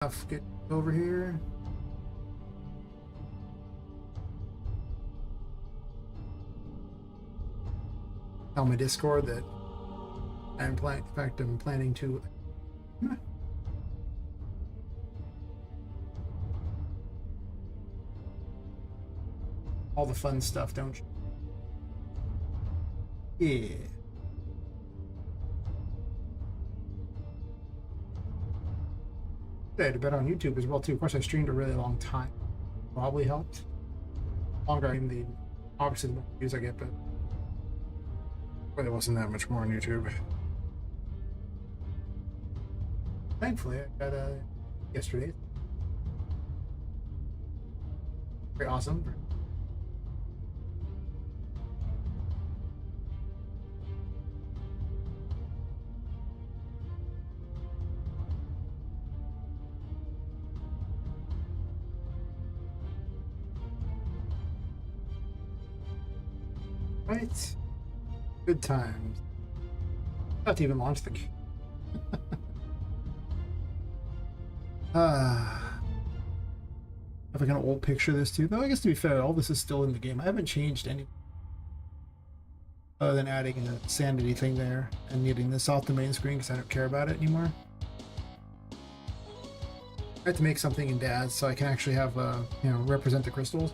Stuff get over here. Tell my Discord that I'm planning. In fact, I'm planning to. All the fun stuff, don't you? Yeah. I had a bet on YouTube as well too. Of course, I streamed a really long time. Probably helped. Longer in the obviously the more views I get, but there wasn't that much more on YouTube. Thankfully, I got yesterday. Very awesome. Right. Good times. Not to even launch the game. Have like an old picture of this too. Though I guess to be fair, all this is still in the game. I haven't changed any other than adding a sanity thing there and needing this off the main screen because I don't care about it anymore. I had to make something in Daz so I can actually have represent the crystals.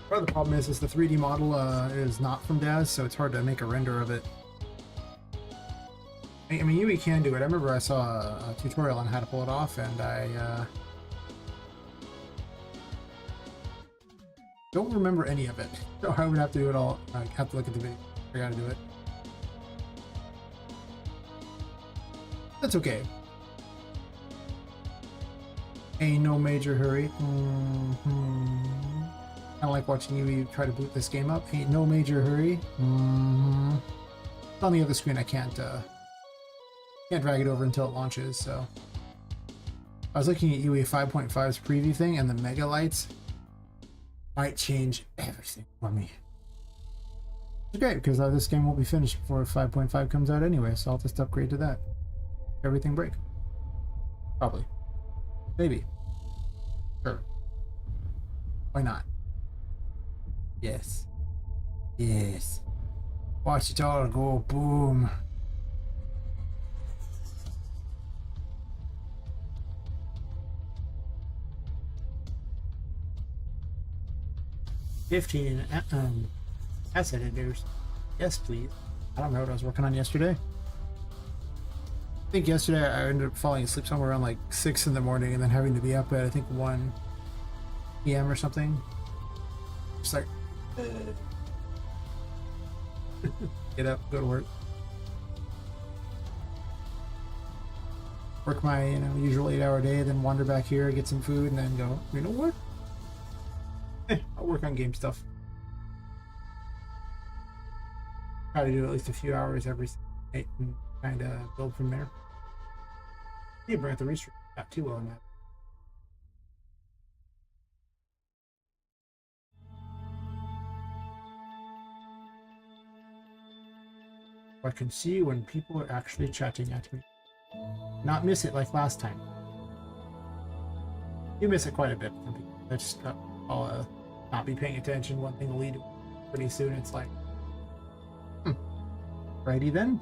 Part of the problem is the 3D model is not from Daz, so it's hard to make a render of it. I mean, Yui can do it. I remember I saw a tutorial on how to pull it off, and I don't remember any of it. So I would have to do it all. I have to look at the video. I gotta do it. That's okay. Ain't no major hurry. Kind of like watching you try to boot this game up. Ain't no major hurry. On the other screen, I can't drag it over until it launches. So I was looking at UE 5.5's preview thing, and the mega lights might change everything for me. It's great because this game won't be finished before 5.5 comes out anyway, so I'll just upgrade to that. Everything break. Probably. Maybe. Sure. Why not? Yes. Yes. Watch it all go boom. $15 asset editors. Yes, please. I don't know what I was working on yesterday. I think yesterday I ended up falling asleep somewhere around like 6 in the morning and then having to be up at I think 1 p.m. or something. Just like get up, go to work. Work my usual 8-hour day, then wander back here, get some food, and then go, you know what? I'll work on game stuff. Try to do at least a few hours every night and kind of build from there. You bring up the research not too well in that. I can see when people are actually chatting at me. Not miss it like last time. You miss it quite a bit from people. I just I'll not be paying attention. One thing will lead to pretty soon. It's like, righty then.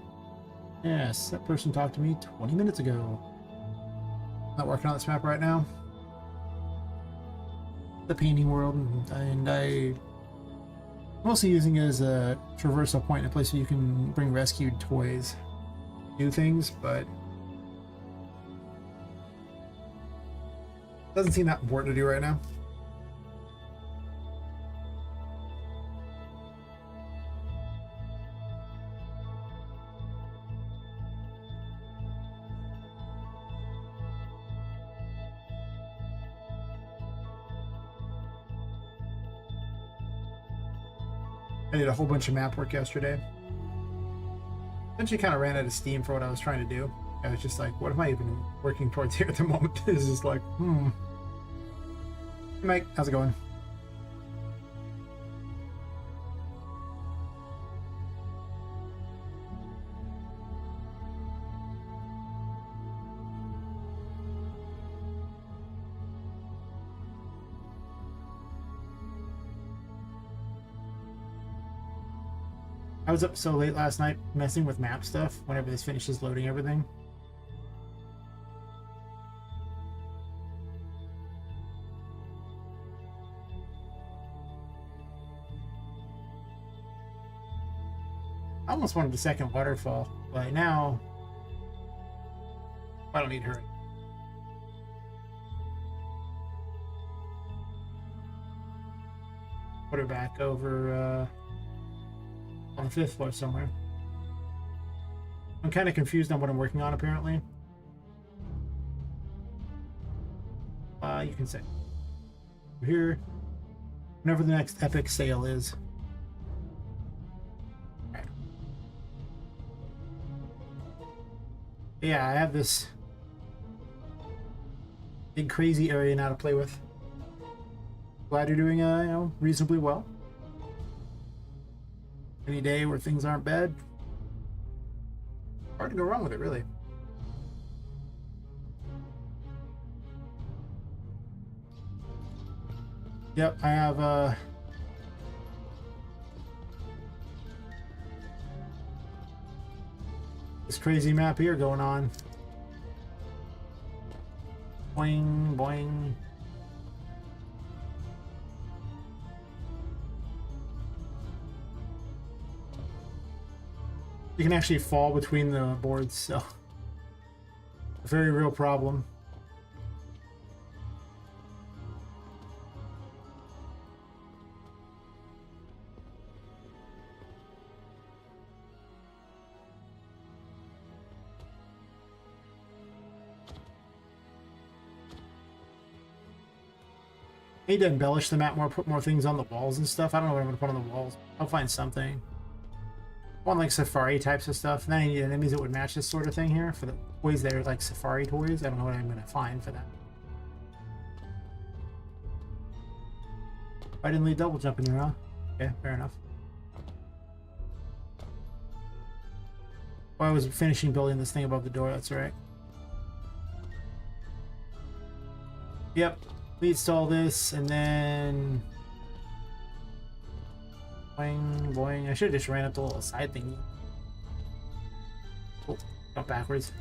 Yes, that person talked to me 20 minutes ago. Not working on this map right now. The painting world, and I'm mostly using it as a traversal point, a place where you can bring rescued toys, do things, but doesn't seem that important to do right now. I did a whole bunch of map work yesterday. Eventually kind of ran out of steam for what I was trying to do. I was just like, what am I even working towards here at the moment? It's just like, Hey Mike, how's it going? was up so late last night messing with map stuff whenever this finishes loading everything. I almost wanted the second waterfall, but now I don't need to hurry. Put her back over on the 5th floor somewhere. I'm kind of confused on what I'm working on, apparently. You can say. Over here. Whenever the next epic sale is. Right. Yeah, I have this big crazy area now to play with. Glad you're doing, reasonably well. Any day where things aren't bad. Hard to go wrong with it, really. Yep, I have, this crazy map here going on. Boing, boing. You can actually fall between the boards, so a very real problem. I need to embellish the map more, put more things on the walls and stuff. I don't know what I'm going to put on the walls. I'll find something. I want like safari types of stuff. And then I need enemies that would match this sort of thing here for the toys that are like safari toys. I don't know what I'm going to find for that. I didn't leave double jumping here, huh? Okay, fair enough. Oh, I was finishing building this thing above the door, that's right. Yep, we install this and then boing, boing. I should have just ran up the little side thingy. Oh, jump backwards.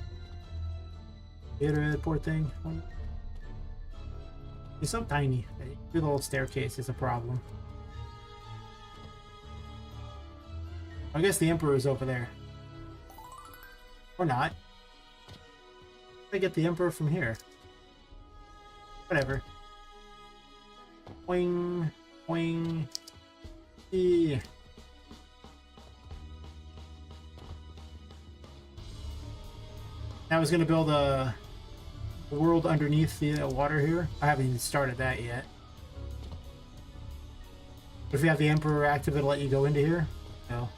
Gatorade, poor thing. He's so tiny. The little staircase is a problem. I guess the Emperor is over there. Or not. I get the Emperor from here. Whatever. Boing, boing. Yeah. I was gonna build a world underneath the water here. I haven't even started that yet. But if you have the Emperor active, it'll let you go into here. No.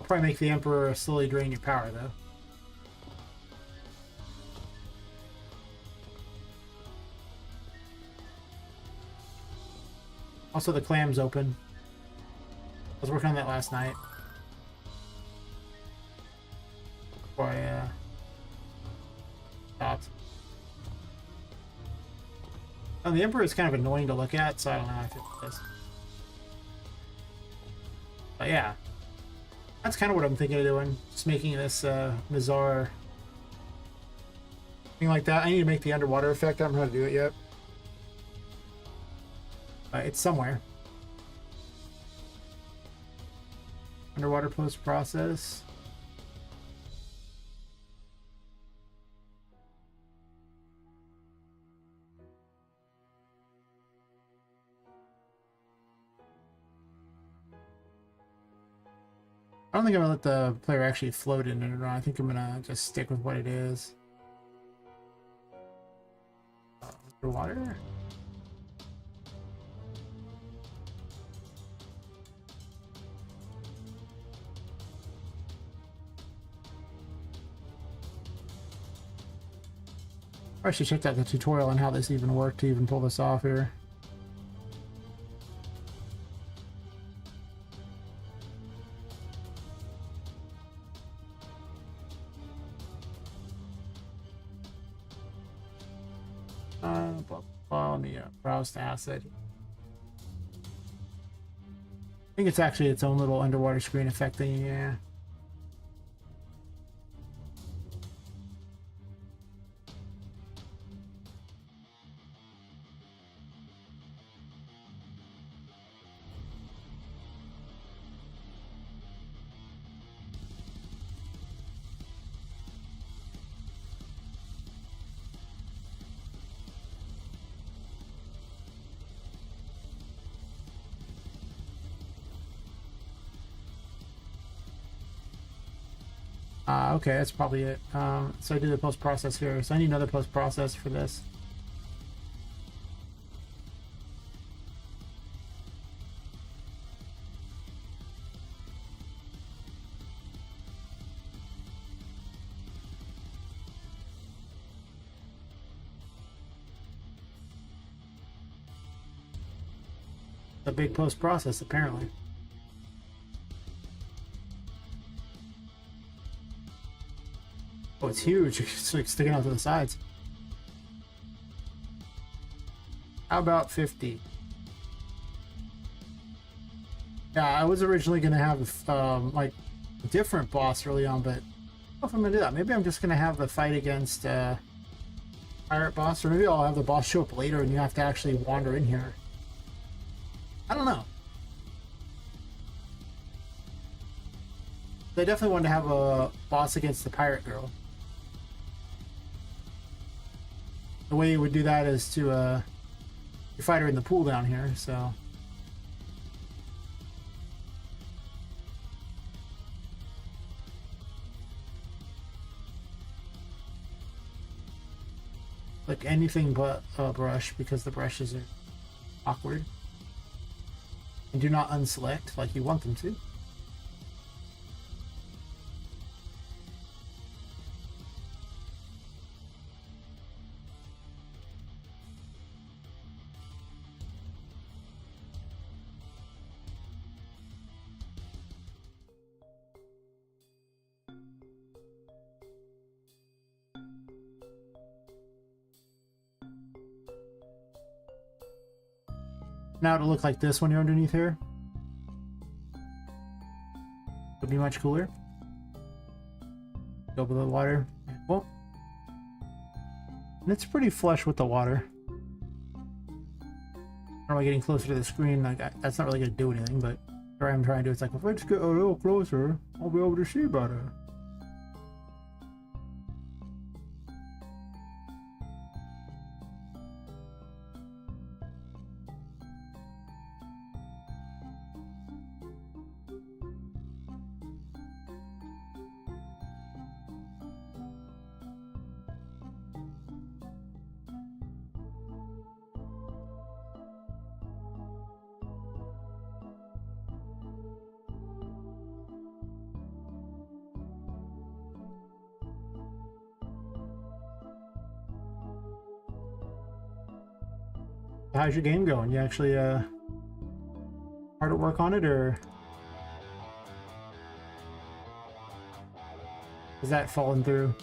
I'll probably make the Emperor slowly drain your power, though. Also, the clam's open. I was working on that last night. Before I stopped. Oh, the Emperor is kind of annoying to look at, so I don't know how I feel about this. But yeah. That's kind of what I'm thinking of doing. Just making this bizarre thing like that. I need to make the underwater effect. I don't know how to do it yet. It's somewhere. Underwater post-process. I don't think I'm gonna let the player actually float in it or not. I think I'm gonna just stick with what it is. Underwater? I should check out the tutorial on how this even worked to even pull this off here. Let me browse the asset. think it's actually its own little underwater screen effect thing, yeah. Okay, that's probably it. So I do the post-process here. So I need another post-process for this. A big post-process, apparently. Oh, it's huge. It's like sticking out to the sides. How about 50? Yeah, I was originally going to have like a different boss early on, but I don't know if I'm going to do that. Maybe I'm just going to have the fight against pirate boss, or maybe I'll have the boss show up later and you have to actually wander in here. I don't know. I definitely wanted to have a boss against the pirate girl. The way you would do that is to you fight her in the pool down here, so. Like anything but a brush, because the brushes are awkward. And do not unselect like you want them to. Now it'll look like this when you're underneath here. It'll be much cooler. Go below the water. Well, and it's pretty flush with the water. Am I getting closer to the screen? Like that's not really gonna do anything, but what I'm trying to do is like, if I just get a little closer, I'll be able to see better. How's your game going? You actually hard at work on it, or is that falling through?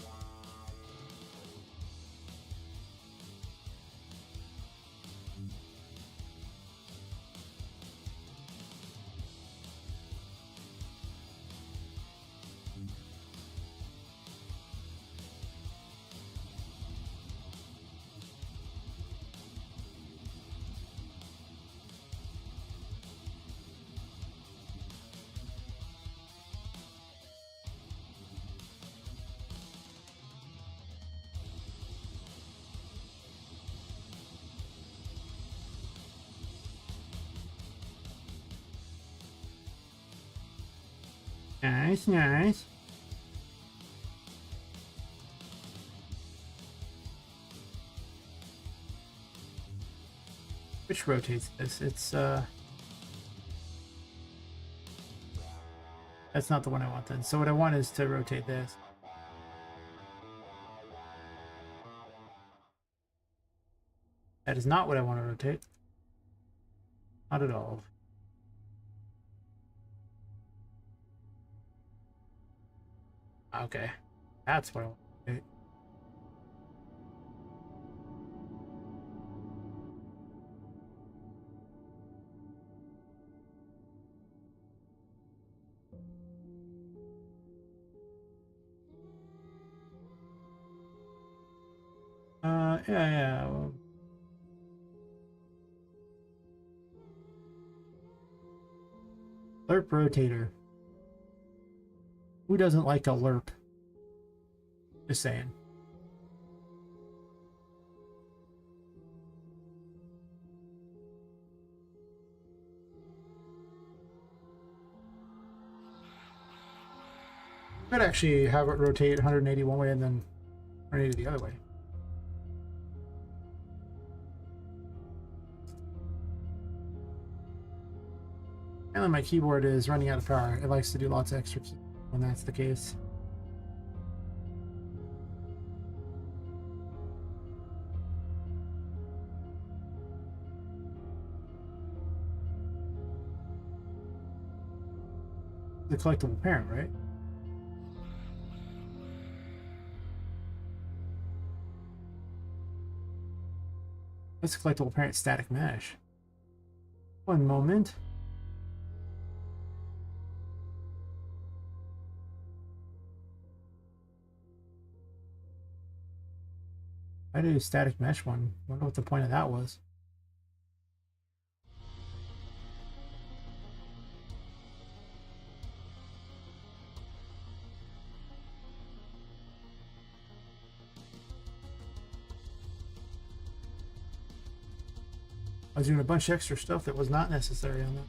Nice, nice. Which rotates this? It's that's not the one I want then. So what I want is to rotate this. That is not what I want to rotate. Not at all. Okay, that's what I want to rotate. Yeah. Lerp rotator. Who doesn't like a lerp? Just saying. Could actually have it rotate 180 one way and then 180 the other way. And then my keyboard is running out of power. It likes to do lots of extra keys when that's the case. The collectible parent, right? Let's collectible parent static mesh. One moment. I did a static mesh one. Wonder what the point of that was. I was doing a bunch of extra stuff that was not necessary on that.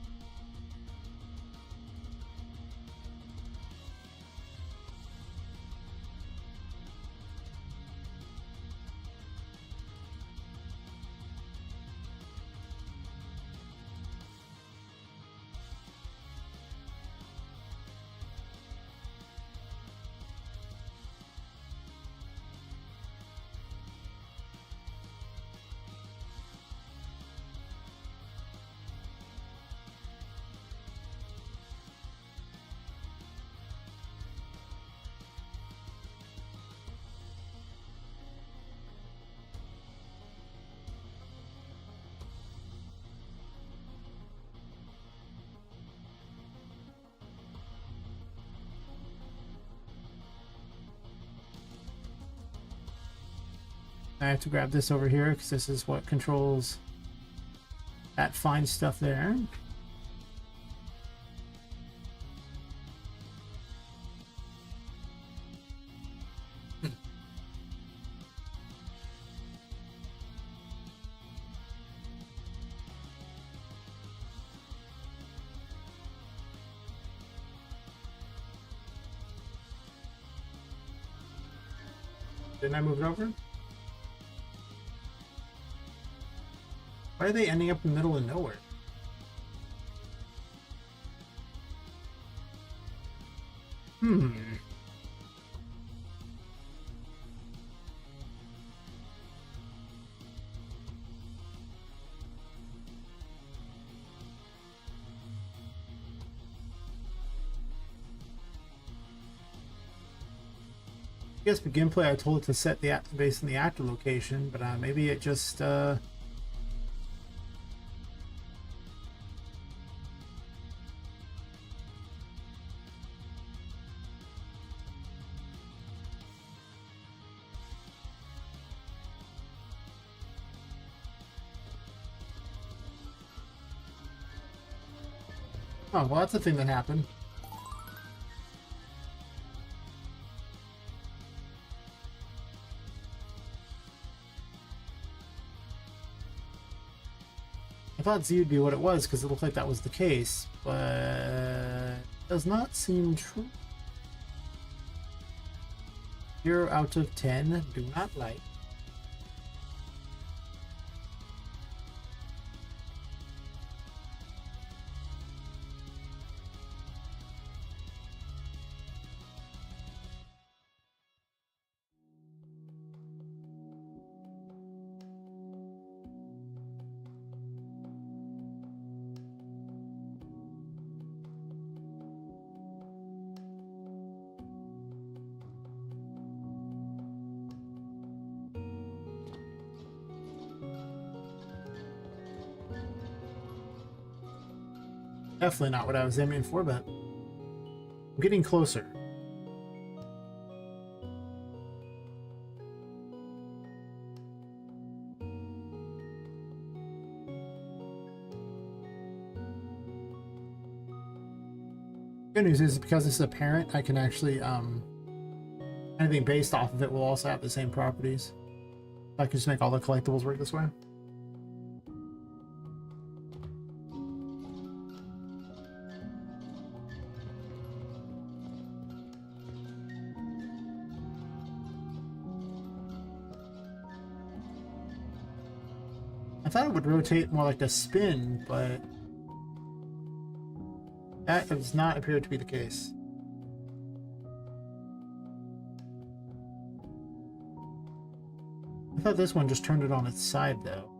I have to grab this over here because this is what controls that fine stuff there. Didn't I move it over? Why are they ending up in the middle of nowhere? I guess for gameplay I told it to set the base in the actor location, but maybe it just oh, well, that's a thing that happened. I thought Z would be what it was because it looked like that was the case, but it does not seem true. 0 out of 10, do not like. Definitely not what I was aiming for, but I'm getting closer. Good news is because this is a parent, I can actually anything based off of it will also have the same properties. I can just make all the collectibles work this way. I thought it would rotate more like a spin, but that does not appear to be the case. I thought this one just turned it on its side, though.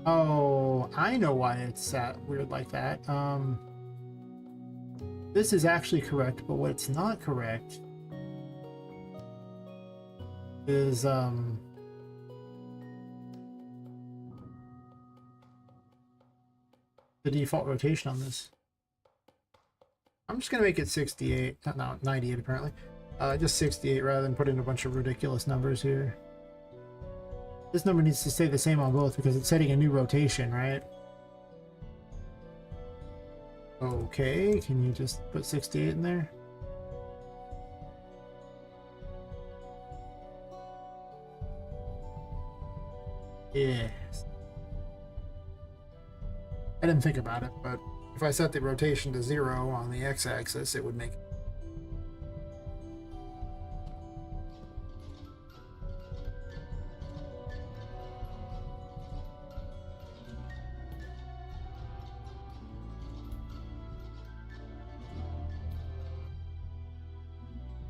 Oh, I know why it's sat weird like that. This is actually correct, but what's not correct is the default rotation on this. I'm just gonna make it 68, no, 98 apparently. Just 68 rather than put in a bunch of ridiculous numbers here. This number needs to stay the same on both because it's setting a new rotation, right? Okay, can you just put 68 in there? Yes. I didn't think about it, but if I set the rotation to 0 on the x-axis, it would make it.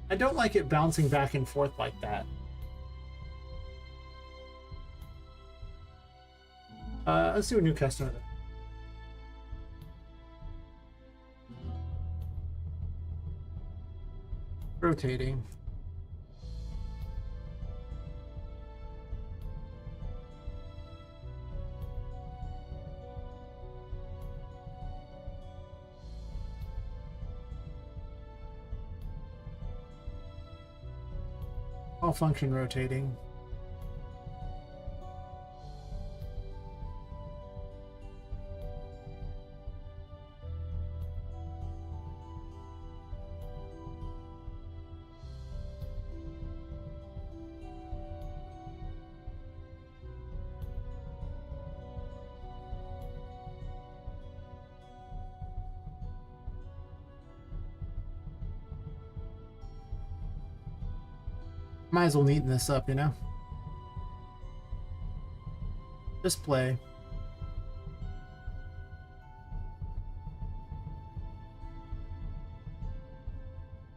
I don't like it bouncing back and forth like that. Let's do a new customer then. Rotating. All function rotating. Might as well neaten this up, you know? Display.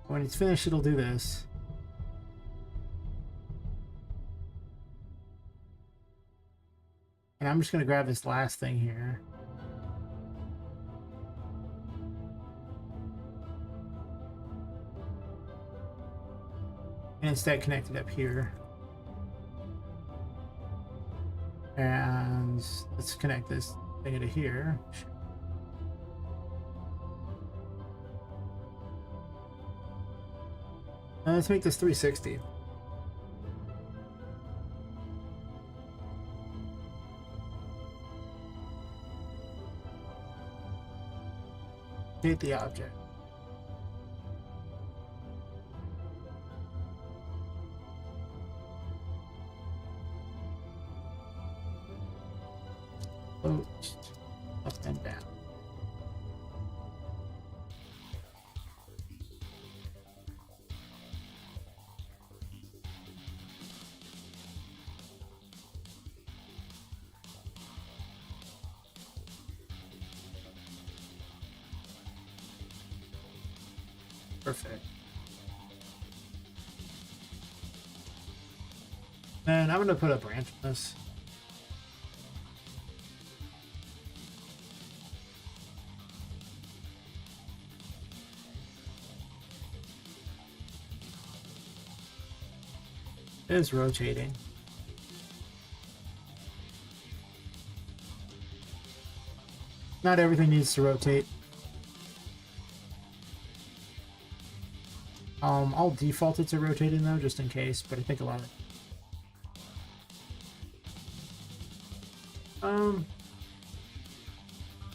When it's finished, it'll do this. And I'm just going to grab this last thing here. And instead connect it up here. And let's connect this thing to here. And let's make this 360. Rotate the object. Float up and down. Perfect. And I'm going to put a branch on this. It is rotating. Not everything needs to rotate. I'll default it to rotating though, just in case, but I think a lot of it.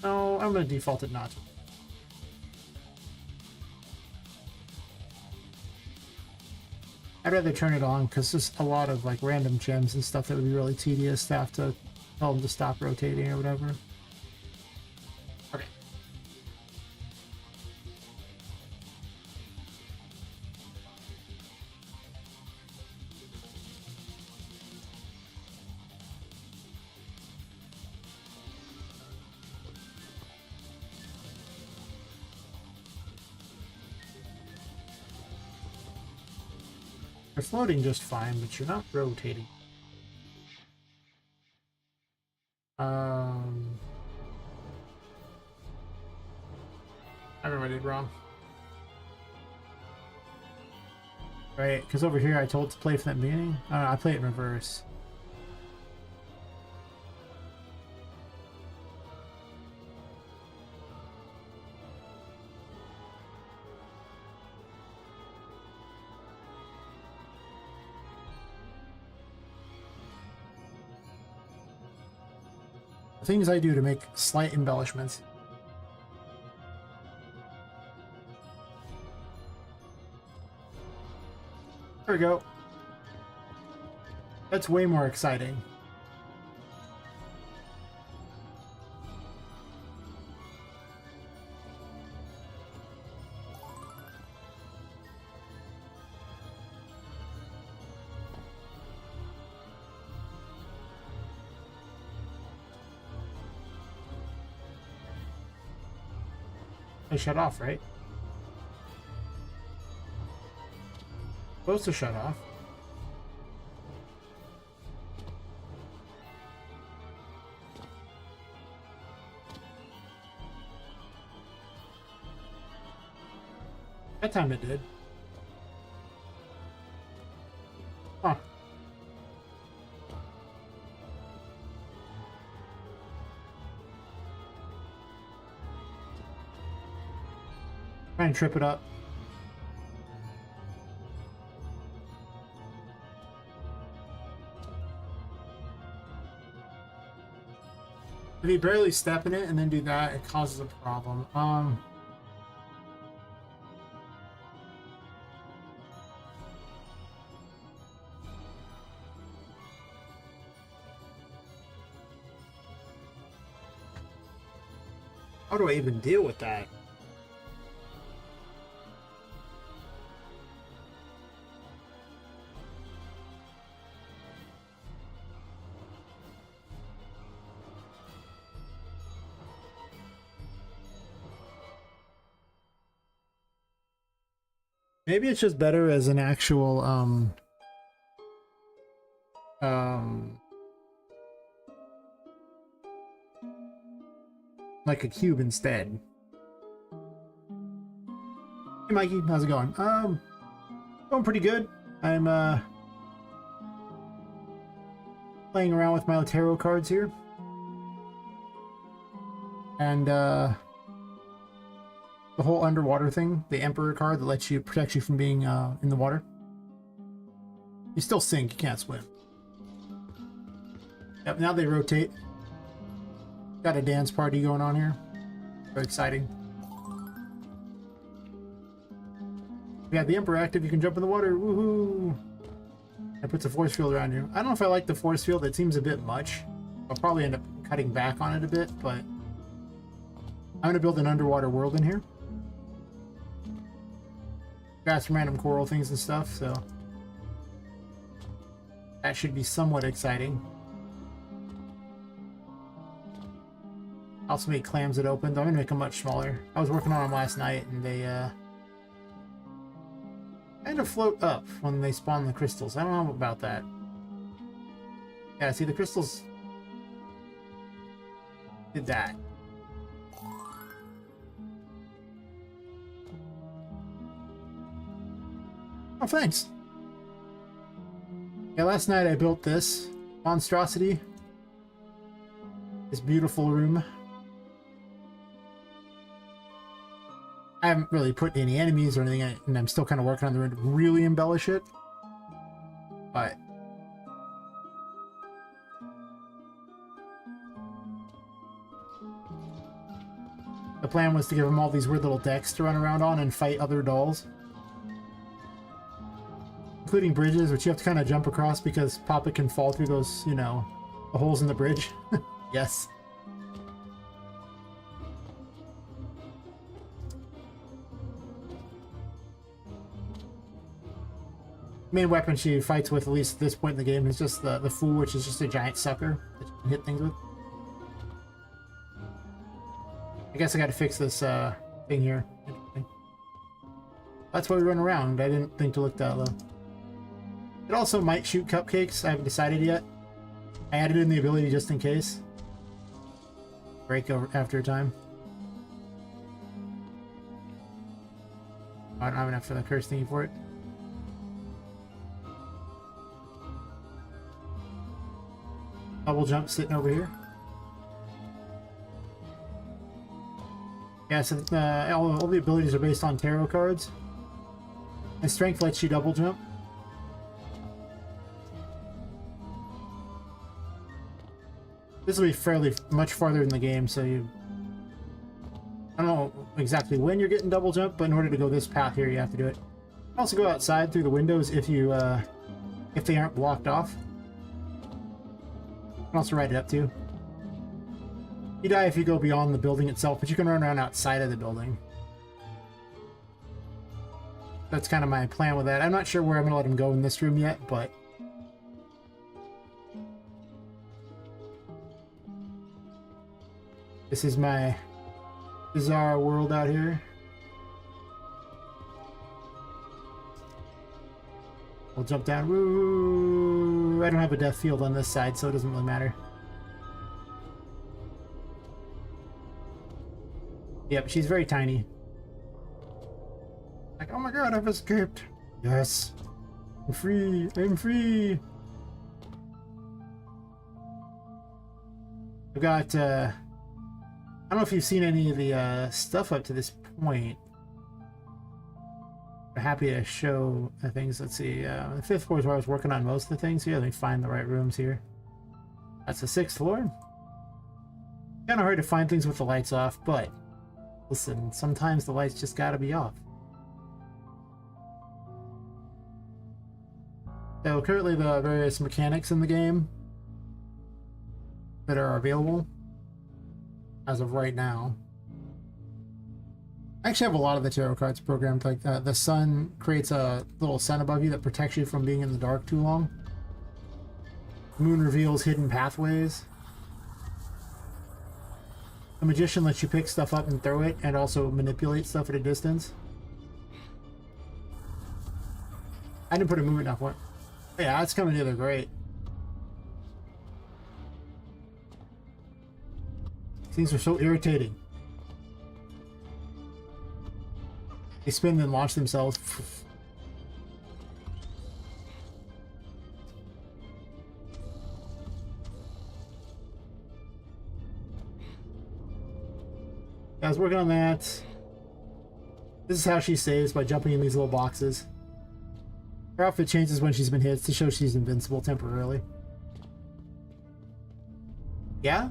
No, I'm gonna default it not to. I'd rather turn it on because there's a lot of like random gems and stuff that would be really tedious to have to tell them to stop rotating or whatever. Okay. You're floating just fine, but you're not rotating. I don't know what I did wrong. Right, because over here I told it to play from the beginning. I play it in reverse. Things I do to make slight embellishments. There we go. That's way more exciting. I shut off, right? Supposed to shut off. That time it did. Huh. Try and trip it up. If you barely step in it and then do that, it causes a problem. How do I even deal with that? Maybe it's just better as an actual, like a cube instead. Hey Mikey, how's it going? Going pretty good. I'm, playing around with my tarot cards here. And, the whole underwater thing, the Emperor card that lets you protect you from being in the water. You still sink, you can't swim. Yep, now they rotate. Got a dance party going on here. Very exciting. We have the Emperor active, you can jump in the water. Woohoo! That puts a force field around you. I don't know if I like the force field, it seems a bit much. I'll probably end up cutting back on it a bit, but I'm gonna build an underwater world in here. Got some random coral things and stuff, so that should be somewhat exciting. Also made clams that opened. I'm gonna make them much smaller. I was working on them last night, and they kind of float up when they spawn the crystals. I don't know about that. Yeah, see the crystals did that. Oh, thanks. Yeah, last night I built this monstrosity. This beautiful room. I haven't really put any enemies or anything in it, and I'm still kind of working on the room to really embellish it. But the plan was to give them all these weird little decks to run around on and fight other dolls. Including bridges, which you have to kind of jump across because Poppet can fall through those, you know, the holes in the bridge. Yes. Main weapon she fights with, at least at this point in the game, is just the Fool, which is just a giant sucker that you can hit things with. I guess I gotta fix this thing here. Interesting. That's why we run around. I didn't think to look that low. It also might shoot cupcakes. I haven't decided yet. I added in the ability just in case. Break over after a time. I don't have enough for the curse thingy for it. Double jump sitting over here. Yeah, so all the abilities are based on tarot cards. And strength lets you double jump. This will be fairly much farther in the game, so you... I don't know exactly when you're getting double jump, but in order to go this path here, you have to do it. You can also go outside through the windows if you, if they aren't blocked off. You can also ride it up too. You die if you go beyond the building itself, but you can run around outside of the building. That's kind of my plan with that. I'm not sure where I'm going to let him go in this room yet, but... This is my bizarre world out here. We'll jump down. Woo! I don't have a death field on this side, so it doesn't really matter. Yep, she's very tiny. Like, oh my god, I've escaped. Yes. I'm free. I'm free. I've got, I don't know if you've seen any of the stuff up to this point. I'm happy to show the things. Let's see. The 5th floor is where I was working on most of the things here. Let me find the right rooms here. That's the 6th floor. Kind of hard to find things with the lights off, but listen, sometimes the lights just gotta be off. So currently the various mechanics in the game that are available as of right now. I actually have a lot of the tarot cards programmed. Like the sun creates a little sun above you that protects you from being in the dark too long. The moon reveals hidden pathways. The magician lets you pick stuff up and throw it, and also manipulate stuff at a distance. I didn't put a movement up one. Yeah, that's coming together great. Things are so irritating. They spin and launch themselves. I was working on that. This is how she saves, by jumping in these little boxes. Her outfit changes when she's been hit to show she's invincible temporarily. Yeah?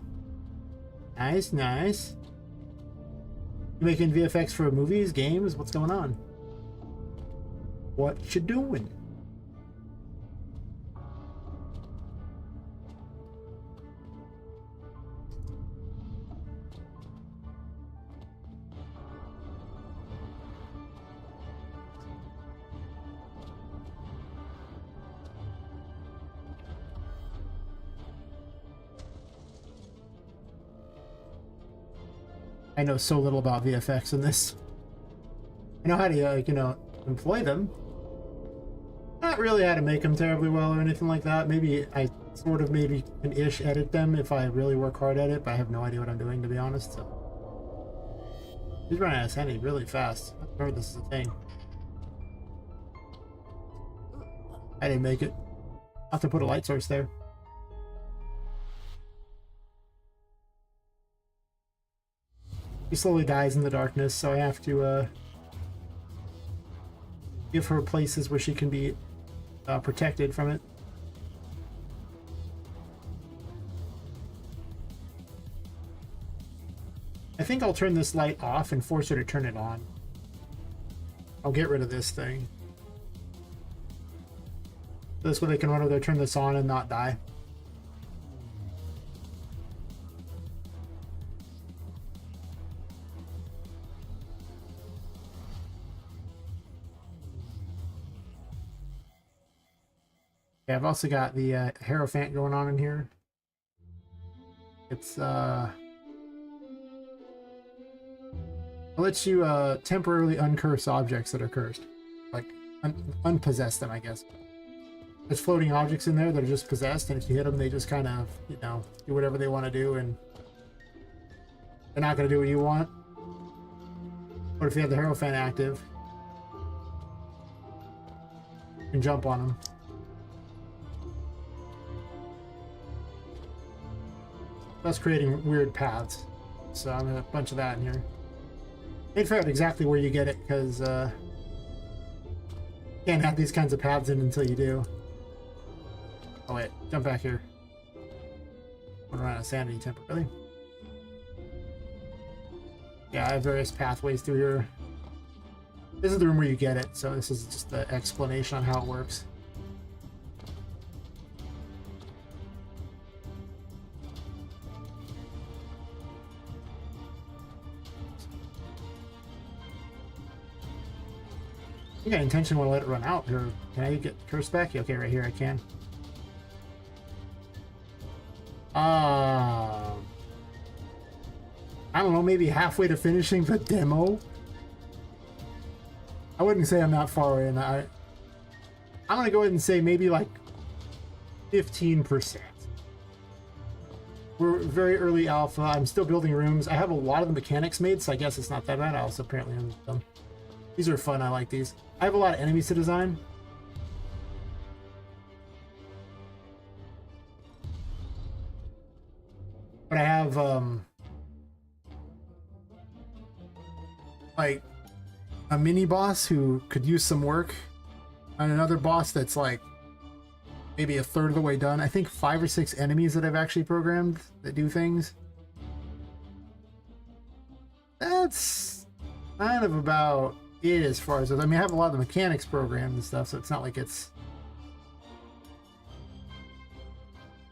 Nice, nice. You making VFX for movies, games? What's going on? What you doing? I know so little about VFX in this. I know how to, you know, employ them. Not really how to make them terribly well or anything like that. Maybe I sort of maybe can ish edit them if I really work hard at it, but I have no idea what I'm doing, to be honest. So. He's running out of sanity really fast. I heard this is a thing. I didn't make it. I'll have to put a light source there. He slowly dies in the darkness, so I have to give her places where she can be protected from it. I think I'll turn this light off and force her to turn it on. I'll get rid of this thing. This way they can run over there, turn this on, and not die. Yeah, I've also got the Hierophant going on in here. It's it lets you temporarily uncurse objects that are cursed, like unpossess them, I guess. There's floating objects in there that are just possessed, and if you hit them, they just kind of, you know, do whatever they want to do, and they're not going to do what you want. But if you have the Hierophant active, you can jump on them. That's creating weird paths. So I'm gonna have a bunch of that in here. I need to figure out exactly where you get it, because you can't have these kinds of paths in until you do. Oh wait, jump back here. I'm gonna run out of sanity temporarily. Yeah, I have various pathways through here. This is the room where you get it, so this is just the explanation on how it works. I think I intentionally want to let it run out here. Can I get curse back? Yeah, okay, right here I can. I don't know, maybe halfway to finishing the demo. I wouldn't say I'm that far in. I'm gonna go ahead and say maybe like 15%. We're very early alpha. I'm still building rooms. I have a lot of the mechanics made, so I guess it's not that bad. I also apparently own them. These are fun. I like these. I have a lot of enemies to design. But I have like a mini boss who could use some work, and another boss that's like maybe a third of the way done. I think 5 or 6 enemies that I've actually programmed that do things. That's kind of about it as far as, I mean, I have a lot of the mechanics programmed and stuff, so it's not like it's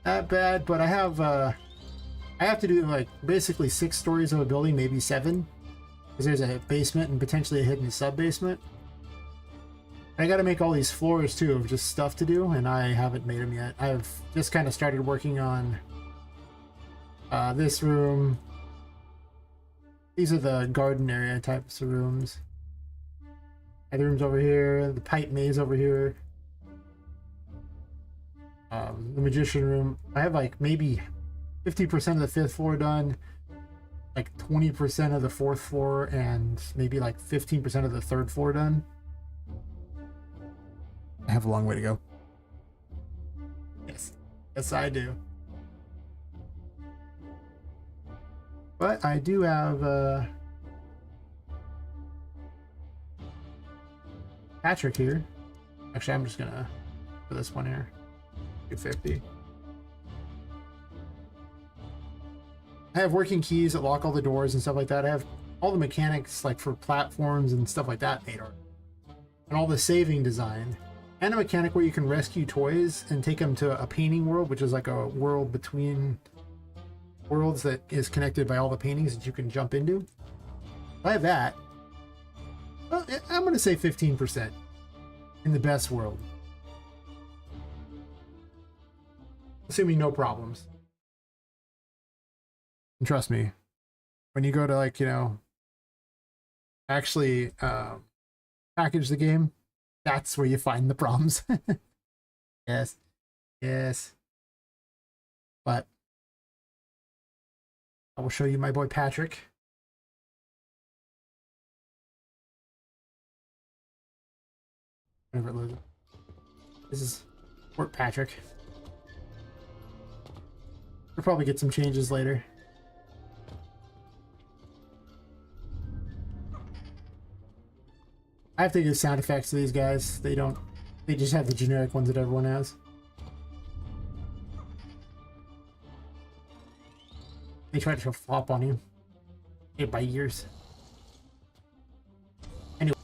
that bad. But I have to do like basically 6 stories of a building, maybe 7, because there's a basement and potentially a hidden sub basement. I got to make all these floors too of just stuff to do, and I haven't made them yet. I've just kind of started working on this room. These are the garden area types of rooms. The rooms over here, the pipe maze over here. The magician room. I have like maybe 50% of the 5th floor done, like 20% of the 4th floor, and maybe like 15% of the 3rd floor done. I have a long way to go. Yes. Yes, I do. But I do have Patrick here. Actually, I'm just gonna put this one here. 250. I have working keys that lock all the doors and stuff like that. I have all the mechanics like for platforms and stuff like that made already. And all the saving design. And a mechanic where you can rescue toys and take them to a painting world, which is like a world between worlds that is connected by all the paintings that you can jump into. I have that. Well, I'm going to say 15% in the best world. Assuming no problems. And trust me, when you go to, like, you know, actually package the game, that's where you find the problems. Yes. Yes. But I will show you my boy Patrick. Whenever it loads. This is Fort Patrick. We'll probably get some changes later. I have to give sound effects to these guys. They don't. They just have the generic ones that everyone has. They try to flop on you. It by years. Anyway.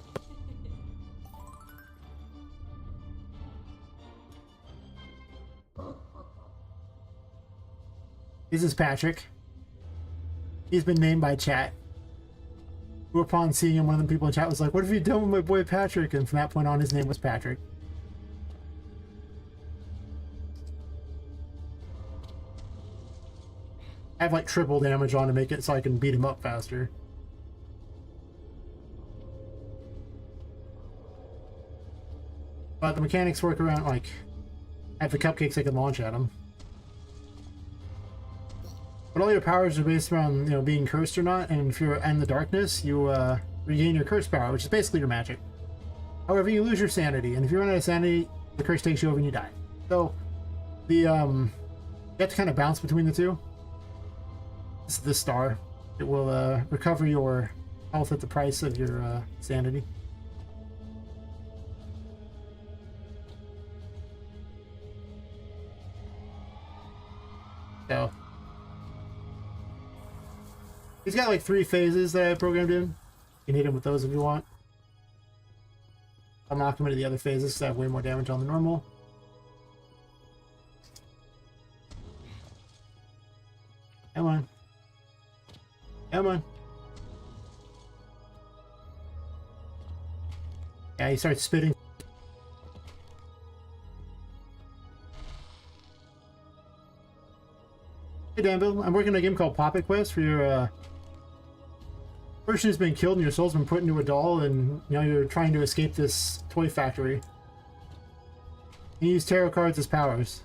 This is Patrick. He's been named by chat. Who upon seeing him, one of the people in chat was like, "What have you done with my boy Patrick?" And from that point on, his name was Patrick. I have like triple damage on to make it so I can beat him up faster. But the mechanics work around, like, I have the cupcakes I can launch at him. But all your powers are based around, you know, being cursed or not, and if you're in the darkness, you regain your curse power, which is basically your magic. However, you lose your sanity, and if you run out of sanity, the curse takes you over and you die. So, you have to kind of bounce between the two. This is the star. It will recover your health at the price of your sanity. So, he's got like 3 phases that I programmed in. You can hit him with those if you want. I'll knock him into the other phases because I have way more damage on the normal. Come on. Come on. Yeah, he starts spitting. Hey, Danville, I'm working on a game called Poppet Quest for your person who's been killed and your soul's been put into a doll, and you know you're trying to escape this toy factory. You use tarot cards as powers.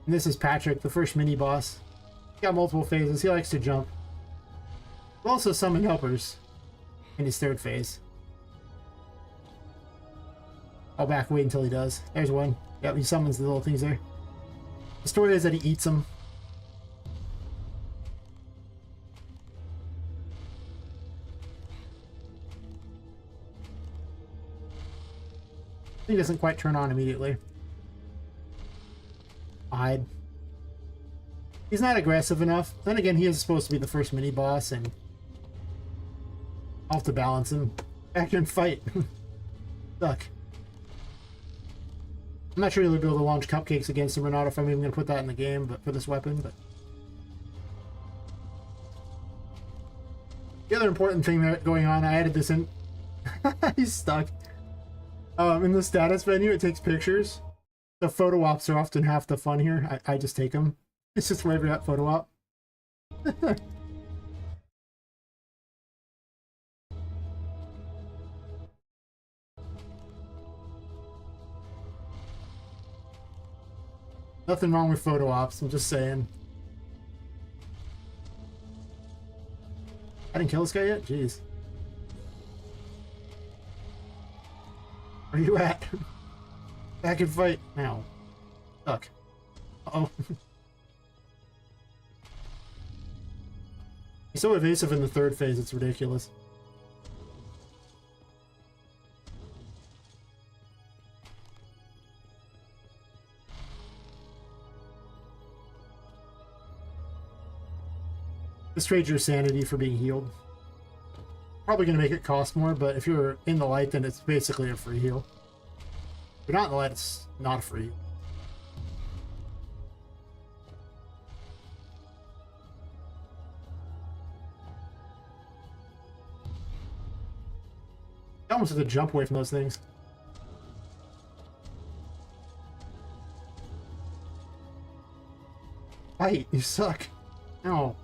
And this is Patrick, the first mini boss. He's got multiple phases. He likes to jump. He'll also summon helpers in his 3rd phase. I'll back away until he does. There's one. Yep, he summons the little things there. The story is that he eats them. He doesn't quite turn on immediately. Hide. He's not aggressive enough. Then again, he is supposed to be the first mini boss, and I'll have to balance him. Back and fight. Suck. I'm not sure you'll be able to launch cupcakes against him or not, if I'm even going to put that in the game, but for this weapon. But the other important thing that going on, I added this in. He's stuck. In the status menu, it takes pictures. The photo ops are often half the fun here. I just take them. It's just wherever that photo op. Nothing wrong with photo ops, I'm just saying. I didn't kill this guy yet? Jeez. Where are you at? Back and fight now. Suck. Uh-oh. He's so evasive in the 3rd phase, it's ridiculous. This trades your sanity for being healed. Probably going to make it cost more, but if you're in the light, then it's basically a free heal. If you're not in the light, it's not free. I almost have to jump away from those things. Fight, you suck. No.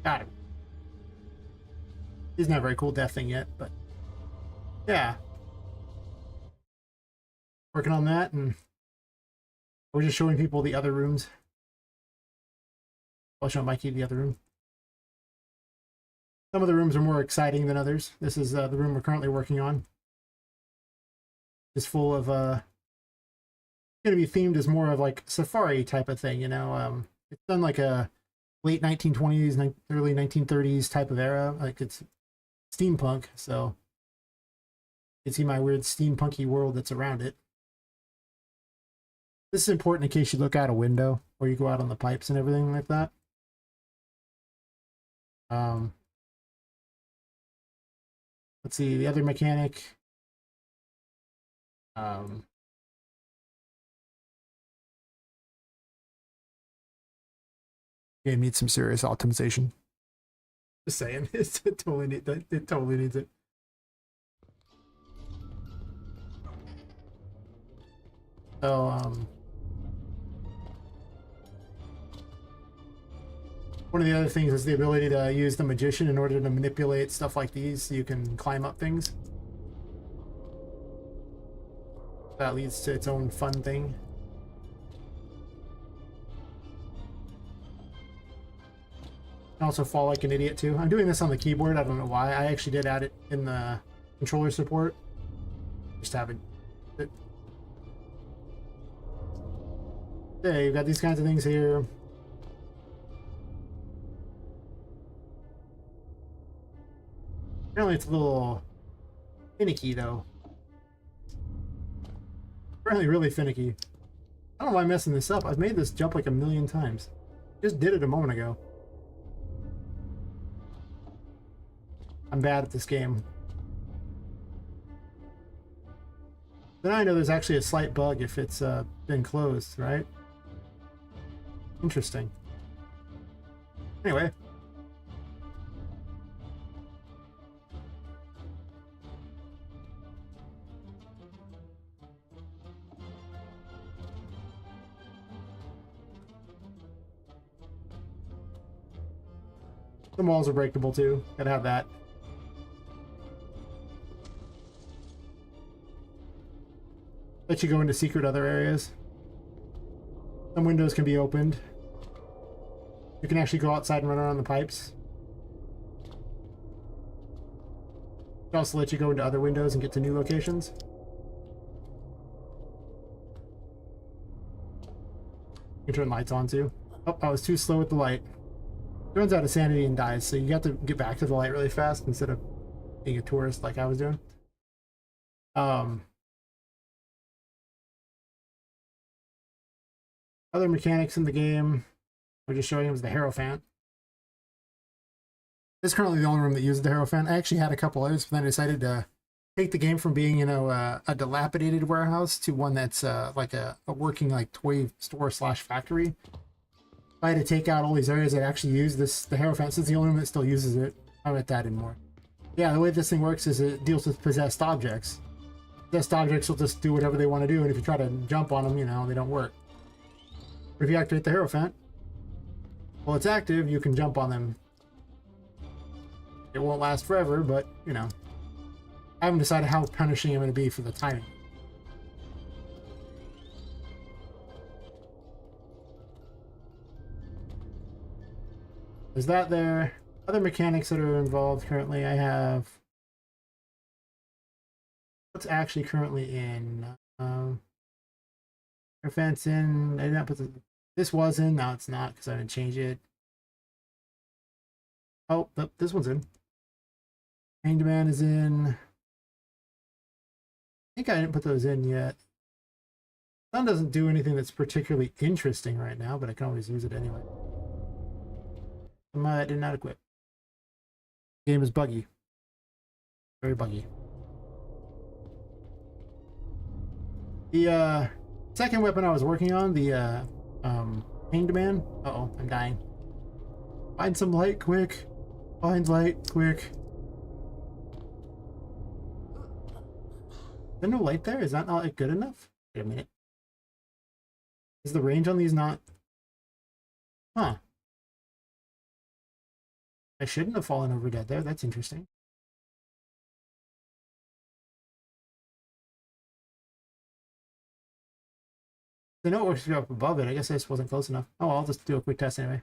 Got him. He's not a very cool death thing yet, but yeah. Working on that, and we're just showing people the other rooms. I'll show Mikey the other room. Some of the rooms are more exciting than others. This is the room we're currently working on. It's full of going to be themed as more of like safari type of thing, you know. It's done like a late 1920s, early 1930s type of era. Like it's steampunk, so you can see my weird steampunky world that's around it. This is important in case you look out a window or you go out on the pipes and everything like that. Let's see, the other mechanic. Game needs some serious optimization. Just saying, it totally needs it. So, one of the other things is the ability to use the magician in order to manipulate stuff like these so you can climb up things. That leads to its own fun thing. Can also fall like an idiot too. I'm doing this on the keyboard, I don't know why. I actually did add it in the controller support. Just haven't. Okay, you've got these kinds of things here. Apparently it's a little finicky though. Apparently really finicky. I don't know why I'm messing this up. I've made this jump like a million times. Just did it a moment ago. I'm bad at this game. Then I know there's actually a slight bug if it's been closed, right? Interesting. Anyway. The walls are breakable too. Gotta have that. Let you go into secret other areas. Some windows can be opened. You can actually go outside and run around the pipes. It also let you go into other windows and get to new locations. You can turn lights on too. Oh, I was too slow with the light. It runs out of sanity and dies, so you have to get back to the light really fast instead of being a tourist like I was doing. Other mechanics in the game, we're just showing was the Hierophant. This is currently the only room that uses the Hierophant. I actually had a couple others, but then I decided to take the game from being, you know, a dilapidated warehouse to one that's like a working like toy store slash factory. I had to take out all these areas that actually use the Hierophant. Since the only one that still uses it, I won't that anymore. Yeah, the way this thing works is it deals with possessed objects. Possessed objects will just do whatever they want to do, and if you try to jump on them, you know, they don't work. If you activate the Hierophant, while it's active, you can jump on them. It won't last forever, but, you know. I haven't decided how punishing I'm going to be for the timing. There's that there. Other mechanics that are involved currently, I have... What's actually currently in? Hierophant's in. I did not put the... This was in. Now it's not because I didn't change it. Oh, this one's in. Hanged Man is in. I think I didn't put those in yet. Sun doesn't do anything that's particularly interesting right now, but I can always use it anyway. I did not equip. The game is buggy. Very buggy. The second weapon I was working on, the Hanged Man. Uh-oh, I'm dying. Find some light, quick. Find light, quick. Is there no light there? Is that not good enough? Wait a minute. Is the range on these not... Huh. I shouldn't have fallen over dead there. That's interesting. I know it works up above it. I guess I just wasn't close enough. Oh, I'll just do a quick test anyway.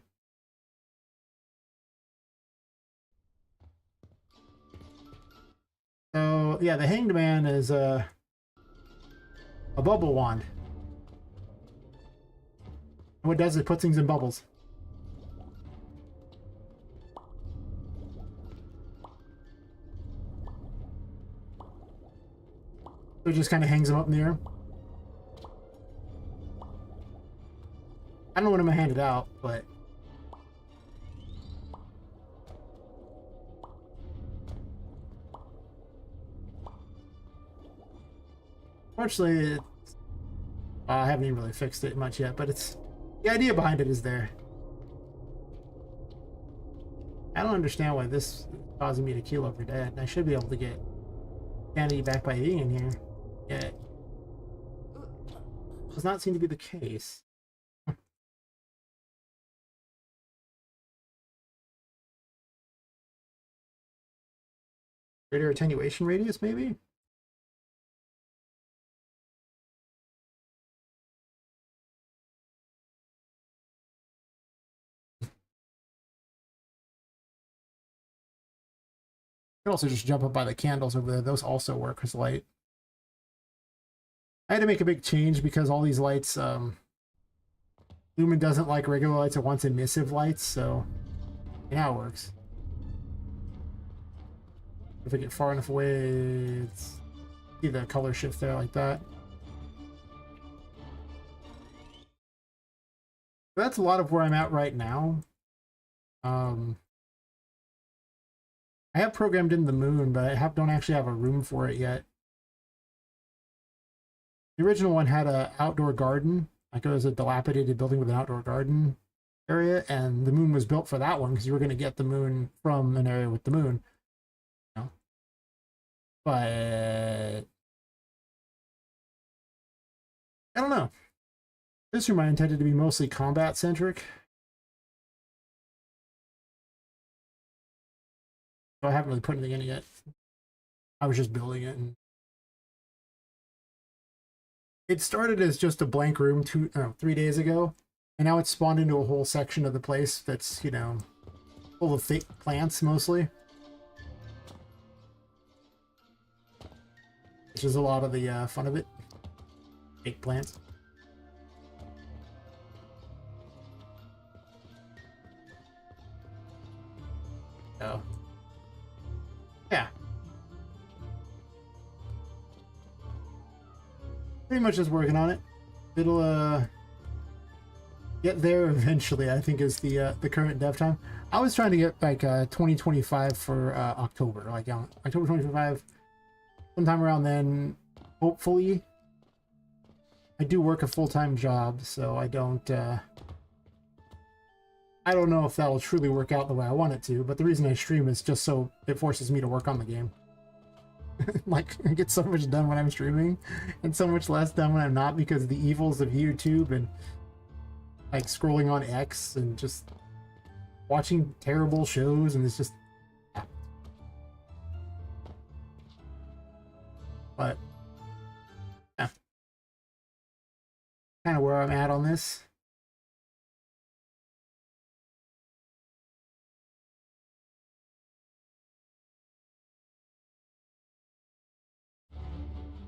So yeah, the Hanged Man is a bubble wand. And what it does is it puts things in bubbles. So it just kind of hangs them up in the air. I don't know when I'm gonna hand it out, but fortunately, I haven't even really fixed it much yet. But it's the idea behind it is there. I don't understand why this is causing me to keel over dead. I should be able to get sanity back by eating in here. Yet does not seem to be the case. Greater attenuation radius, maybe? You can also just jump up by the candles over there. Those also work as light. I had to make a big change because all these lights, Lumen doesn't like regular lights, it wants emissive lights, so now it works. If I get far enough away, it's see the color shift there like that. That's a lot of where I'm at right now. I have programmed in the moon, but I don't actually have a room for it yet. The original one had an outdoor garden. Like it was a dilapidated building with an outdoor garden area, and the moon was built for that one because you were going to get the moon from an area with the moon. You know? But I don't know. This room I intended to be mostly combat centric. So I haven't really put anything in it yet. I was just building it, and it started as just a blank room 3 days ago, and now it's spawned into a whole section of the place that's, you know, full of fake plants mostly. Which is a lot of the fun of it. Fake plants. Oh. Yeah. Pretty much just working on it. It'll get there eventually, I think, is the current dev time. I was trying to get like 2025 for October, like October 2025, sometime around then. Hopefully, I do work a full-time job, so I don't know if that'll truly work out the way I want it to. But the reason I stream is just so it forces me to work on the game. Like, I get so much done when I'm streaming and so much less done when I'm not, because of the evils of YouTube and like scrolling on X and just watching terrible shows, and it's just, yeah. But yeah, kind of where I'm at on this.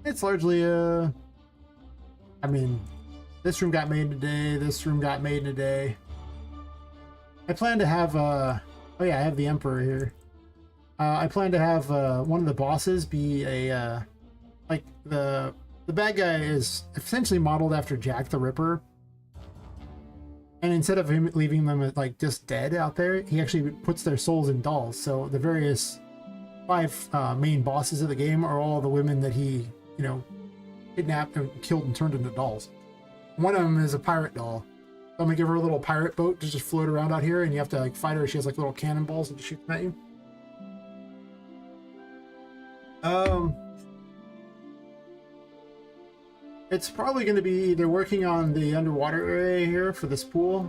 It's largely I mean, this room got made today, this room got made today. I plan to have oh yeah, I have the Emperor here. I plan to have one of the bosses be a like the bad guy is essentially modeled after Jack the Ripper. And instead of him leaving them like just dead out there, he actually puts their souls in dolls. So the various 5 main bosses of the game are all the women that he, you know, kidnapped and killed and turned into dolls. One of them is a pirate doll. So I'm gonna give her a little pirate boat to just float around out here, and you have to like fight her. She has like little cannonballs and shoot them at you. It's probably going to be either working on the underwater area here for this pool,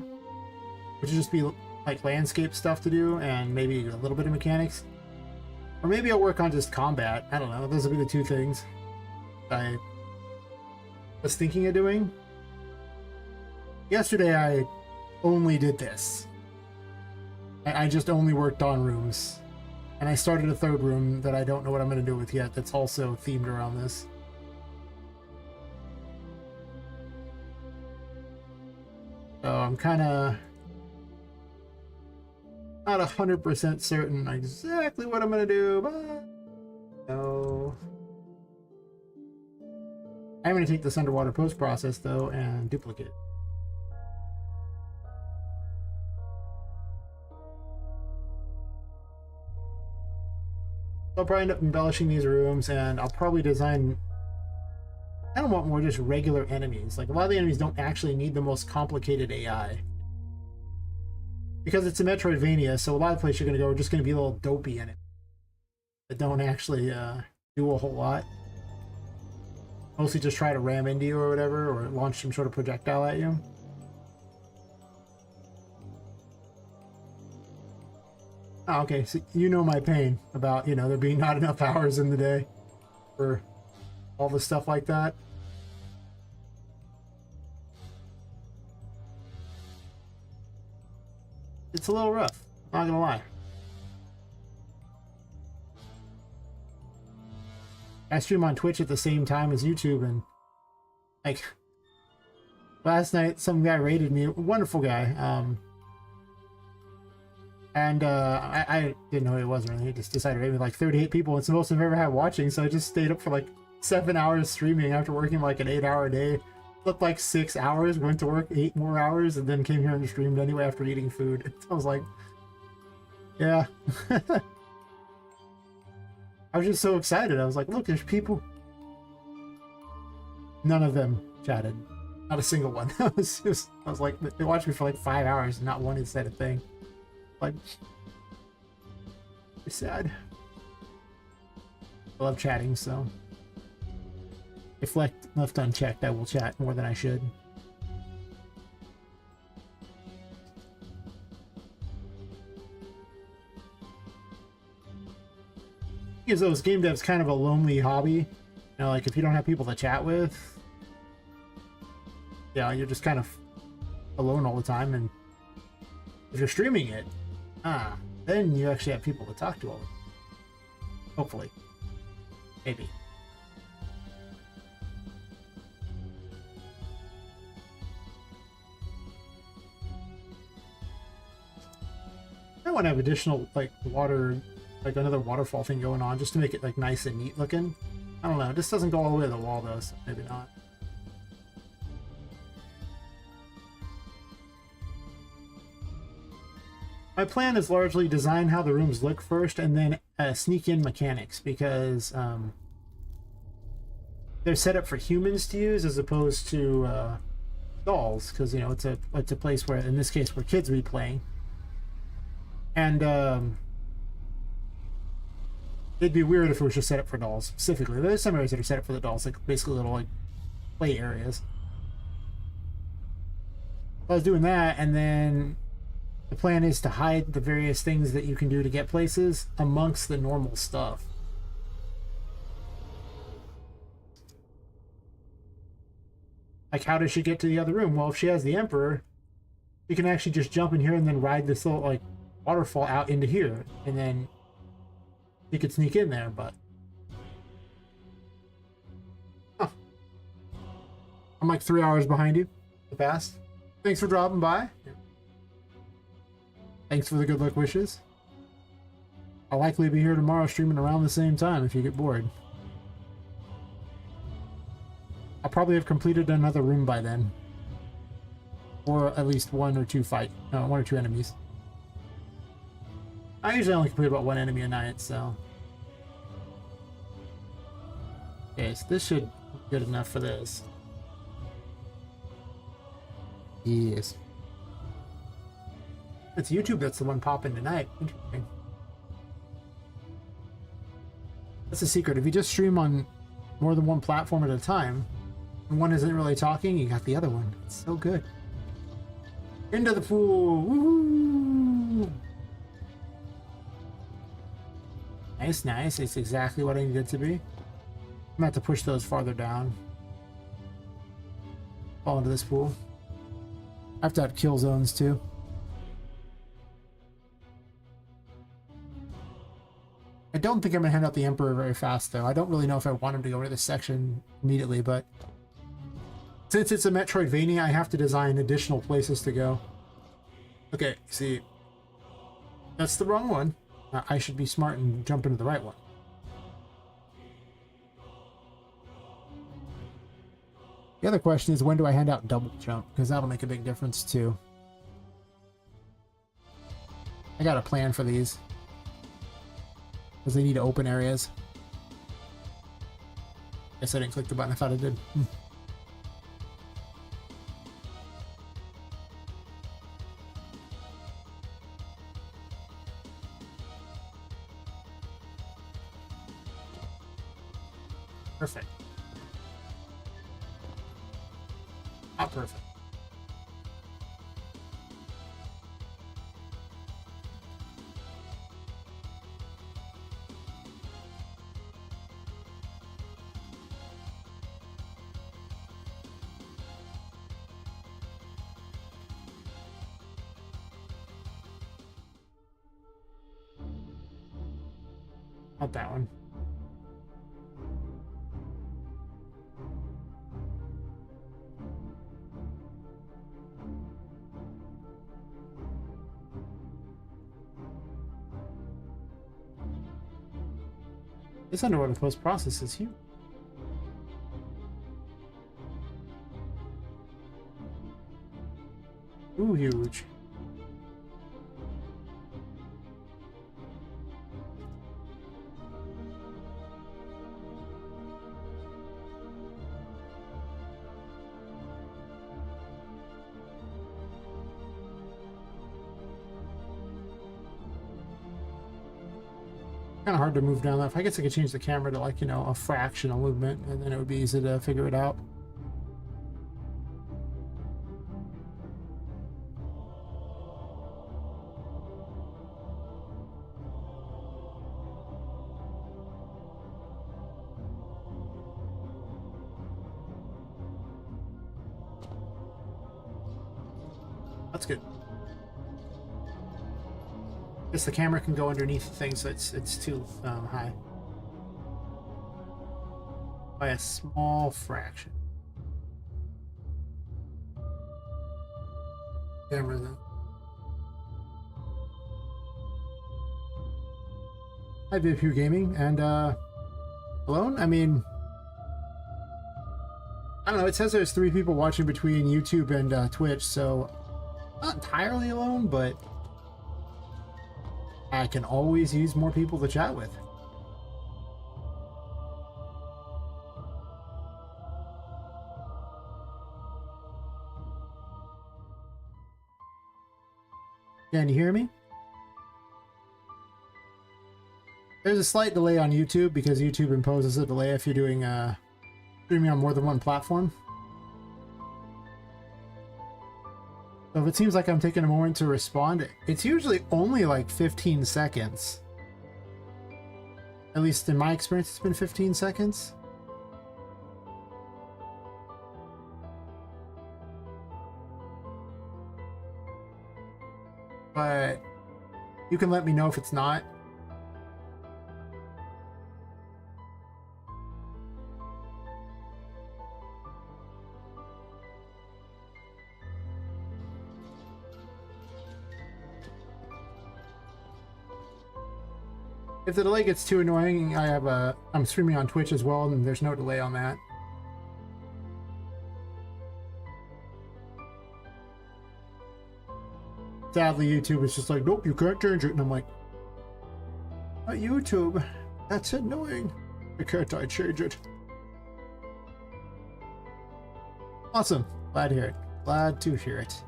which would just be like landscape stuff to do, and maybe a little bit of mechanics. Or maybe I'll work on just combat. I don't know. Those will be the 2 things I was thinking of doing. Yesterday I only did this. I just only worked on rooms. And I started a third room that I don't know what I'm going to do with yet that's also themed around this. So I'm kind of not 100% certain exactly what I'm going to do, but no. I'm going to take this underwater post process though and duplicate it. I'll probably end up embellishing these rooms, and I'll probably design... I don't want more just regular enemies. Like, a lot of the enemies don't actually need the most complicated AI. Because it's a Metroidvania, so a lot of places you're going to go are just going to be little dopey enemies that don't actually do a whole lot. Mostly just try to ram into you or whatever, or launch some sort of projectile at you. Oh, okay, so you know my pain about, you know, there being not enough hours in the day for all the stuff like that. It's a little rough, not gonna lie. I stream on Twitch at the same time as YouTube, and like last night some guy raided me, a wonderful guy, and I didn't know who he was or anything. He just decided to rate me like 38 people. It's the most I've ever had watching, so I just stayed up for like 7 hours streaming after working like an 8-hour day. Slept like 6 hours, went to work 8 more hours, and then came here and streamed anyway after eating food. I was like, yeah. I was just so excited. I was like, look, there's people. None of them chatted. Not a single one. I was like, they watched me for like 5 hours and not one had said a thing. Like, it's sad. I love chatting, so if left unchecked, I will chat more than I should. Gives those game devs kind of a lonely hobby. You know, like if you don't have people to chat with, yeah, you're just kind of alone all the time. And if you're streaming it, then you actually have people to talk to all the time. Hopefully. Maybe. I want to have additional, like, water, like another waterfall thing going on just to make it, like, nice and neat looking. I don't know. It just doesn't go all the way to the wall, though, so maybe not. My plan is largely design how the rooms look first and then sneak in mechanics, because they're set up for humans to use as opposed to dolls, because, you know, it's a place where, in this case, where kids will be playing. And it'd be weird if it was just set up for dolls specifically. There's some areas that are set up for the dolls, like basically little like play areas. I was doing that, and then the plan is to hide the various things that you can do to get places amongst the normal stuff. Like, how does she get to the other room? Well, if she has the Emperor, you can actually just jump in here and then ride this little, like, waterfall out into here, and then you could sneak in there, but... Huh. I'm like 3 hours behind you. Fast. Thanks for dropping by. Thanks for the good luck wishes. I'll likely be here tomorrow streaming around the same time if you get bored. I'll probably have completed another room by then. Or at least one or two enemies. I usually only complete about one enemy a night, so... Okay, so this should be good enough for this. Yes. It's YouTube that's the one popping tonight. Interesting. That's the secret. If you just stream on more than one platform at a time, and one isn't really talking, you got the other one. It's so good. Into the pool! Woohoo! Nice, nice. It's exactly what I needed it to be. I'm gonna have to push those farther down. Fall into this pool. I have to add kill zones too. I don't think I'm gonna hand out the Emperor very fast though. I don't really know if I want him to go into this section immediately, but since it's a Metroidvania, I have to design additional places to go. Okay, see, that's the wrong one. I should be smart and jump into the right one. The other question is, when do I hand out double jump? Because that'll make a big difference too. I got a plan for these. Because they need open areas. Guess I didn't click the button. I thought I did. Perfect. Not perfect. Not that one. This underwater post process is huge. Ooh, huge. Kind of hard to move down that. I guess I could change the camera to, like, you know, a fractional movement, and then it would be easy to figure it out. That's good. Guess the camera can go underneath the thing, so it's too high by a small fraction. Camera then. Hi, VipU Gaming, and alone. I mean, I don't know. It says there's 3 people watching between YouTube and Twitch, so not entirely alone, but I can always use more people to chat with. Can you hear me? There's a slight delay on YouTube because YouTube imposes a delay if you're doing streaming on more than one platform. So if it seems like I'm taking a moment to respond, it's usually only like 15 seconds. At least in my experience, it's been 15 seconds. But you can let me know if it's not. If the delay gets too annoying, I'm streaming on Twitch as well, and there's no delay on that. Sadly, YouTube is just like, nope, you can't change it. And I'm like, YouTube, that's annoying. Why can't I change it? Awesome. Glad to hear it. Glad to hear it.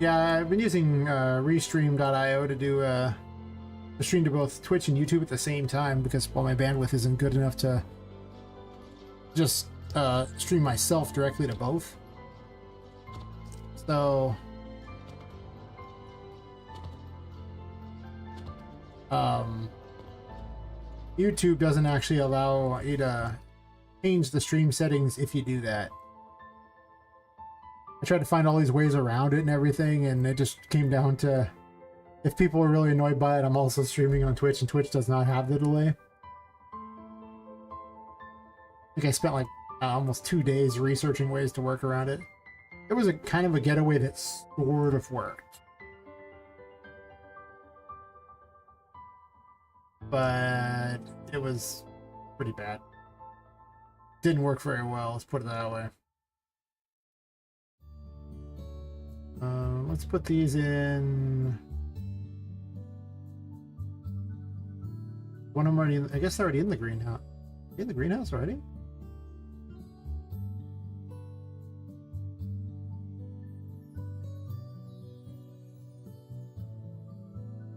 Yeah, I've been using Restream.io to do a stream to both Twitch and YouTube at the same time because, well, my bandwidth isn't good enough to just stream myself directly to both. So YouTube doesn't actually allow you to change the stream settings if you do that. I tried to find all these ways around it and everything, and it just came down to, if people are really annoyed by it, I'm also streaming on Twitch, and Twitch does not have the delay. I think I spent like almost 2 days researching ways to work around it. There was a kind of a getaway that sort of worked, but it was pretty bad. Didn't work very well, let's put it that way. Let's put these in. One of them already in, I guess they're already in the greenhouse. In the greenhouse already?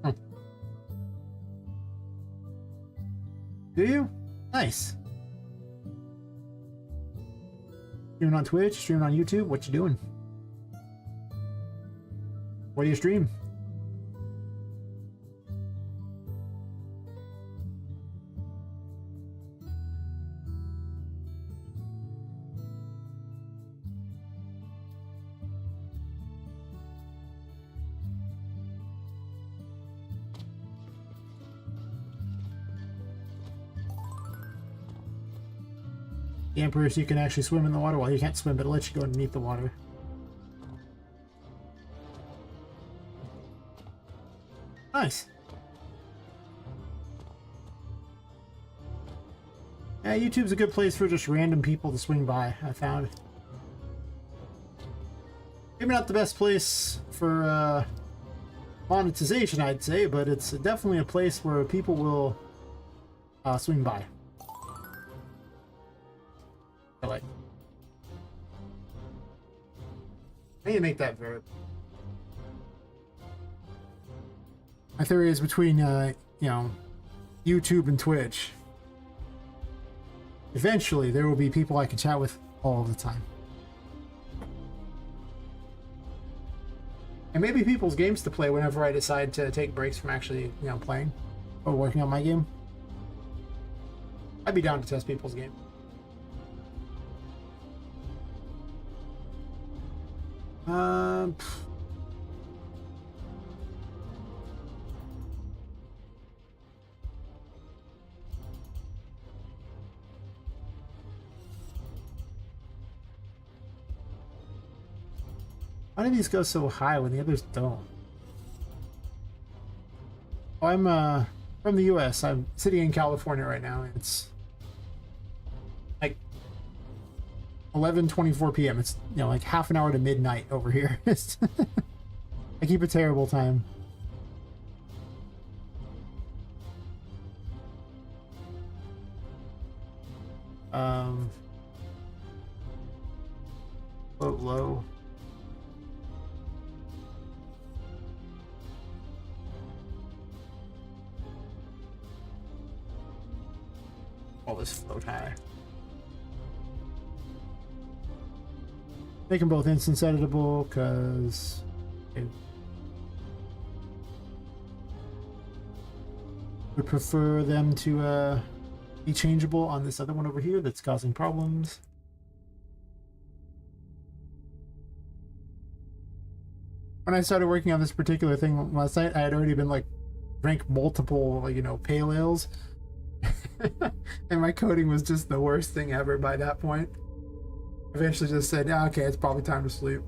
Huh. Do you? Nice. Streaming on Twitch, streaming on YouTube, what you doing? What do you stream? The Emperor, so you can actually swim in the water. Well, you can't swim, but it lets you go underneath the water. Nice. Yeah, YouTube's a good place for just random people to swing by, I found. Maybe not the best place for monetization, I'd say, but it's definitely a place where people will swing by. I need to make that verb. My theory is between, you know, YouTube and Twitch, eventually there will be people I can chat with all the time. And maybe people's games to play whenever I decide to take breaks from actually, you know, playing or working on my game. I'd be down to test people's game. Why do these go so high when the others don't? Oh, I'm from the US. I'm sitting in California right now. It's like 11:24 p.m. It's, you know, like half an hour to midnight over here. I keep a terrible time. Float low. All this float high. Make them both instance editable because would prefer them to be changeable on this other one over here that's causing problems. When I started working on this particular thing last night, I had already been like drank multiple, you know, pale ales. And my coding was just the worst thing ever by that point. Eventually just said, yeah, okay, it's probably time to sleep.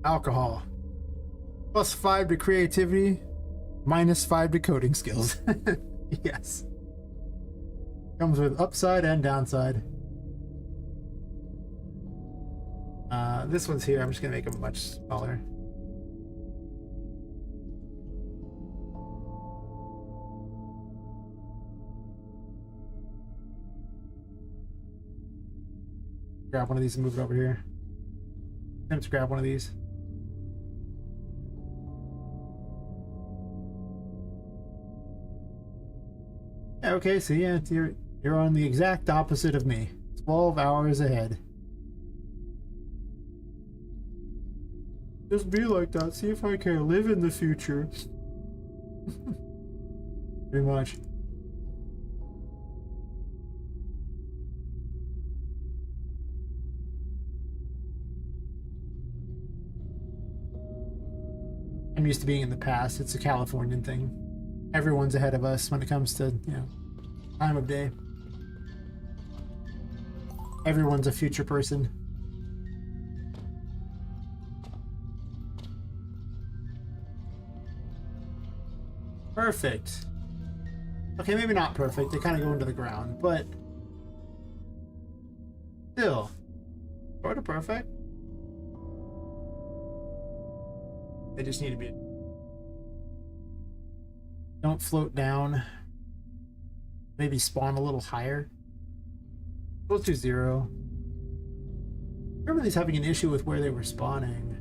Alcohol. +5 to creativity, -5 to coding skills. Yes. Comes with upside and downside. This one's here. I'm just gonna make them much smaller. Grab one of these and move it over here. Let's grab one of these. Yeah, okay, so yeah, you're on the exact opposite of me. 12 hours ahead. Just be like that. See if I can live in the future. Pretty much. I'm used to being in the past. It's a Californian thing. Everyone's ahead of us when it comes to, you know, time of day. Everyone's a future person. Perfect. Okay, maybe not perfect. They kind of go into the ground, but still, sort of perfect. They just need to be. Don't float down. Maybe spawn a little higher. Let's do 0. I remember these having an issue with where they were spawning.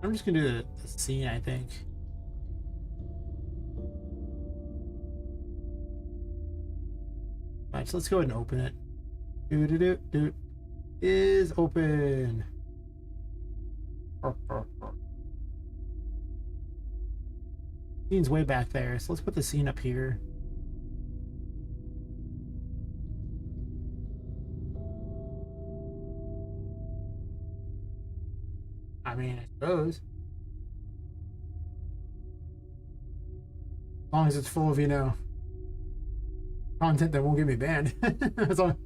I'm just gonna do the scene, I think. Alright, so let's go ahead and open it. Do is open. Scene's way back there, so let's put the scene up here. I mean, I suppose. As long as it's full of, you know, content that won't get me banned. That's the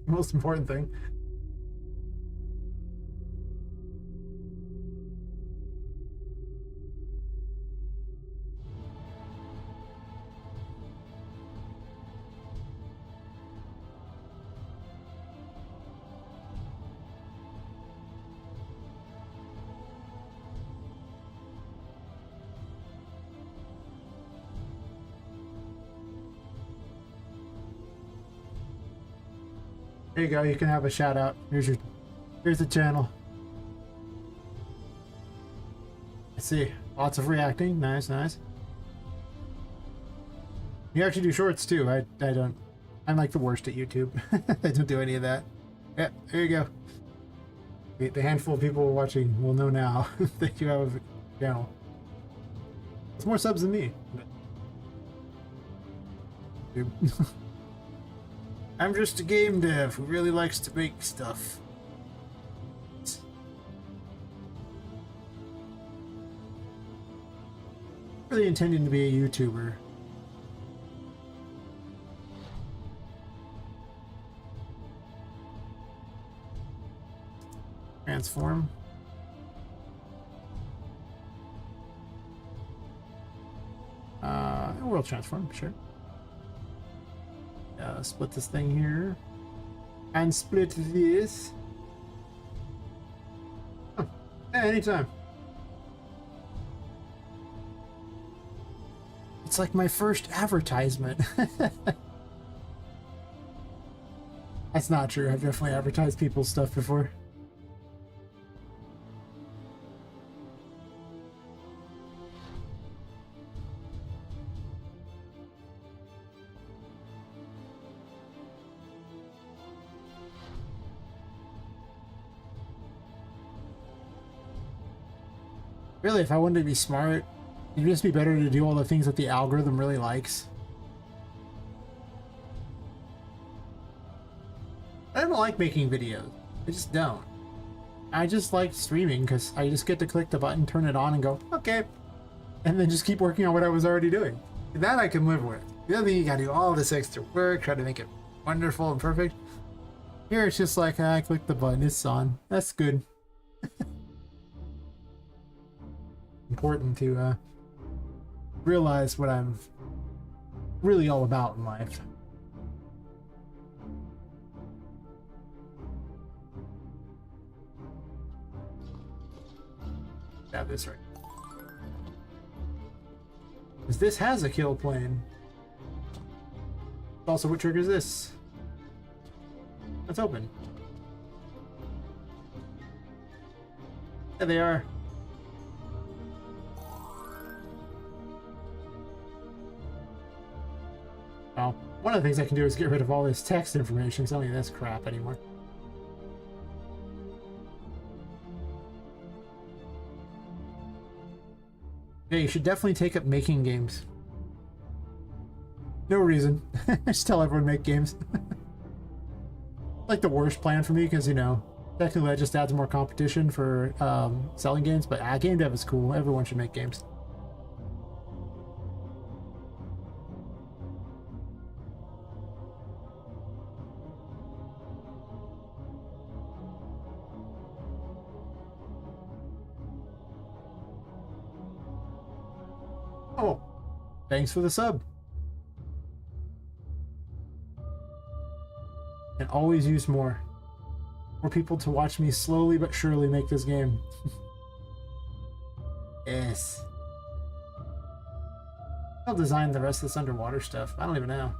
most important thing. There you go, you can have a shout out. Here's the channel. I see. Lots of reacting. Nice, nice. You actually do shorts too. I don't. I'm like the worst at YouTube. I don't do any of that. Yeah, there you go. The handful of people watching will know now that you have a channel. It's more subs than me. I'm just a game dev who really likes to make stuff. Really intending to be a YouTuber. Transform. World transform, sure. Split this thing here. And split this. Oh, yeah, anytime. It's like my first advertisement. That's not true. I've definitely advertised people's stuff before. Really, if I wanted to be smart, it'd just be better to do all the things that the algorithm really likes. I don't like making videos. I just don't. I just like streaming because I just get to click the button, turn it on, and go, okay. And then just keep working on what I was already doing. That I can live with. The other thing, you gotta do all this extra work, try to make it wonderful and perfect. Here it's just like, I click the button, it's on. That's good. Important to realize what I'm really all about in life. Have this right. Because this has a kill plane. Also, what triggers this? Let's open. There they are. Well, one of the things I can do is get rid of all this text information. It's only this crap anymore. Yeah, you should definitely take up making games. No reason. Just tell everyone to make games. Like the worst plan for me because, you know, technically that just adds more competition for selling games, but game dev is cool. Everyone should make games. Oh, thanks for the sub. And always use more. More people to watch me slowly but surely make this game. Yes. I'll design the rest of this underwater stuff. I don't even know.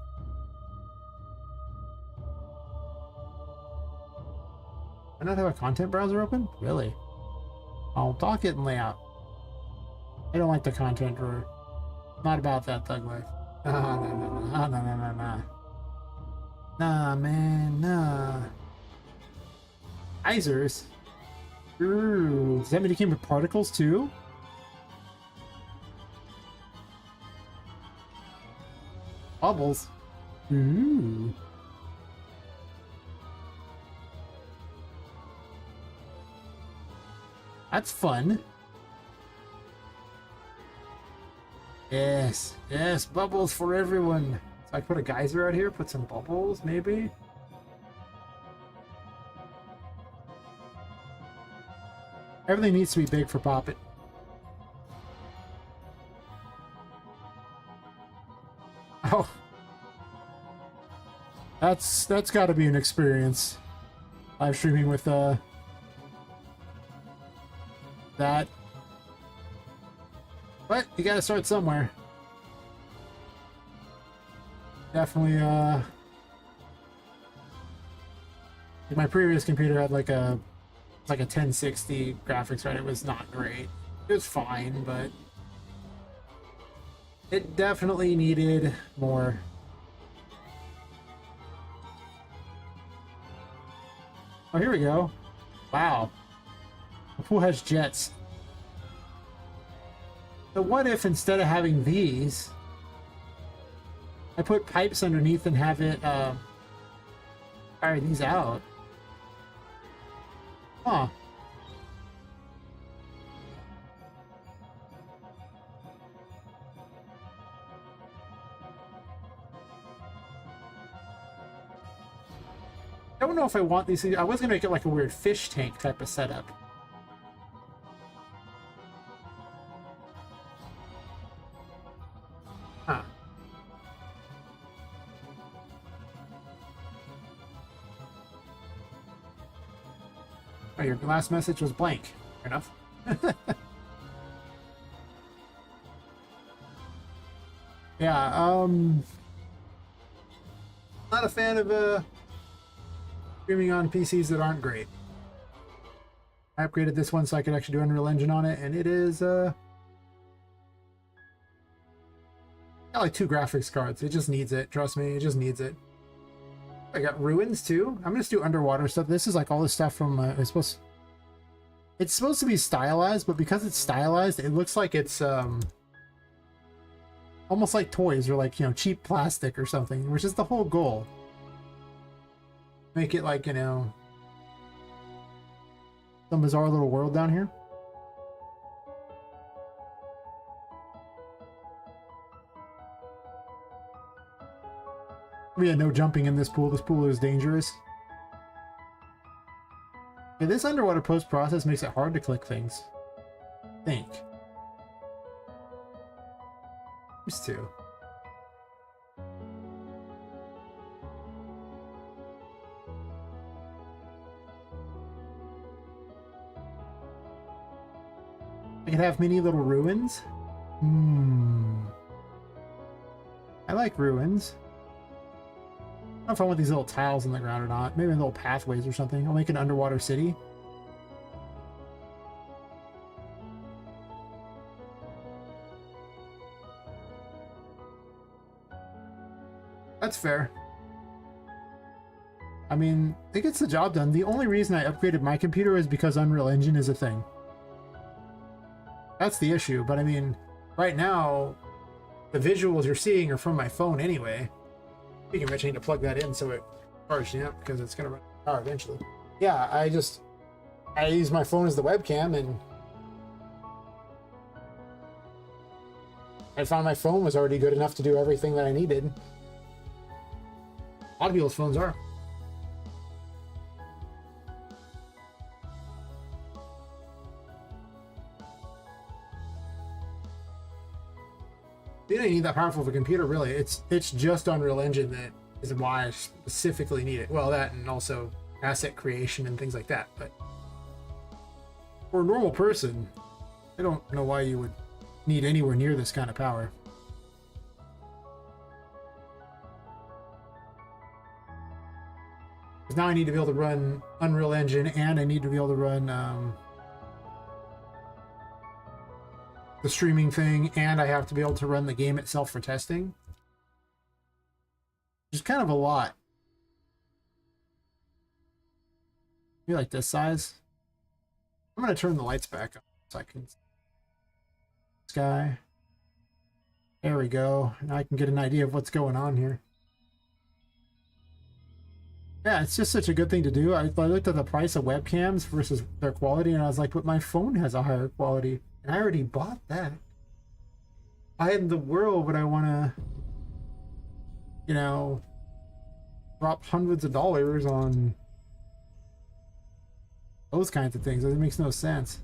I not have a content browser open? Really? Oh, docket and layout. I don't like the content drawer. Not about that thug life. Nah. Nah, man, nah. Geysers? Ooh, does that mean it came with particles too? Bubbles? Ooh. That's fun. Yes, yes, bubbles for everyone. So I put a geyser out here, put some bubbles, maybe? Everything needs to be big for Poppet. Oh. That's gotta be an experience. Live streaming with, that. But you gotta start somewhere. Definitely, my previous computer had like a 1060 graphics, right? It was not great. It was fine, but it definitely needed more. Oh, here we go. Wow. The pool has jets. So what if instead of having these, I put pipes underneath and have it fire these out? Huh. I don't know if I want these. I was gonna make it like a weird fish tank type of setup. Huh. Oh, your last message was blank. Fair enough. Yeah, not a fan of streaming on PCs that aren't great. I upgraded this one so I could actually do Unreal Engine on it, and it is got like 2 graphics cards. It just needs it. Trust me, it just needs it. I got ruins too. I'm gonna just do underwater stuff. This is like all this stuff from it's supposed to be stylized, but because it's stylized, it looks like it's almost like toys or like, you know, cheap plastic or something, which is the whole goal. Make it like, you know, some bizarre little world down here. Yeah, no jumping in this pool. This pool is dangerous. Yeah, this underwater post-process makes it hard to click things. I think. Used to. I could have many little ruins. I like ruins. I don't know if I want these little tiles in the ground or not. Maybe little pathways or something. I'll make an underwater city. That's fair. I mean, it gets the job done. The only reason I upgraded my computer is because Unreal Engine is a thing. That's the issue, but I mean, right now, the visuals you're seeing are from my phone anyway. Speaking of which, I need to plug that in so it charges up because it's going to run out of power eventually. Yeah, I use my phone as the webcam, and I found my phone was already good enough to do everything that I needed. A lot of people's phones are. You don't need that powerful of a computer, really. It's just Unreal Engine that is why I specifically need it. Well, that and also asset creation and things like that. But for a normal person, I don't know why you would need anywhere near this kind of power. Because now I need to be able to run Unreal Engine, and I need to be able to run the streaming thing, and I have to be able to run the game itself for testing. Which is kind of a lot. You like this size? I'm going to turn the lights back on so I can sky. There we go. Now I can get an idea of what's going on here. Yeah, it's just such a good thing to do. I looked at the price of webcams versus their quality, and I was like, but my phone has a higher quality. And I already bought that. Why in the world would I want to, you know, drop hundreds of dollars on those kinds of things? It makes no sense.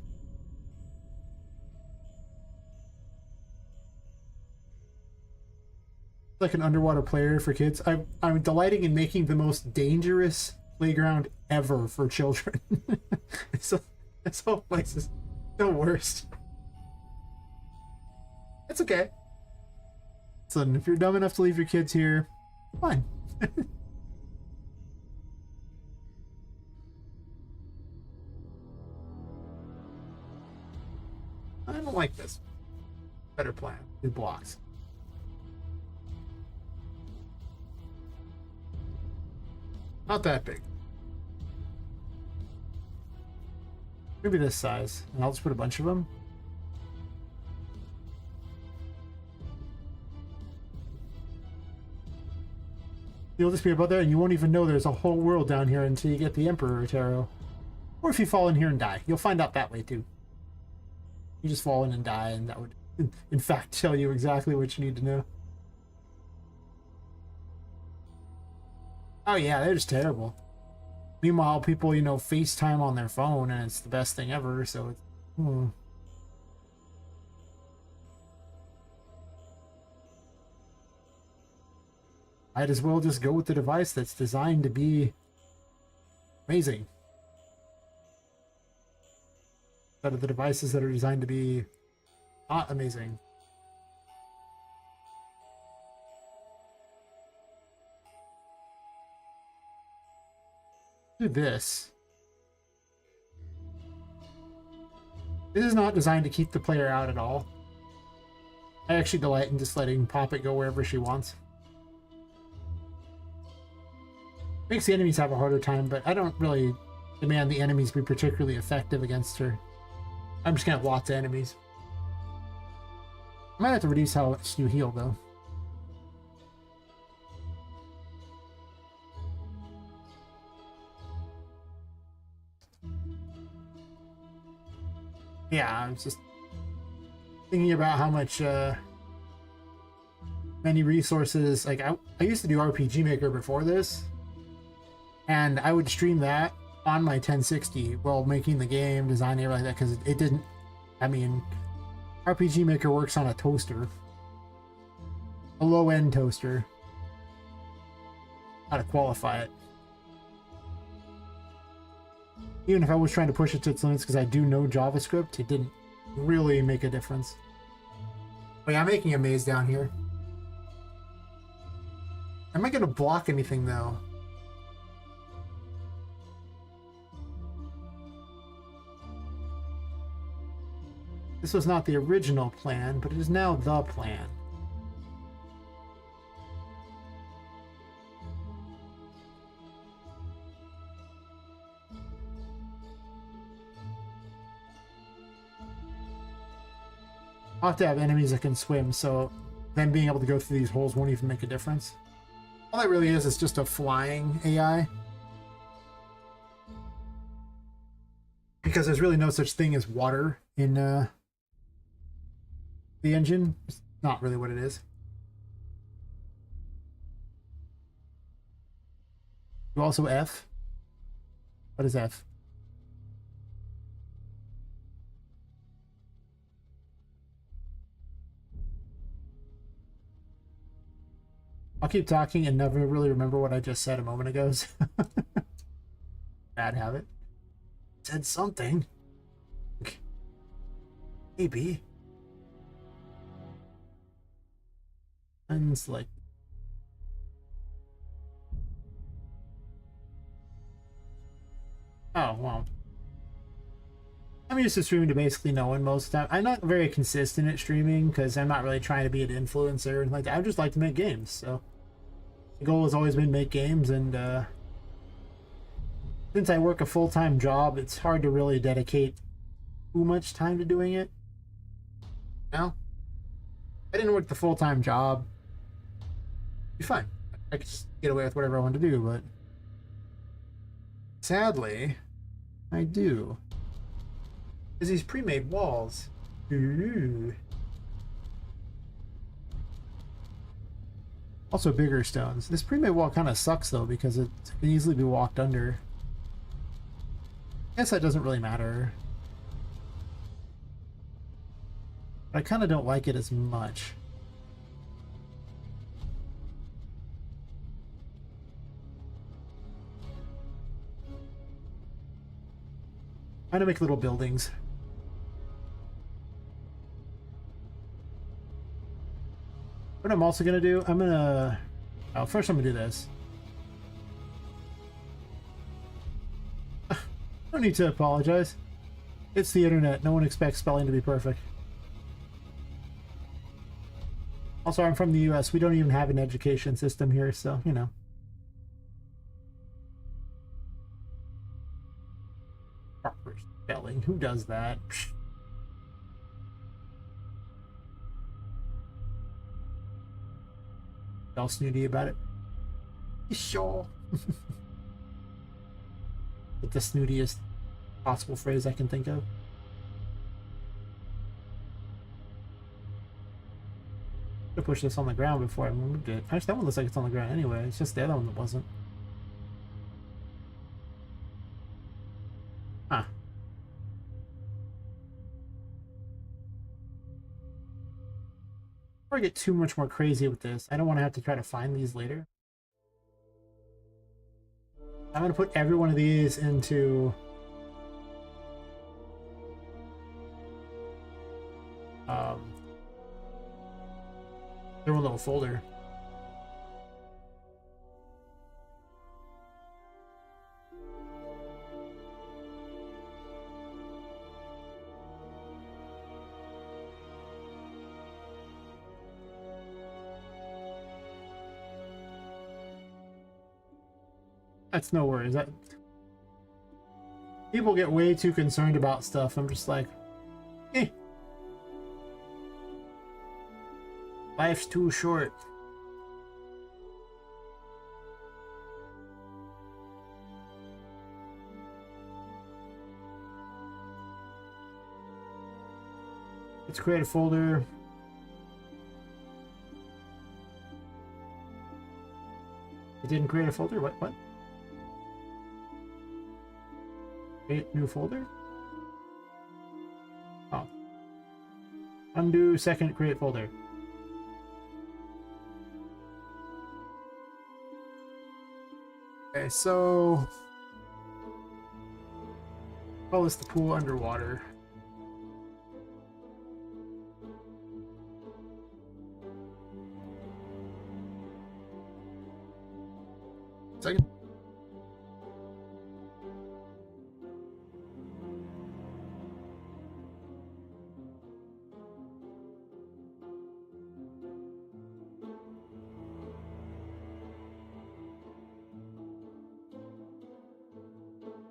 Like an underwater player for kids. I'm delighting in making the most dangerous playground ever for children. This whole place is the worst. It's okay. So if you're dumb enough to leave your kids here, fine. I don't like this. Better plan. It blocks. Not that big. Maybe this size. And I'll just put a bunch of them. You'll just be above there and you won't even know there's a whole world down here until you get the Emperor Tarot. Or if you fall in here and die. You'll find out that way too. You just fall in and die, and that would in fact tell you exactly what you need to know. Oh yeah, they're just terrible. Meanwhile, people, you know, FaceTime on their phone and it's the best thing ever, so it's... Might as well just go with the device that's designed to be amazing. Instead of the devices that are designed to be not amazing. Do this. This is not designed to keep the player out at all. I actually delight in just letting Poppet go wherever she wants. Makes the enemies have a harder time, but I don't really demand the enemies be particularly effective against her. I'm just gonna have lots of enemies. I might have to reduce how much you heal, though. Yeah, I was just thinking about how much many resources, like I used to do RPG Maker before this, and I would stream that on my 1060 while making the game, designing everything like that, because it didn't, I mean, RPG Maker works on a toaster, a low-end toaster. How to qualify it. Even if I was trying to push it to its limits because I do know JavaScript, it didn't really make a difference. But yeah, I'm making a maze down here. Am I going to block anything, though? This was not the original plan, but it is now the plan. I'll have to have enemies that can swim, so them being able to go through these holes won't even make a difference. All that really is just a flying AI. Because there's really no such thing as water in the engine. It's not really what it is. You also F? What is F? I'll keep talking and never really remember what I just said a moment ago. Bad habit. Said something. Maybe. And like. Oh, well. I'm used to streaming to basically no one most of the time. I'm not very consistent at streaming because I'm not really trying to be an influencer and like that. I just like to make games, so the goal has always been make games, and since I work a full-time job, it's hard to really dedicate too much time to doing it. Now, I didn't work the full-time job. It'd be fine. I could just get away with whatever I want to do, but sadly, I do. There's these pre-made walls. Ooh. Also bigger stones. This pre-made wall kind of sucks though because it can easily be walked under. I guess that doesn't really matter. But I kind of don't like it as much. I'm gonna make little buildings. What I'm also gonna do, I'm gonna... Oh, first I'm gonna do this. No need to apologize. It's the internet. No one expects spelling to be perfect. Also, I'm from the US. We don't even have an education system here, so, you know. Proper spelling. Who does that? All snooty about it. Sure. It's the snootiest possible phrase I can think of. I push this on the ground before I moved it. Actually, that one looks like it's on the ground anyway. It's just the other one that wasn't. Huh. Before I get too much more crazy with this, I don't want to have to try to find these later. I'm going to put every one of these into their one little folder. That's no worries. That people get way too concerned about stuff. I'm just like, eh. Life's too short. Let's create a folder. It didn't create a folder? What? Create new folder? Oh. Undo second create folder. Okay, so call this the pool underwater. Second.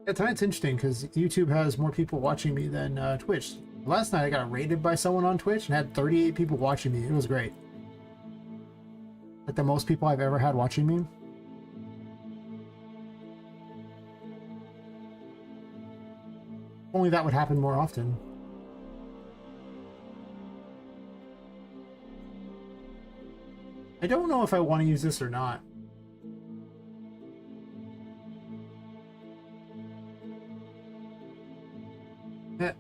Yeah, tonight's interesting because YouTube has more people watching me than Twitch. Last night I got raided by someone on Twitch and had 38 people watching me. It was great. Like the most people I've ever had watching me. Only that would happen more often. I don't know if I want to use this or not. Eh.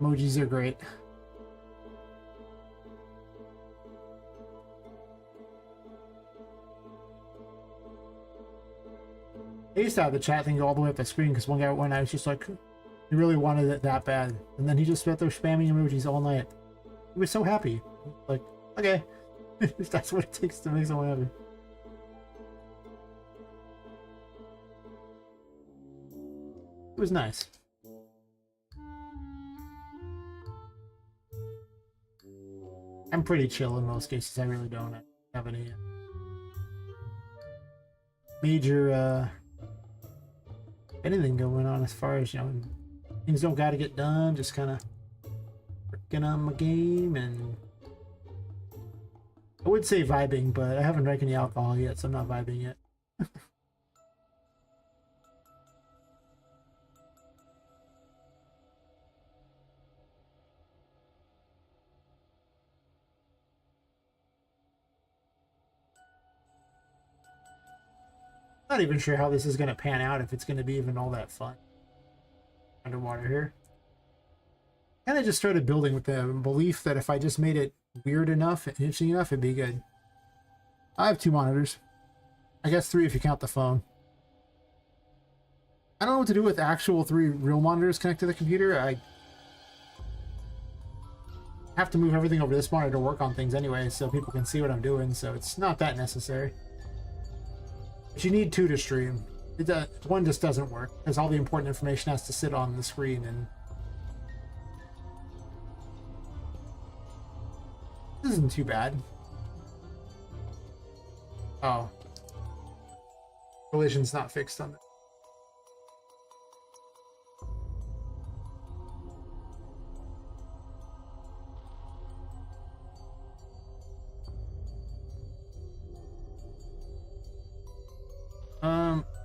Emojis are great. I used to have the chat thing go all the way up the screen because one guy went, I was just like, he really wanted it that bad. And then he just sat there spamming emojis all night. He was so happy. Like, okay. If that's what it takes to make someone happy. It was nice. I'm pretty chill in most cases. I really don't have any major anything going on as far as, you know, things don't gotta get done, just kind of working on my game, and I would say vibing, but I haven't drank any alcohol yet, so I'm not vibing yet. Not even sure how this is going to pan out, if it's going to be even all that fun underwater here. Kind of just started building with the belief that if I just made it weird enough and interesting enough, it'd be good. I have 2 monitors. I guess 3 if you count the phone. I don't know what to do with actual 3 real monitors connected to the computer. I have to move everything over to this monitor to work on things anyway, so people can see what I'm doing, so it's not that necessary. But you need 2 to stream. One just doesn't work, because all the important information has to sit on the screen, and this isn't too bad. Oh. Collision's not fixed on it.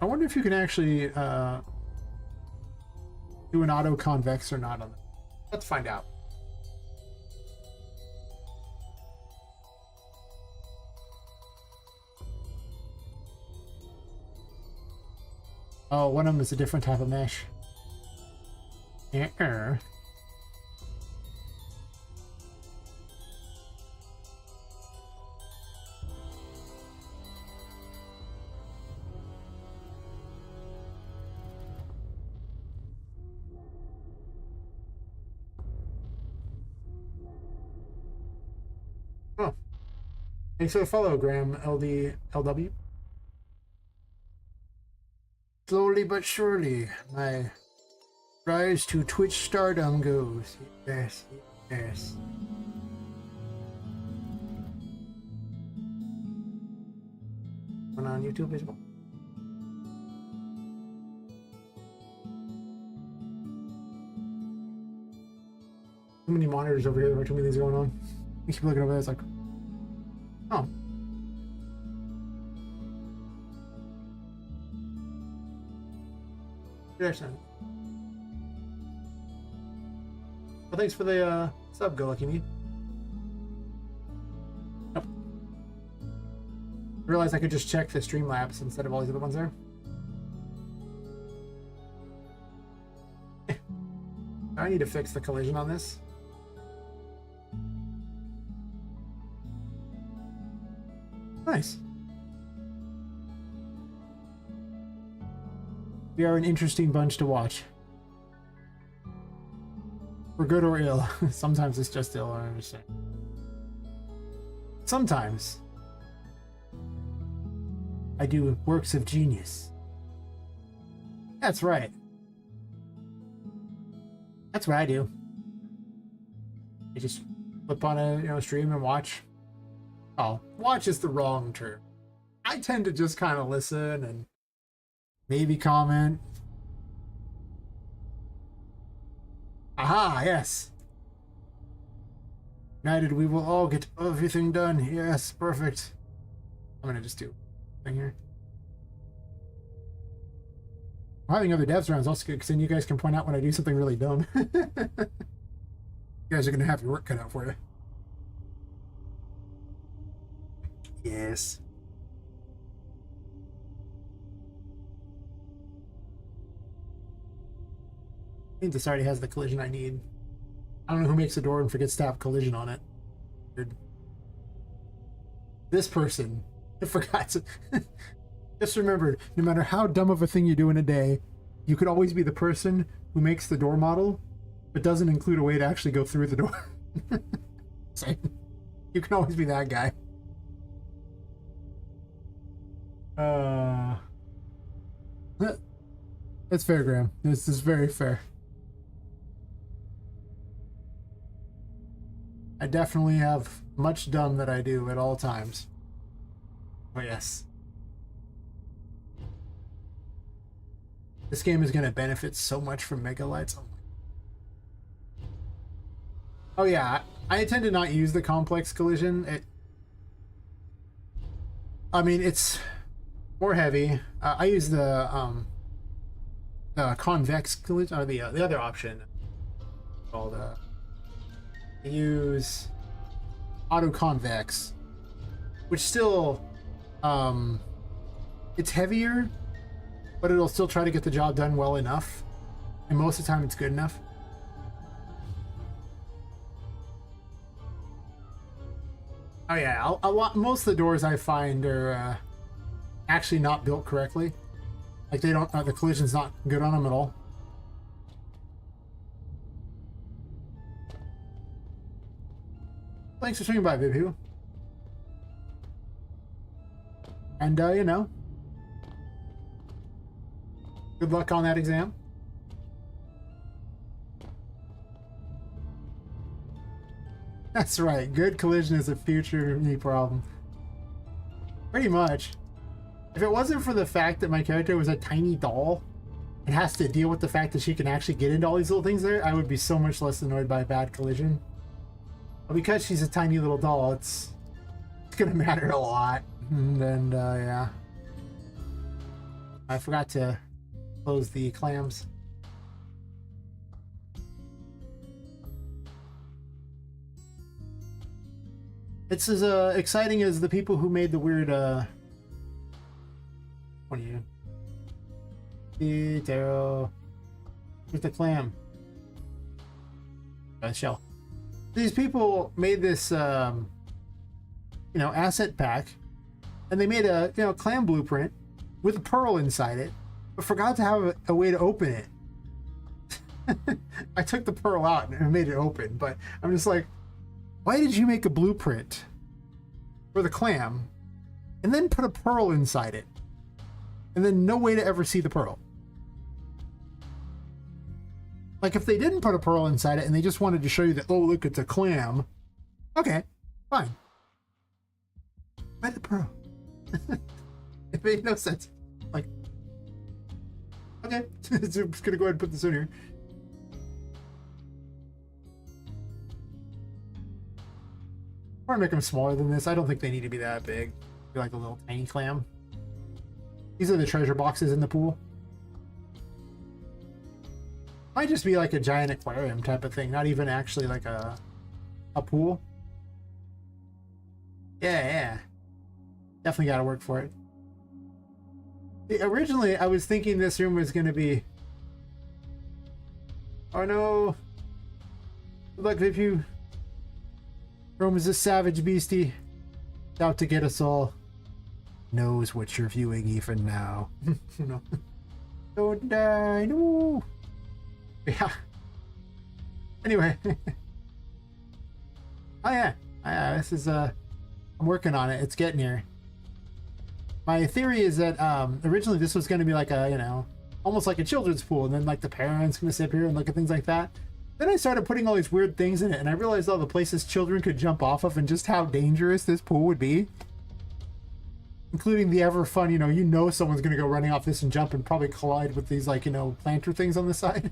I wonder if you can actually do an auto convex or not on that. Let's find out. Oh, one of them is a different type of mesh. Error. Oh. Thanks for the follow, Graham LW. Slowly but surely, my rise to Twitch stardom goes. Yes, yes. One on YouTube visible. Too many monitors over here. There are too many things going on. You keep looking over there. It's like, oh. Well, thanks for the sub, Go Lucky Me. Nope. I realized I could just check the Streamlabs instead of all these other ones there. I need to fix the collision on this. Nice. We are an interesting bunch to watch. For good or ill. Sometimes it's just ill, I understand. Sometimes I do works of genius. That's right. That's what I do. I just flip on a stream and watch. Oh, watch is the wrong term. I tend to just kind of listen and Maybe comment. Aha, yes. United, we will all get everything done. Yes, perfect. I'm gonna just do a thing here. Having other devs around is also good because then you guys can point out when I do something really dumb. You guys are gonna have your work cut out for you. Yes. I think this already has the collision I need. I don't know who makes a door and forgets to have collision on it. Weird. This person. I forgot to... Just remembered, no matter how dumb of a thing you do in a day, you could always be the person who makes the door model, but doesn't include a way to actually go through the door. So, you can always be that guy. It's fair, Graham. This is very fair. I definitely have much dumb that I do at all times. Oh, yes. This game is going to benefit so much from Mega Lights. Oh yeah, I tend to not use the complex collision. I mean, it's more heavy. I use the convex collision, or the other option called I use auto convex, which still it's heavier, but it'll still try to get the job done well enough, and most of the time it's good enough. Oh yeah, a lot. Most of the doors I find are actually not built correctly. Like they don't. The collision's not good on them at all. Thanks for swinging by, Vibu. And you know, good luck on that exam. That's right. Good collision is a future me problem. Pretty much. If it wasn't for the fact that my character was a tiny doll and has to deal with the fact that she can actually get into all these little things there, I would be so much less annoyed by bad collision. But because she's a tiny little doll, it's gonna matter a lot. And yeah. I forgot to close the clams. It's as exciting as the people who made the weird what are you? The Taro. With the clam. Shell. These people made this you know, asset pack, and they made a, you know, clam blueprint with a pearl inside it, but forgot to have a way to open it. I took the pearl out and made it open, but I'm just like, why did you make a blueprint for the clam and then put a pearl inside it and then no way to ever see the pearl? Like, if they didn't put a pearl inside it and they just wanted to show you that, oh, look, it's a clam, okay, fine. Why the pearl? It made no sense. Like, okay, so I'm just gonna go ahead and put this in here. Or make them smaller than this. I don't think they need to be that big. Be like a little tiny clam. These are the treasure boxes in the pool. Might just be like a giant aquarium type of thing, not even actually like a pool. Yeah. Definitely gotta work for it. Originally, I was thinking this room was gonna be... Oh no! Look, if you... Rome is a savage beastie, out to get us all. Knows what you're viewing even now. No. Don't die, no! Yeah. Anyway. Oh yeah. This is, I'm working on it. It's getting here. My theory is that, originally this was going to be like a, you know, almost like a children's pool, and then like the parents going to sit here and look at things like that. Then I started putting all these weird things in it, and I realized all the places children could jump off of and just how dangerous this pool would be. including the ever fun, you know someone's going to go running off this and jump and probably collide with these, like, planter things on the side.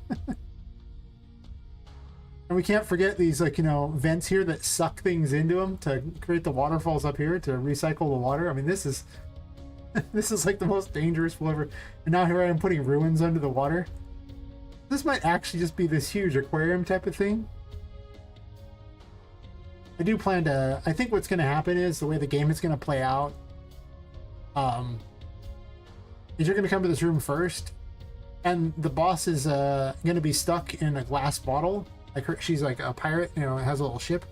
And we can't forget these, like, vents here that suck things into them to create the waterfalls up here to recycle the water. I mean, this is this is like the most dangerous flow ever. And now here I am putting ruins under the water. This might actually just be this huge aquarium type of thing. I do plan to, I think what's going to happen is the way the game is going to play out is you're going to come to this room first, and the boss is going to be stuck in a glass bottle. Like she's like a pirate, has a little ship,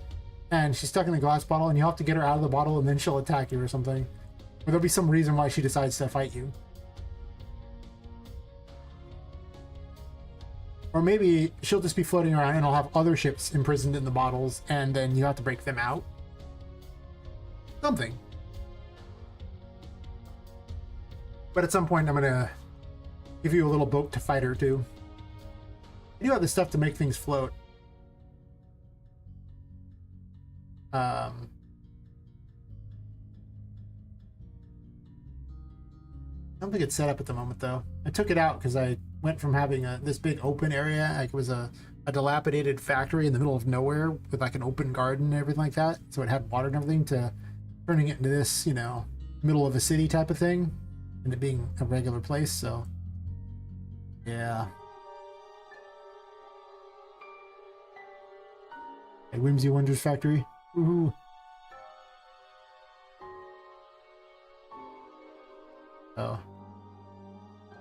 and she's stuck in a glass bottle, and you have to get her out of the bottle, and then she'll attack you or something. Or there'll be some reason why she decides to fight you. Or maybe she'll just be floating around and I'll have other ships imprisoned in the bottles, and then you have to break them out. Something. But at some point I'm gonna give you a little boat to fight her too. I do have the stuff to make things float. I don't think it's set up at the moment though. I took it out because I went from having this big open area, like it was a dilapidated factory in the middle of nowhere with like an open garden and everything like that, so it had water and everything, to turning it into this, middle of a city type of thing, and it being a regular place. So yeah. Hey, Whimsy Wonders Factory. Woohoo.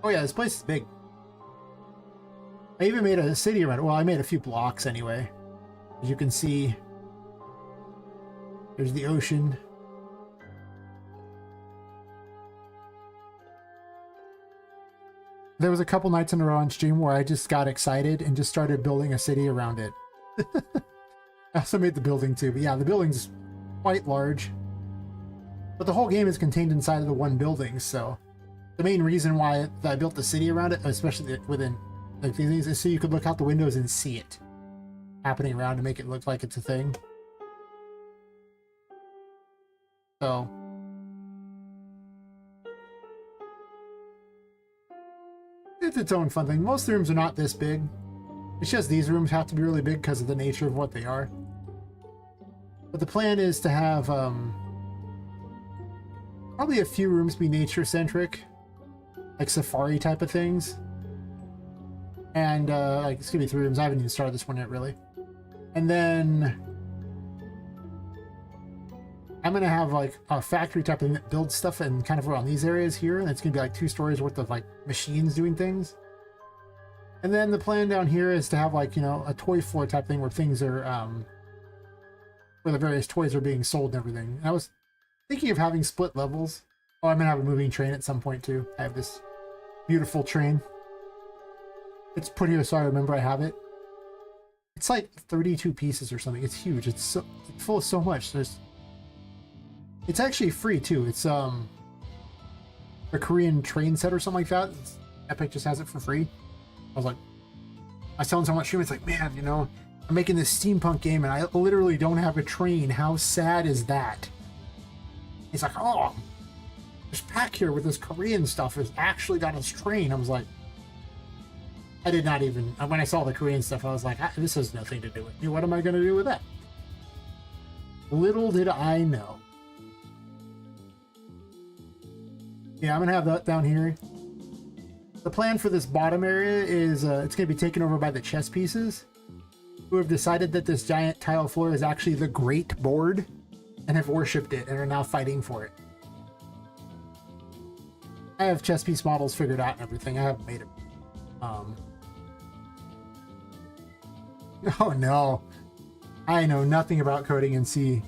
Oh yeah, this place is big. I even made a city around it. Well, I made a few blocks anyway. As you can see, there's the ocean. There was a couple nights in a row on stream where I just got excited and just started building a city around it. I also made the building too, but yeah, the building's quite large. But the whole game is contained inside of the one building, so the main reason why I built the city around it, especially within like these things, is so you could look out the windows and see it happening around to make it look like it's a thing. So it's its own fun thing. Most of the rooms are not this big. It's just these rooms have to be really big because of the nature of what they are. But the plan is to have probably a few rooms be nature-centric, like safari type of things. And like it's gonna be 3 rooms. I haven't even started this one yet, really. And then I'm gonna have like a factory type of thing that builds stuff and kind of around these areas here, and it's gonna be like 2 stories worth of like machines doing things. And then the plan down here is to have like, a toy floor type thing where things are where the various toys are being sold and everything. And I was thinking of having split levels. Oh, I'm gonna have a moving train at some point too. I have this beautiful train. It's put here so I remember I have it. It's like 32 pieces or something. It's huge. It's full of so much. It's actually free too. It's a Korean train set or something like that. Epic just has it for free. I was like, I was telling someone on stream, it's like, man, I'm making this steampunk game and I literally don't have a train. How sad is that? He's like, oh, this pack here with this Korean stuff has actually got its train. I was like, I did not even, when I saw the Korean stuff, I was like, this has nothing to do with me. What am I going to do with that? Little did I know. Yeah, I'm going to have that down here. The plan for this bottom area is it's going to be taken over by the chess pieces, who have decided that this giant tile floor is actually the Great Board and have worshipped it and are now fighting for it. I have chess piece models figured out and everything. I haven't made it. Oh no, I know nothing about coding in C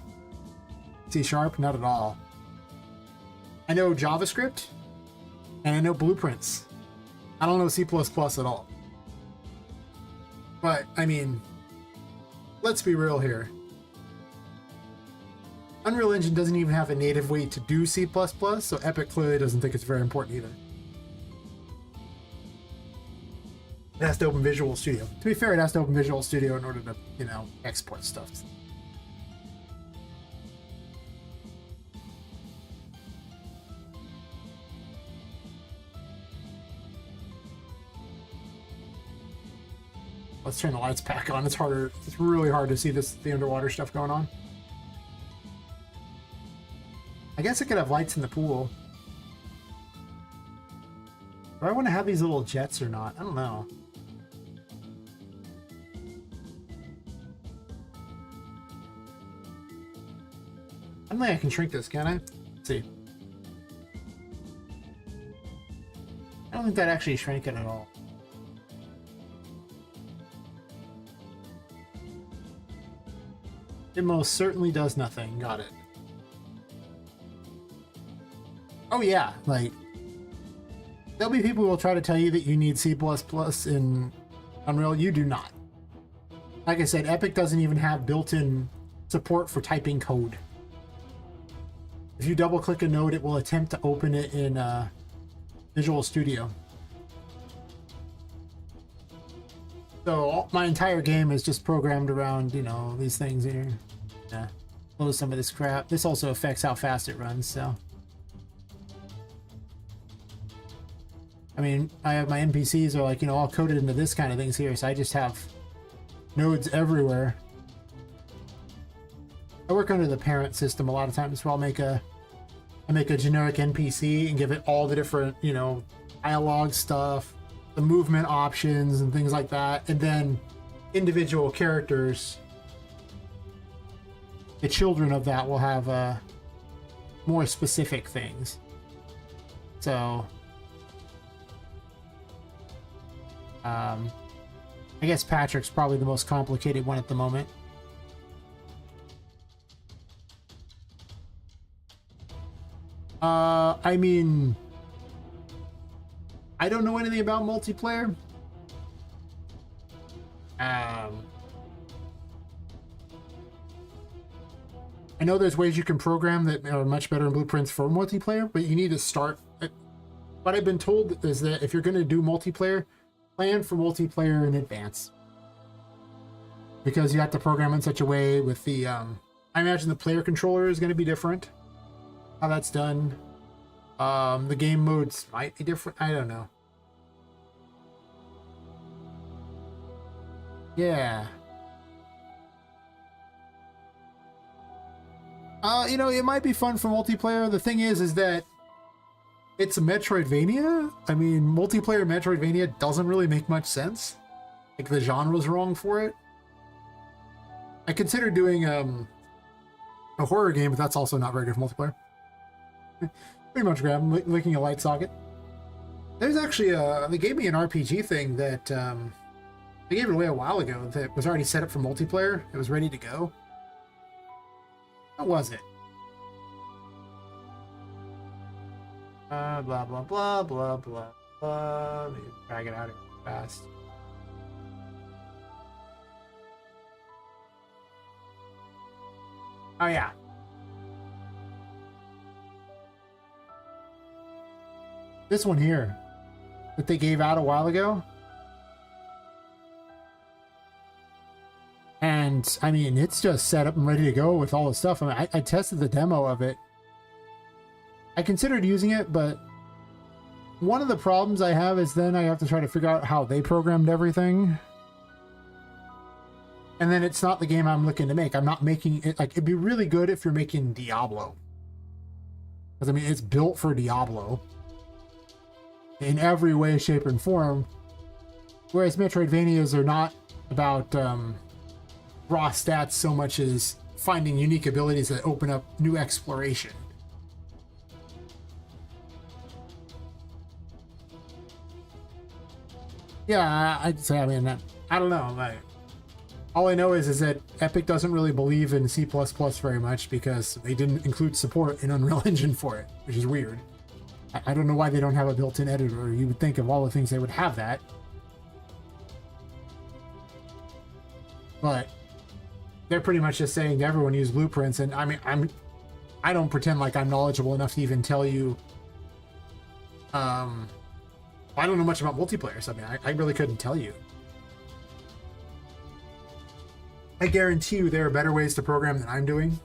Sharp, not at all. I know JavaScript and I know blueprints. I don't know C++ at all. But I mean, let's be real here. Unreal Engine doesn't even have a native way to do C++, so Epic clearly doesn't think it's very important either. It has to open Visual Studio. To be fair, it has to open Visual Studio in order to, export stuff. let's turn the lights back on. It's harder. It's really hard to see the underwater stuff going on. I guess it could have lights in the pool. Do I want to have these little jets or not? I don't know. I don't think I can shrink this, can I? Let's see. I don't think that actually shrank it at all. It most certainly does nothing. Got it. Oh yeah, like there'll be people who will try to tell you that you need C++ in Unreal. You do not. Like I said, Epic doesn't even have built-in support for typing code. If you double-click a node, it will attempt to open it in Visual Studio. So my entire game is just programmed around, you know, these things here. Yeah, close some of this crap. This also affects how fast it runs, so. I mean, I have my NPCs are like, you know, all coded into this kind of things here, so I just have nodes everywhere. I work under the parent system a lot of times, where I make a generic NPC and give it all the different, you know, dialogue stuff, the movement options and things like that, and then individual characters, the children of that will have more specific things. So I guess Patrick's probably the most complicated one at the moment. I mean, I don't know anything about multiplayer. I know there's ways you can program that are much better in blueprints for multiplayer, but you need to start. What I've been told is that if you're going to do multiplayer, plan for multiplayer in advance, because you have to program in such a way with the I imagine the player controller is going to be different, how that's done. The game modes might be different. I don't know. Yeah. You know, it might be fun for multiplayer. The thing is that it's a Metroidvania. I mean, multiplayer Metroidvania doesn't really make much sense. Like, the genre's wrong for it. I considered doing a horror game, but that's also not very good for multiplayer. Pretty much grab licking a light socket. There's actually they gave me an RPG thing that they gave it away a while ago that was already set up for multiplayer. It was ready to go. What was it? Blah blah blah blah blah blah. Let me drag it out here fast. Oh yeah. This one here that they gave out a while ago. And I mean, it's just set up and ready to go with all the stuff. I mean, I tested the demo of it. I considered using it, but one of the problems I have is then I have to try to figure out how they programmed everything. And then it's not the game I'm looking to make. I'm not making it, like, it'd be really good if you're making Diablo. Because I mean, it's built for Diablo in every way, shape, and form. Whereas Metroidvanias are not about raw stats so much as finding unique abilities that open up new exploration. Yeah, I'd say, I mean, I don't know. Like, all I know is that Epic doesn't really believe in C++ very much because they didn't include support in Unreal Engine for it, which is weird. I don't know why they don't have a built-in editor. You would think of all the things they would have that. But they're pretty much just saying to everyone use blueprints, and I mean, I don't pretend like I'm knowledgeable enough to even tell you. I don't know much about multiplayer, so I mean, I really couldn't tell you. I guarantee you there are better ways to program than I'm doing.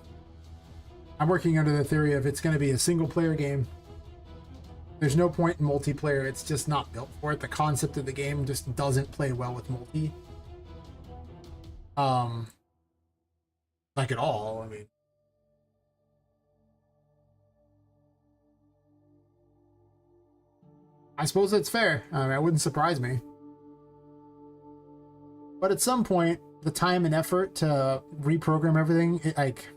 I'm working under the theory of it's going to be a single-player game. There's no point in multiplayer. It's just not built for it. The concept of the game just doesn't play well with multi. Um, like at all. I mean, I suppose that's fair. I mean, it wouldn't surprise me. But at some point, the time and effort to reprogram everything, like,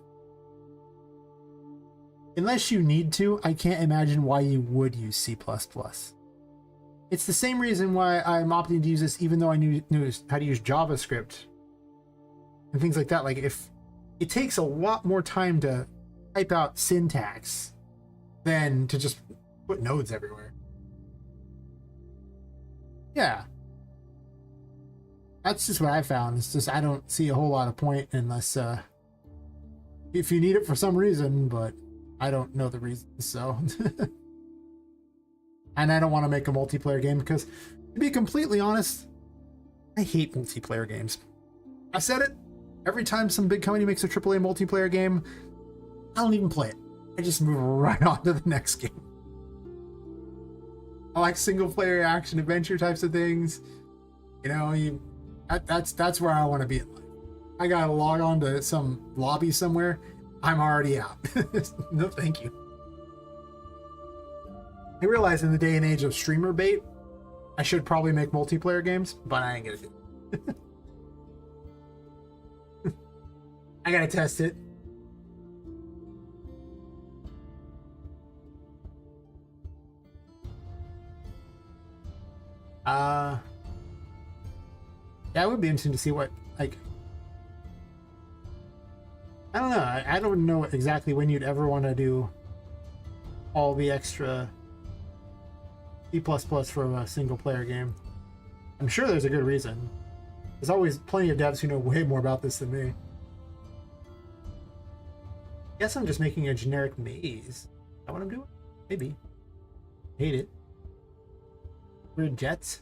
unless you need to, I can't imagine why you would use C++. It's the same reason why I'm opting to use this, even though I knew how to use JavaScript and things like that. Like, if it takes a lot more time to type out syntax than to just put nodes everywhere. Yeah. That's just what I found. It's just I don't see a whole lot of point unless if you need it for some reason, but I don't know the reason, so. And I don't want to make a multiplayer game because, to be completely honest, I hate multiplayer games. I said it. Every time some big company makes a AAA multiplayer game, I don't even play it. I just move right on to the next game. I like single player action adventure types of things. You know, that's where I want to be in life. I gotta log on to some lobby somewhere. I'm already out. No, thank you. I realize in the day and age of streamer bait, I should probably make multiplayer games, but I ain't gonna do it. I gotta test it. Yeah, it would be interesting to see what, like, I don't know. I don't know exactly when you'd ever want to do all the extra C++ for a single player game. I'm sure there's a good reason. There's always plenty of devs who know way more about this than me. Guess I'm just making a generic maze. Is that what I'm doing? Maybe. Hate it. Weird jets.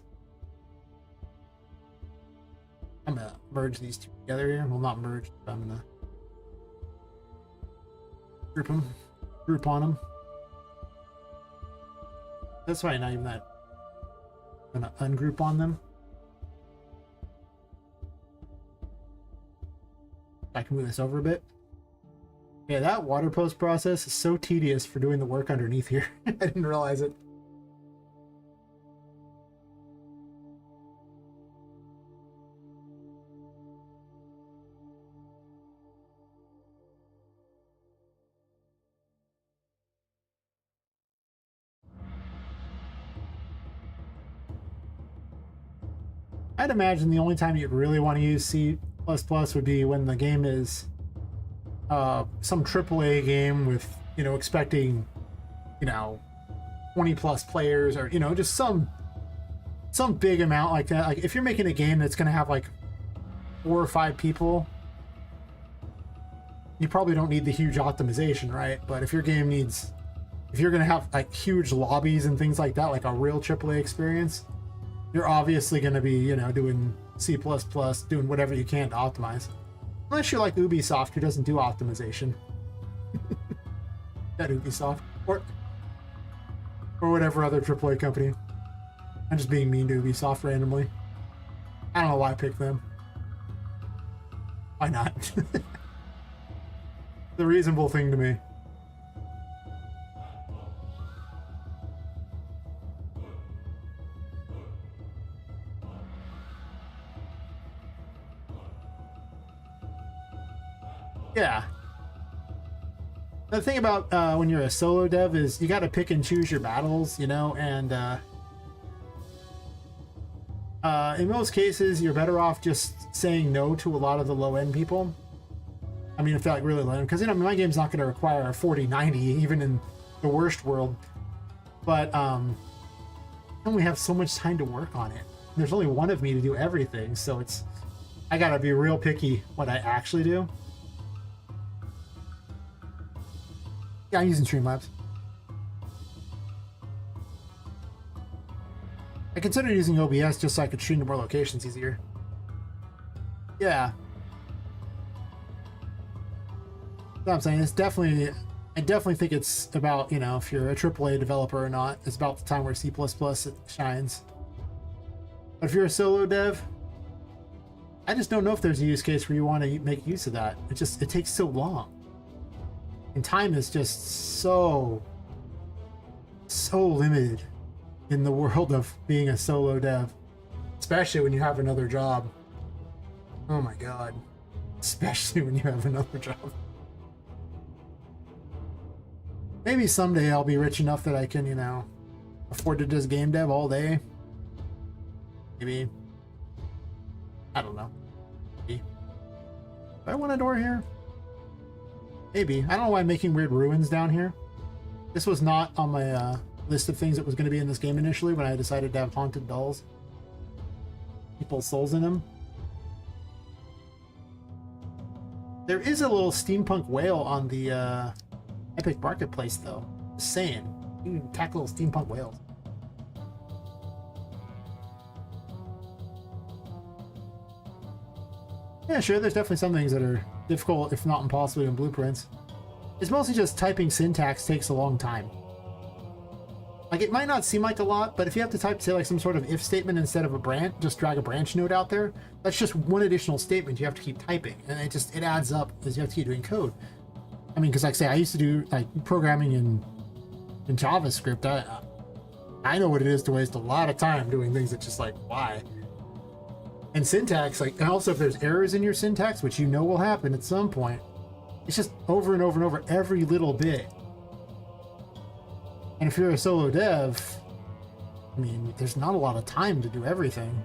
I'm gonna merge these two together here. Well, not merge, but I'm gonna group on them. That's why not even that. I'm gonna ungroup on them. I can move this over a bit. Yeah, that water post process is so tedious for doing the work underneath here. I didn't realize it. I'd imagine the only time you'd really want to use C++ would be when the game is some AAA game with, you know, expecting, you know, 20 plus players, or, you know, just some big amount like that. Like if you're making a game that's going to have like 4 or 5 people, you probably don't need the huge optimization, right? But if your game needs, if you're going to have like huge lobbies and things like that, like a real AAA experience, you're obviously going to be, you know, doing C++, doing whatever you can to optimize. Unless you're like Ubisoft, who doesn't do optimization. That Ubisoft. Or whatever other AAA company. I'm just being mean to Ubisoft randomly. I don't know why I picked them. Why not? The reasonable thing to me. Yeah. The thing about when you're a solo dev is you got to pick and choose your battles, you know, and in most cases you're better off just saying no to a lot of the low-end people. I mean, if they're like really low-end, because, you know, my game's not going to require a 4090 even in the worst world, but I only have so much time to work on it. There's only one of me to do everything, so it's, I gotta be real picky what I actually do. Yeah, I'm using Streamlabs. I considered using OBS just so I could stream to more locations easier. Yeah. That's what I'm saying. It's definitely, I definitely think it's about, you know, if you're a AAA developer or not, it's about the time where C++ shines. But if you're a solo dev, I just don't know if there's a use case where you want to make use of that. It takes so long. And time is just so limited in the world of being a solo dev. Especially when you have another job. Oh my god. Especially when you have another job. Maybe someday I'll be rich enough that I can, you know, afford to just game dev all day. Maybe. I don't know. Maybe. Do I want a door here? Maybe. I don't know why I'm making weird ruins down here. This was not on my list of things that was going to be in this game initially when I decided to have haunted dolls. People's souls in them. There is a little steampunk whale on the Epic Marketplace, though. Just saying. You can attack little steampunk whales. Yeah, sure, there's definitely some things that are difficult, if not impossible, in blueprints. It's mostly just typing syntax takes a long time. Like, it might not seem like a lot, but if you have to type, say, like some sort of if statement instead of a branch, just drag a branch node out there, that's just one additional statement you have to keep typing, and it adds up because you have to keep doing code. I mean, because like I say, I used to do like programming in JavaScript. I know what it is to waste a lot of time doing things that just like, why? And syntax, like, and also if there's errors in your syntax, which you know will happen at some point, it's just over and over and over every little bit. And if you're a solo dev, I mean, there's not a lot of time to do everything.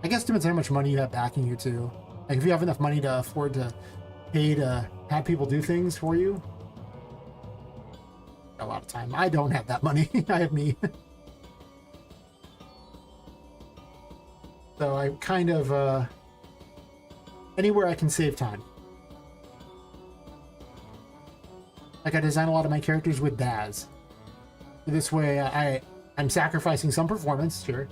I guess it depends on how much money you have backing you too. Like if you have enough money to afford to pay to have people do things for you, a lot of time. I don't have that money. I have me. So I kind of, anywhere I can save time. Like I design a lot of my characters with DAS. This way I'm sacrificing some performance, sure.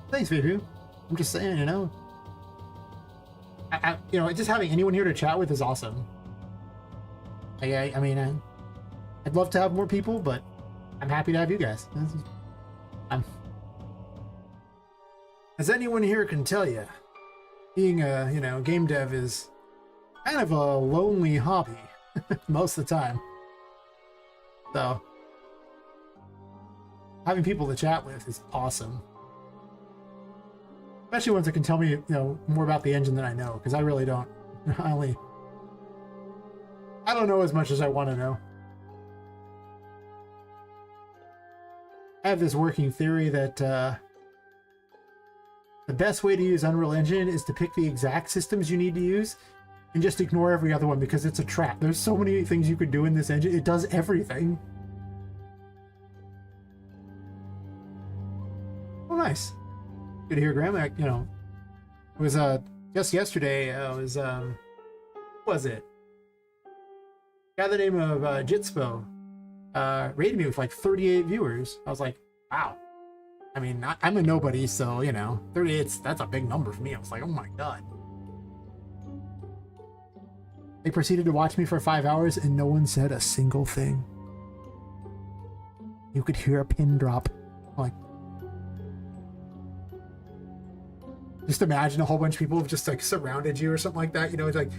Thanks, baby. I'm just saying, you know. You know, just having anyone here to chat with is awesome. I mean, I'd love to have more people, but I'm happy to have you guys. As anyone here can tell you, being a, you know, game dev is kind of a lonely hobby most of the time. So having people to chat with is awesome. Especially ones that can tell me, you know, more about the engine than I know, because I really don't. I don't know as much as I want to know. I have this working theory that the best way to use Unreal Engine is to pick the exact systems you need to use and just ignore every other one, because it's a trap. There's so many things you could do in this engine. It does everything. Oh, nice. Good to hear, Graham. You know, it was just yesterday. What was it? Guy by the name of Jitspo rated me with like 38 viewers. I was like, wow. I mean, I'm a nobody, so you know, 38's—that's a big number for me. I was like, oh my god. They proceeded to watch me for 5 hours, and no one said a single thing. You could hear a pin drop. Like, just imagine a whole bunch of people have just like surrounded you or something like that. You know, it's like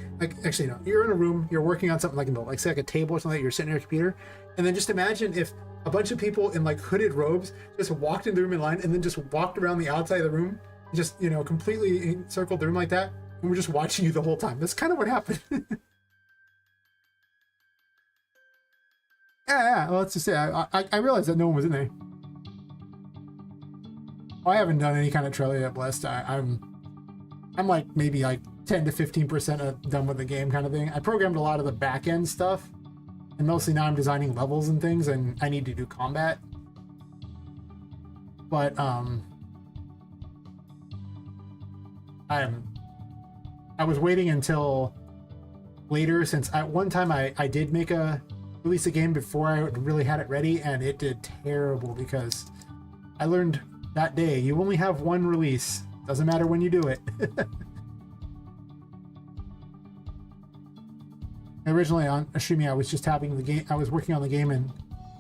actually, no, you're in a room, you're working on something like say like a table or something. You're sitting at your computer, and then just imagine if a bunch of people in like hooded robes just walked in the room in line, and then just walked around the outside of the room, and just, you know, completely encircled the room like that, and we're just watching you the whole time. That's kind of what happened. Yeah. Well, let's just say I realized that no one was in there. I haven't done any kind of trailer yet, blessed. I'm like maybe like 10 to 15% done with the game kind of thing. I programmed a lot of the back end stuff, and mostly now I'm designing levels and things, and I need to do combat. But I was waiting until later, since at one time I did release a game before I really had it ready, and it did terrible because I learned that day you only have one release. Doesn't matter when you do it. Originally on Ashimi, I was just having the game. I was working on the game and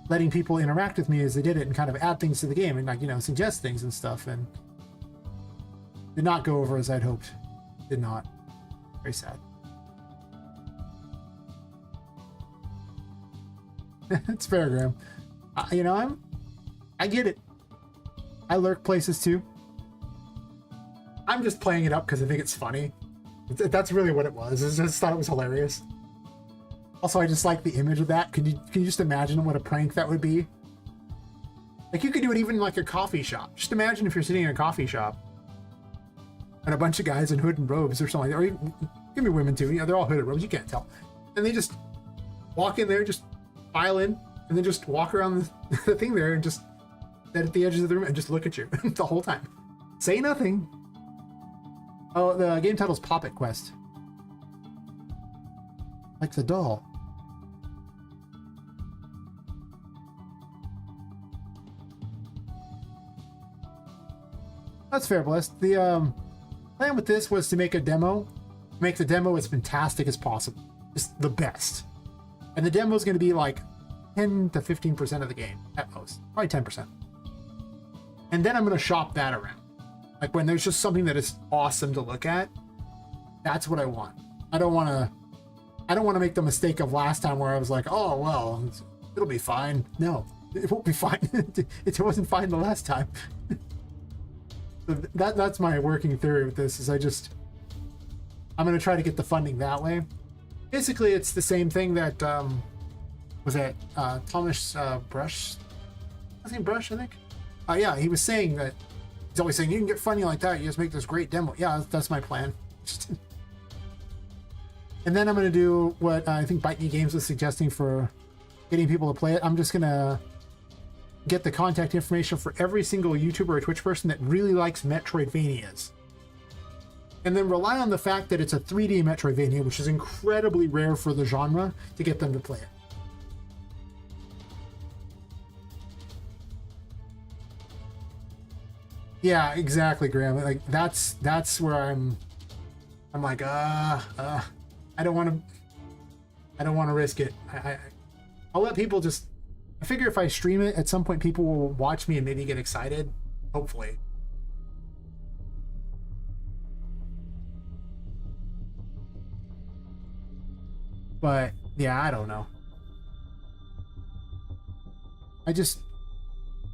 letting people interact with me as they did it, and kind of add things to the game, and like, you know, suggest things and stuff. And Did not go over as I'd hoped. Did not. Very sad. It's fair, Graham. You know, I get it. I lurk places too. I'm just playing it up because I think it's funny. That's really what it was. I just thought it was hilarious. Also, I just like the image of that. Can you just imagine what a prank that would be? Like, you could do it even in like a coffee shop. Just imagine if you're sitting in a coffee shop and a bunch of guys in hood and robes or something like that. Or even, give me women too. You know, they're all hooded robes. You can't tell. And they just walk in there, just file in, and then just walk around the thing there and just sit at the edges of the room and just look at you the whole time. Say nothing. Oh, the game title's Poppet Quest. Like the doll. That's fair, Blessed. The plan with this was to make a demo. Make the demo as fantastic as possible. Just the best. And the demo is going to be like 10 to 15% of the game at most. Probably 10%. And then I'm going to shop that around. Like when there's just something that is awesome to look at, that's what I want. I don't want to make the mistake of last time where I was like, oh, well, it'll be fine. No, it won't be fine. It wasn't fine the last time. So that's my working theory with this is I'm going to try to get the funding that way. Basically, it's the same thing that, was it Thomas Brush? I think Brush, I think. Yeah, he was saying that, he's always saying, you can get funding like that, you just make this great demo. Yeah, that's my plan. And then I'm going to do what I think Bite Me Games was suggesting for getting people to play it. I'm just going to get the contact information for every single YouTuber or Twitch person that really likes Metroidvanias. And then rely on the fact that it's a 3D Metroidvania, which is incredibly rare for the genre, to get them to play it. Yeah, exactly, Graham. Like that's where I'm like, I don't want to risk it. I'll let people just. I figure if I stream it, at some point people will watch me and maybe get excited. Hopefully. But yeah, I don't know. I just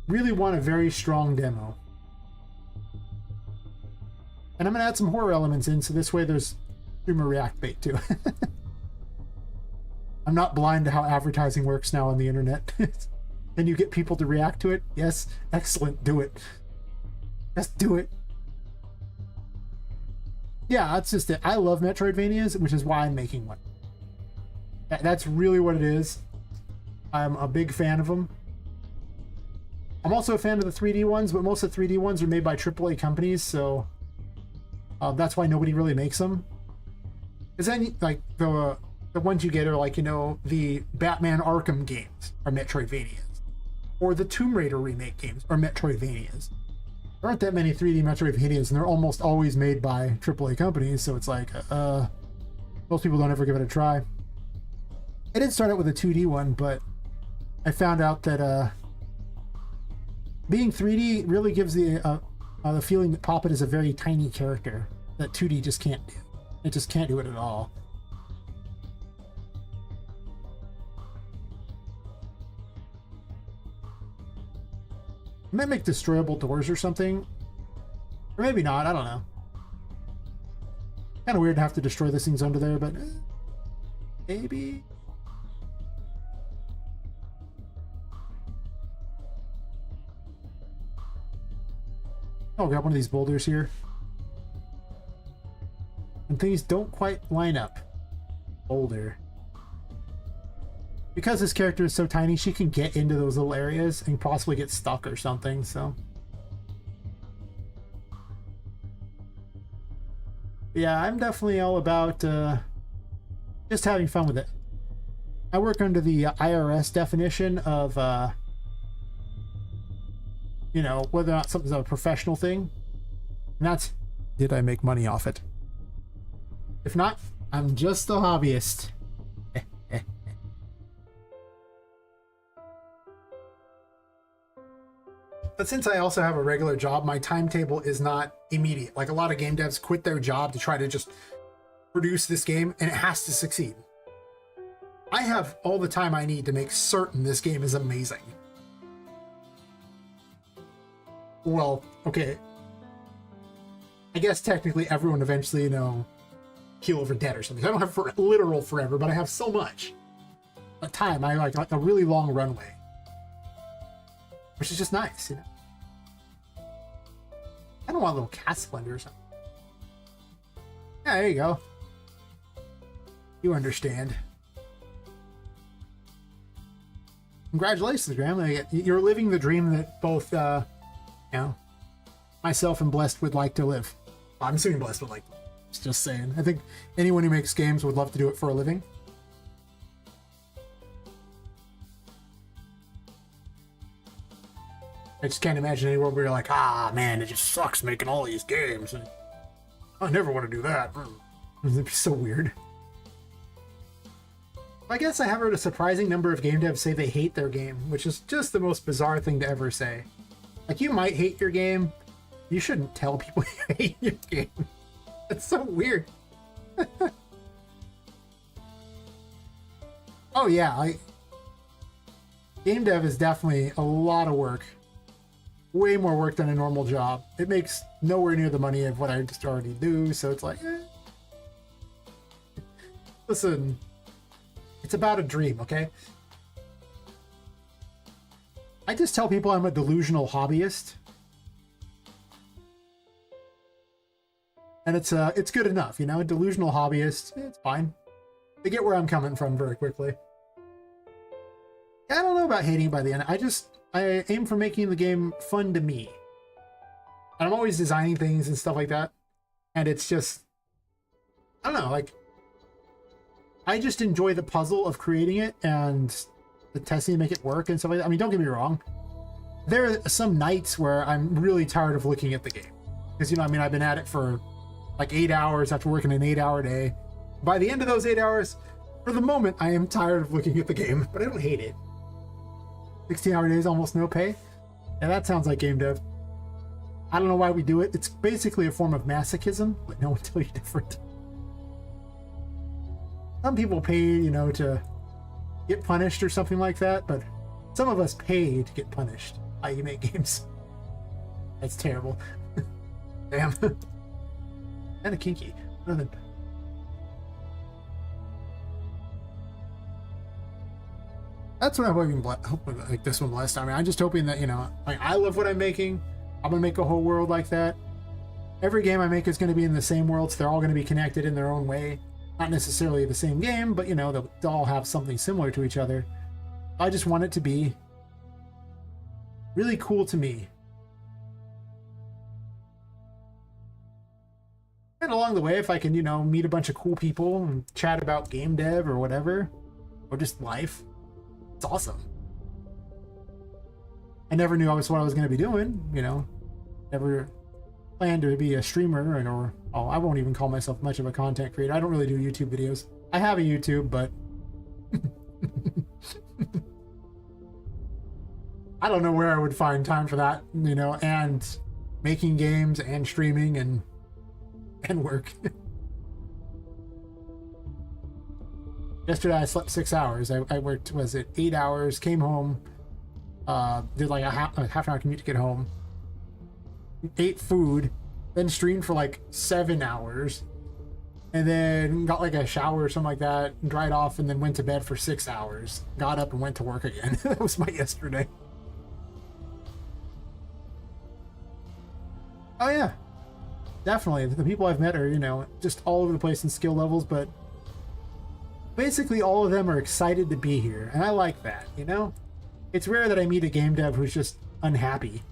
really want a very strong demo. And I'm going to add some horror elements in, so this way there's streamer react bait too. I'm not blind to how advertising works now on the internet. Can you get people to react to it? Yes. Excellent. Do it. Just do it. Yeah, that's just it. I love Metroidvanias, which is why I'm making one. That's really what it is. I'm a big fan of them. I'm also a fan of the 3D ones, but most of the 3D ones are made by AAA companies, so that's why nobody really makes them. Because then, like, the ones you get are like, you know, the Batman Arkham games are Metroidvanias. Or the Tomb Raider remake games are Metroidvanias. There aren't that many 3D Metroidvanias, and they're almost always made by AAA companies, so it's like, most people don't ever give it a try. I did start out with a 2D one, but I found out that being 3D really gives the feeling that Poppet is a very tiny character that 2D just can't do. It just can't do it at all. I might make destroyable doors or something. Or maybe not, I don't know. Kind of weird to have to destroy these things under there, but maybe. I'll grab one of these boulders here. And things don't quite line up. Boulder. Because this character is so tiny, she can get into those little areas and possibly get stuck or something, so. Yeah, I'm definitely all about just having fun with it. I work under the IRS definition of, you know, whether or not something's a professional thing. And that's, did I make money off it? If not, I'm just a hobbyist. But since I also have a regular job, my timetable is not immediate. Like a lot of game devs quit their job to try to just produce this game, and it has to succeed. I have all the time I need to make certain this game is amazing. Well, okay. I guess technically everyone eventually, you know, keel over dead or something. I don't have literal forever, but I have so much. But time, I like a really long runway. Which is just nice, you know. I don't want a little cat splendor or something. Yeah, there you go. You understand. Congratulations, Graham. You're living the dream that both, you know, myself and Blessed would like to live. I'm assuming Blessed would like to live. Just saying. I think anyone who makes games would love to do it for a living. I just can't imagine any world where you're like, ah, man, it just sucks making all these games. And I never want to do that. It'd be so weird. I guess I have heard a surprising number of game devs say they hate their game, which is just the most bizarre thing to ever say. Like, you might hate your game. You shouldn't tell people you hate your game. That's so weird. Oh, yeah. Game dev is definitely a lot of work. Way more work than a normal job. It makes nowhere near the money of what I just already do, so it's like, eh. Listen, it's about a dream, okay? I just tell people I'm a delusional hobbyist. And it's good enough, you know? A delusional hobbyist, it's fine. They get where I'm coming from very quickly. I don't know about hating by the end. I aim for making the game fun to me. And I'm always designing things and stuff like that. And it's just, I don't know, like, I just enjoy the puzzle of creating it and the testing to make it work and stuff like that. I mean, don't get me wrong. There are some nights where I'm really tired of looking at the game. Because, you know, I mean, I've been at it for like 8 hours after working an 8-hour day. By the end of those 8 hours, for the moment, I am tired of looking at the game, but I don't hate it. 16-hour days, almost no pay. And that sounds like game dev. I don't know why we do it. It's basically a form of masochism, but no one tell you different. Some people pay, you know, to get punished or something like that, but some of us pay to get punished. How you make games. That's terrible. Damn. Kind of kinky. Nothing. That's what I'm hoping like this one last time. I mean, I'm just hoping that, you know, like, I love what I'm making. I'm gonna make a whole world like that. Every game I make is going to be in the same world, so they're all going to be connected in their own way. Not necessarily the same game, but, you know, they'll all have something similar to each other. I just want it to be really cool to me. And along the way, if I can, you know, meet a bunch of cool people and chat about game dev or whatever, or just life, it's awesome. I never knew what I was going to be doing, you know. Never planned to be a streamer, or I won't even call myself much of a content creator. I don't really do YouTube videos. I have a YouTube, but I don't know where I would find time for that, you know, and making games and streaming and work. Yesterday I slept 6 hours. I worked, was it 8 hours, came home, did like a half an hour commute to get home, ate food, then streamed for like 7 hours, and then got like a shower or something like that, dried off, and then went to bed for 6 hours, got up and went to work again. That was my yesterday. Oh yeah, definitely. The people I've met are, you know, just all over the place in skill levels, but basically all of them are excited to be here, and I like that, you know? It's rare that I meet a game dev who's just unhappy.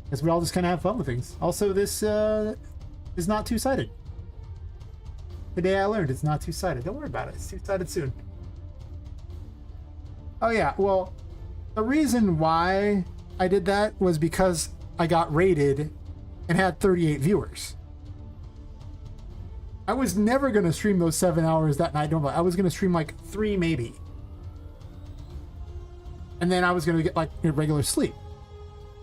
Because we all just kind of have fun with things. Also, this is not two-sided. Today I learned it's not two-sided. Don't worry about it. It's two-sided soon. Oh yeah, well, the reason why I did that was because I got rated and had 38 viewers. I was never going to stream those 7 hours that night. I was going to stream like 3 maybe. And then I was going to get like regular sleep.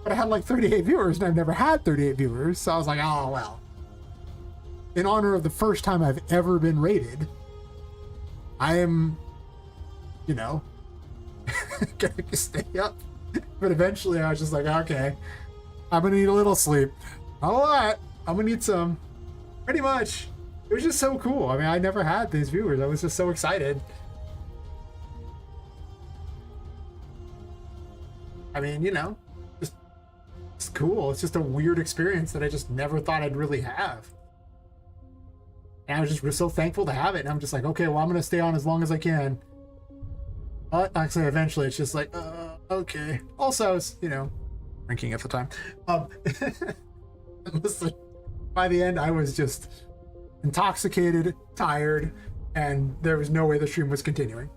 But I had like 38 viewers and I've never had 38 viewers. So I was like, oh, well. In honor of the first time I've ever been rated, I am, you know, gonna stay up. But eventually I was just like, okay, I'm gonna need a little sleep. Not a lot. I'm gonna need some. Pretty much. It was just so cool. I mean, I never had these viewers. I was just so excited. I mean, you know, just it's cool. It's just a weird experience that I just never thought I'd really have. And I was just so thankful to have it. And I'm just like, okay, well, I'm going to stay on as long as I can. But actually, eventually, it's just like, okay. Also, I was, you know, drinking at the time. Listen, by the end, I was just intoxicated, tired, and there was no way the stream was continuing.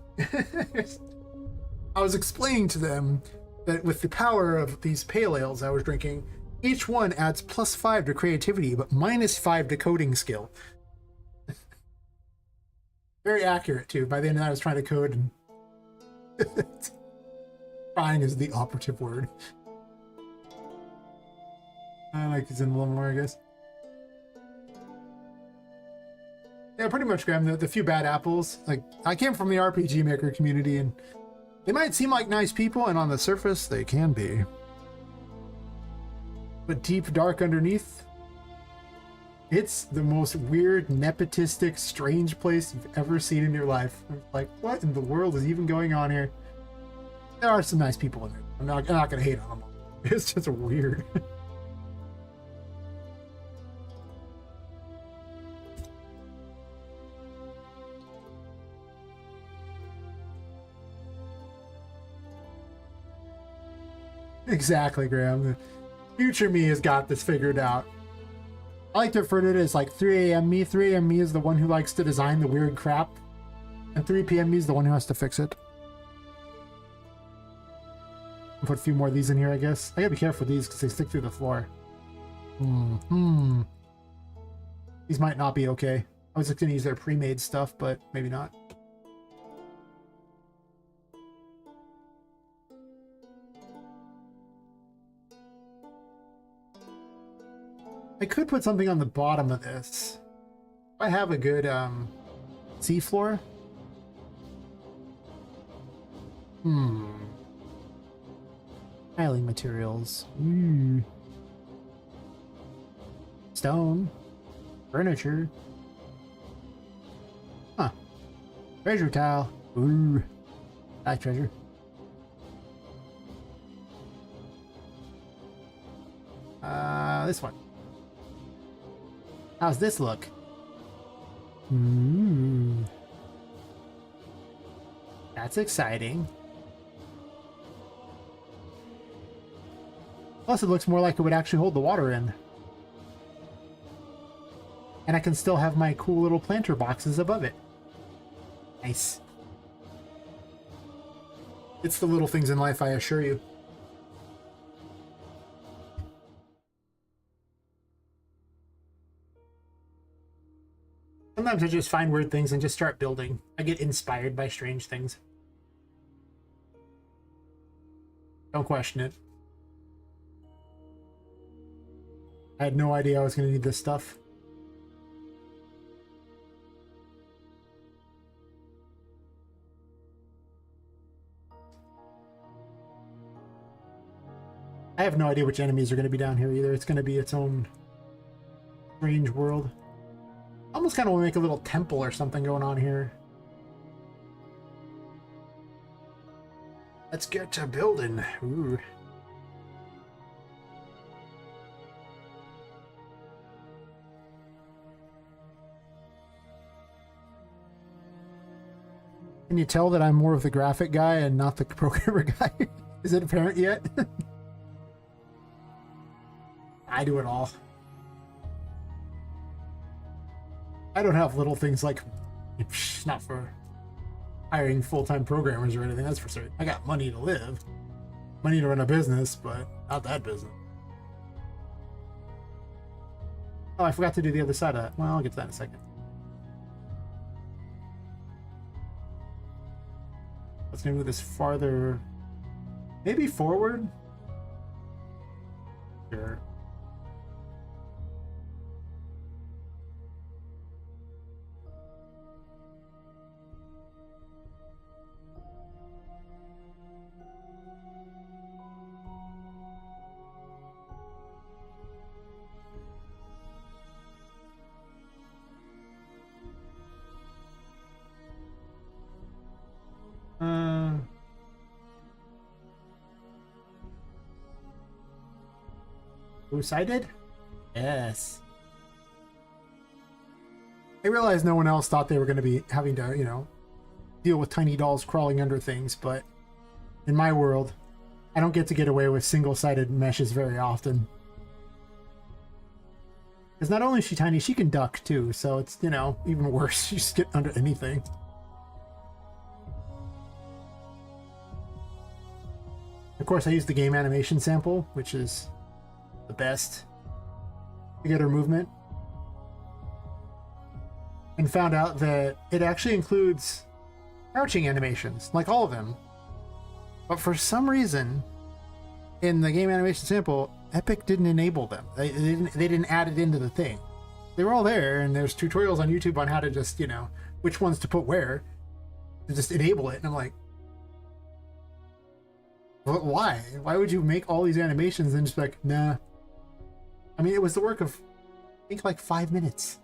I was explaining to them that with the power of these pale ales I was drinking, each one adds +5 to creativity, but -5 to coding skill. Very accurate, too. By the end, I was trying to code, and trying is the operative word. I like these in a little more, I guess. Yeah, pretty much, Graham. The few bad apples. Like, I came from the RPG Maker community, and they might seem like nice people, and on the surface, they can be. But deep, dark underneath, it's the most weird, nepotistic, strange place you've ever seen in your life. Like, what in the world is even going on here? There are some nice people in there. I'm not going to hate on them. It's just weird. Exactly, Graham. The future me has got this figured out. I like to refer to it as like 3 a.m. me. 3 a.m. me is the one who likes to design the weird crap. And 3 p.m. me is the one who has to fix it. I'll put a few more of these in here, I guess. I gotta be careful with these because they stick through the floor. These might not be okay. I was just gonna use their pre-made stuff, but maybe not. I could put something on the bottom of this. I have a good seafloor. Tiling materials. Stone. Furniture. Huh. Treasure tile. Ooh. Nice treasure. This one. How's this look? That's exciting. Plus, it looks more like it would actually hold the water in. And I can still have my cool little planter boxes above it. Nice. It's the little things in life, I assure you. Sometimes I just find weird things and just start building. I get inspired by strange things. Don't question it. I had no idea I was going to need this stuff. I have no idea which enemies are going to be down here either. It's going to be its own strange world. I almost kind of want to make a little temple or something going on here. Let's get to building. Ooh. Can you tell that I'm more of the graphic guy and not the programmer guy? Is it apparent yet? I do it all. I don't have little things like, not for hiring full-time programmers or anything, that's for certain. I got money to live, money to run a business, but not that business. Oh, I forgot to do the other side of that. Well, I'll get to that in a second. Let's move this farther Maybe forward? Sure. Two-sided? Yes. I realized no one else thought they were going to be having to, you know, deal with tiny dolls crawling under things, but in my world, I don't get away with single-sided meshes very often. Because not only is she tiny, she can duck too, so it's, you know, even worse. You just get under anything. Of course, I used the game animation sample, which is the best to get her movement. And found out that it actually includes crouching animations, like all of them. But for some reason, in the game animation sample, Epic didn't enable them. They didn't add it into the thing. They were all there, and there's tutorials on YouTube on how to just, you know, which ones to put where, to just enable it. And I'm like, well, why? Why would you make all these animations and just be like, nah. I mean, it was the work of, I think, like 5 minutes.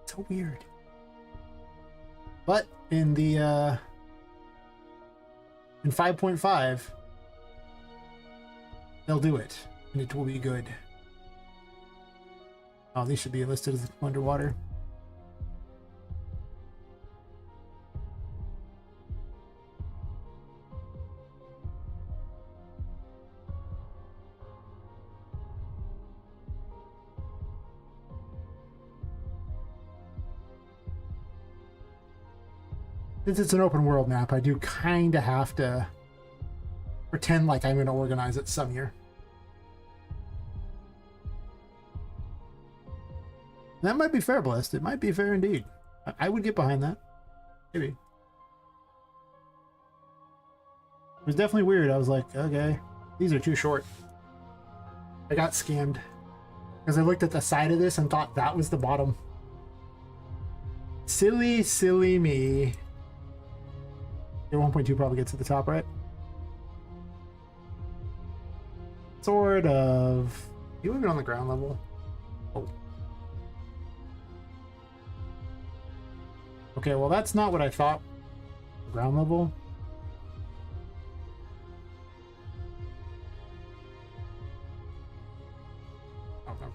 So weird. But in the in 5.5, they'll do it, and it will be good. Oh, these should be listed as underwater. Since it's an open world map, I do kind of have to pretend like I'm going to organize it some year. That might be fair, Blessed. It might be fair indeed. I would get behind that. Maybe. It was definitely weird. I was like, okay, these are too short. I got scammed. Because I looked at the side of this and thought that was the bottom. Silly, silly me. 1.2 probably gets to the top, right? Sort of. You even on the ground level? Oh. Okay, well that's not what I thought. Ground level? Oh, no.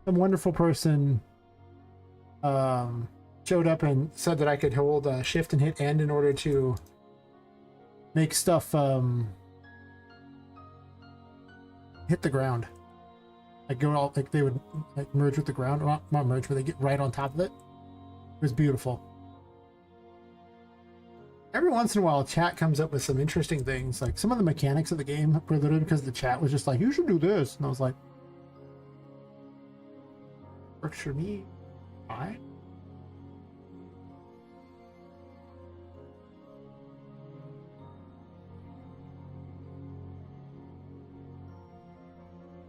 Some wonderful person showed up and said that I could hold shift and hit end in order to make stuff hit the ground. Like go all like they would like merge with the ground, or not merge, but they get right on top of it. It was beautiful. Every once in a while, chat comes up with some interesting things. Like some of the mechanics of the game were literally because the chat was just like, "You should do this," and I was like, "Works for me, fine."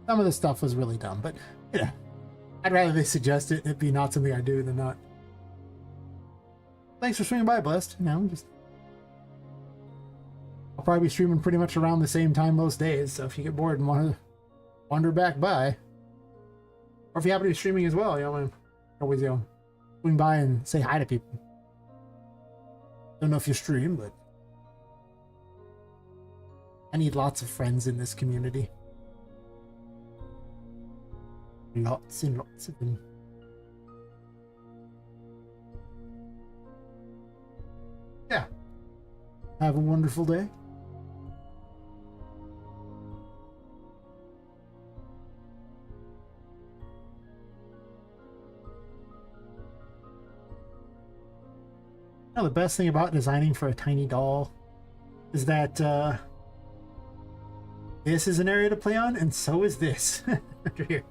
Some of the stuff was really dumb, but yeah, I'd rather they suggest it and it be not something I do than not. Thanks for swinging by, Blessed. You know, I'll probably be streaming pretty much around the same time most days, so if you get bored and want to wander back by, or if you happen to be streaming as well, you know, always, you know, swing by and say hi to people. Don't know if you stream, but I need lots of friends in this community. Lots and lots of them. Yeah. Have a wonderful day. Now, the best thing about designing for a tiny doll is that this is an area to play on, and so is this. Under here.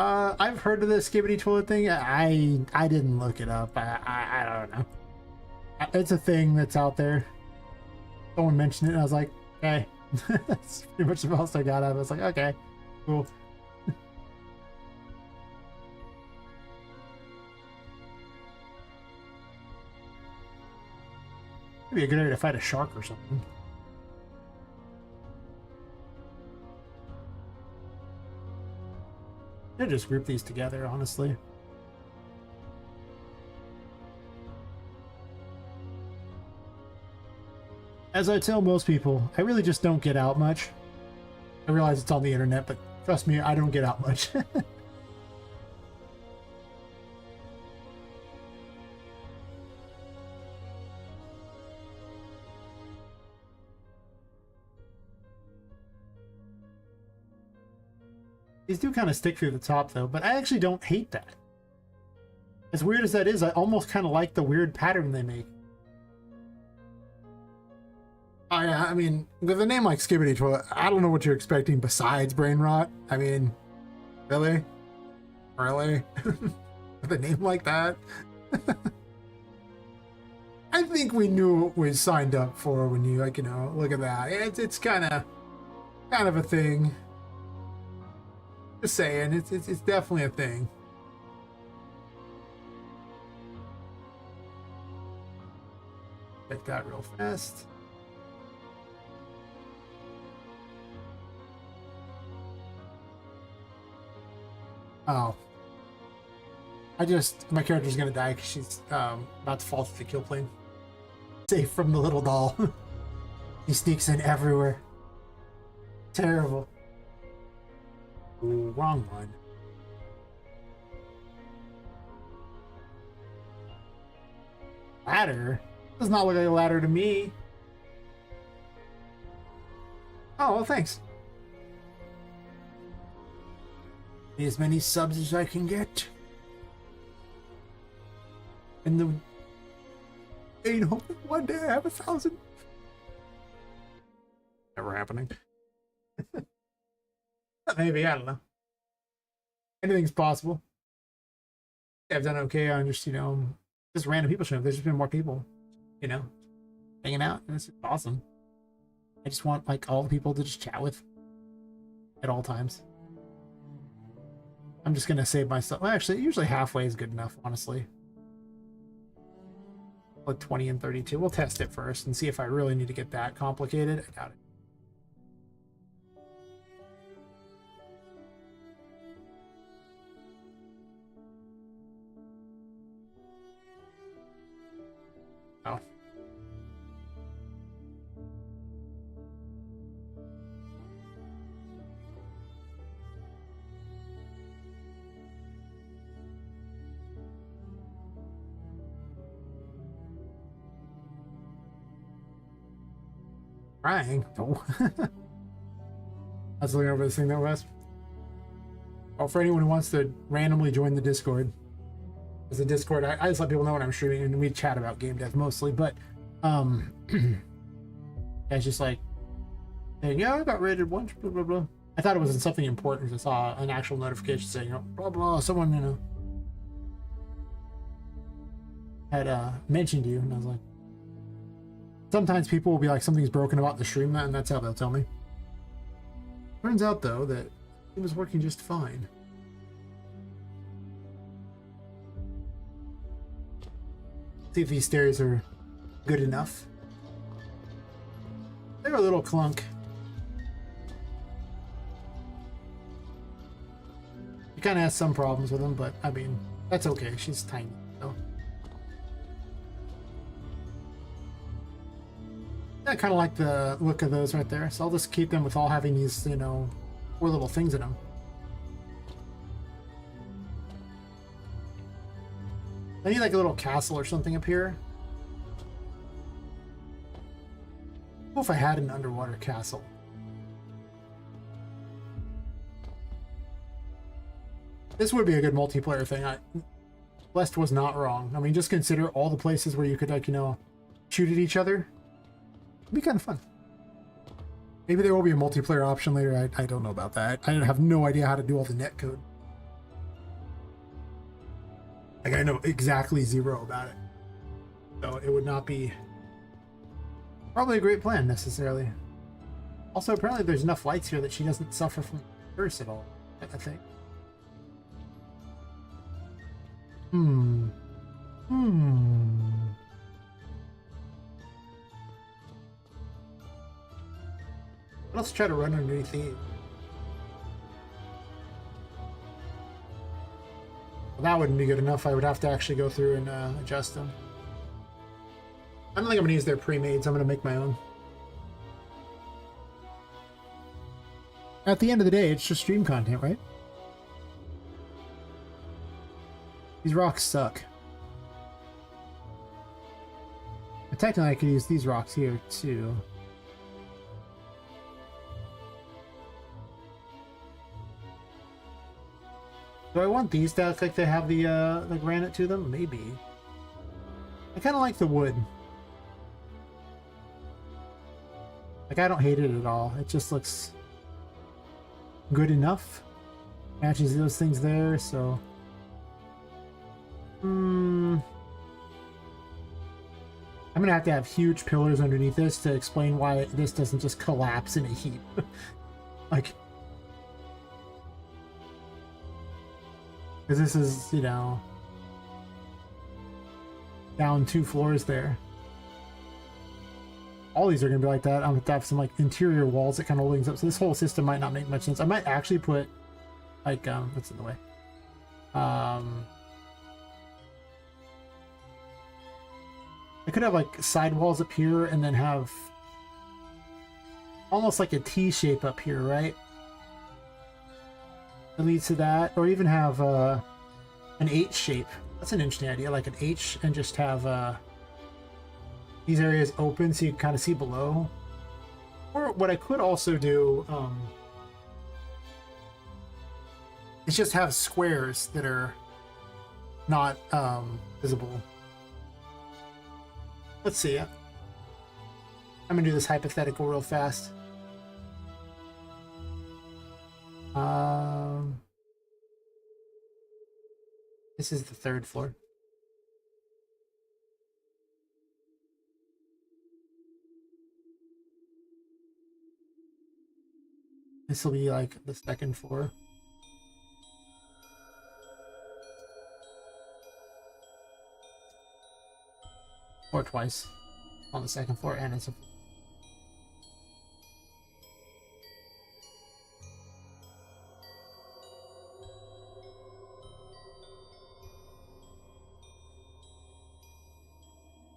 I've heard of the skibbity toilet thing. I didn't look it up. I don't know. It's a thing that's out there. Someone mentioned it, and I was like, okay. That's pretty much the most I got out of it. I was like, okay, cool. Maybe a good idea to fight a shark or something. Should just group these together, honestly. As I tell most people, I really just don't get out much. I realize it's on the internet, but trust me, I don't get out much. These do kind of stick through the top, though, but I actually don't hate that. As weird as that is, I almost kind of like the weird pattern they make. I mean, with a name like Skibbity Toilet, I don't know what you're expecting besides brain rot. I mean, really? Really? With a name like that? I think we knew what we signed up for when you, like, you know, look at that. It's kind of a thing. Just saying, it's definitely a thing. Check that real fast. Oh. My character's gonna die because she's about to fall through the kill plane. Safe from the little doll. He sneaks in everywhere. Terrible. Ooh, wrong one. Ladder? Does not look like a ladder to me. Oh, well, thanks. As many subs as I can get. And you know, one day I have 1,000. Never happening. Maybe, I don't know. Anything's possible. I've done okay on just, you know, just random people showing up. There's just been more people, you know, hanging out, and it's awesome. I just want, like, all the people to just chat with at all times. I'm just gonna save myself. Well, actually, usually halfway is good enough, honestly. Like 20 and 32. We'll test it first and see if I really need to get that complicated. I got it. Oh. Crying? No. I was looking over this thing that was. Oh, for anyone who wants to randomly join the Discord. As a Discord, I just let people know when I'm streaming, and we chat about game dev mostly, but it's just like saying, yeah, I got rated once, blah blah blah. I thought it was something important because I saw an actual notification saying, you know, blah blah, someone, you know, had mentioned you, and I was like, sometimes people will be like, something's broken about the stream, and that's how they'll tell me. Turns out though that it was working just fine. See if these stairs are good enough. They're a little clunk. She kind of has some problems with them, but I mean, that's okay. She's tiny, so. I kind of like the look of those right there, so I'll just keep them with all having these, you know, 4 little things in them. I need like a little castle or something up here. What if I had an underwater castle? This would be a good multiplayer thing. West was not wrong. I mean, just consider all the places where you could, like, you know, shoot at each other. It'd be kind of fun. Maybe there will be a multiplayer option later. I don't know about that. I have no idea how to do all the net code. Like, I know exactly zero about it. So it would not be probably a great plan necessarily. Also, apparently there's enough lights here that she doesn't suffer from curse at all, I think. Hmm. Let's try to run underneath these. Well, that wouldn't be good enough. I would have to actually go through and adjust them. I don't think I'm gonna use their pre-mades. I'm gonna make my own. At the end of the day, it's just stream content, right? These rocks suck. But technically, I could use these rocks here, too. Do I want these to look like they have the granite to them? Maybe. I kind of like the wood. Like, I don't hate it at all. It just looks good enough. Matches those things there, so... I'm gonna have to have huge pillars underneath this to explain why this doesn't just collapse in a heap. Like... Because this is, you know... down 2 floors there. All these are going to be like that. I'm going to have some like interior walls that kind of links up. So this whole system might not make much sense. I might actually put like, what's in the way? I could have like side walls up here and then have almost like a T shape up here, right? That leads to that. Or even have an H shape. That's an interesting idea. Like an H and just have these areas open so you can kind of see below. Or what I could also do is just have squares that are not visible. Let's see. I'm gonna do this hypothetical real fast. This is the 3rd floor. This will be like the 2nd floor. Or twice on the 2nd floor, and it's a...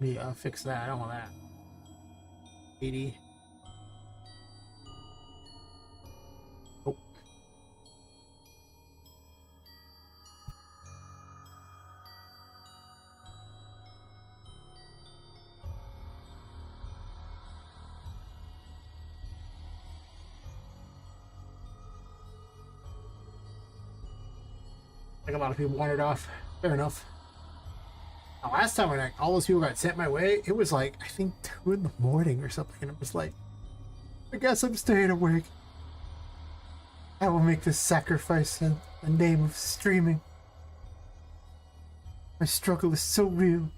Let me fix that. I don't want that. 80. Oh. Like a lot of people wandered off. Fair enough. Now, last time when all those people got sent my way, it was like, I think 2 in the morning or something. And it was like, I guess I'm staying awake. I will make this sacrifice in the name of streaming. My struggle is so real.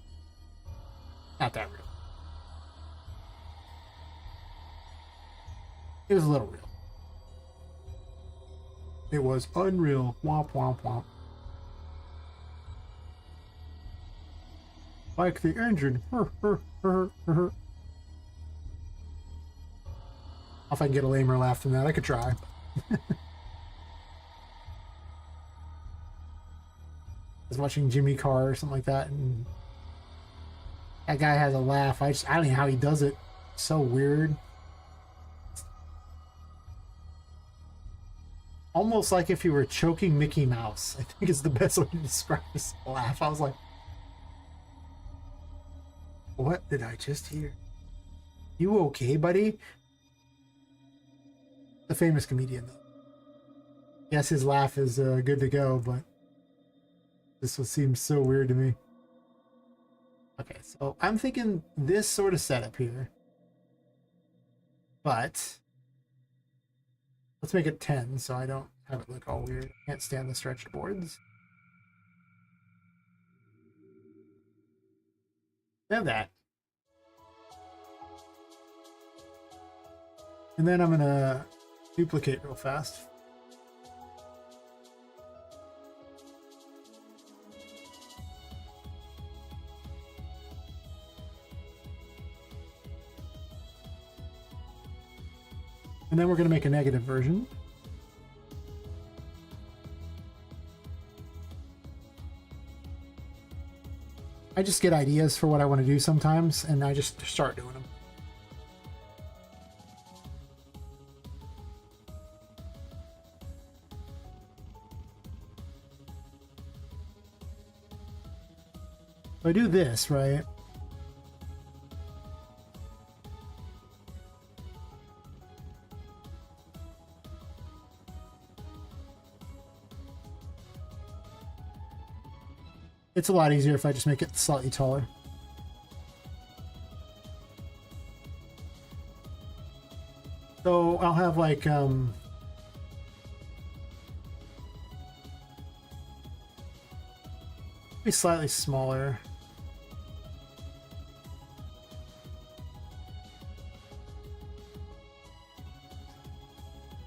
Not that real. It was a little real. It was unreal. Womp womp womp. Like the engine. If I can get a lamer laugh than that, I could try. I was watching Jimmy Carr or something like that, and that guy has a laugh. I don't know how he does it. It's so weird. Almost like if you were choking Mickey Mouse. I think is the best way to describe this laugh. I was like, what did I just hear? You okay, buddy? The famous comedian, though. Yes, his laugh is good to go, but this one seems so weird to me. Okay, so I'm thinking this sort of setup here. But let's make it 10 so I don't have it look all weird. Can't stand the stretched boards. I have that. And then I'm gonna duplicate real fast. And then we're gonna make a negative version. I just get ideas for what I want to do sometimes, and I just start doing them. So I do this, right? It's a lot easier if I just make it slightly taller. So I'll have like be slightly smaller.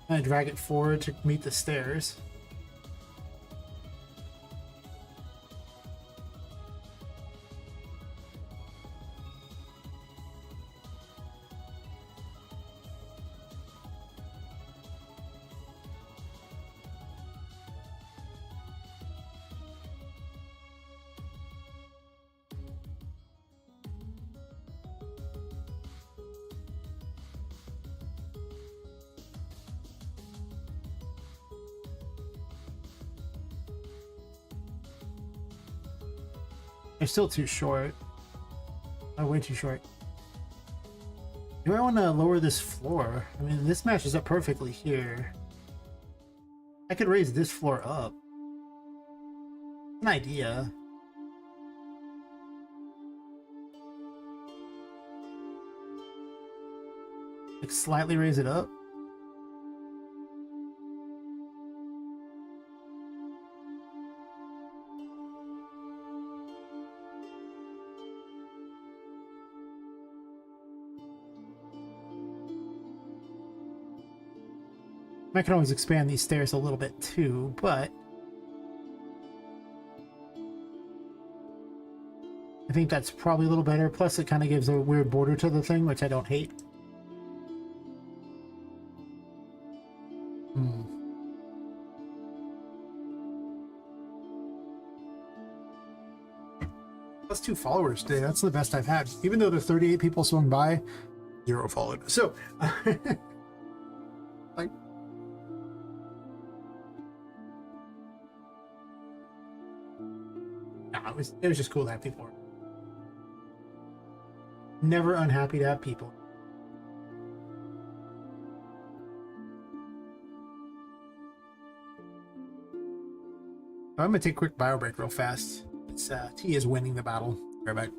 And I drag it forward to meet the stairs. They're still too short. Oh, way too short. Do I want to lower this floor? I mean, this matches up perfectly here. I could raise this floor up. An idea. Like slightly raise it up. I can always expand these stairs a little bit too, but I think that's probably a little better. Plus, it kind of gives a weird border to the thing, which I don't hate. Plus 2 followers today. That's the best I've had. Even though the 38 people swung by, 0 followed. So, like, no, it was just cool to have people. Never unhappy to have people. I'm gonna take a quick bio break real fast. It's T is winning the battle. Right back.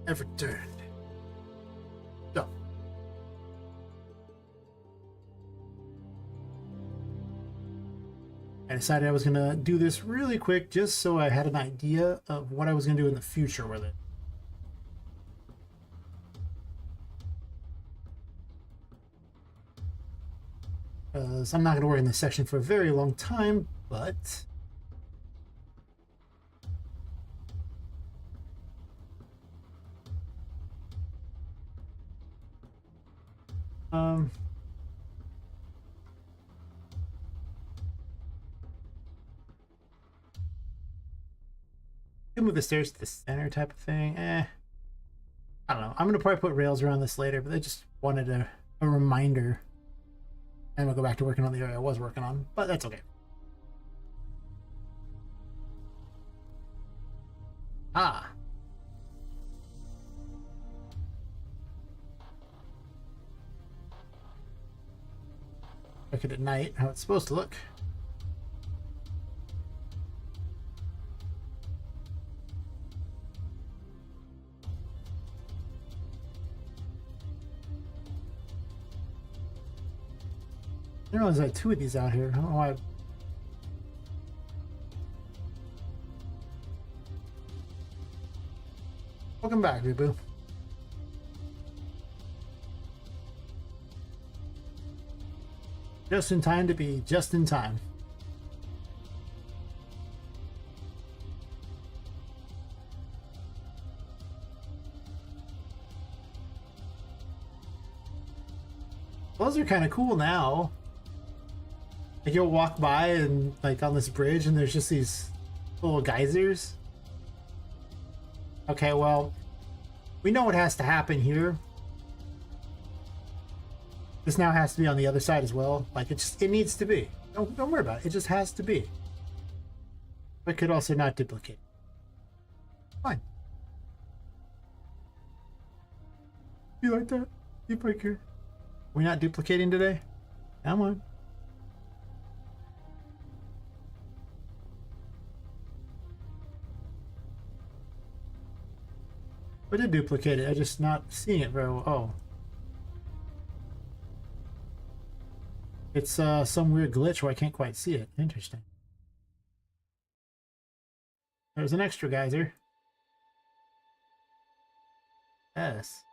Ever turned. So. I decided I was going to do this really quick just so I had an idea of what I was going to do in the future with it. Because I'm not going to work in this section for a very long time, but you move the stairs to the center type of thing. I don't know. I'm going to probably put rails around this later, but I just wanted a reminder. And we'll go back to working on the area I was working on, but that's okay. Ah. Look at night, how it's supposed to look. I didn't realize I had two of these out here. I don't know why. Welcome back, Boo. Just in time to be just in time. Those are kind of cool now. Like you'll walk by and like on this bridge and there's just these little geysers. Okay, well, we know what has to happen here. This now has to be on the other side as well. Like it needs to be. Don't worry about it. It just has to be. But could also not duplicate. Fine. You like that? You break here. We not duplicating today? Come on. I did duplicate it. I'm just not seeing it very well. Oh. It's some weird glitch where I can't quite see it. Interesting. There's an extra geyser. Yes.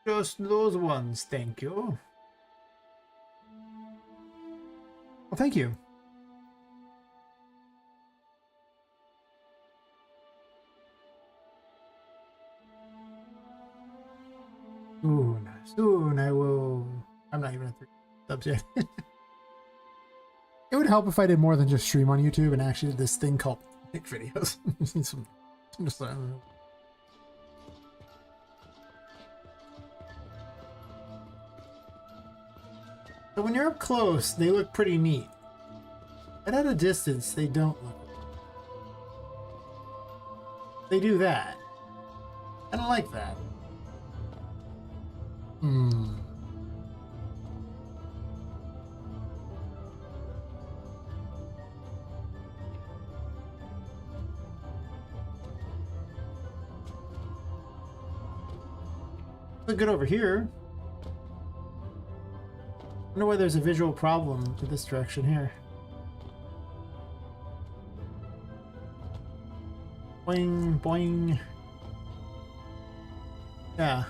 Just those ones, thank you. Well, thank you. Soon I will. I'm not even at 3 subs yet. It would help if I did more than just stream on YouTube and actually did this thing called make videos. So when you're up close, they look pretty neat. But at a distance, they don't look. They do that. I don't like that. Look good over here. I wonder why there's a visual problem to this direction here. Boing, boing. Yeah.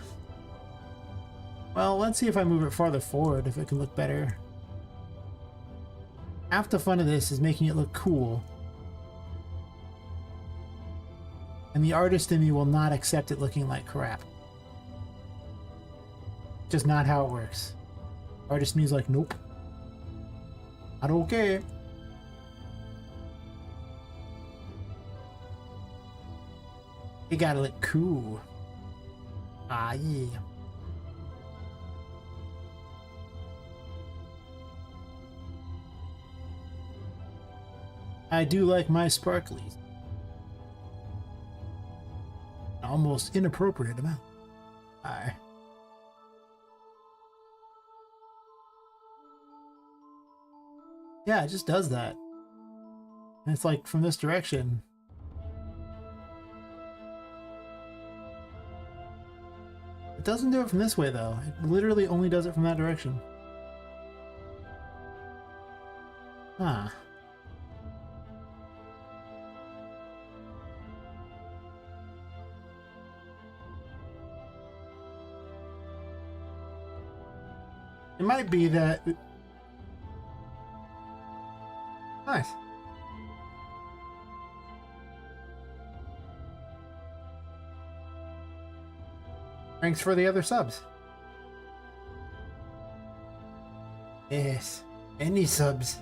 Well, let's see if I move it farther forward, if it can look better. Half the fun of this is making it look cool. And the artist in me will not accept it looking like crap. Just not how it works. Artist means like, nope. Not okay. You gotta look cool. Ah, yeah. I do like my sparklies. Almost inappropriate amount. Aye. Yeah, it just does that. And it's like from this direction. It doesn't do it from this way, though. It literally only does it from that direction. Huh. It might be that... Nice. Thanks for the other subs. Yes. Any subs.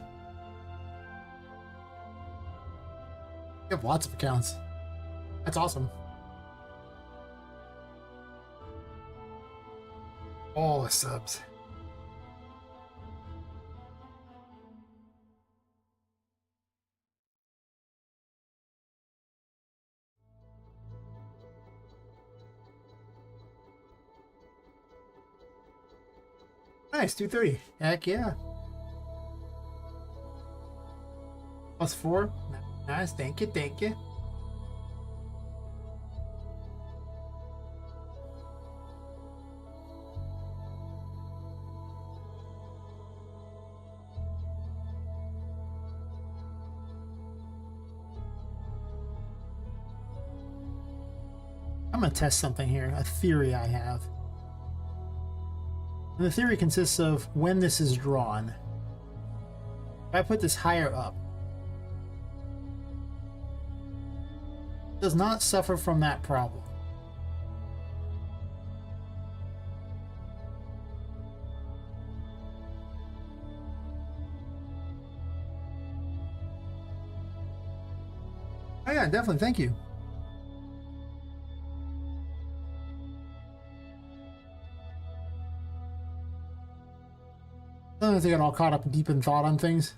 You have lots of accounts. That's awesome. All the subs. Nice, 230. Heck yeah. +4. Nice, thank you, thank you. I'm gonna test something here, a theory I have. And the theory consists of when this is drawn. If I put this higher up, it does not suffer from that problem. Oh yeah, definitely, thank you. Sometimes I get all caught up deep in thought on things.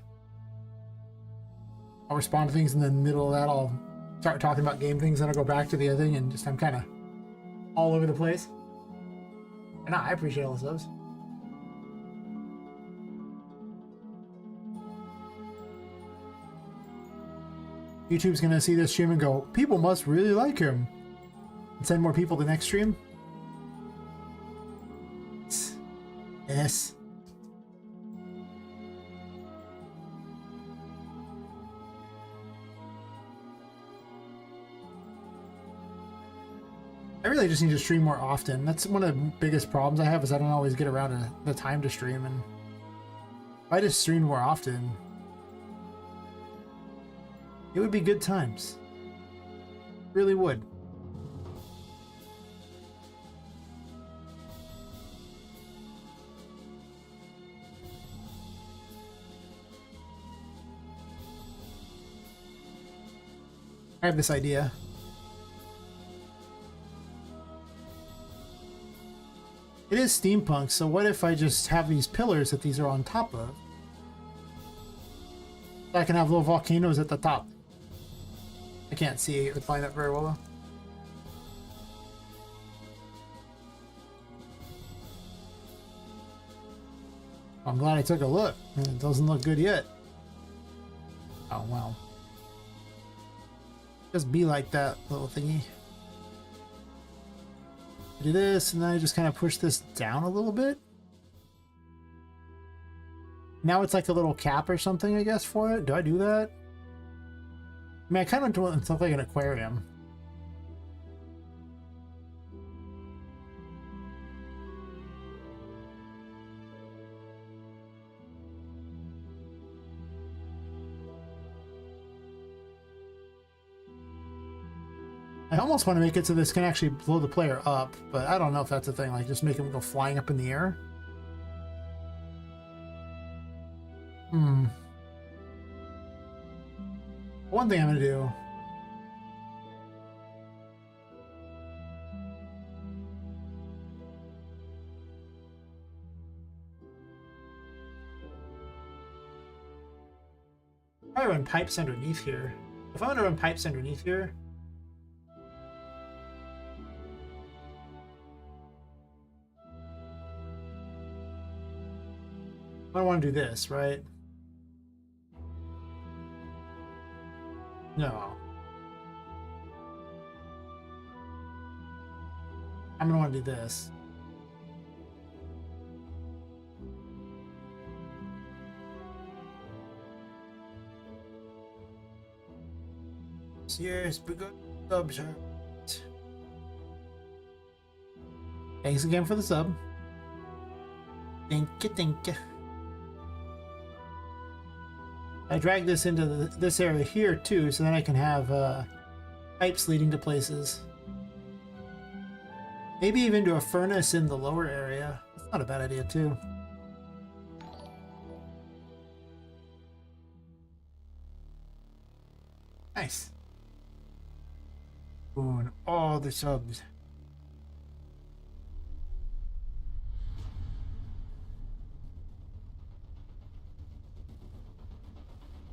I'll respond to things in the middle of that. I'll start talking about game things, then I'll go back to the other thing, and just I'm kind of all over the place. And I appreciate all the subs. YouTube's gonna see this stream and go, people must really like him. And send more people to the next stream. Yes. I really just need to stream more often. That's one of the biggest problems I have, is I don't always get around to the time to stream, and if I just streamed more often, it would be good times. Really would. I have this idea. It is steampunk, so what if I just have these pillars that these are on top of? So I can have little volcanoes at the top. I can't see it line up very well though. I'm glad I took a look. It doesn't look good yet. Oh well. Just be like that, little thingy. Do this, and then I just kind of push this down a little bit. Now it's like a little cap or something, I guess, for it. Do I do that? I mean, I kind of want it to look like an aquarium. I almost want to make it so this can actually blow the player up, but I don't know if that's a thing, like just make him go flying up in the air. One thing I'm going to do. I run pipes underneath here. If I want to run pipes underneath here, I don't want to do this, right? No. I'm going to want to do this. yes, we got subs. Thanks again for the sub. Thank you, thank you. I dragged this into this area here too, so then I can have pipes leading to places. Maybe even to a furnace in the lower area. That's not a bad idea too. Nice. Ooh, and all the subs.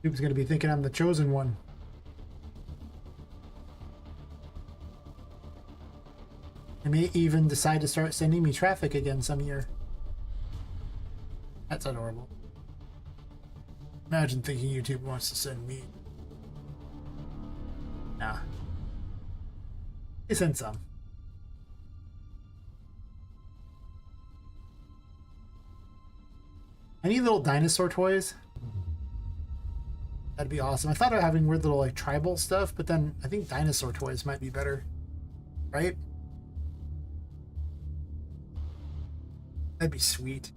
YouTube's gonna be thinking I'm the chosen one. They may even decide to start sending me traffic again some year. That's adorable. Imagine thinking YouTube wants to send me. Nah. They send some. Any little dinosaur toys? That'd be awesome. I thought of having weird little like tribal stuff, but then I think dinosaur toys might be better. Right? That'd be sweet.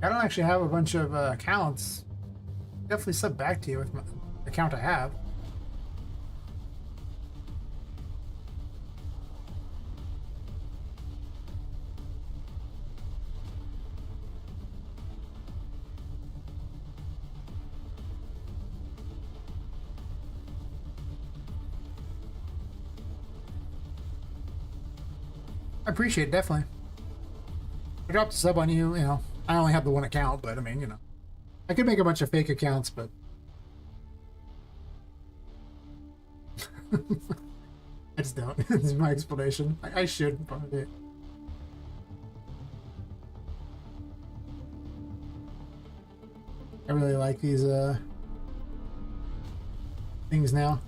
I don't actually have a bunch of accounts. Definitely sub back to you with my account I have. I appreciate it, definitely. I dropped a sub on you, you know. I only have the one account, but I mean, you know. I could make a bunch of fake accounts, but... I just don't. This is my explanation. I should, but it. I really like these things now.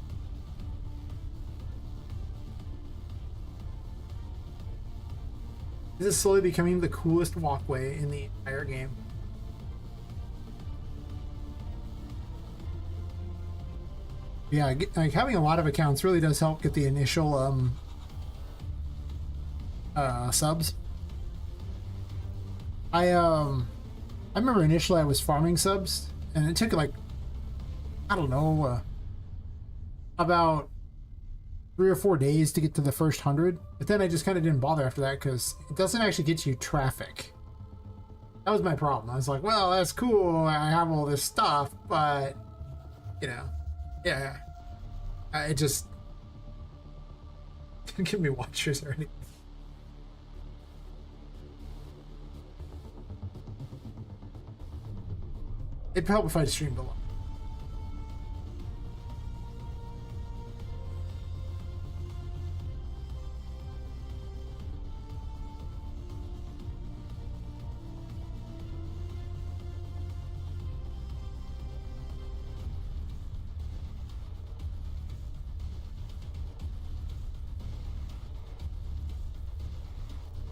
This is slowly becoming the coolest walkway in the entire game. Yeah, like having a lot of accounts really does help get the initial subs. I remember initially I was farming subs, and it took like, I don't know, about 3 or 4 days to get to the first 100, but then I just kind of didn't bother after that because it doesn't actually get you traffic. That was my problem. I was like, well, that's cool, I have all this stuff, but you know, yeah, it just didn't give me watchers or anything. It'd help if I streamed a lot.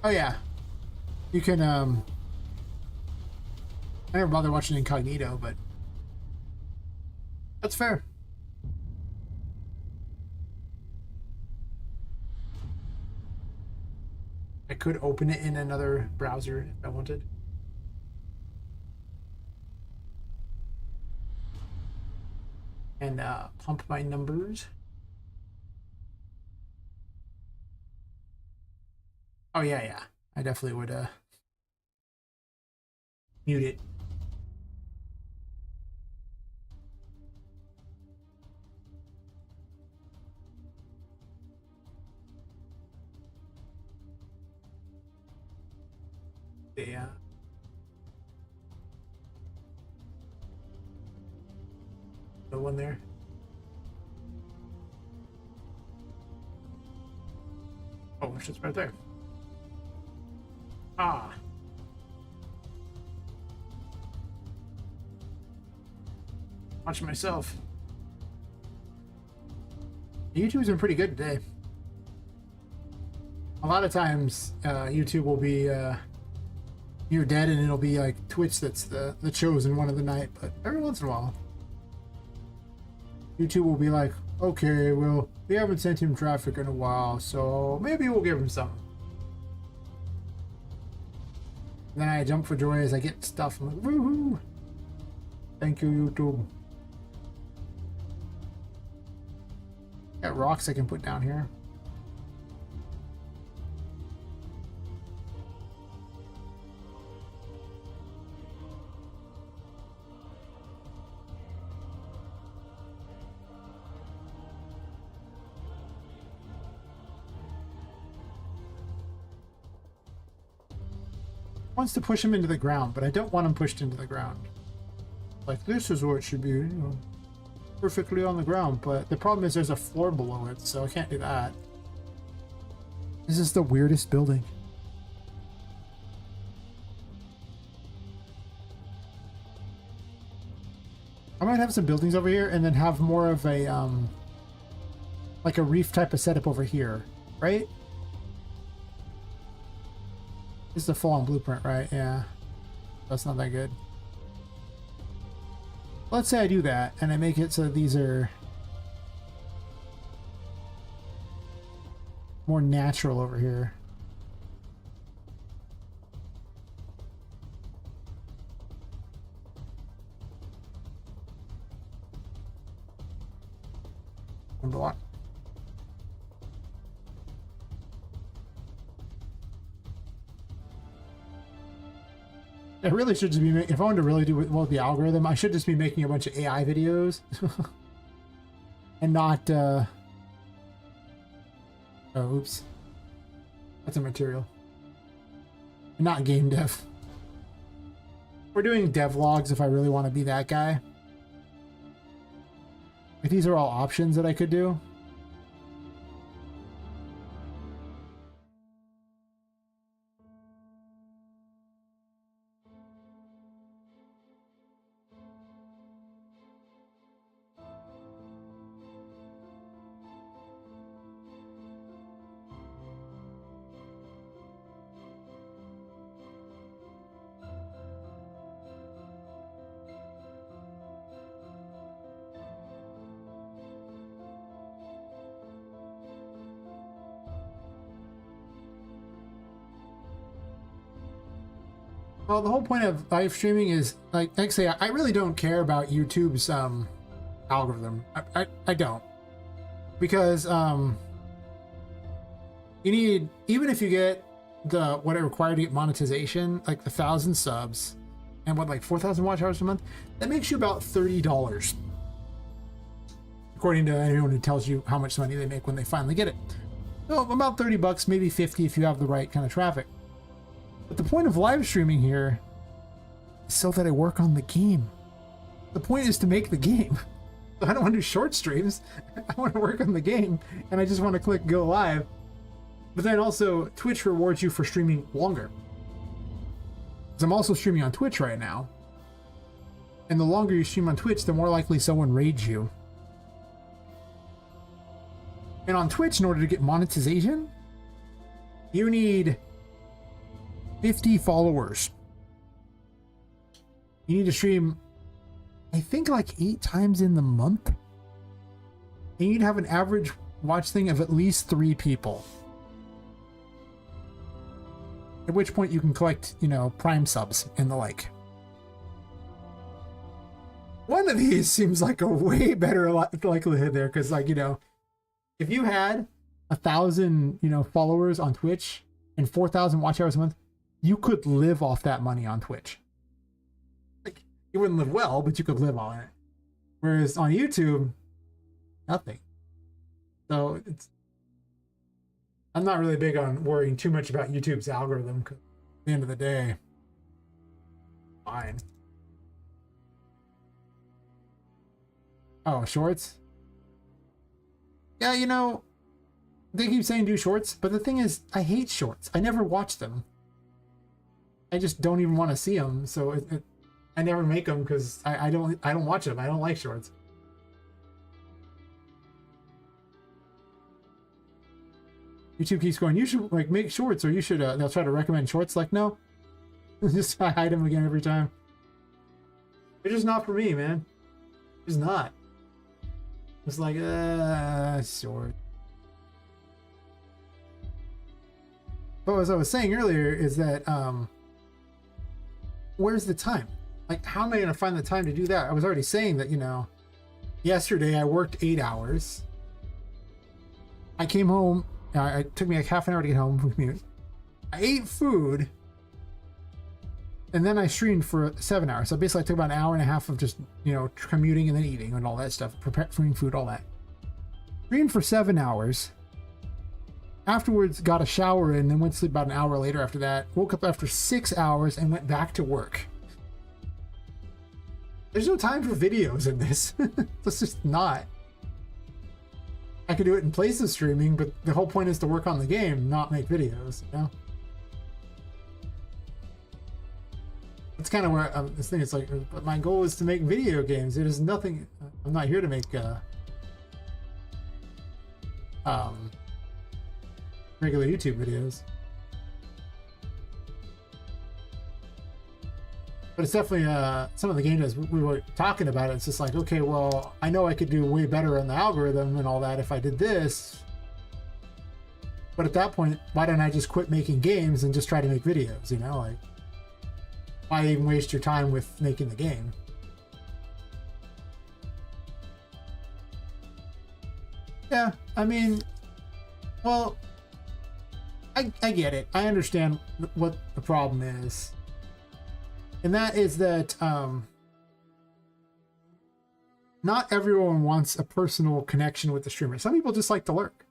Oh yeah, you can I never bother watching incognito, but that's fair. I could open it in another browser if I wanted. And pump my numbers. Oh yeah, yeah. I definitely would mute it. Yeah. No one there. Oh, it's just right there. Ah. Watching myself. YouTube's been pretty good today. A lot of times, YouTube will be you're dead, and it'll be like Twitch that's the chosen one of the night. But every once in a while, YouTube will be like, okay, well, we haven't sent him traffic in a while, so maybe we'll give him some. Then I jump for joy as I get stuff. I'm like, woohoo! Thank you, YouTube. Got rocks I can put down here. Wants to push him into the ground, but I don't want him pushed into the ground. Like, this is where it should be, you know, perfectly on the ground, but the problem is there's a floor below it, so I can't do that. This is the weirdest building. I might have some buildings over here and then have more of a like a reef type of setup over here, right? This is the full-on blueprint, right? Yeah. That's not that good. Let's say I do that, and I make it so these are more natural over here. One block. I really should just be making, if I wanted to really do well with the algorithm, I should just be making a bunch of AI videos and not, oh, oops. That's a material. And not game dev. We're doing devlogs if I really want to be that guy. Like, these are all options that I could do. Well, the whole point of live streaming is, like I say, I really don't care about YouTube's algorithm. I don't, because you need, even if you get the what it required to get monetization, like the 1,000 subs and what, like 4,000 watch hours a month, that makes you about $30, according to anyone who tells you how much money they make when they finally get it. So about 30 bucks, maybe 50 if you have the right kind of traffic. But the point of live streaming here is so that I work on the game. The point is to make the game. So I don't want to do short streams. I want to work on the game, and I just want to click go live. But then also, Twitch rewards you for streaming longer. Because I'm also streaming on Twitch right now. And the longer you stream on Twitch, the more likely someone raids you. And on Twitch, in order to get monetization, you need 50 followers. You need to stream, I think, like 8 times in the month. And you need to have an average watch thing of at least 3 people. At which point you can collect, you know, Prime subs and the like. One of these seems like a way better likelihood there, because, like, you know, if you had 1,000, you know, followers on Twitch and 4,000 watch hours a month, you could live off that money on Twitch. Like, you wouldn't live well, but you could live on it. Whereas on YouTube, nothing. So it's, I'm not really big on worrying too much about YouTube's algorithm, because at the end of the day, fine. Oh, shorts? Yeah, you know, they keep saying do shorts, but the thing is, I hate shorts. I never watch them. I just don't even want to see them, so I never make them because I don't watch them. I don't like shorts. YouTube keeps going, you should like make shorts, or you should, they'll try to recommend shorts. Like, no, just I hide them again every time. They're just not for me, man. It's not. It's like, short. But as I was saying earlier, is that, where's the time? Like, how am I going to find the time to do that? I was already saying that, you know, yesterday I worked 8 hours. I came home. It took me like half an hour to get home from commute. I ate food. And then I streamed for 7 hours. So basically I took about an hour and a half of just, you know, commuting and then eating and all that stuff. Preparing food, all that. Streamed for 7 hours. Afterwards, got a shower and then went to sleep about an hour later after that. Woke up after 6 hours and went back to work. There's no time for videos in this. It's just not. I could do it in place of streaming, but the whole point is to work on the game, not make videos, you know? That's kind of where this thing is like, but my goal is to make video games. It is nothing. I'm not here to make regular YouTube videos. But it's definitely some of the games as we were talking about it. It's just like, okay, well, I know I could do way better on the algorithm and all that if I did this. But at that point, why don't I just quit making games and just try to make videos? You know, like, why even waste your time with making the game? Yeah, I mean, well, I get it. I understand what the problem is. And that is that not everyone wants a personal connection with the streamer. Some people just like to lurk.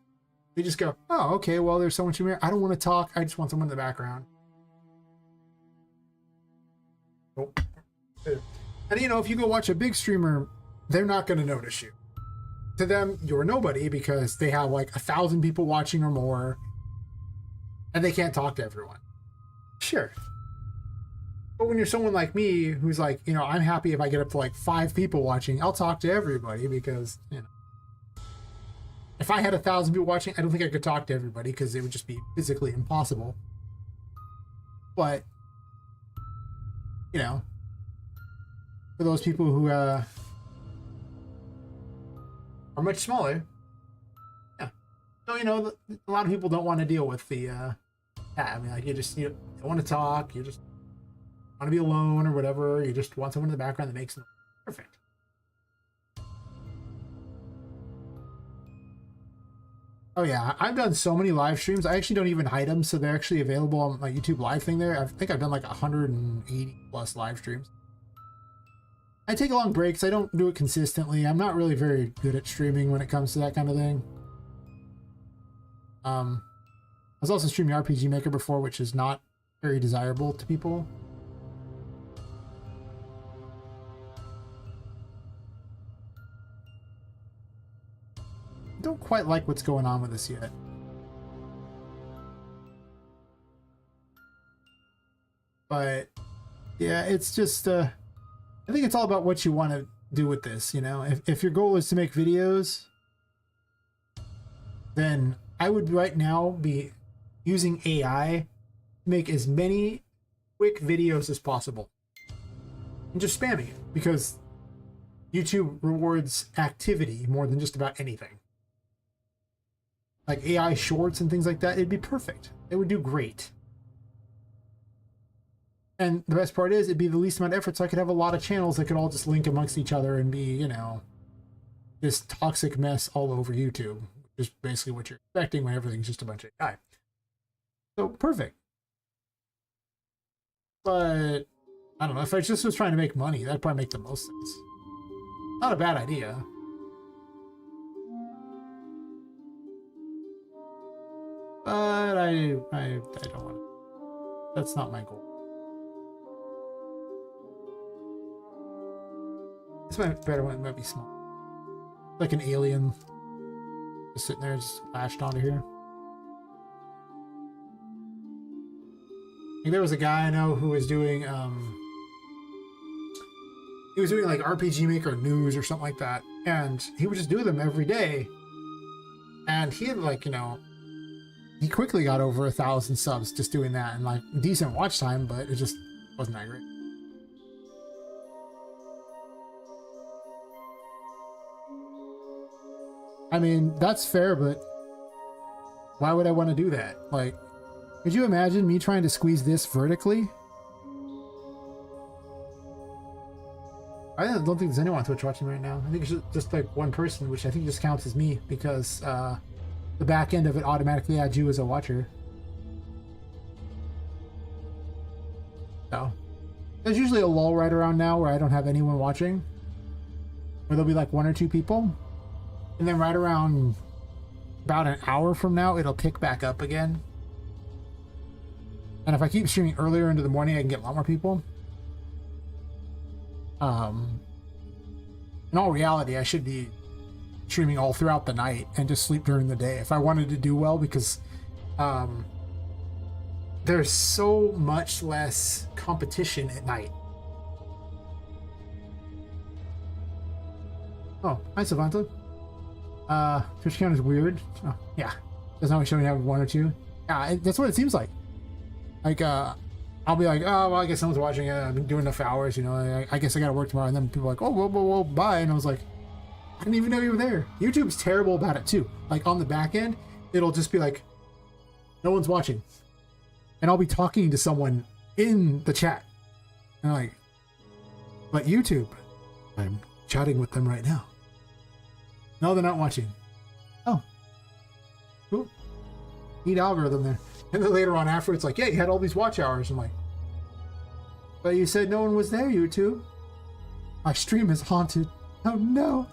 They just go, oh, okay, well, there's someone streaming here. I don't want to talk. I just want someone in the background. Oh. And, you know, if you go watch a big streamer, they're not going to notice you. To them, you're nobody because they have like 1,000 people watching or more. And they can't talk to everyone. Sure. But when you're someone like me who's like, you know, I'm happy if I get up to like 5 people watching, I'll talk to everybody because, you know, if I had 1,000 people watching, I don't think I could talk to everybody because it would just be physically impossible. But, you know, for those people who are much smaller, yeah. So, you know, a lot of people don't want to deal with the, yeah, I mean, like, you don't want to talk, you just want to be alone or whatever, you just want someone in the background that makes them perfect. Oh yeah, I've done so many live streams. I actually don't even hide them, so they're actually available on my YouTube live thing there. I think I've done like 180 plus live streams. I take long breaks. I don't do it consistently. I'm not really very good at streaming when it comes to that kind of thing. I was also streaming RPG Maker before, which is not very desirable to people. Don't quite like what's going on with this yet. But yeah, it's just I think it's all about what you want to do with this, you know. If your goal is to make videos, then I would right now be using AI to make as many quick videos as possible and just spamming it because YouTube rewards activity more than just about anything. Like AI shorts and things like that, it'd be perfect. It would do great. And the best part is, it'd be the least amount of effort, so I could have a lot of channels that could all just link amongst each other and be, you know, this toxic mess all over YouTube. Just basically what you're expecting when everything's just a bunch of AI. So, perfect. But, I don't know, if I just was trying to make money, that'd probably make the most sense. Not a bad idea. But I don't want to. That's not my goal. This might be better one. It might be small. Like an alien. Just sitting there, just lashed onto here. Like there was a guy I know who was doing, he was doing like RPG Maker news or something like that. And he would just do them every day. And he had like, you know, he quickly got over 1,000 subs just doing that, and like decent watch time, but it just wasn't that great. I mean, that's fair, but why would I want to do that? Like, could you imagine me trying to squeeze this vertically? I don't think there's anyone on Twitch watching right now. I think it's just like one person, which I think just counts as me because the back end of it automatically adds you as a watcher. So there's usually a lull right around now where I don't have anyone watching, where there'll be like 1 or 2 people, and then right around about an hour from now it'll pick back up again. And if I keep streaming earlier into the morning, I can get a lot more people. In all reality, I should be streaming all throughout the night and just sleep during the day if I wanted to do well, because there's so much less competition at night. Oh, hi Savanta. Twitch count is weird. Oh, yeah. Doesn't always show me have 1 or 2. Yeah, that's what it seems like. Like, I'll be like, oh, well, I guess someone's watching it. I've been doing enough hours, you know, I guess I gotta work tomorrow. And then people are like, oh, whoa, bye. And I was like, I didn't even know you were there. YouTube's terrible about it too. Like on the back end, it'll just be like, no one's watching. And I'll be talking to someone in the chat. And I'm like, but YouTube, I'm chatting with them right now. No, they're not watching. Oh, cool. Neat algorithm there. And then later on after, it's like, yeah, you had all these watch hours. I'm like, but you said no one was there, YouTube. My stream is haunted. Oh no.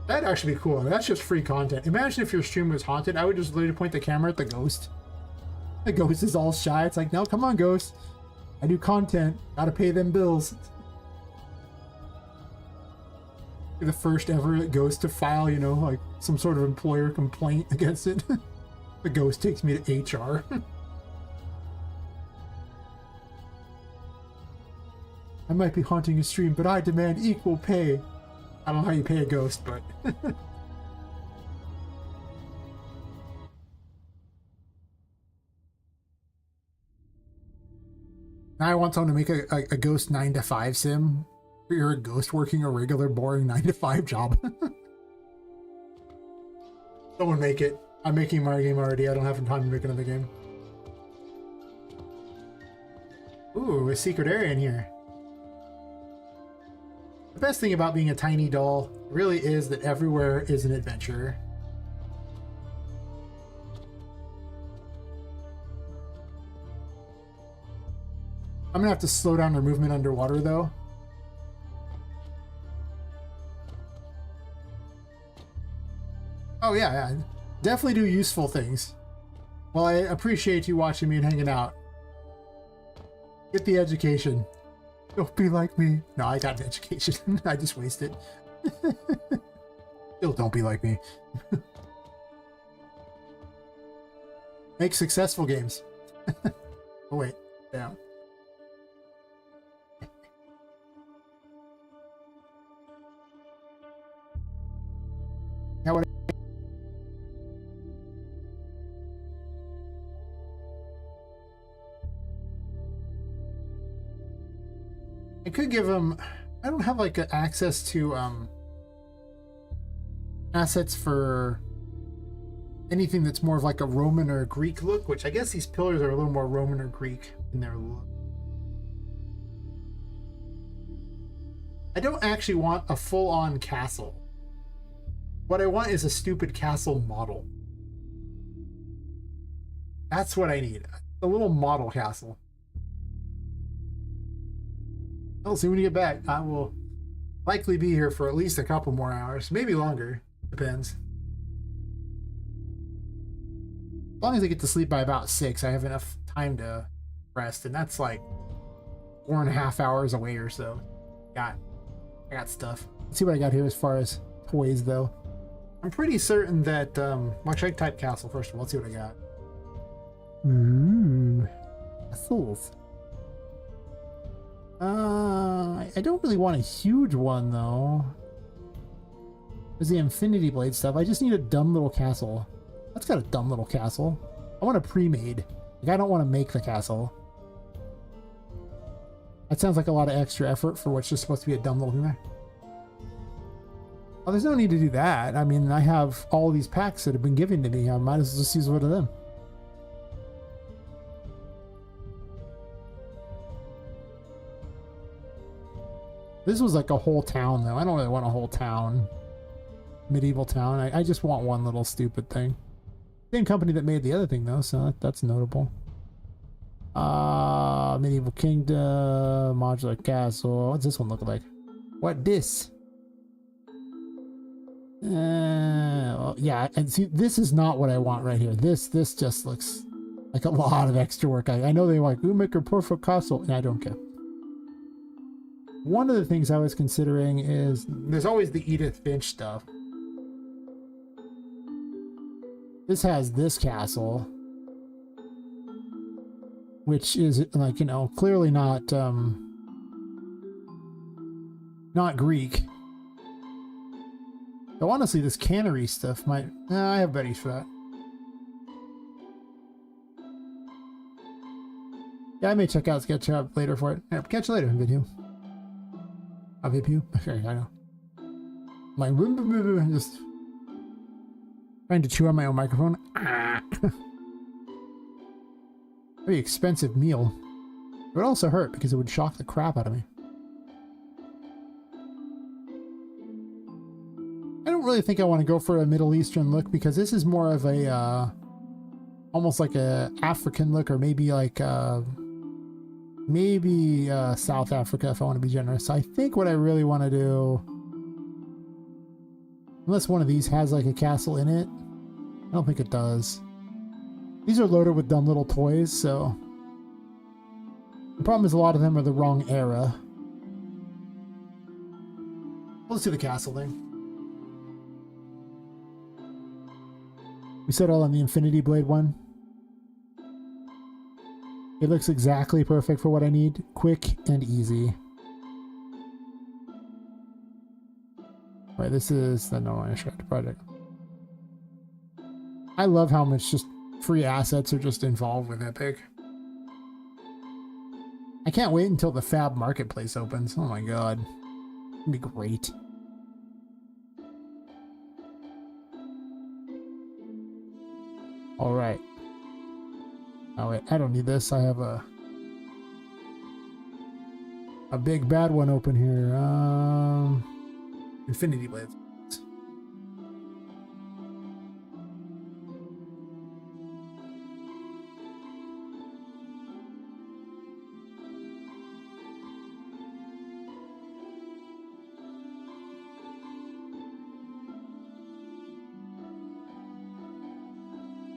That'd actually be cool. That's just free content. Imagine if your stream was haunted. I would just literally point the camera at the ghost. The ghost is all shy. It's like, no, come on, ghost. I do content. Gotta pay them bills. Be the first ever ghost to file, you know, like some sort of employer complaint against it. The ghost takes me to HR. I might be haunting a stream, but I demand equal pay. I don't know how you pay a ghost, but... Now I want someone to make a ghost 9-to-5 sim. You're a ghost working a regular, boring 9-to-5 job. Someone make it. I'm making my game already. I don't have time to make another game. Ooh, a secret area in here. The best thing about being a tiny doll really is that everywhere is an adventure. I'm gonna have to slow down their movement underwater though. Oh yeah, definitely do useful things. Well, I appreciate you watching me and hanging out. Get the education. Don't be like me. No, I got an education. I just wasted. Still don't be like me. Make successful games. Oh wait, down. Now what? I could give him. I don't have like access to assets for anything that's more of like a Roman or a Greek look, which I guess these pillars are a little more Roman or Greek in their look. I don't actually want a full-on castle. What I want is a stupid castle model. That's what I need. A little model castle. I'll see when you get back. I will likely be here for at least a couple more hours, maybe longer. Depends. As long as I get to sleep by about 6, I have enough time to rest, and that's like 4.5 hours away or so. I got stuff. Let's see what I got here as far as toys, though. I'm pretty certain that, well, I type castle first of all. Let's see what I got. Castles. I don't really want a huge one, though. There's the Infinity Blade stuff. I just need a dumb little castle. That's got a dumb little castle. I want a pre-made. Like, I don't want to make the castle. That sounds like a lot of extra effort for what's just supposed to be a dumb little thing there. Oh, there's no need to do that. I mean, I have all these packs that have been given to me. I might as well just use one of them. This was like a whole town, though. I don't really want a whole town. Medieval town. I just want one little stupid thing. Same company that made the other thing, though, so that's notable. Medieval Kingdom, Modular Castle. What's this one look like? What this? Well, yeah, and see, this is not what I want right here. This just looks like a lot of extra work. I know they like, we make a perfect castle, and I don't care. One of the things I was considering is, there's always the Edith Finch stuff. This has this castle, which is, like, you know, clearly not Greek. So honestly, this cannery stuff might... I have better use for that. Yeah, I may check out SketchUp later for it. Yeah, catch you later in video. I'll hip you. Okay, I know. I'm like, just trying to chew on my own microphone. Very expensive meal. It would also hurt because it would shock the crap out of me. I don't really think I want to go for a Middle Eastern look because this is more of a almost like a African look, or maybe like South Africa if I want to be generous. I think what I really want to do, unless one of these has like a castle in it, I don't think it does. These are loaded with dumb little toys, so the problem is a lot of them are the wrong era. Let's do the castle thing. We settled on the Infinity Blade one. It looks exactly perfect for what I need. Quick and easy. Right, this is the No Instructor Project. I love how much just free assets are just involved with Epic. I can't wait until the Fab Marketplace opens. Oh my god. It'd be great. Alright. Oh wait, I don't need this. I have a big bad one open here. Infinity Blades.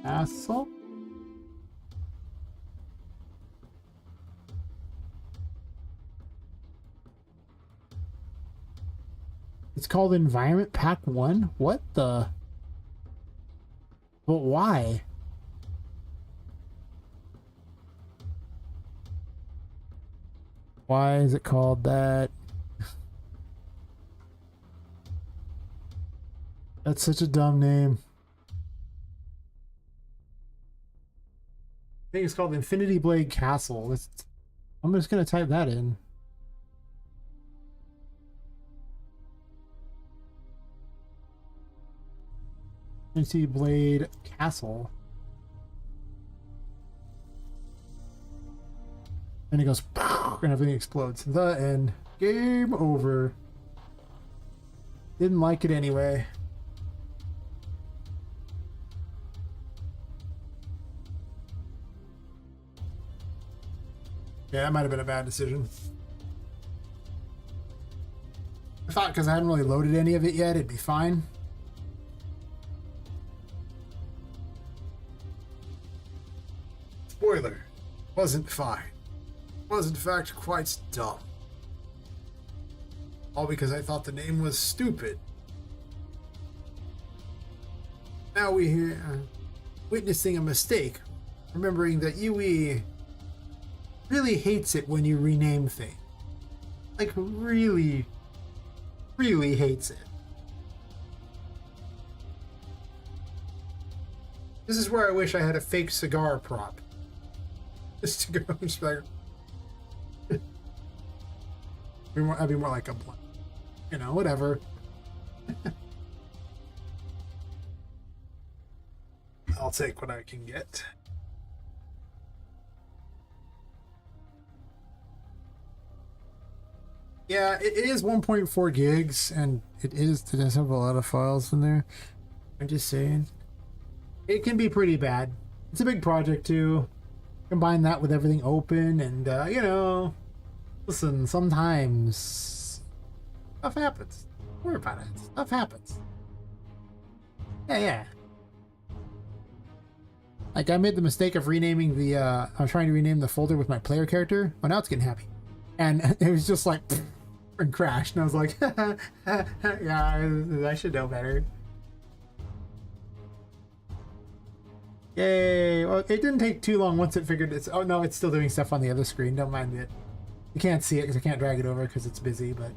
Castle. It's called Environment Pack 1? What the? But why? Why is it called that? That's such a dumb name. I think it's called Infinity Blade Castle. I'm just gonna type that in. Infinity Blade Castle. And it goes and everything explodes. The end. Game over. Didn't like it anyway. Yeah, that might have been a bad decision. I thought because I hadn't really loaded any of it yet, it'd be fine. Spoiler. Wasn't fine. Was in fact quite dumb. All because I thought the name was stupid. Now we hear witnessing a mistake, remembering that UE really hates it when you rename things. Like really, really hates it. This is where I wish I had a fake cigar prop. Just to go, just like, I'd be more like a blunt. You know, whatever. I'll take what I can get. Yeah, it is 1.4 gigs, and it does have a lot of files in there. I'm just saying. It can be pretty bad. It's a big project, too. Combine that with everything open, and, you know, listen, sometimes stuff happens. Don't worry about it. Stuff happens. Yeah. Like, I made the mistake of renaming the, I'm trying to rename the folder with my player character. Well, now it's getting happy. And it was just like, and crashed. And I was like, yeah, I should know better. Yay. Well, it didn't take too long once it figured it's, oh no, it's still doing stuff on the other screen. Don't mind it. You can't see it because I can't drag it over because it's busy, but.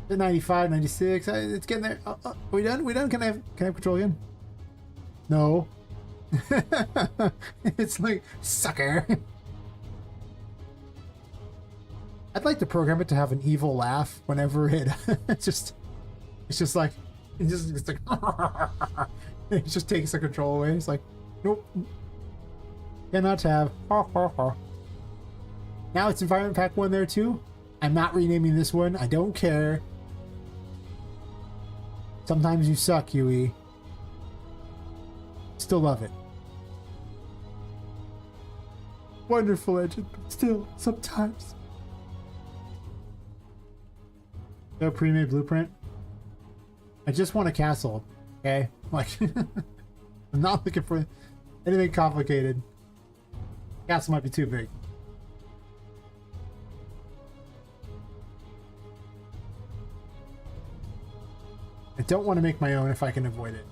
The 95, 96, it's getting there. Are we done? Can I have control again? No. It's like, sucker. I'd like to program it to have an evil laugh whenever it it's just like it's like it just takes the control away. It's like, nope. Cannot have. Now it's Environment Pack 1 there too. I'm not renaming this one. I don't care. Sometimes you suck, Yui. Still love it. Wonderful legend, but still, sometimes. No pre-made blueprint. I just want a castle, okay? Like, I'm not looking for anything complicated. Castle might be too big. I don't want to make my own if I can avoid it.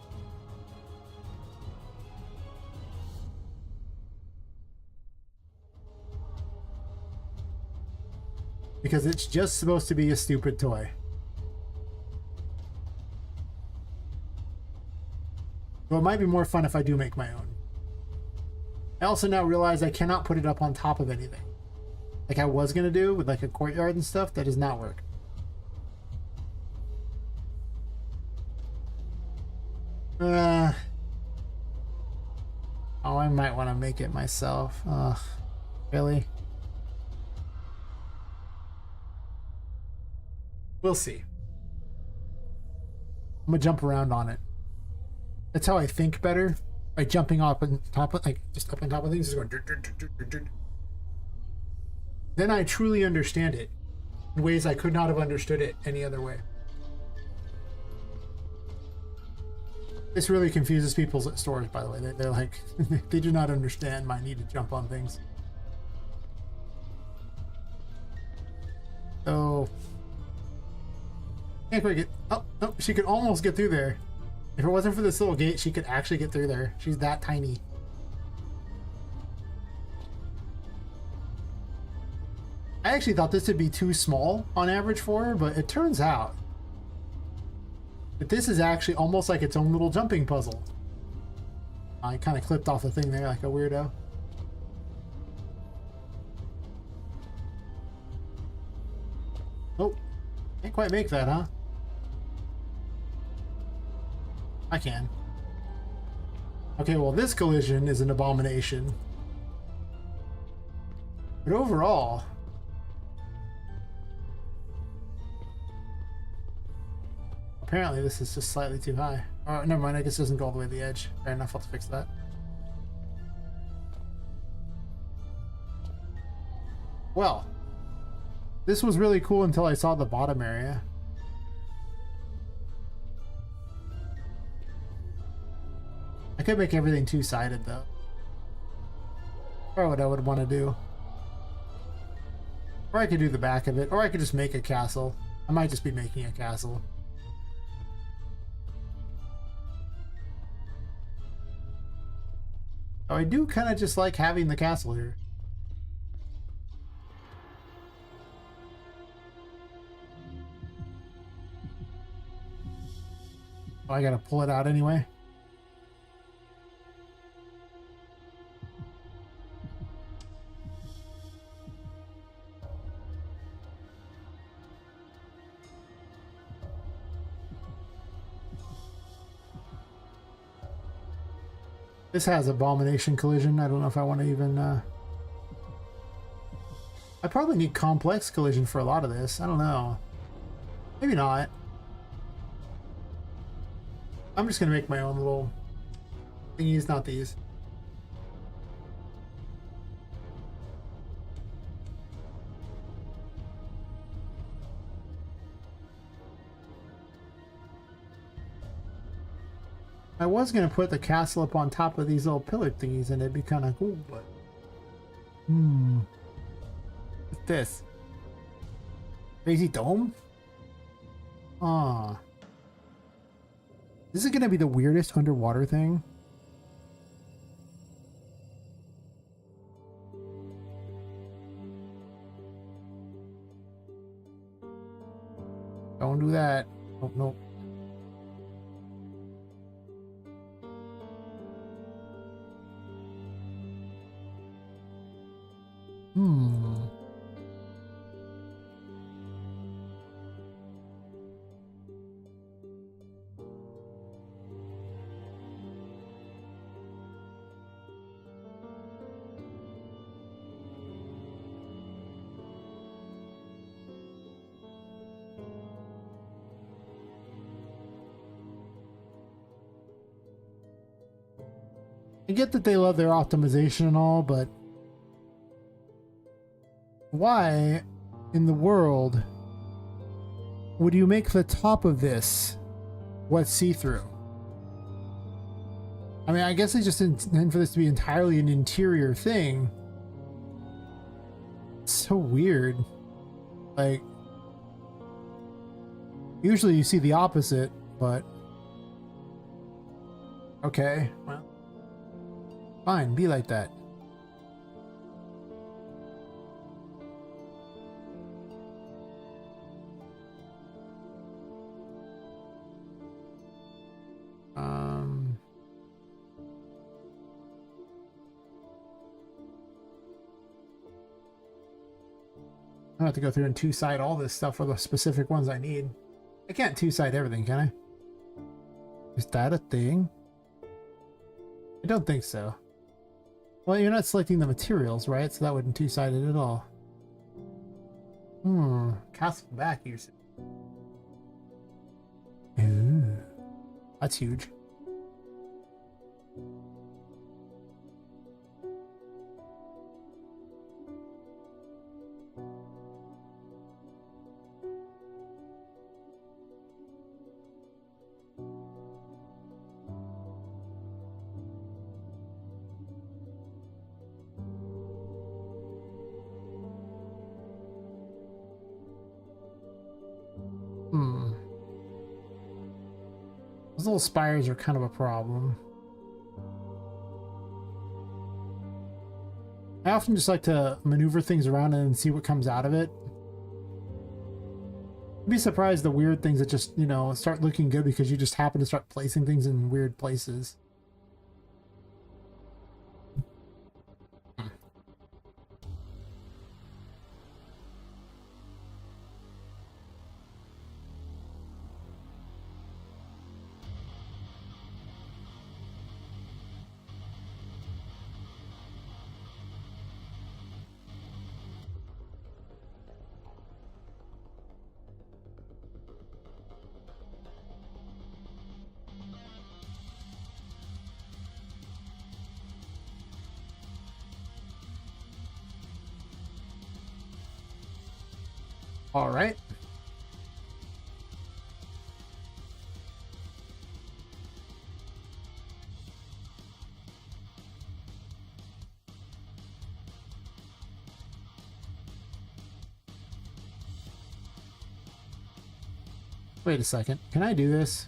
Because it's just supposed to be a stupid toy. So it might be more fun if I do make my own. I also now realize I cannot put it up on top of anything. Like I was going to do with like a courtyard and stuff. That does not work. Oh, I might want to make it myself. Really? We'll see. I'm gonna jump around on it. That's how I think better. By jumping up on top of, like, just up on top of things, just going. Then I truly understand it in ways I could not have understood it any other way. This really confuses people's stores, by the way. They're like, they do not understand my need to jump on things. So, can't quite get. Oh, no, she could almost get through there. If it wasn't for this little gate, she could actually get through there. She's that tiny. I actually thought this would be too small on average for her, but it turns out that this is actually almost like its own little jumping puzzle. I kind of clipped off the thing there like a weirdo. Oh, can't quite make that, huh? I can. Okay, well, this collision is an abomination. But overall, apparently this is just slightly too high. Oh, never mind, I guess it doesn't go all the way to the edge. Fair enough, I'll have to fix that. Well, this was really cool until I saw the bottom area. I could make everything two-sided though. Or what I would want to do. Or I could do the back of it, or I could just make a castle. I might just be making a castle. Oh, I do kind of just like having the castle here. Oh, I gotta pull it out anyway. This has abomination collision. I don't know if I want to even... I probably need complex collision for a lot of this. I don't know. Maybe not. I'm just going to make my own little thingies, not these. I was going to put the castle up on top of these little pillar thingies and it'd be kind of cool, but... What's this? Crazy dome? Ah. This is going to be the weirdest underwater thing. Don't do that. Oh, no. I get that they love their optimization and all, but why in the world would you make the top of this what's see-through? I mean, I guess they just intend for this to be entirely an interior thing. It's so weird. Like, usually you see the opposite, but okay, well, fine, be like that. I have to go through and two-side all this stuff for the specific ones I need. I can't two-side everything, can I? Is that a thing? I don't think so. Well, you're not selecting the materials, right? So that wouldn't two-side it at all. Castle back here. Ooh, that's huge. Those little spires are kind of a problem. I often just like to maneuver things around and see what comes out of it. I'd be surprised the weird things that just, you know, start looking good because you just happen to start placing things in weird places. All right. Wait a second. Can I do this?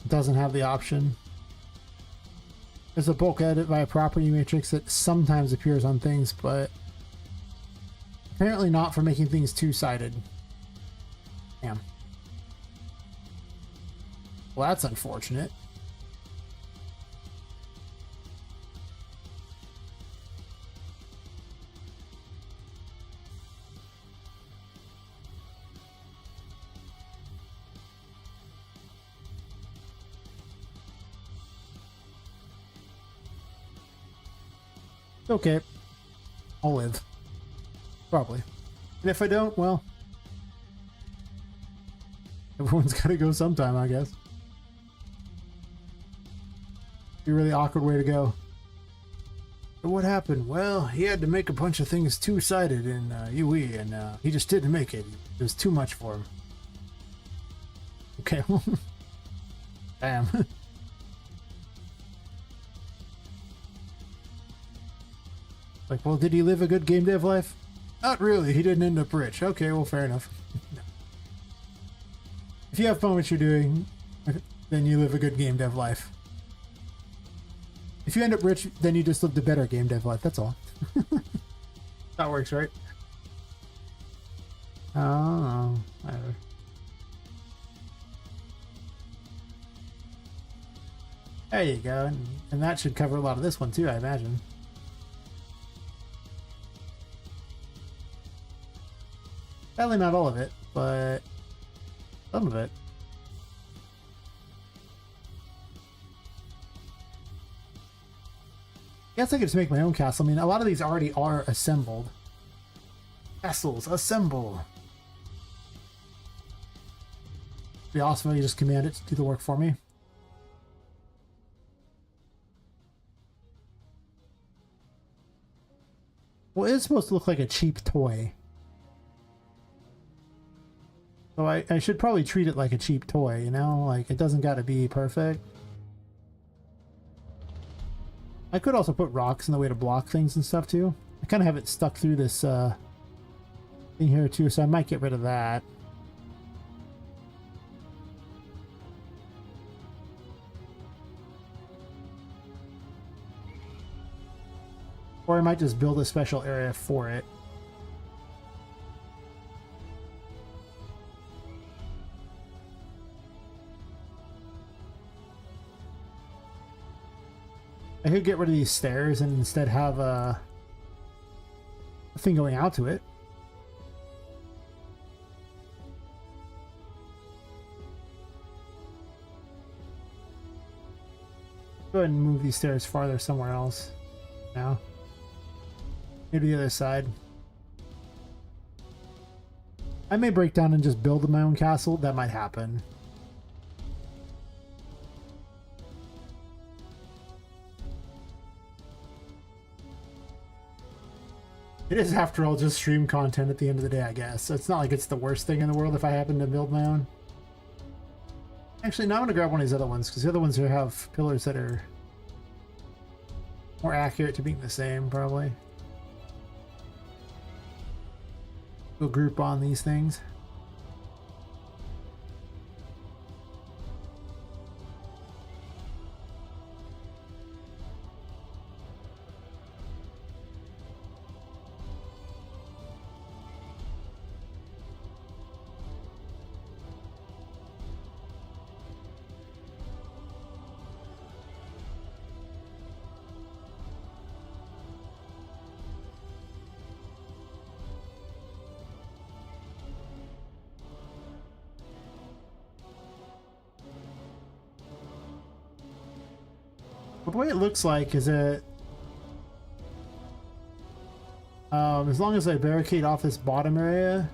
Doesn't have the option. There's a bulk edit by a property matrix that sometimes appears on things, but apparently not for making things two-sided. Damn. Well, that's unfortunate. Okay, I'll live. Probably. And if I don't, well, everyone's got to go sometime, I guess. Be a really awkward way to go. But what happened? Well, he had to make a bunch of things two-sided in UE, and he just didn't make it. It was too much for him. Okay. Damn. Like, well, did he live a good game dev life? Not really. He didn't end up rich. Okay, well, fair enough. If you have fun with what you're doing, then you live a good game dev life. If you end up rich, then you just lived a better game dev life. That's all. That works, right? Oh, whatever. There you go. And that should cover a lot of this one, too, I imagine. Sadly, not all of it, but some of it. I guess I could just make my own castle. I mean, a lot of these already are assembled. Castles, assemble! It'd be awesome if you just command it to do the work for me. Well, it's supposed to look like a cheap toy. So I should probably treat it like a cheap toy, you know? Like, it doesn't gotta be perfect. I could also put rocks in the way to block things and stuff too. I kind of have it stuck through this thing here too, so I might get rid of that. Or I might just build a special area for it. I could get rid of these stairs and instead have a thing going out to it. Go ahead and move these stairs farther somewhere else now. Maybe the other side. I may break down and just build my own castle. That might happen. It is, after all, just stream content at the end of the day, I guess. It's not like it's the worst thing in the world if I happen to build my own. Actually, now I'm going to grab one of these other ones, because the other ones here have pillars that are more accurate to being the same, probably. We'll group on these things. But the way it looks like is that as long as I barricade off this bottom area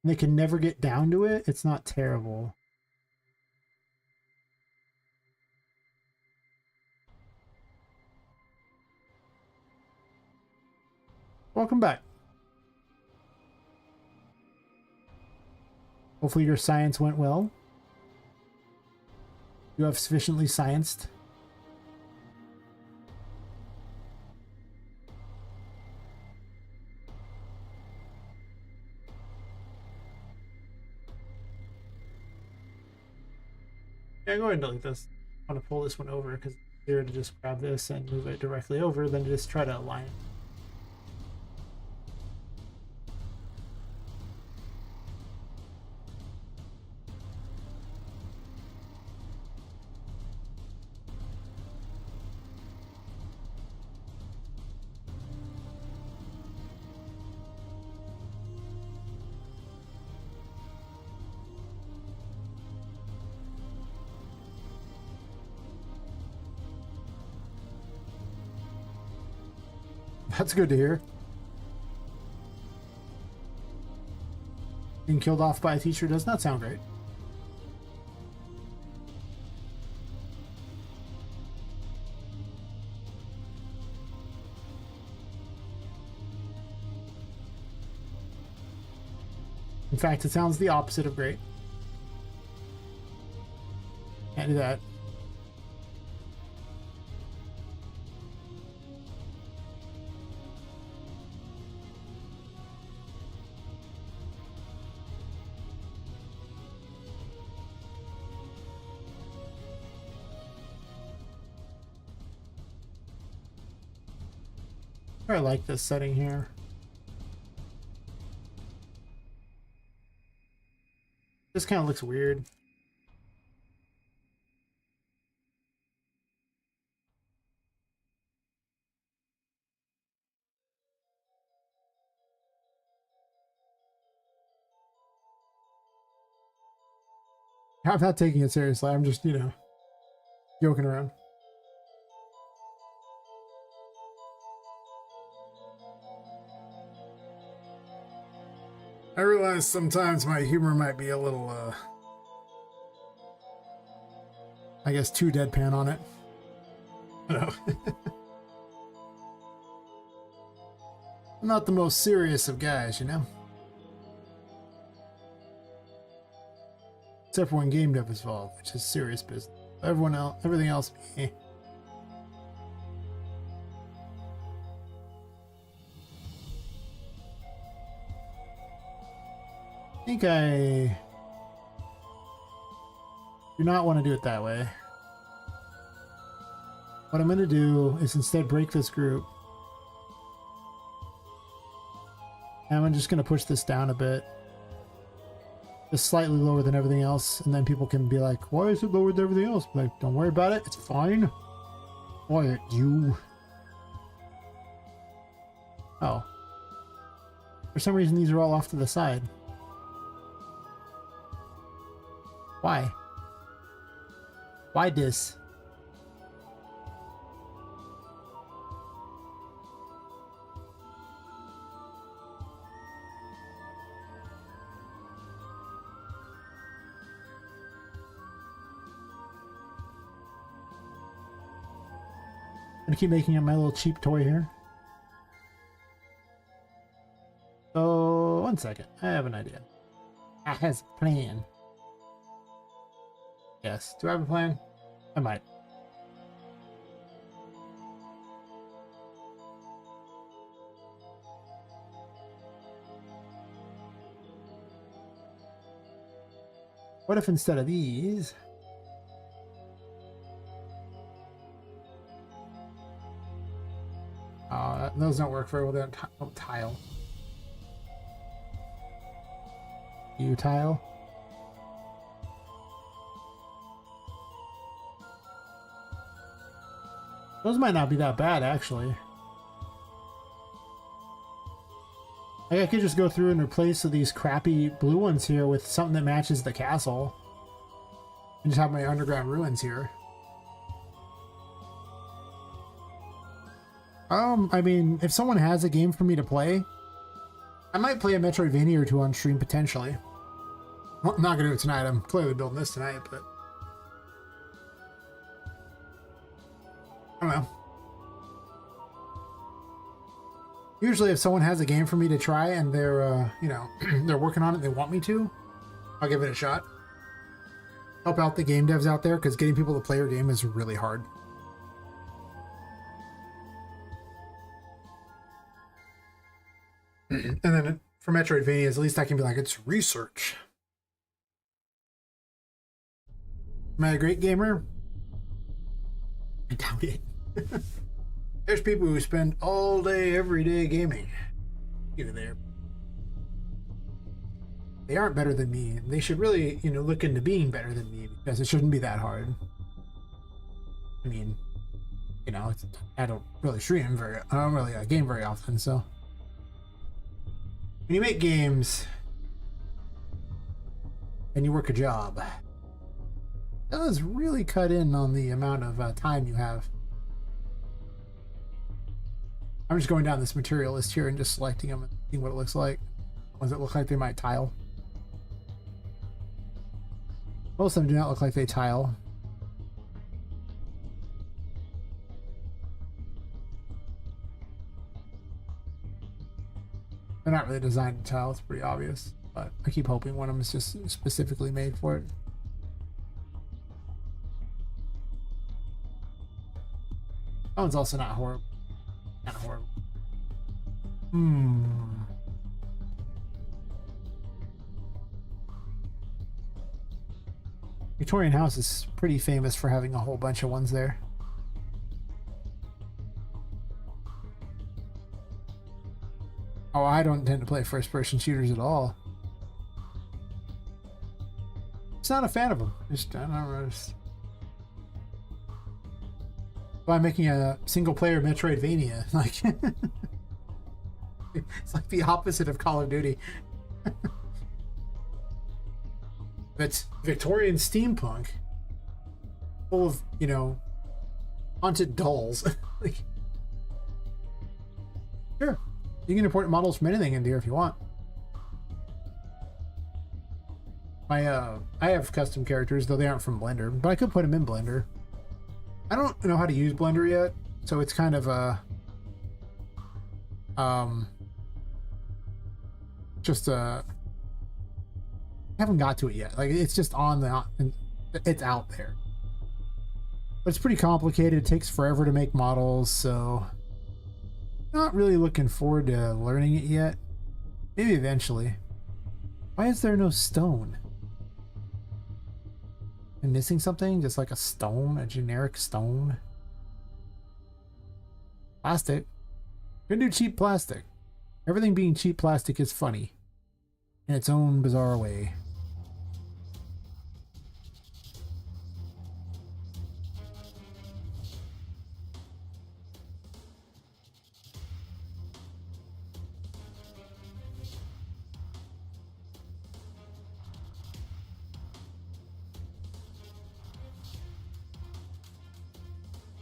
and they can never get down to it, it's not terrible. Welcome back. Hopefully your science went well. You have sufficiently scienced. Yeah, go ahead and delete this. I want to pull this one over because it's easier to just grab this and move it directly over than to just try to align it. That's good to hear. Being killed off by a teacher does not sound great. In fact, it sounds the opposite of great. Can't do that. I like this setting here. This kind of looks weird. I'm not taking it seriously. I'm just, you know, joking around. I realize sometimes my humor might be a little, I guess, too deadpan on it. I know. I'm not the most serious of guys, you know? Except for when game dev is involved, which is serious business. Everything else, eh. I think I do not want to do it that way. What I'm going to do is instead break this group. And I'm just going to push this down a bit. Just slightly lower than everything else. And then people can be like, why is it lower than everything else? Like, don't worry about it. It's fine. Quiet, you. Oh. For some reason, these are all off to the side. Why? Why this? I'm gonna keep making up my little cheap toy here. So, one second. I have an idea. I has a plan. Yes. Do I have a plan? I might. What if instead of these... those don't work very well. They don't tile. You tile? Those might not be that bad, actually. Like, I could just go through and replace these crappy blue ones here with something that matches the castle. And just have my underground ruins here. I mean, if someone has a game for me to play, I might play a Metroidvania or two on stream, potentially. Well, I'm not going to do it tonight. I'm clearly building this tonight, but... I don't know. Usually if someone has a game for me to try and they're, you know, they're working on it, they want me to, I'll give it a shot. Help out the game devs out there, because getting people to play your game is really hard. And then for Metroidvanias, at least I can be like, it's research. Am I a great gamer? I doubt it. There's people who spend all day, every day gaming. You know, they aren't better than me. They should really, you know, look into being better than me, because it shouldn't be that hard. I mean, you know, I don't really stream I don't really game very often, so. When you make games and you work a job, that does really cut in on the amount of time you have. I'm just going down this material list here and just selecting them and seeing what it looks like. Ones that look like they might tile. Most of them do not look like they tile. They're not really designed to tile, it's pretty obvious. But I keep hoping one of them is just specifically made for it. That one's also not horrible. Not horrible. Victorian house is pretty famous for having a whole bunch of ones there. Oh, I don't tend to play first-person shooters at all. Just not a fan of them. Just, I don't know. By making a single-player Metroidvania, like it's like the opposite of Call of Duty. It's Victorian steampunk, full of, you know, haunted dolls. Like, sure, you can import models from anything into here if you want. I have custom characters, though they aren't from Blender, but I could put them in Blender. I don't know how to use Blender yet, so it's kind of a just I haven't got to it yet. Like, it's just on the, it's out there, but it's pretty complicated. It takes forever to make models, so not really looking forward to learning it yet. Maybe eventually. Why is there no stone? I'm missing something? Just like a stone, a generic stone. Plastic. Gonna do cheap plastic. Everything being cheap plastic is funny in its own bizarre way.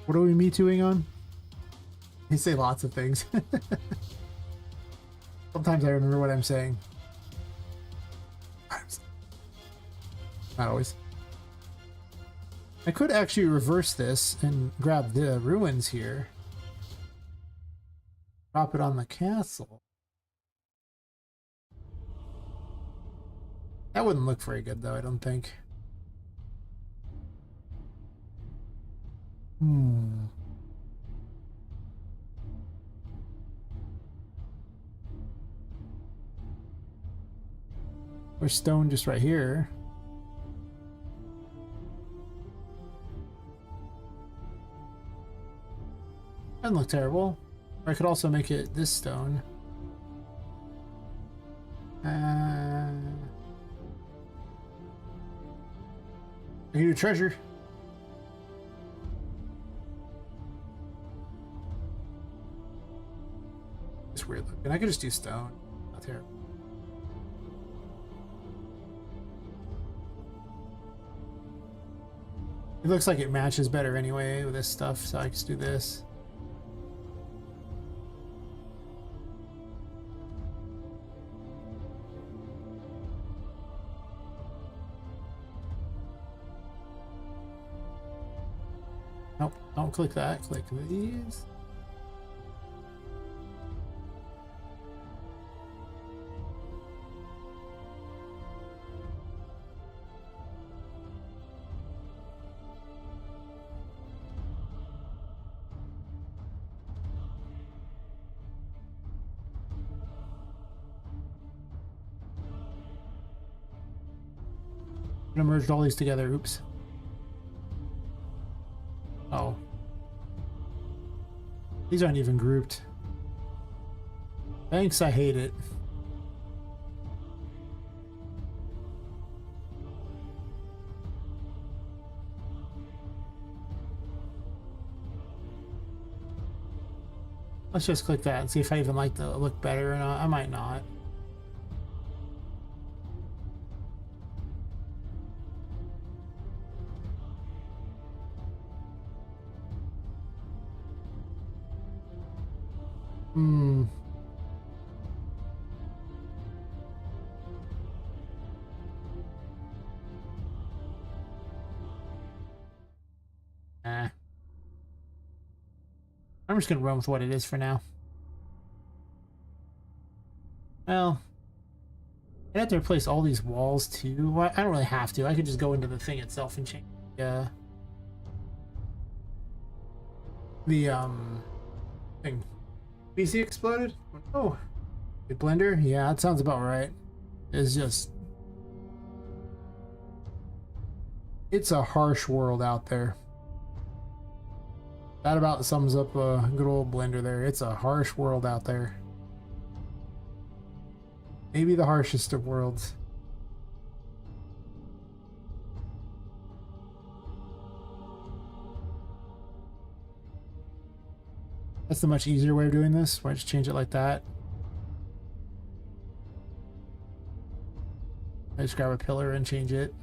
What are we Me Tooing on? They say lots of things. Sometimes I remember what I'm saying. Not always. I could actually reverse this and grab the ruins here. Drop it on the castle. That wouldn't look very good though, I don't think. There's stone just right here. Doesn't look terrible. Or I could also make it this stone. I can do treasure. It's weird looking. I could just do stone. Not terrible. It looks like it matches better anyway with this stuff, so I can just do this. Nope, don't click that. Click these. I merged all these together. Oops. Oh. These aren't even grouped. Thanks, I hate it. Let's just click that and see if I even like the look better or not. I might not. Hmm. Eh. I'm just gonna run with what it is for now. Well, I have to replace all these walls too. Well, I don't really have to. I could just go into the thing itself and change the thing. PC exploded? Oh, the blender? Yeah, that sounds about right. It's just, it's a harsh world out there. That about sums up a good old blender there. It's a harsh world out there. Maybe the harshest of worlds. That's the much easier way of doing this. Why just change it like that? I just grab a pillar and change it.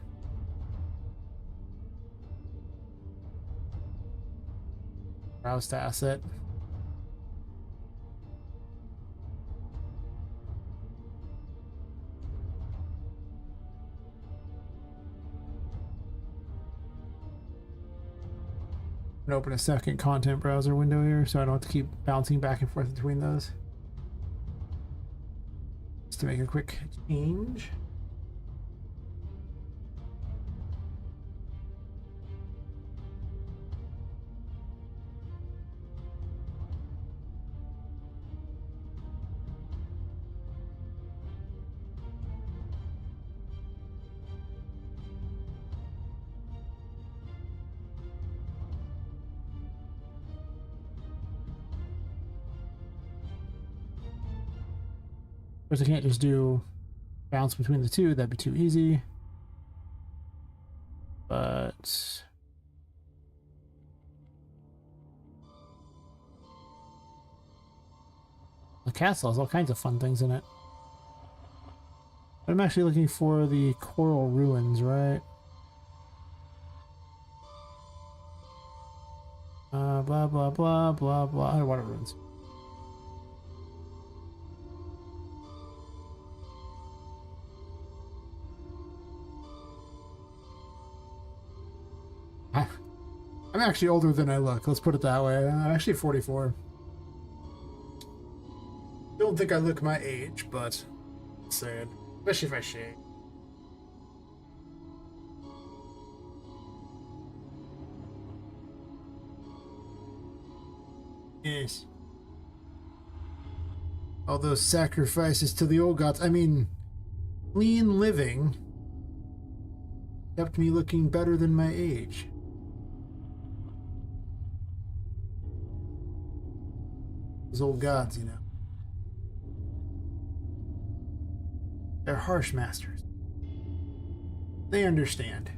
Browse to asset. I'm gonna open a second content browser window here so I don't have to keep bouncing back and forth between those. Just to make a quick change. Of course, I can't just do bounce between the two. That'd be too easy. But the castle has all kinds of fun things in it. But I'm actually looking for the coral ruins, right? Blah, blah, blah, blah, blah. Underwater ruins. I'm actually older than I look. Let's put it that way. I'm actually 44. Don't think I look my age, but sad. Especially if I shave. Yes. All those sacrifices to the old gods. I mean, clean living kept me looking better than my age. Those old gods, you know. They're harsh masters. They understand.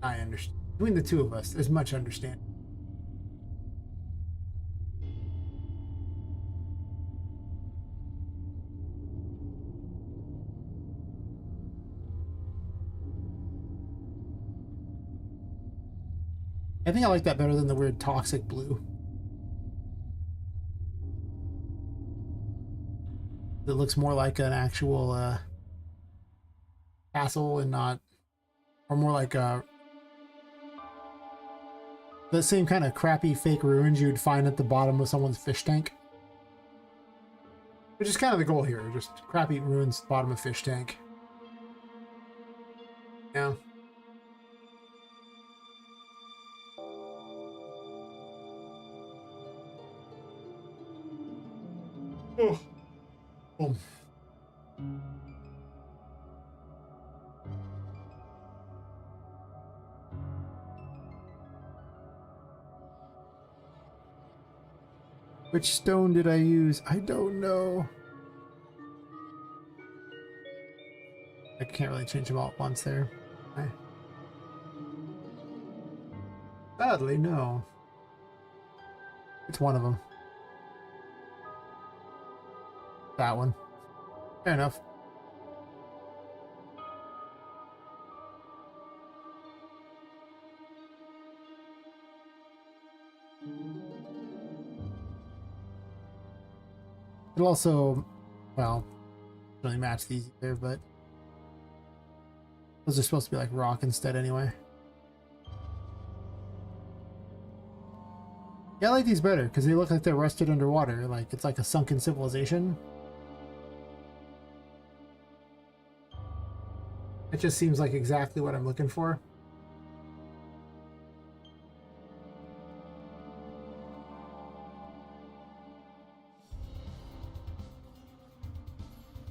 I understand. Between the two of us, there's much understanding. I think I like that better than the weird toxic blue. It looks more like an actual castle and not, or more like the same kind of crappy fake ruins you'd find at the bottom of someone's fish tank. Which is kind of the goal here, just crappy ruins, bottom of fish tank. Yeah. Oh. Boom. Which stone did I use? I don't know. I can't really change them all at once there. Sadly, no. It's one of them. That one. Fair enough. It'll also, well, really match these either, but those are supposed to be like rock instead anyway. Yeah, I like these better because they look like they're rusted underwater. Like it's like a sunken civilization. It just seems like exactly what I'm looking for.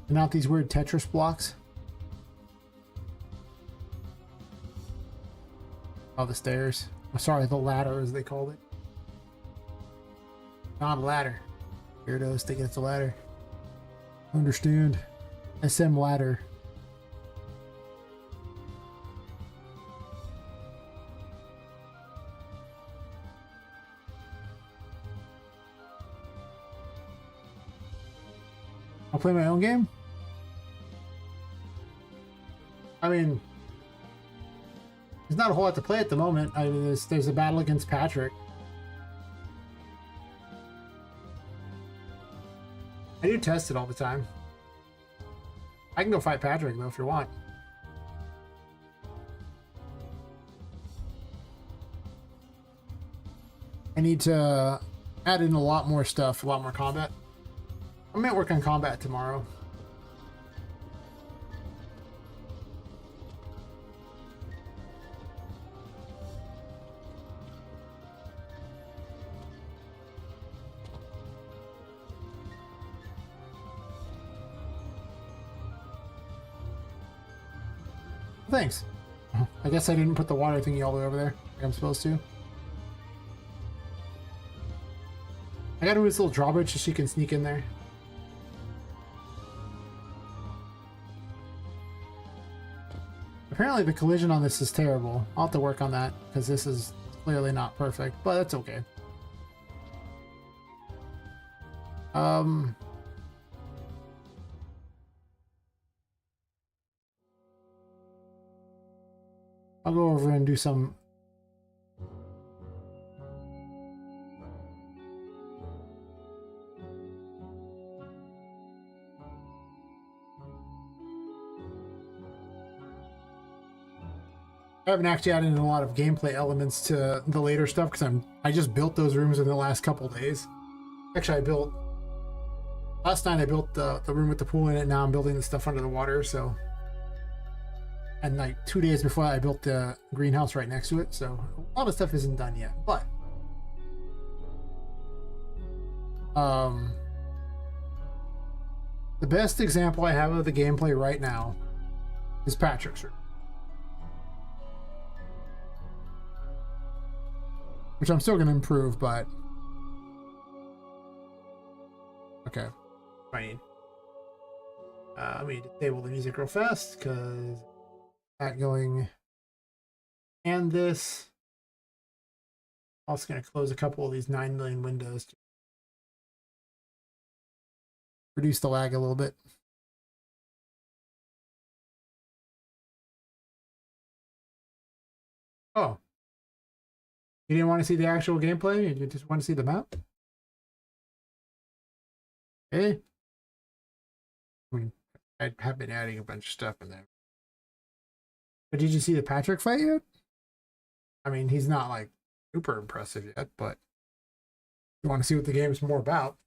And not these weird Tetris blocks. Oh, the stairs. Oh, sorry, the ladder as they called it. Not a ladder. Weirdos think it's a ladder. Understand. SM ladder. I'll play my own game? I mean, there's not a whole lot to play at the moment. I mean, there's a battle against Patrick. I do test it all the time. I can go fight Patrick though if you want. I need to add in a lot more stuff, a lot more combat. I might work on combat tomorrow. Thanks. I guess I didn't put the water thingy all the way over there like I'm supposed to. I gotta move this little drawbridge so she can sneak in there. Apparently the collision on this is terrible. I'll have to work on that because this is clearly not perfect, but that's okay. I'll go over and do some. I haven't actually added in a lot of gameplay elements to the later stuff because I just built those rooms in the last couple days. Actually, last night I built the room with the pool in it. Now I'm building the stuff under the water. So, and like 2 days before I built the greenhouse right next to it. So a lot of stuff isn't done yet, but the best example I have of the gameplay right now is Patrick's room, which I'm still going to improve, but okay. I need let me disable the music real fast because that going, and this. Also going to close a couple of these 9 million windows to reduce the lag a little bit. Oh, you didn't want to see the actual gameplay? You just want to see the map? Hey, I mean, I have been adding a bunch of stuff in there. But did you see the Patrick fight yet? I mean, he's not like super impressive yet, but you want to see what the game's more about.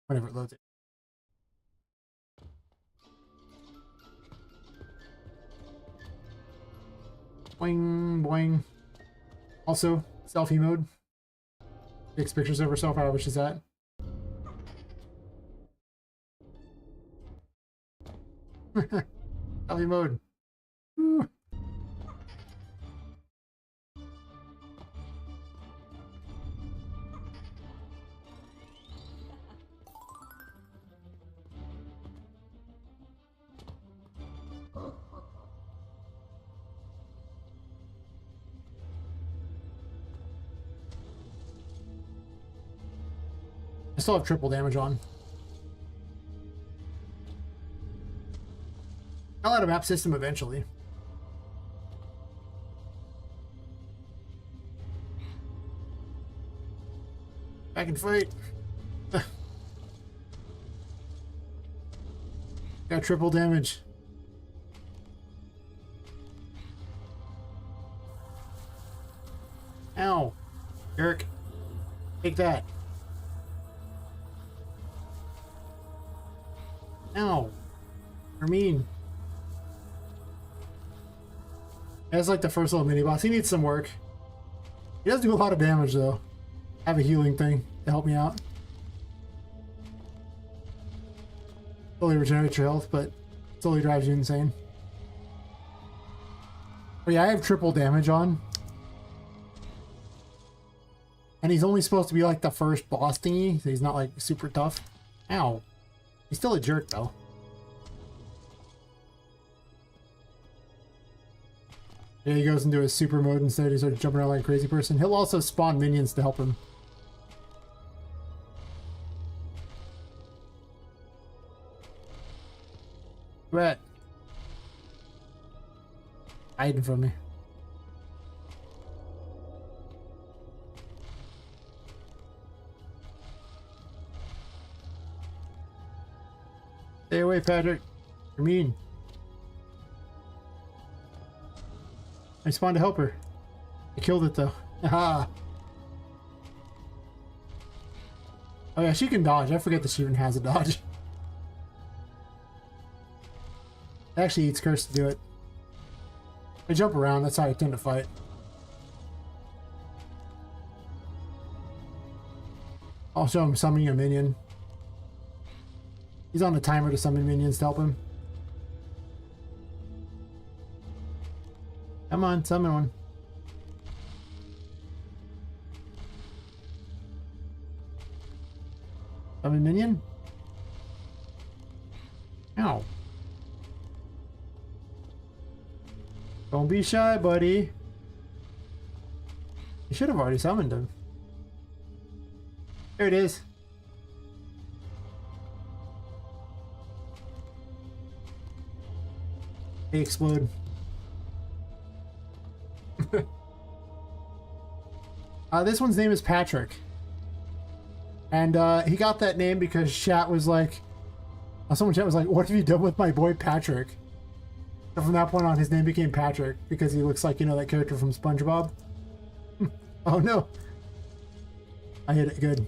Whenever it loads it. Boing, boing. Also, selfie mode. Takes pictures of herself. How much is that? Selfie mode. Woo. I still have triple damage on. I'll add a map system eventually. I can fight. Got triple damage. Ow. Eric. Take that. Ow. You're mean. That's like the first little mini boss. He needs some work. He does do a lot of damage though. I have a healing thing to help me out. Slowly regenerates your health, but slowly drives you insane. But yeah, I have triple damage on. And he's only supposed to be like the first boss thingy, so he's not like super tough. Ow. He's still a jerk though. Yeah, he goes into his super mode instead. He starts jumping around like a crazy person. He'll also spawn minions to help him. Rat. Hiding from me. Stay away, Patrick. You're mean. I spawned to help her. I killed it though. Aha! Oh yeah, she can dodge. I forget that she even has a dodge. It actually eats curse to do it. I jump around, that's how I tend to fight. I'll show him summoning a minion. He's on a timer to summon minions to help him. Come on, summon one. Summon minion? Ow. Don't be shy, buddy. You should have already summoned him. There it is. They explode. This one's name is Patrick. And he got that name because chat was like, someone chat was like, what have you done with my boy Patrick? So from that point on, his name became Patrick because he looks like, you know, that character from SpongeBob. Oh no. I hit it good.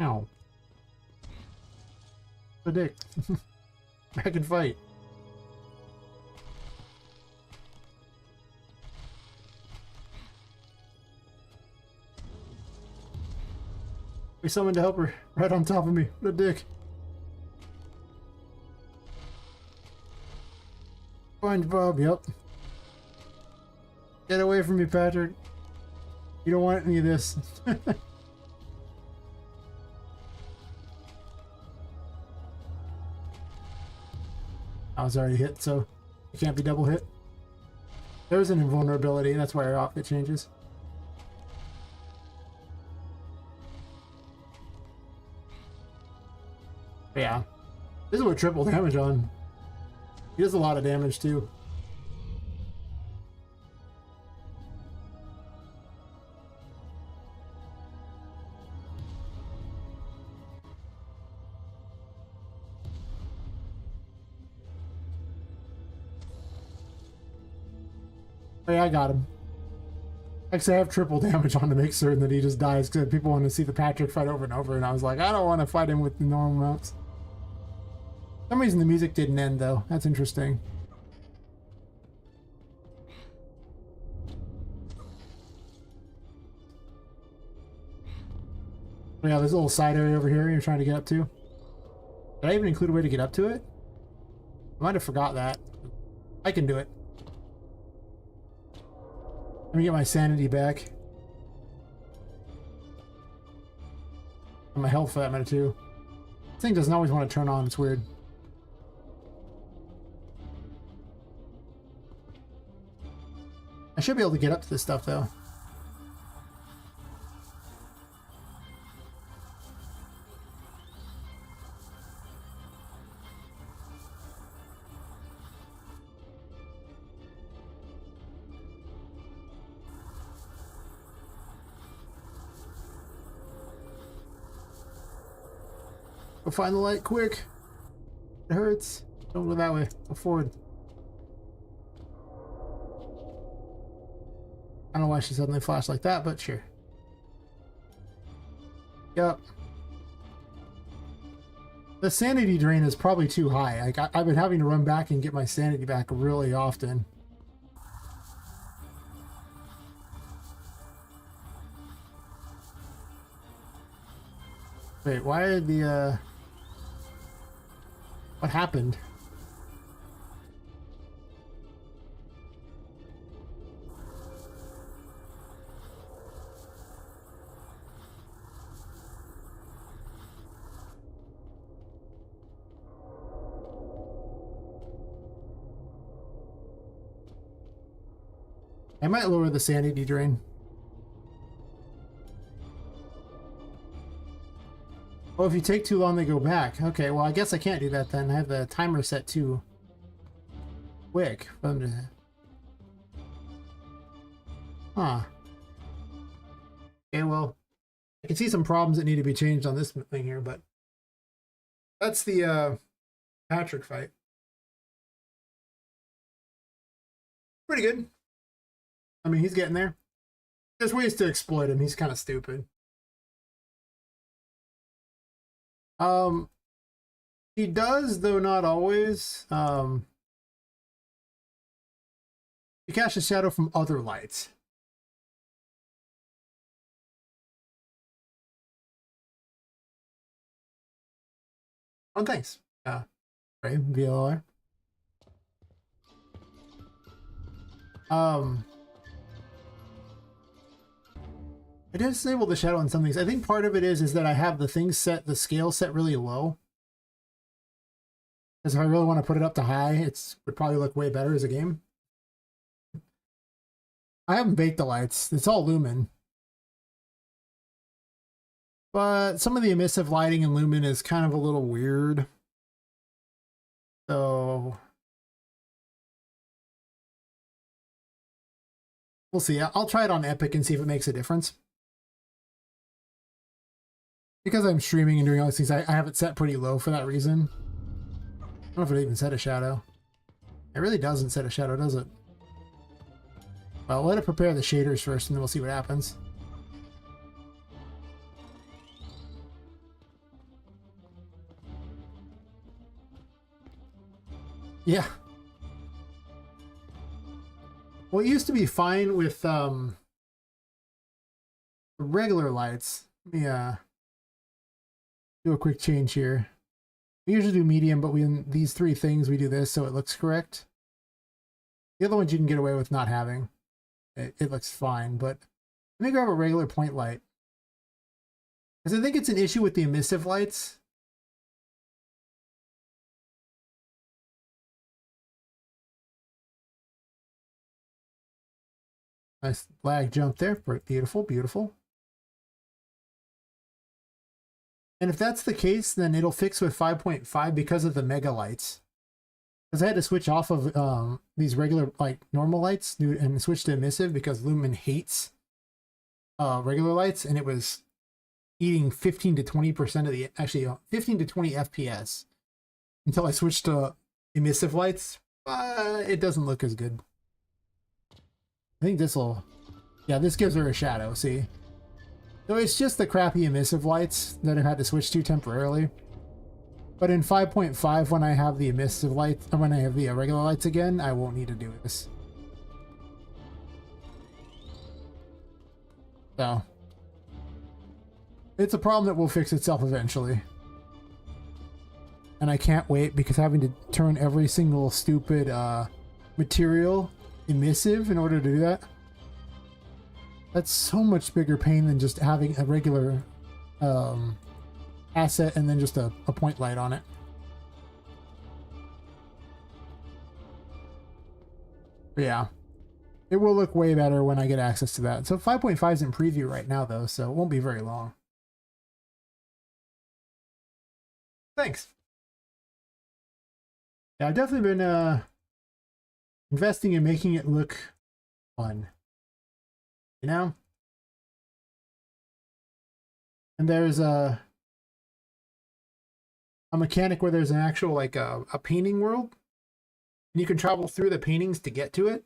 Ow. The dick. I can fight. We summoned to help her right on top of me. What a dick. SpongeBob, yep. Get away from me, Patrick. You don't want any of this. I was already hit, so it can't be double hit. There's an invulnerability, that's why our outfit changes. Yeah, this is what triple damage on. He does a lot of damage too. Oh yeah, I got him. Actually, I have triple damage on to make certain that he just dies because people want to see the Patrick fight over and over, and I was like, I don't want to fight him with the normal amounts. For some reason the music didn't end though. That's interesting. Oh yeah, there's a little side area over here you're trying to get up to. Did I even include a way to get up to it? I might have forgot that. I can do it. Let me get my sanity back. And my health for that matter too. This thing doesn't always want to turn on, it's weird. I should be able to get up to this stuff though. Go find the light quick. It hurts. Don't go that way. Go forward. I don't know why she suddenly flashed like that, but sure. Yep. The sanity drain is probably too high. Like I've been having to run back and get my sanity back really often. Wait, why did the what happened? I might lower the sanity drain. Oh, if you take too long, they go back. Okay, well, I guess I can't do that then. I have the timer set too quick. Huh. Okay, well, I can see some problems that need to be changed on this thing here, but that's the Patrick fight. Pretty good. I mean, he's getting there. There's ways to exploit him. He's kind of stupid. He does, though not always. He casts a shadow from other lights. Oh, thanks. Right, VLR. I did disable the shadow on some things. I think part of it is that I have the things set, the scale set really low. Because if I really want to put it up to high, it would probably look way better as a game. I haven't baked the lights. It's all lumen. But some of the emissive lighting in lumen is kind of a little weird. So we'll see. I'll try it on Epic and see if it makes a difference. Because I'm streaming and doing all these things, I have it set pretty low for that reason. I don't know if it even set a shadow. It really doesn't set a shadow, does it? Well, let it prepare the shaders first and then we'll see what happens. Yeah. Well, it used to be fine with regular lights. Let me do a quick change here. We usually do medium, but in these three things we do this so it looks correct. The other ones you can get away with not having. It looks fine, but let me grab a regular point light. Because I think it's an issue with the emissive lights. Nice lag jump there. Beautiful, beautiful. And if that's the case, then it'll fix with 5.5 because of the mega lights. Because I had to switch off of these regular, like, normal lights and switch to emissive because Lumen hates regular lights, and it was eating 15 to 20% of the, actually 15 to 20 FPS until I switched to emissive lights. It doesn't look as good. I think this will, yeah, this gives her a shadow, see? So it's just the crappy emissive lights that I've had to switch to temporarily. But in 5.5, when I have the emissive lights, or when I have the regular lights again, I won't need to do this. So it's a problem that will fix itself eventually. And I can't wait because having to turn every single stupid material emissive in order to do that. That's so much bigger pain than just having a regular asset and then just a point light on it. But yeah, it will look way better when I get access to that. So 5.5 is in preview right now though, so it won't be very long. Thanks. Yeah, I've definitely been investing in making it look fun. You know? And there's a mechanic where there's an actual like a painting world, and you can travel through the paintings to get to it.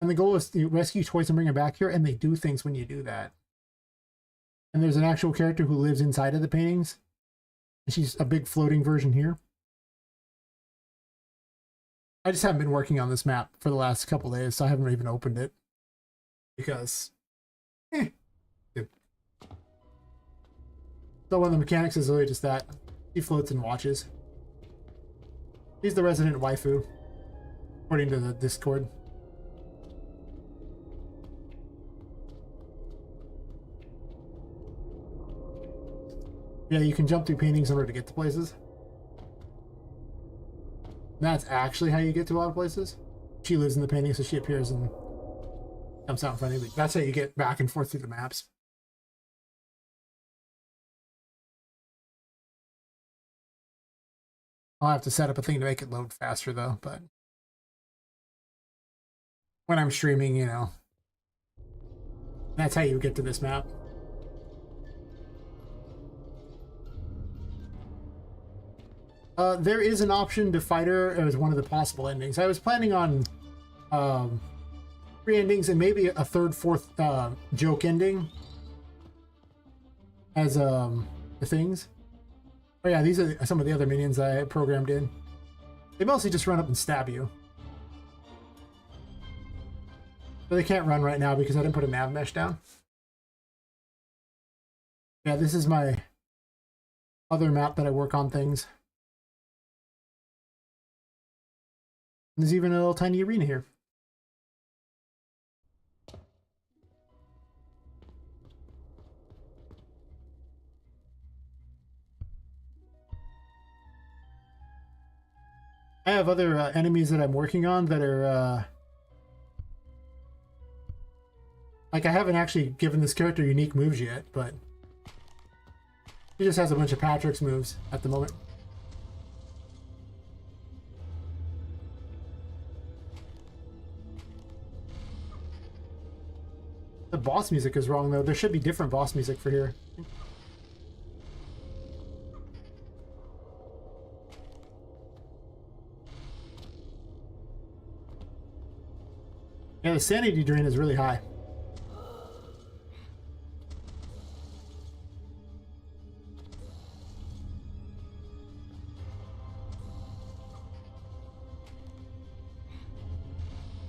And the goal is to rescue toys and bring them back here, and they do things when you do that. And there's an actual character who lives inside of the paintings. And she's a big floating version here. I just haven't been working on this map for the last couple days, so I haven't even opened it. Because, So one of the mechanics is really just that. He floats and watches. He's the resident waifu, according to the Discord. Yeah, you can jump through paintings in order to get to places. That's actually how you get to a lot of places. She lives in the painting, so she appears and jumps out in front of you. That's how you get back and forth through the maps. I'll have to set up a thing to make it load faster, though, but when I'm streaming, you know, that's how you get to this map. There is an option to fight her as one of the possible endings. I was planning on 3 endings and maybe a third, fourth joke ending as the things. Oh yeah, these are some of the other minions I programmed in. They mostly just run up and stab you. But they can't run right now because I didn't put a nav mesh down. Yeah, this is my other map that I work on things. There's even a little tiny arena here. I have other enemies that I'm working on that are like I haven't actually given this character unique moves yet, but he just has a bunch of Patrick's moves at the moment. The boss music is wrong, though. There should be different boss music for here. Yeah, the sanity drain is really high.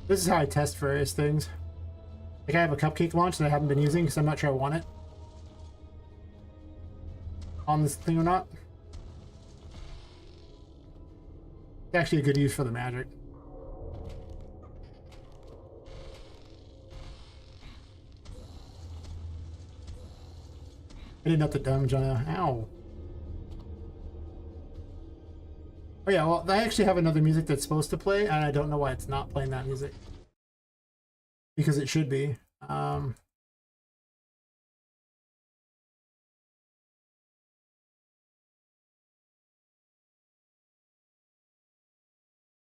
This is how I test various things. Like I have a cupcake launch that I haven't been using because I'm not sure I want it on this thing or not. It's actually a good use for the magic. I didn't up the damage on that. Ow. Oh yeah, well, I actually have another music that's supposed to play, and I don't know why it's not playing that music. Because it should be. Blah,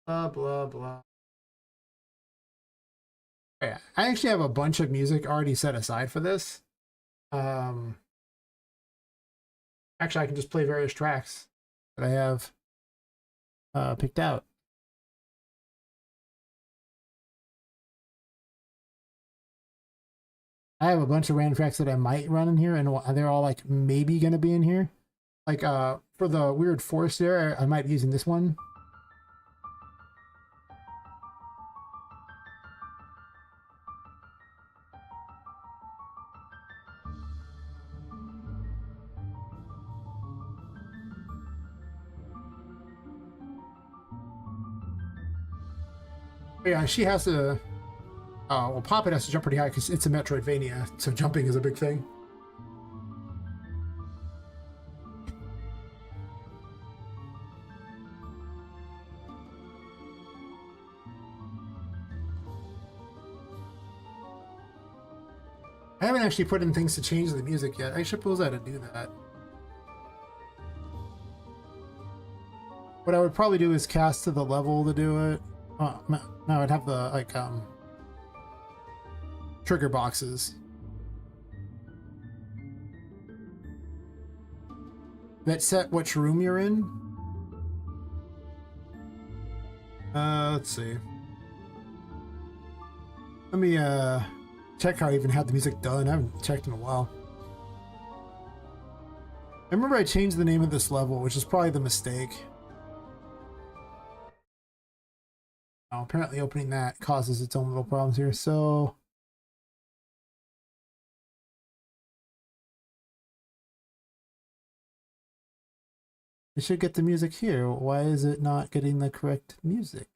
blah, blah. Oh, yeah, I actually have a bunch of music already set aside for this. Actually, I can just play various tracks that I have picked out. I have a bunch of random tracks that I might run in here, and they're all like maybe gonna be in here. Like for the weird forest there, I might be using this one. But yeah, she has to. Well, Poppet has to jump pretty high because it's a Metroidvania, so jumping is a big thing. I haven't actually put in things to change the music yet. I suppose I had to do that. What I would probably do is cast to the level to do it. No, I'd have the like trigger boxes. that set which room you're in? Let's see. Let me check how I even had the music done. I haven't checked in a while. I remember I changed the name of this level, which is probably the mistake. Oh, apparently opening that causes its own little problems here, so... it should get the music here. Why is it not getting the correct music?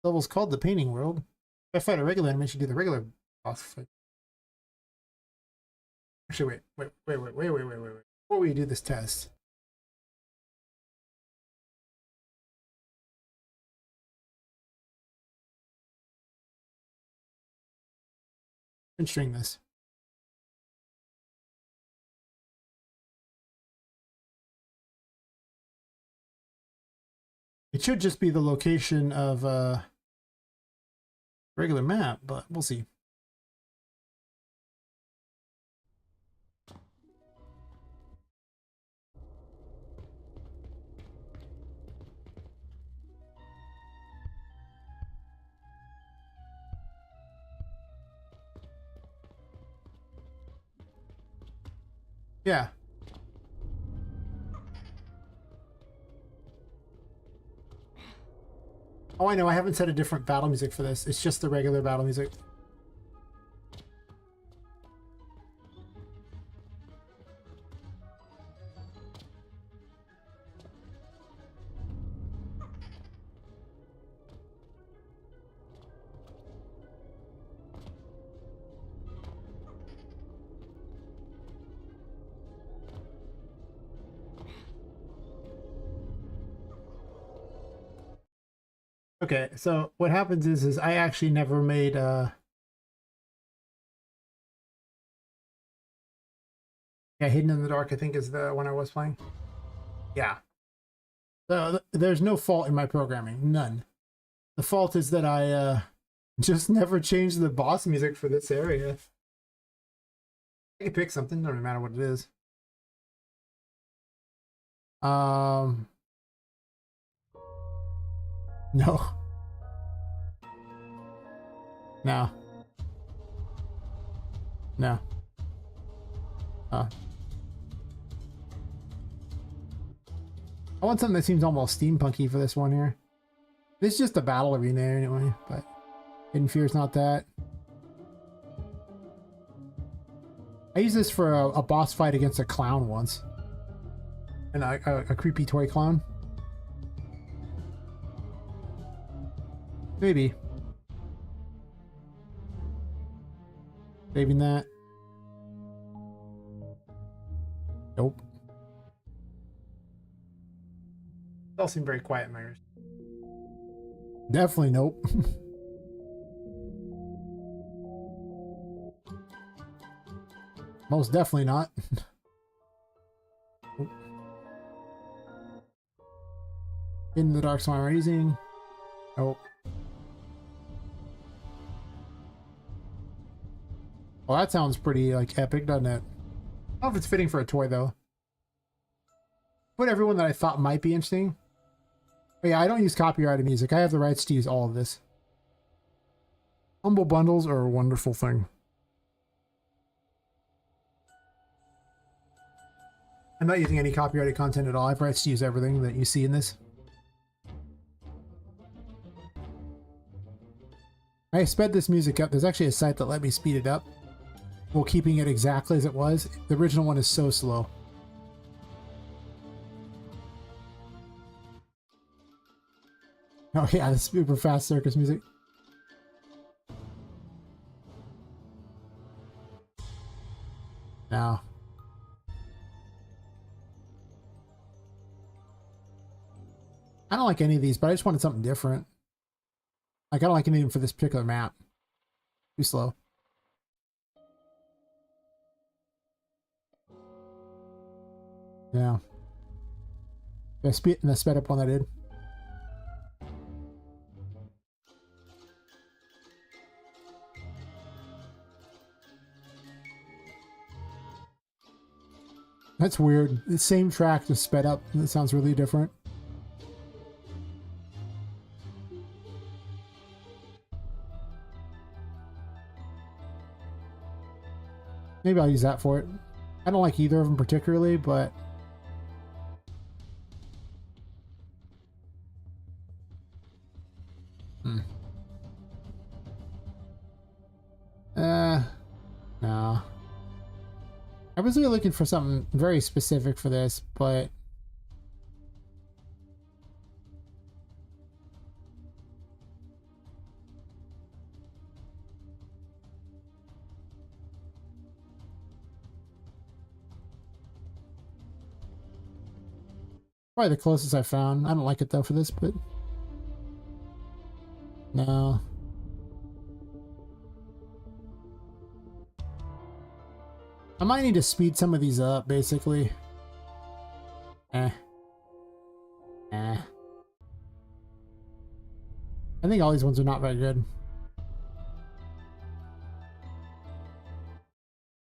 The level's called the Painting World. If I fight a regular enemy, I should do the regular boss fight. Actually, wait. Before we do this test. And string this. It should just be the location of regular map, but we'll see. Yeah. Oh, I know. I haven't set a different battle music for this. It's just the regular battle music. Okay, so what happens is I actually never made yeah, Hidden in the Dark, I think is the one I was playing. Yeah. So there's no fault in my programming, none. The fault is that I just never changed the boss music for this area. I can pick something, doesn't matter what it is. No. No. No. I want something that seems almost steampunky for this one here. This is just a battle arena anyway, but Hidden Fear's not that. I used this for a boss fight against a clown once. And a creepy toy clown. Maybe. Saving that. Nope. They all seem very quiet in my ears. Definitely nope. Most definitely not. In the Dark Swan Rising. Nope. Well, that sounds pretty like epic, doesn't it? I don't know if it's fitting for a toy though. Put everyone that I thought might be interesting. But yeah, I don't use copyrighted music. I have the rights to use all of this. Humble bundles are a wonderful thing. I'm not using any copyrighted content at all. I have rights to use everything that you see in this. I sped this music up. There's actually a site that let me speed it up while keeping it exactly as it was. The original one is so slow. Oh yeah, the super fast circus music. Now. I don't like any of these, but I just wanted something different. Like, I don't like any of them for this particular map. Too slow. Yeah. The sped up one I did. That's weird. The same track just sped up. That sounds really different. Maybe I'll use that for it. I don't like either of them particularly, but... No. I was really looking for something very specific for this, but... Probably the closest I found. I don't like it though for this, but... No. I might need to speed some of these up, basically. I think all these ones are not very good.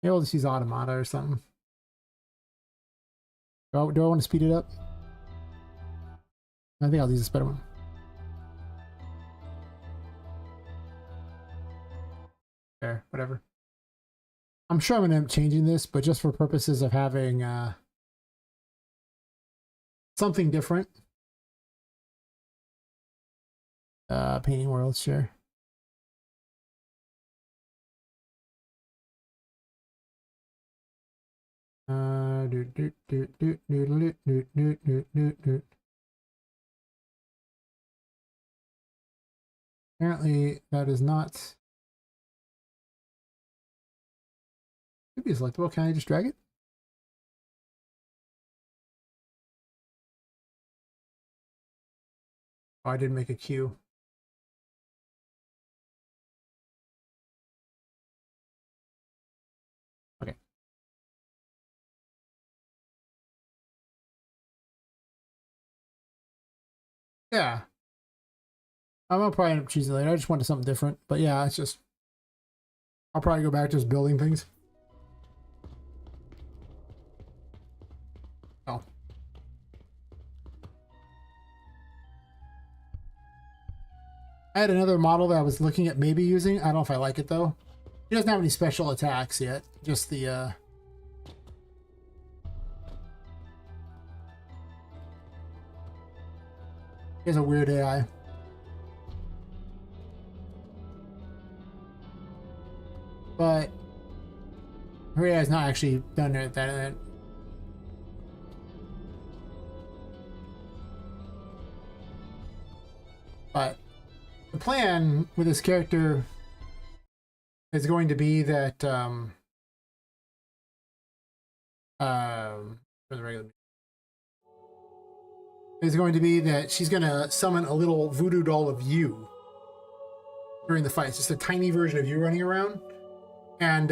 Maybe I'll just use Automata or something. Do I want to speed it up? I think I'll use this better one. There, whatever. I'm sure I'm going to end up changing this, but just for purposes of having something different. Painting world, sure. Apparently that is not... Could be selectable. Can I just drag it? Oh, I didn't make a queue. Okay. Yeah. I'll probably end up choosing it later. I just wanted something different. But yeah, it's just... I'll probably go back to just building things. Oh. I had another model that I was looking at maybe using. I don't know if I like it though. He doesn't have any special attacks yet. Just the he has a weird AI. But her AI is not actually done that. But the plan with this character is going to be that for the regular is going to be that she's going to summon a little voodoo doll of you during the fight. It's just a tiny version of you running around, and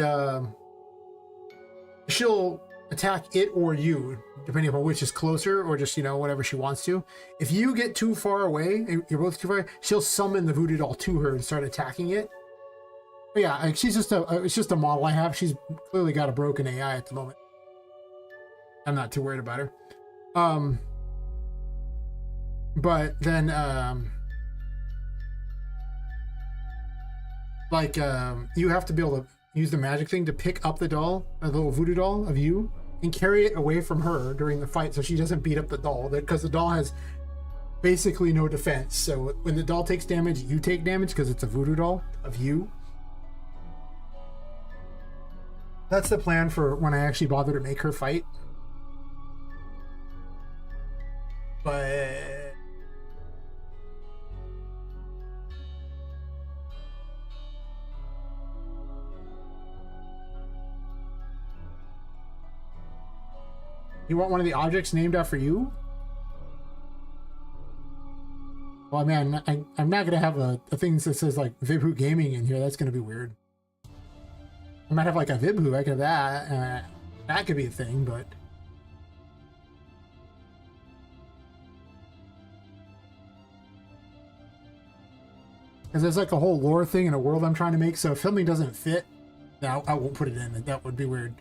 she'll attack it or you, depending upon which is closer, or just, you know, whatever she wants to. If you get too far away, you're both too far, she'll summon the voodoo doll to her and start attacking it. But yeah, she's just it's just a model I have. She's clearly got a broken AI at the moment. I'm not too worried about her. But then you have to be able to use the magic thing to pick up the doll, a little voodoo doll of you, and carry it away from her during the fight so she doesn't beat up the doll, because the doll has basically no defense. So when the doll takes damage, you take damage because it's a voodoo doll of you. That's the plan for when I actually bother to make her fight. But you want one of the objects named after you? Well, I mean, I'm not gonna have a thing that says like Vibhu Gaming in here. That's gonna be weird. I might have like a Vibhu. I could have that. That could be a thing, but because there's like a whole lore thing in a world I'm trying to make. So if something doesn't fit, I won't put it in. That would be weird.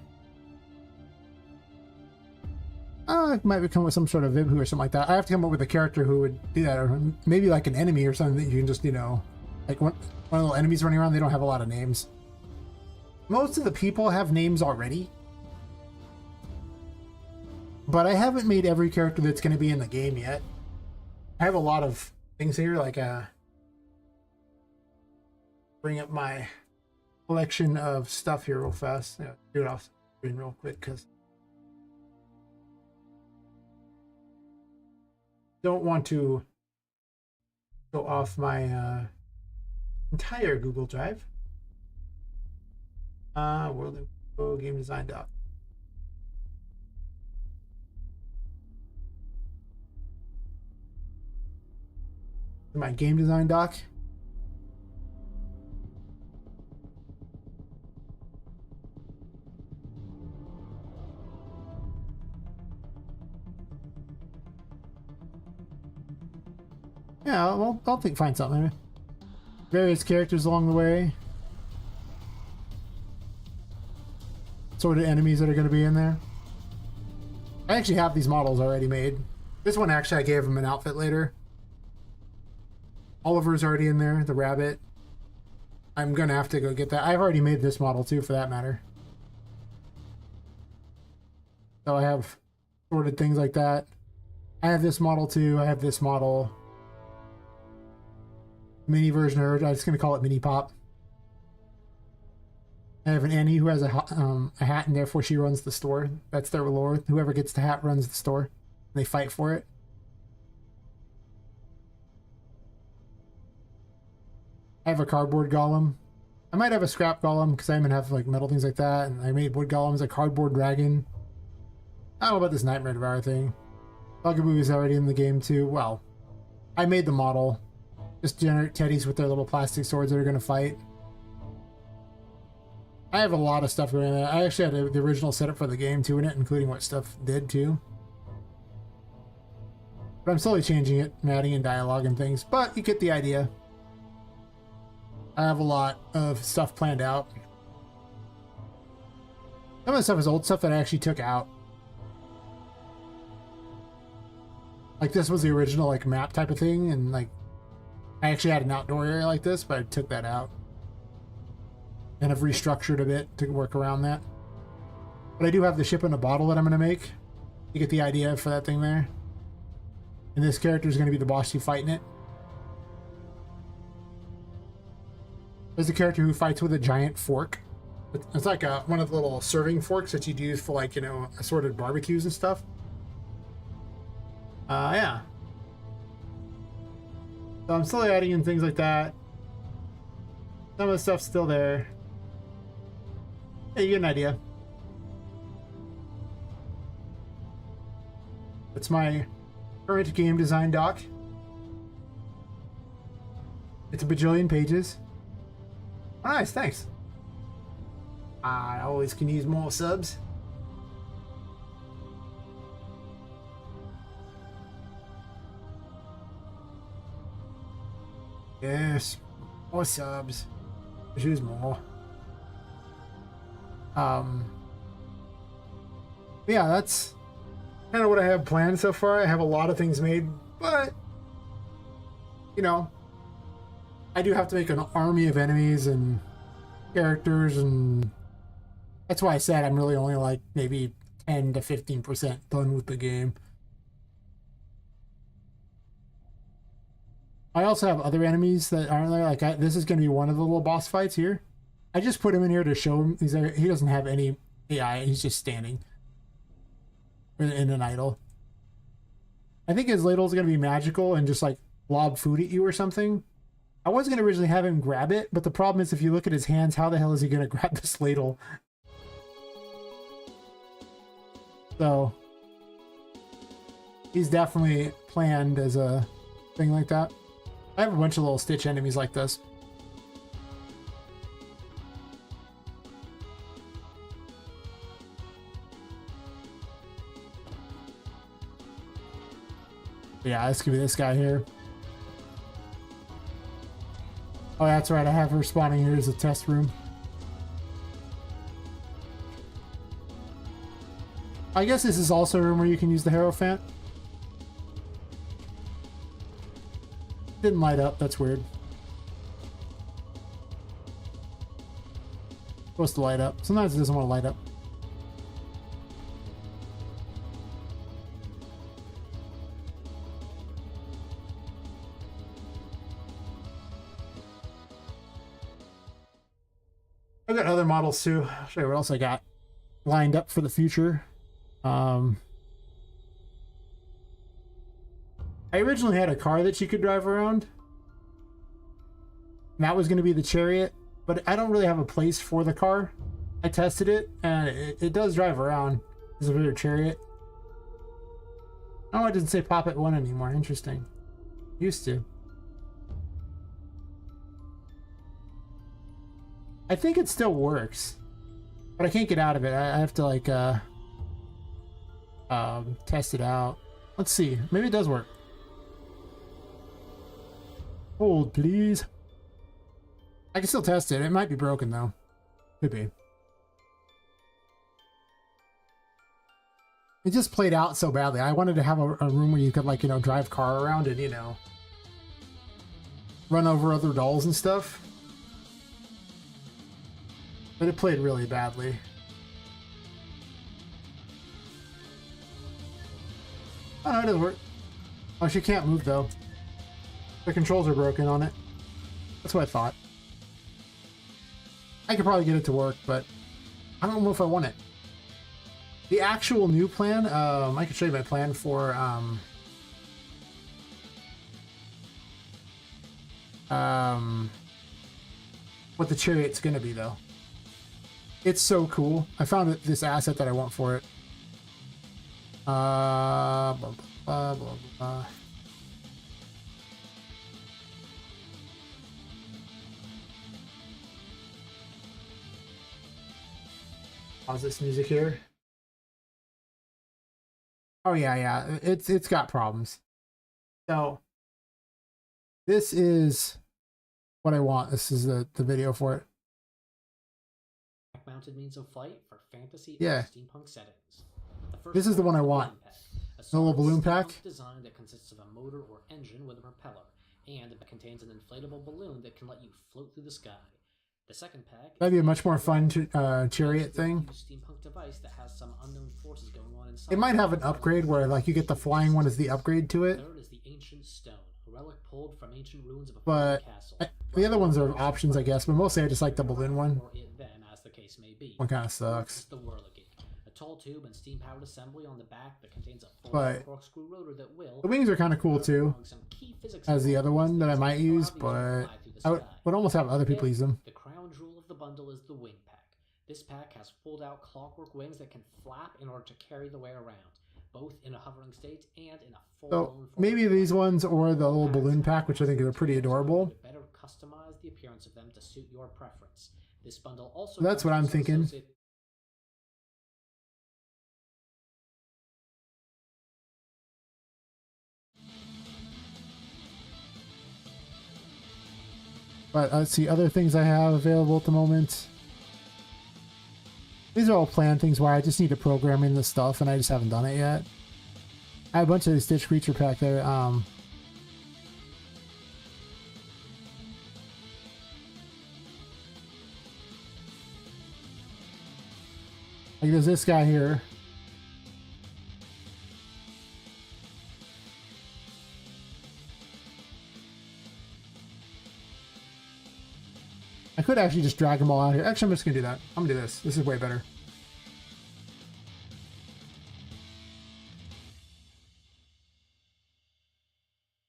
It might come with some sort of Vibhu or something like that. I have to come up with a character who would do that, or maybe like an enemy or something that you can just, you know, like one of the enemies running around. They don't have a lot of names. Most of the people have names already, but I haven't made every character that's going to be in the game yet. I have a lot of things here, like bring up my collection of stuff here real fast. Yeah, do it off screen real quick because don't want to go off my entire Google Drive. World Info Game Design Doc. My game design doc. Yeah, well, I'll find something. Various characters along the way. Sort of enemies that are going to be in there. I actually have these models already made. This one actually I gave him an outfit later. Oliver's already in there, the rabbit. I'm going to have to go get that. I've already made this model too, for that matter. So I have sorted things like that. I have this model too. I have this model. Mini version of her. I'm just going to call it Mini Pop. I have an Annie who has a hat, and therefore she runs the store. That's their lore. Whoever gets the hat runs the store. They fight for it. I have a cardboard golem. I might have a scrap golem because I'm gonna have like metal things like that. And I made wood golems, a cardboard dragon. I don't know about this Nightmare Devourer thing. Bugaboo is already in the game too. Well, I made the model. Just generate teddies with their little plastic swords that are gonna fight. I have a lot of stuff going on there. I actually had the original setup for the game too in it, including what stuff did too. But I'm slowly changing it and adding in dialogue and things. But you get the idea. I have a lot of stuff planned out. Some of the stuff is old stuff that I actually took out. Like this was the original like map type of thing, and like I actually had an outdoor area like this, but I took that out. And I've restructured a bit to work around that. But I do have the ship in a bottle that I'm going to make. You get the idea for that thing there. And this character is going to be the boss you fight in it. There's a character who fights with a giant fork. It's like one of the little serving forks that you'd use for, like, you know, assorted barbecues and stuff. Yeah. So I'm slowly adding in things like that. Some of the stuff's still there. Hey, you get an idea. It's my current game design doc. It's a bajillion pages. Oh, nice, thanks. I always can use more subs. Yes, more subs. Use more. Yeah, that's kind of what I have planned so far. I have a lot of things made, but you know, I do have to make an army of enemies and characters, and that's why I said I'm really only like maybe 10 to 15% done with the game. I also have other enemies that aren't there. Like this is going to be one of the little boss fights here. I just put him in here to show him. He doesn't have any AI. He's just standing in an idol. I think his ladle is going to be magical and just like lob food at you or something. I was going to originally have him grab it, but the problem is if you look at his hands, how the hell is he going to grab this ladle? So he's definitely planned as a thing like that. I have a bunch of little Stitch enemies like this. Yeah, this could be this guy here. Oh, that's right. I have her spawning here as a test room. I guess this is also a room where you can use the Hierophant. Didn't light up, that's weird. Supposed to light up. Sometimes it doesn't want to light up. I've got other models too. I'll show you what else I got lined up for the future. I originally had a car that you could drive around. And that was going to be the Chariot, but I don't really have a place for the car. I tested it, and it does drive around. It's a bigger Chariot. Oh, it doesn't say Poppet 1 anymore. Interesting. Used to. I think it still works, but I can't get out of it. I have to like test it out. Let's see. Maybe it does work. Hold, please. I can still test it. It might be broken though. Could be. It just played out so badly. I wanted to have a room where you could, like, you know, drive car around and, you know, run over other dolls and stuff. But it played really badly. Oh, no, it doesn't work. Oh, she can't move, though. The controls are broken on it. That's what I thought. I could probably get it to work, but I don't know if I want it. The actual new plan, I can show you my plan for what the Chariot's gonna be, though. It's so cool. I found this asset that I want for it. Blah, blah, blah, blah, blah. Pause this music here. Oh yeah, it's got problems. So this is what I want. This is the video for it. Mounted means of flight for fantasy and steampunk settings. This is the one I want. The little balloon pack. Design that consists of a motor or engine with a propeller, and it contains an inflatable balloon that can let you float through the sky. The second pack. That'd be a much more fun Chariot thing. Steampunk device that has some unknown forces going on inside. It might have an upgrade where, like, you get the flying one as the upgrade to it. Third is the ancient stone, a relic pulled from ancient ruins of a castle. The other ones are options, I guess, but mostly I just like the balloon one. Or it then, as the case may be. One kind of sucks. The whirligig, a tall tube and steam-powered assembly on the back that contains a corkscrew rotor that will. The wings are kind of cool too, as the other one that I might use, but I would almost have other people use them. The crown jewel of the bundle is the wing pack. This pack has fold-out clockwork wings that can flap in order to carry the way around, both in a hovering state and in a full-blown. So maybe these ones or the little balloon pack, which I think are pretty adorable. Better customize the appearance of them to suit your preference. This bundle also. So that's what I'm thinking. But let's see, other things I have available at the moment. These are all planned things where I just need to program in the stuff and I just haven't done it yet. I have a bunch of the Stitch Creature pack there. Like there's this guy here. I could actually just drag them all out here. Actually, I'm just gonna do that. I'm gonna do this. This is way better.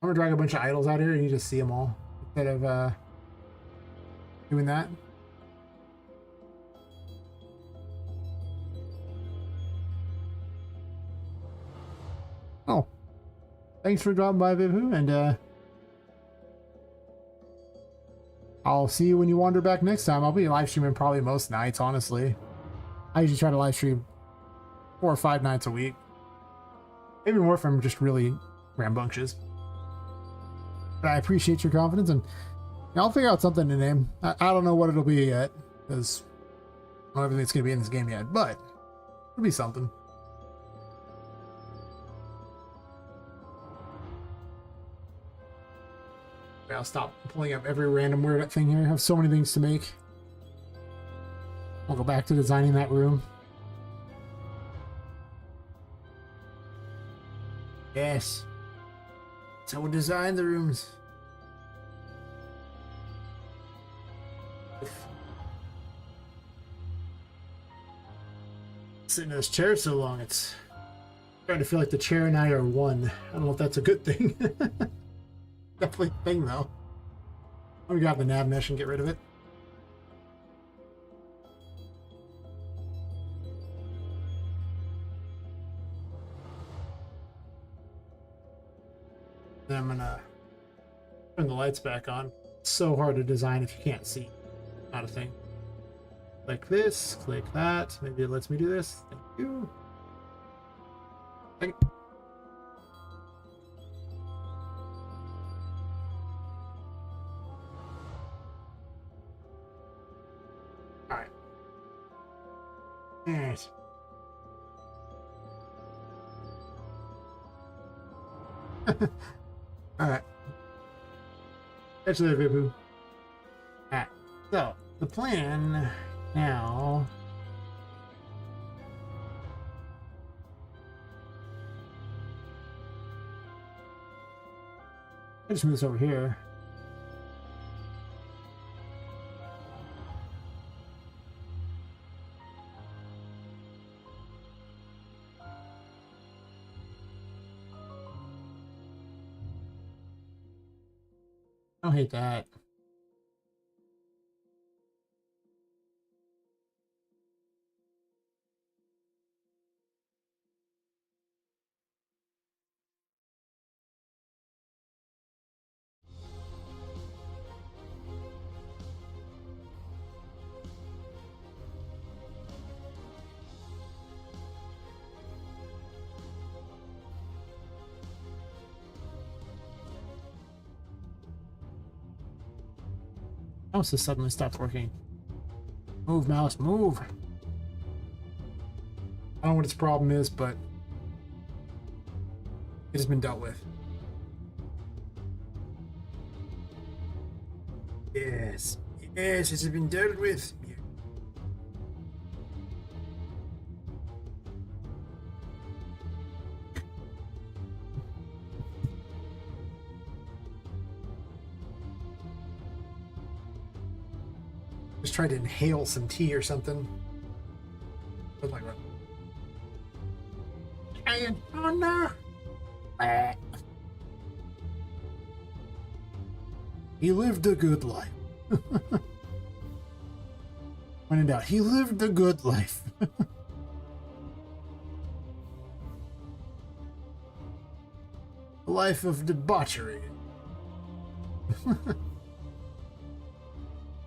I'm gonna drag a bunch of idols out here and you just see them all instead of doing that. Oh, thanks for dropping by, Vivu, and I'll see you when you wander back next time. I'll be live streaming probably most nights, honestly. I usually try to live stream 4 or 5 nights a week. Maybe more if I'm just really rambunctious. But I appreciate your confidence, and I'll figure out something to name. I don't know what it'll be yet, because I don't know everything that's going to be in this game yet, but it'll be something. I'll stop pulling up every random weird thing here. I have so many things to make. I'll go back to designing that room. Yes. That's how we design the rooms. Sitting in this chair so long, it's starting to feel like the chair and I are one. I don't know if that's a good thing. Definitely a thing, though. Let me grab the nav mesh and get rid of it. Then I'm gonna turn the lights back on. It's so hard to design if you can't see. Not a thing. Click this, click that. Maybe it lets me do this. Thank you. Thank Alright. Alright. Alright. Catch you later, Vipu. Alright. So, the plan now. I just move this over here. I don't hate that. Mouse has suddenly stopped working. Move, mouse, move! I don't know what its problem is, but it has been dealt with. Yes. Yes, it has been dealt with. Just tried to inhale some tea or something. Oh my god. Oh no! He lived a good life. When in doubt, he lived a good life. A life of debauchery.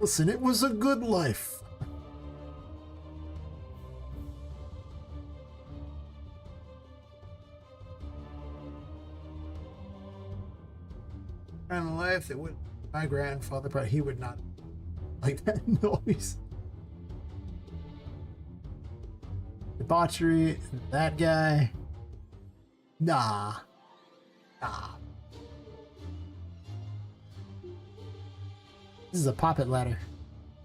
Listen, it was a good life. And a life that would my grandfather probably he would not like that noise. Debauchery, that guy. Nah. Nah. This is a poppet ladder.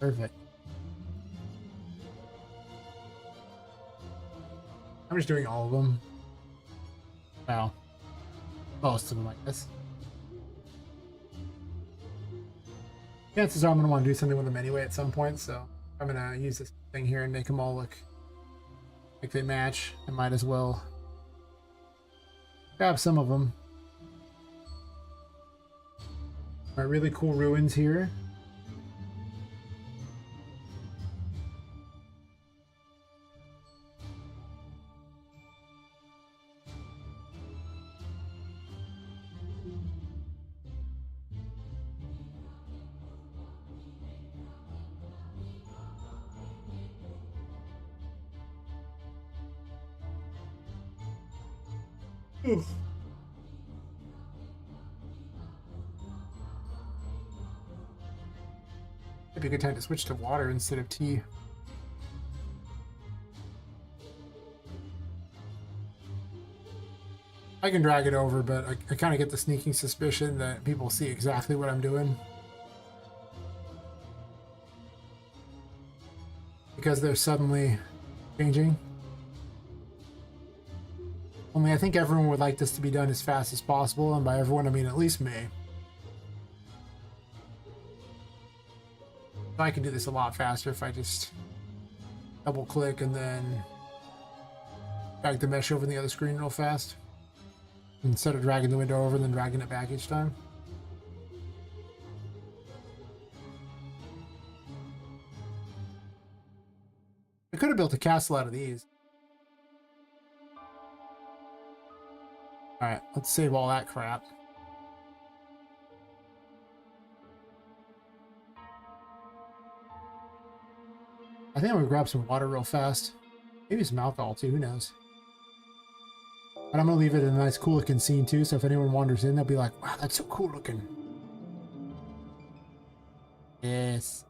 Perfect. I'm just doing all of them. Wow. Most of them, I guess. Chances are I'm going to want to do something with them anyway at some point, so I'm going to use this thing here and make them all look like they match. I might as well grab some of them. My really cool ruins here. Oof. Might be a good time to switch to water instead of tea. I can drag it over, but I kind of get the sneaking suspicion that people see exactly what I'm doing. Because they're suddenly changing. Only I think everyone would like this to be done as fast as possible, and by everyone I mean at least me. I can do this a lot faster if I just double click and then drag the mesh over the other screen real fast. Instead of dragging the window over and then dragging it back each time. I could have built a castle out of these. Alright, let's save all that crap. I think I'm gonna grab some water real fast. Maybe some alcohol too, who knows. But I'm gonna leave it in a nice cool looking scene too, so if anyone wanders in, they'll be like, wow, that's so cool looking. Yes.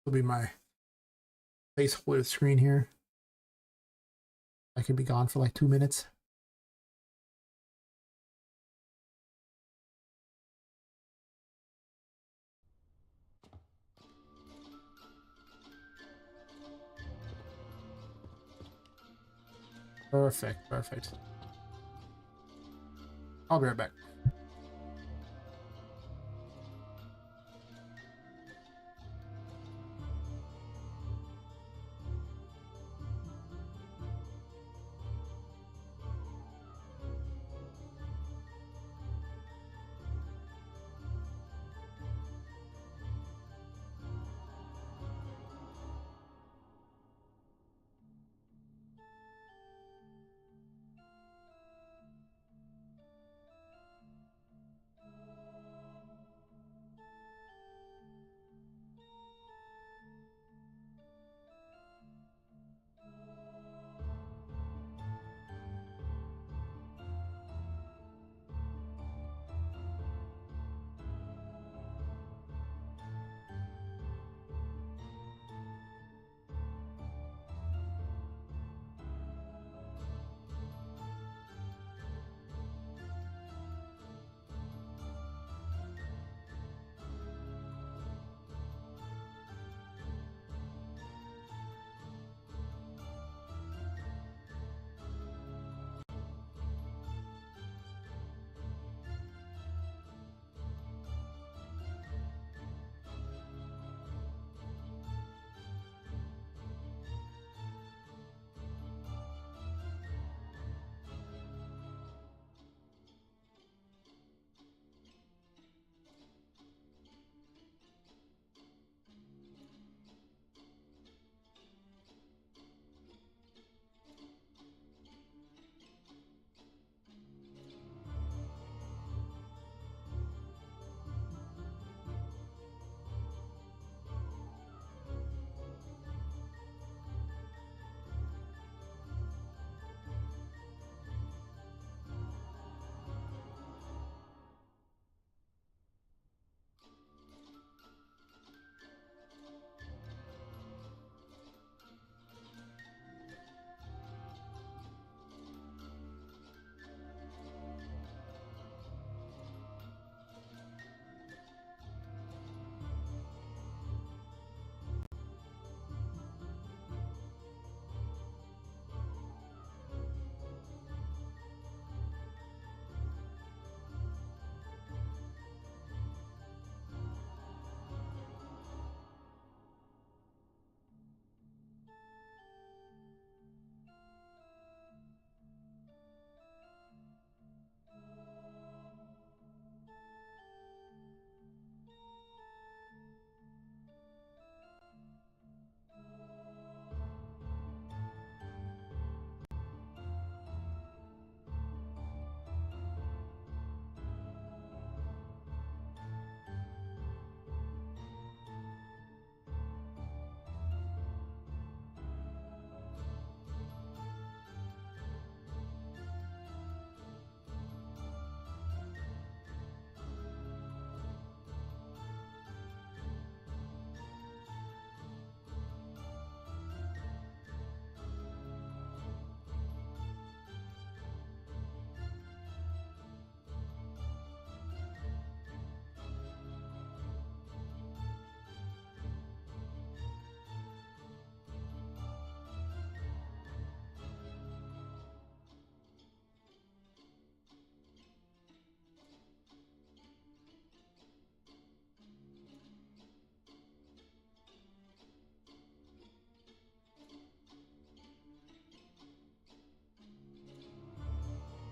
Will be my placeholder screen here. I could be gone for like 2 minutes. Perfect, perfect. I'll be right back.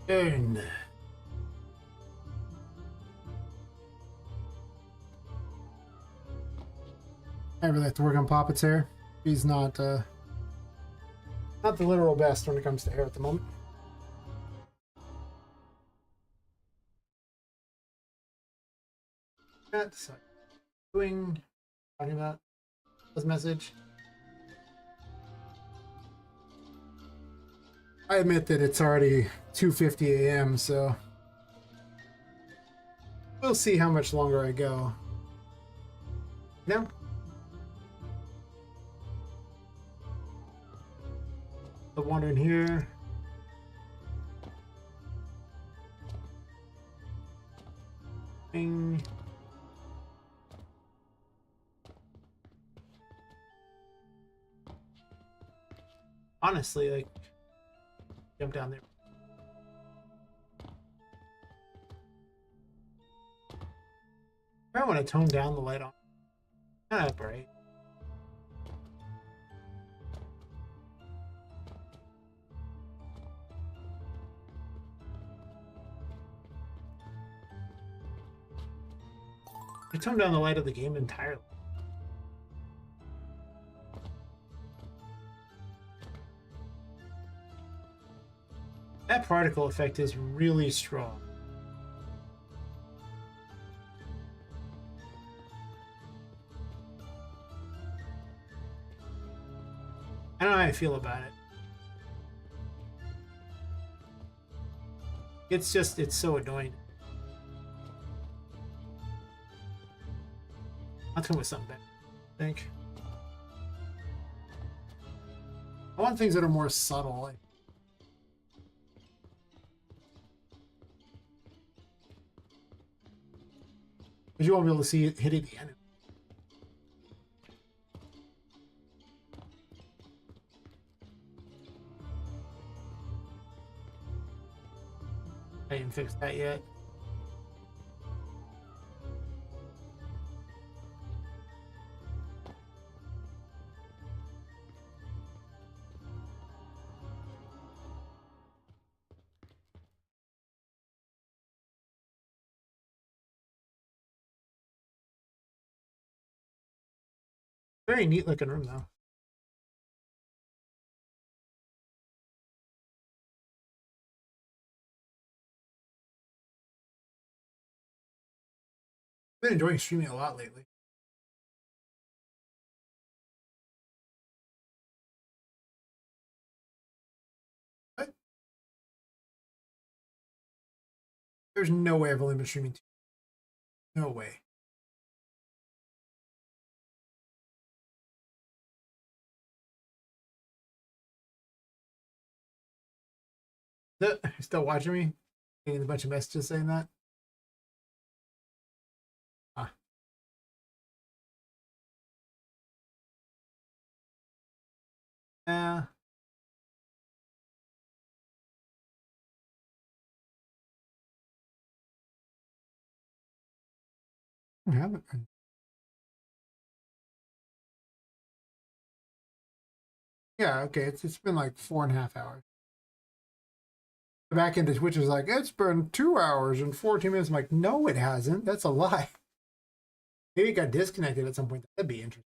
And I really have to work on Poppet's hair. He's not the literal best when it comes to hair at the moment. That's doing talking about this message. I admit that it's already 2:50 a.m. so we'll see how much longer I go. No. The wander in here. Bing. Honestly, like, jump down there. I want to tone down the light on. Kind of bright. I toned down the light of the game entirely. That particle effect is really strong. I don't know how I feel about it. It's just, it's so annoying. I'll come with something better, I think. I want things that are more subtle. Like, because you won't be able to see it hitting the enemy. I didn't fix that yet. Very neat looking room though. I've been enjoying streaming a lot lately. But there's no way I've only been streaming. No way. You're still watching me? Getting a bunch of messages saying that? Ah. Yeah. I haven't. Yeah, okay. It's been like 4.5 hours. Back into Twitch is like, it's been 2 hours and 14 minutes. I'm like, no, it hasn't. That's a lie. Maybe it got disconnected at some point. That'd be interesting.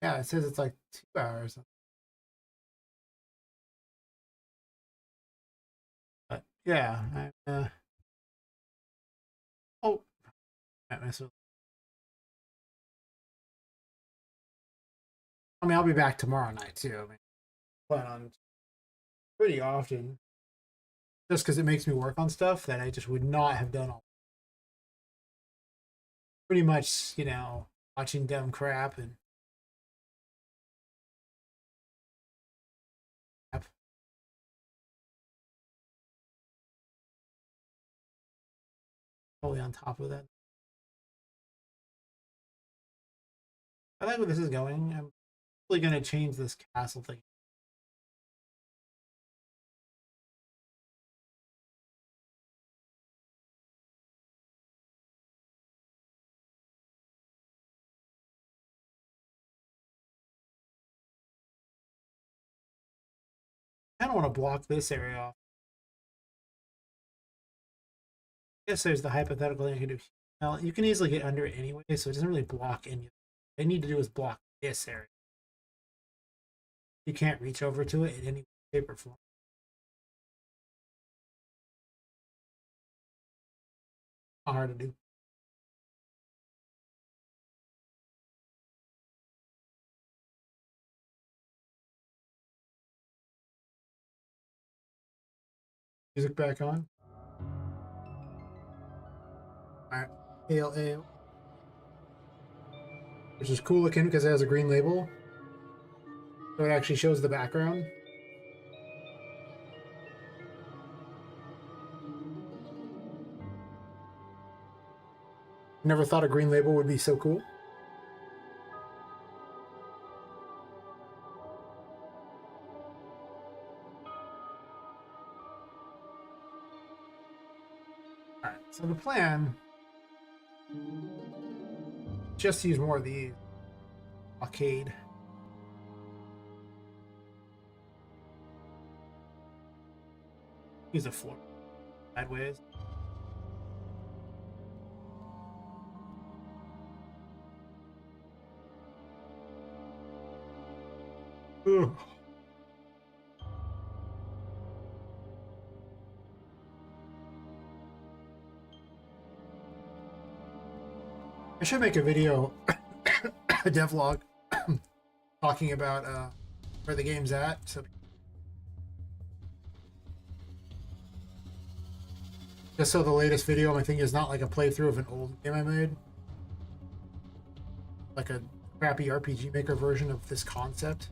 Yeah, it says it's like 2 hours. But yeah, oh, I mess with. I mean, I'll be back tomorrow night too. I mean, plan on pretty often, just because it makes me work on stuff that I just would not have done all. Pretty much, watching dumb crap and totally on top of that. I like where this is going. I'm really going to change this castle thing. I don't want to block this area off. I guess there's the hypothetical thing I can do. Well, you can easily get under it anyway, so it doesn't really block any. What they need to do is block this area. You can't reach over to it in any shape or form. Not hard to do. Music back on. Alright. Ale ale. Which is cool looking because it has a green label. So it actually shows the background. Never thought a green label would be so cool. Alright, so the plan, just to use more of the arcade. Use the floor sideways. Ugh. I should make a video, a devlog, talking about where the game's at. So just so the latest video I think is not like a playthrough of an old game I made, like a crappy RPG Maker version of this concept.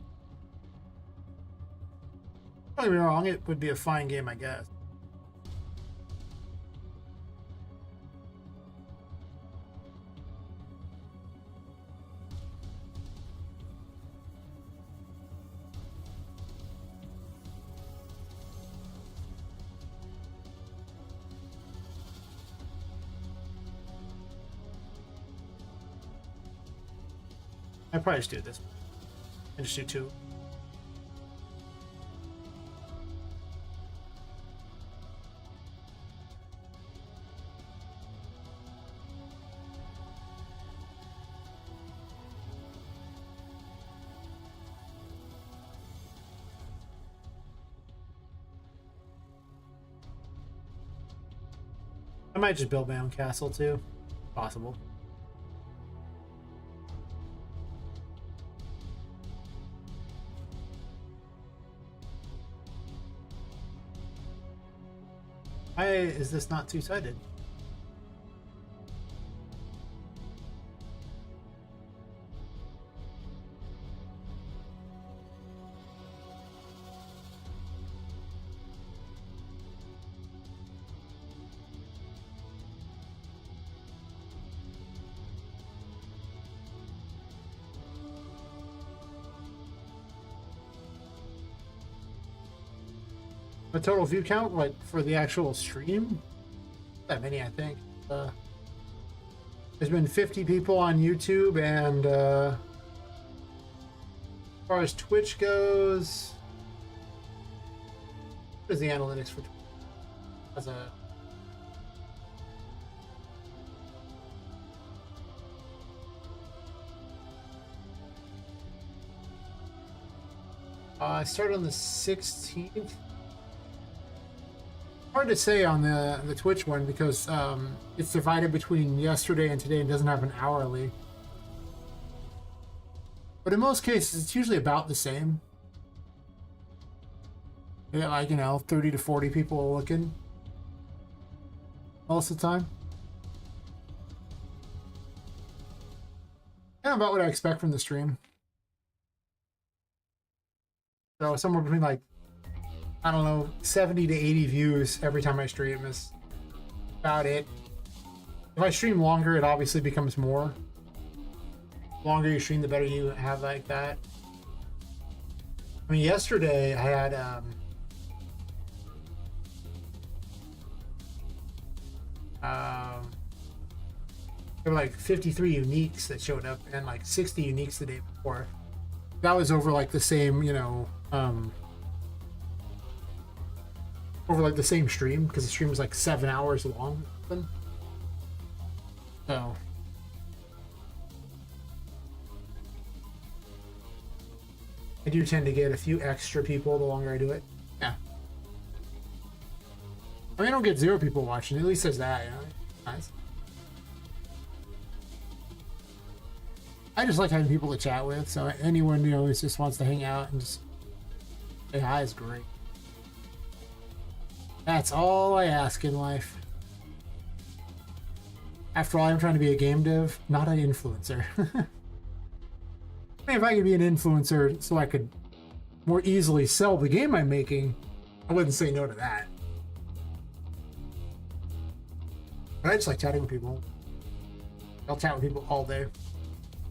Don't get me wrong, it would be a fine game, I guess. I'd probably just do this. And just do two. I might just build my own castle too. Possible. Why is this not two-sided? The total view count, like for the actual stream, that many, I think. There's been 50 people on YouTube, and as far as Twitch goes, what is the analytics for Twitch? As a I started on the 16th. Hard to say on the Twitch one because it's divided between yesterday and today and doesn't have an hourly. But in most cases, it's usually about the same. You get like, 30 to 40 people looking most of the time. Yeah, about what I expect from the stream. So somewhere between like, I don't know, 70 to 80 views every time I stream is about it. If I stream longer, it obviously becomes more. The longer you stream, the better you have like that. I mean, yesterday I had there were like 53 uniques that showed up and like 60 uniques the day before. That was over like the same, over like the same stream because the stream is like 7 hours long. So I do tend to get a few extra people the longer I do it. Yeah. I mean, I don't get 0 people watching. At least there's that, you know. Nice. I just like having people to chat with. So anyone, you know, who just wants to hang out and just say hi is great. That's all I ask in life. After all, I'm trying to be a game dev, not an influencer. I mean, if I could be an influencer so I could more easily sell the game I'm making, I wouldn't say no to that. But I just like chatting with people. I'll chat with people all day.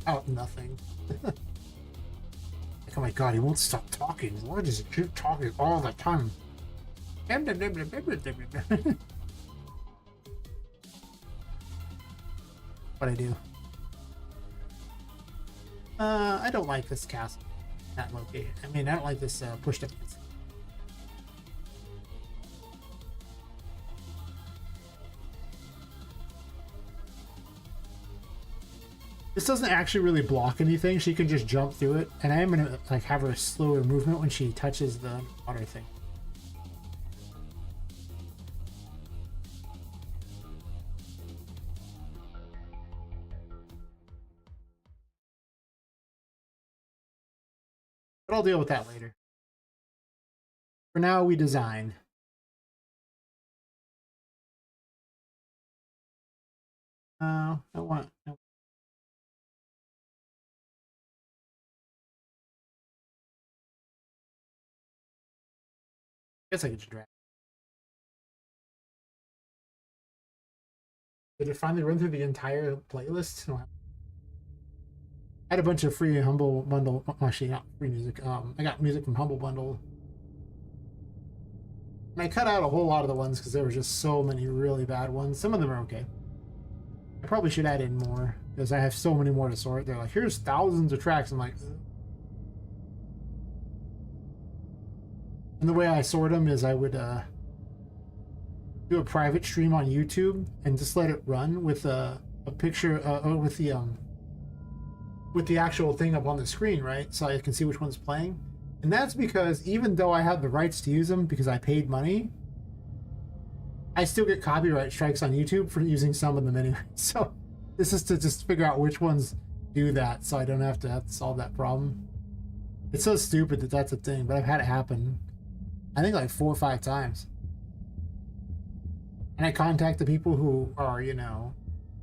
Out nothing. Like, oh my god, he won't stop talking. Why does he keep talking all the time? What I do. I don't like this castle. That location. I mean, I don't like this push distance. This doesn't actually really block anything. She can just jump through it, and I am gonna like have her slower movement when she touches the water thing. But I'll deal with that later. For now, we design. I want. No. I guess I could just drag. Did it finally run through the entire playlist? No. I had a bunch of free Humble Bundle. Actually, not free music. I got music from Humble Bundle. And I cut out a whole lot of the ones because there were just so many really bad ones. Some of them are okay. I probably should add in more because I have so many more to sort. They're like, here's thousands of tracks. I'm like, ugh. And the way I sort them is I would do a private stream on YouTube and just let it run with a picture with the actual thing up on the screen, right? So I can see which one's playing. And that's because even though I have the rights to use them because I paid money, I still get copyright strikes on YouTube for using some of them anyway. So this is to just figure out which ones do that so I don't have to solve that problem. It's so stupid that that's a thing, but I've had it happen, I think like 4 or 5 times. And I contact the people who are, you know,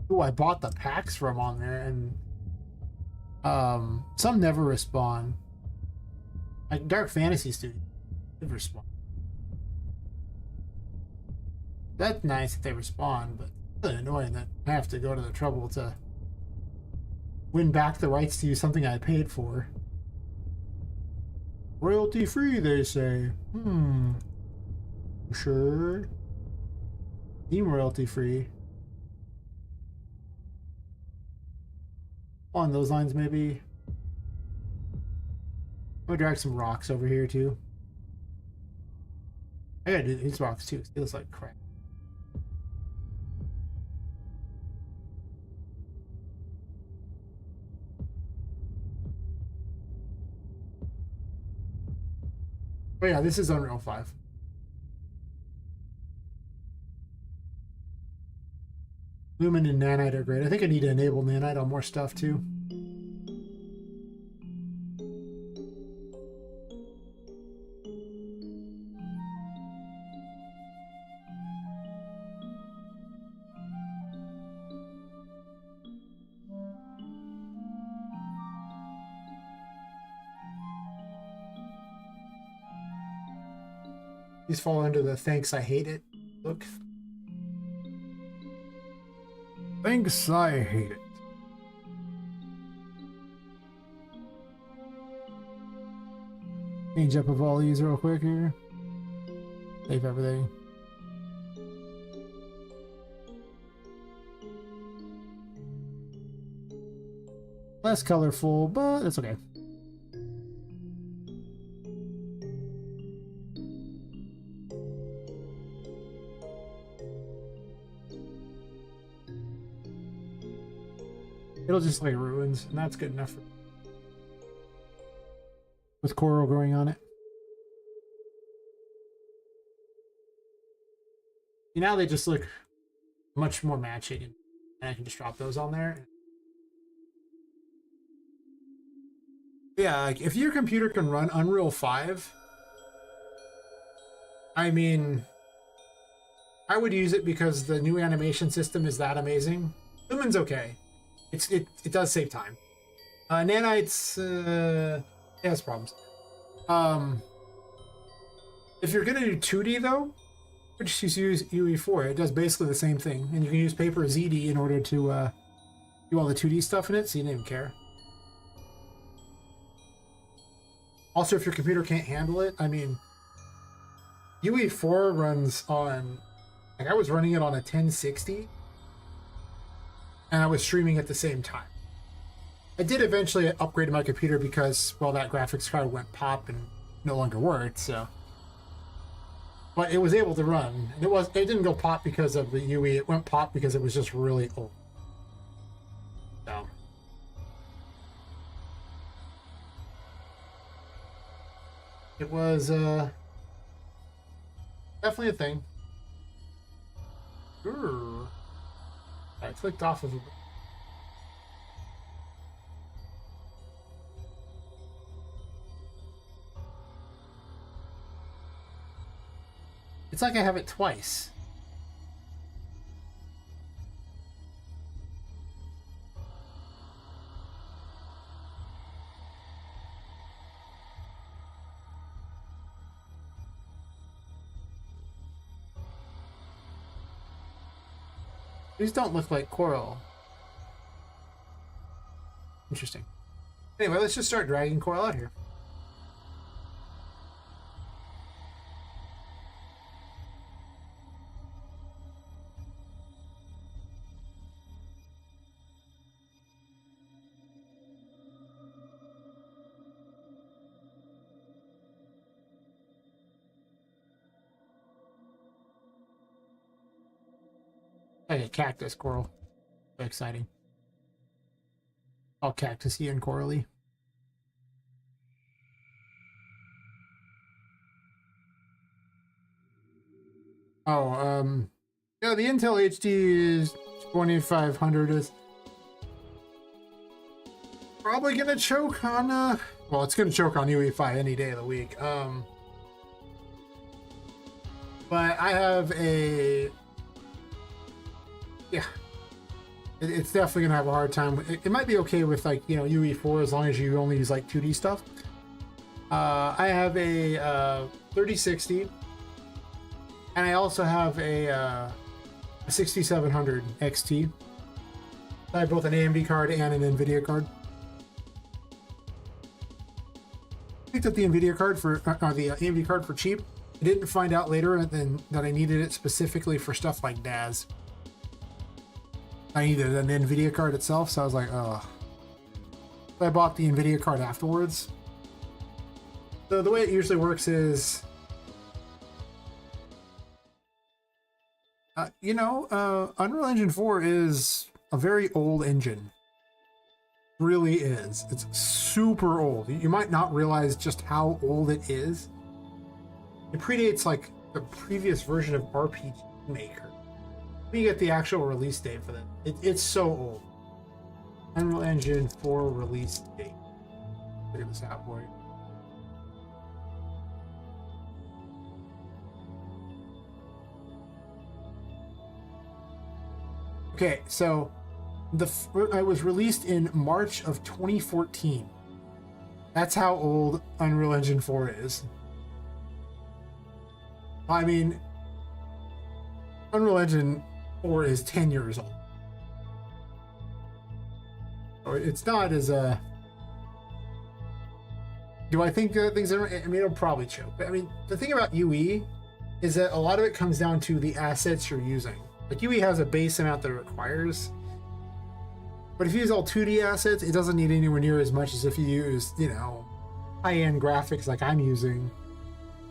who I bought the packs from on there, and some never respond. Like Dark Fantasy Studio did respond. That's nice that they respond, but it's really annoying that I have to go to the trouble to win back the rights to use something I paid for. Royalty free, they say. Sure. Team royalty free. On those lines, maybe. I'm gonna drag some rocks over here too. I gotta do these rocks too. It feels like crap. Oh yeah, this is Unreal 5. Lumen and Nanite are great. I think I need to enable Nanite on more stuff too. These fall under the thanks I hate it look. Thanks I hate it. Change up of all these real quick here. Save everything. Less colorful, but it's okay. It'll just like ruins, and that's good enough for, with coral growing on it. Now they just look much more matching, and I can just drop those on there. Yeah, like if your computer can run Unreal 5, I mean, I would use it because the new animation system is that amazing. Lumen's okay. It does save time. Nanites, it has problems. If you're gonna do 2D though, just use UE4. It does basically the same thing, and you can use Paper ZD in order to do all the 2D stuff in it, so you didn't even care. Also, if your computer can't handle it, I mean, UE4 runs on, like I was running it on a 1060, and I was streaming at the same time. I did eventually upgrade my computer because, well, that graphics card went pop and no longer worked, so. But it was able to run. It didn't go pop because of the UE, it went pop because it was just really old. So. It was definitely a thing. I clicked off of it. It's like I have it twice. These don't look like coral. Interesting. Anyway, let's just start dragging coral out here. Like a cactus coral. So exciting. All cactusy and corally. Oh, yeah, the Intel HD is 2500 is probably gonna choke on well, it's gonna choke on UE5 any day of the week. But I have a, yeah, it's definitely gonna have a hard time. It might be okay with, like, you know, UE4 as long as you only use like 2D stuff. I have a 3060, and I also have a 6700 XT. I have both an AMD card and an NVIDIA card. Picked up the NVIDIA card for the AMD card for cheap. I didn't find out later that I needed it specifically for stuff like DAS. I needed an NVIDIA card itself, so I was like, oh. So I bought the NVIDIA card afterwards. So the way it usually works is, Unreal Engine 4 is a very old engine. It really is. It's super old. You might not realize just how old it is. It predates like the previous version of RPG Maker. We get the actual release date for that. It's so old. Unreal Engine 4 release date. Figure this out for you. Okay, so it was released in March of 2014. That's how old Unreal Engine 4 is. I mean, Unreal Engine 4 is 10 years old. Or it's not as do I think things are, I mean, it'll probably choke. But I mean, the thing about UE is that a lot of it comes down to the assets you're using. Like, UE has a base amount that it requires. But if you use all 2D assets, it doesn't need anywhere near as much as if you use, you know, high-end graphics like I'm using.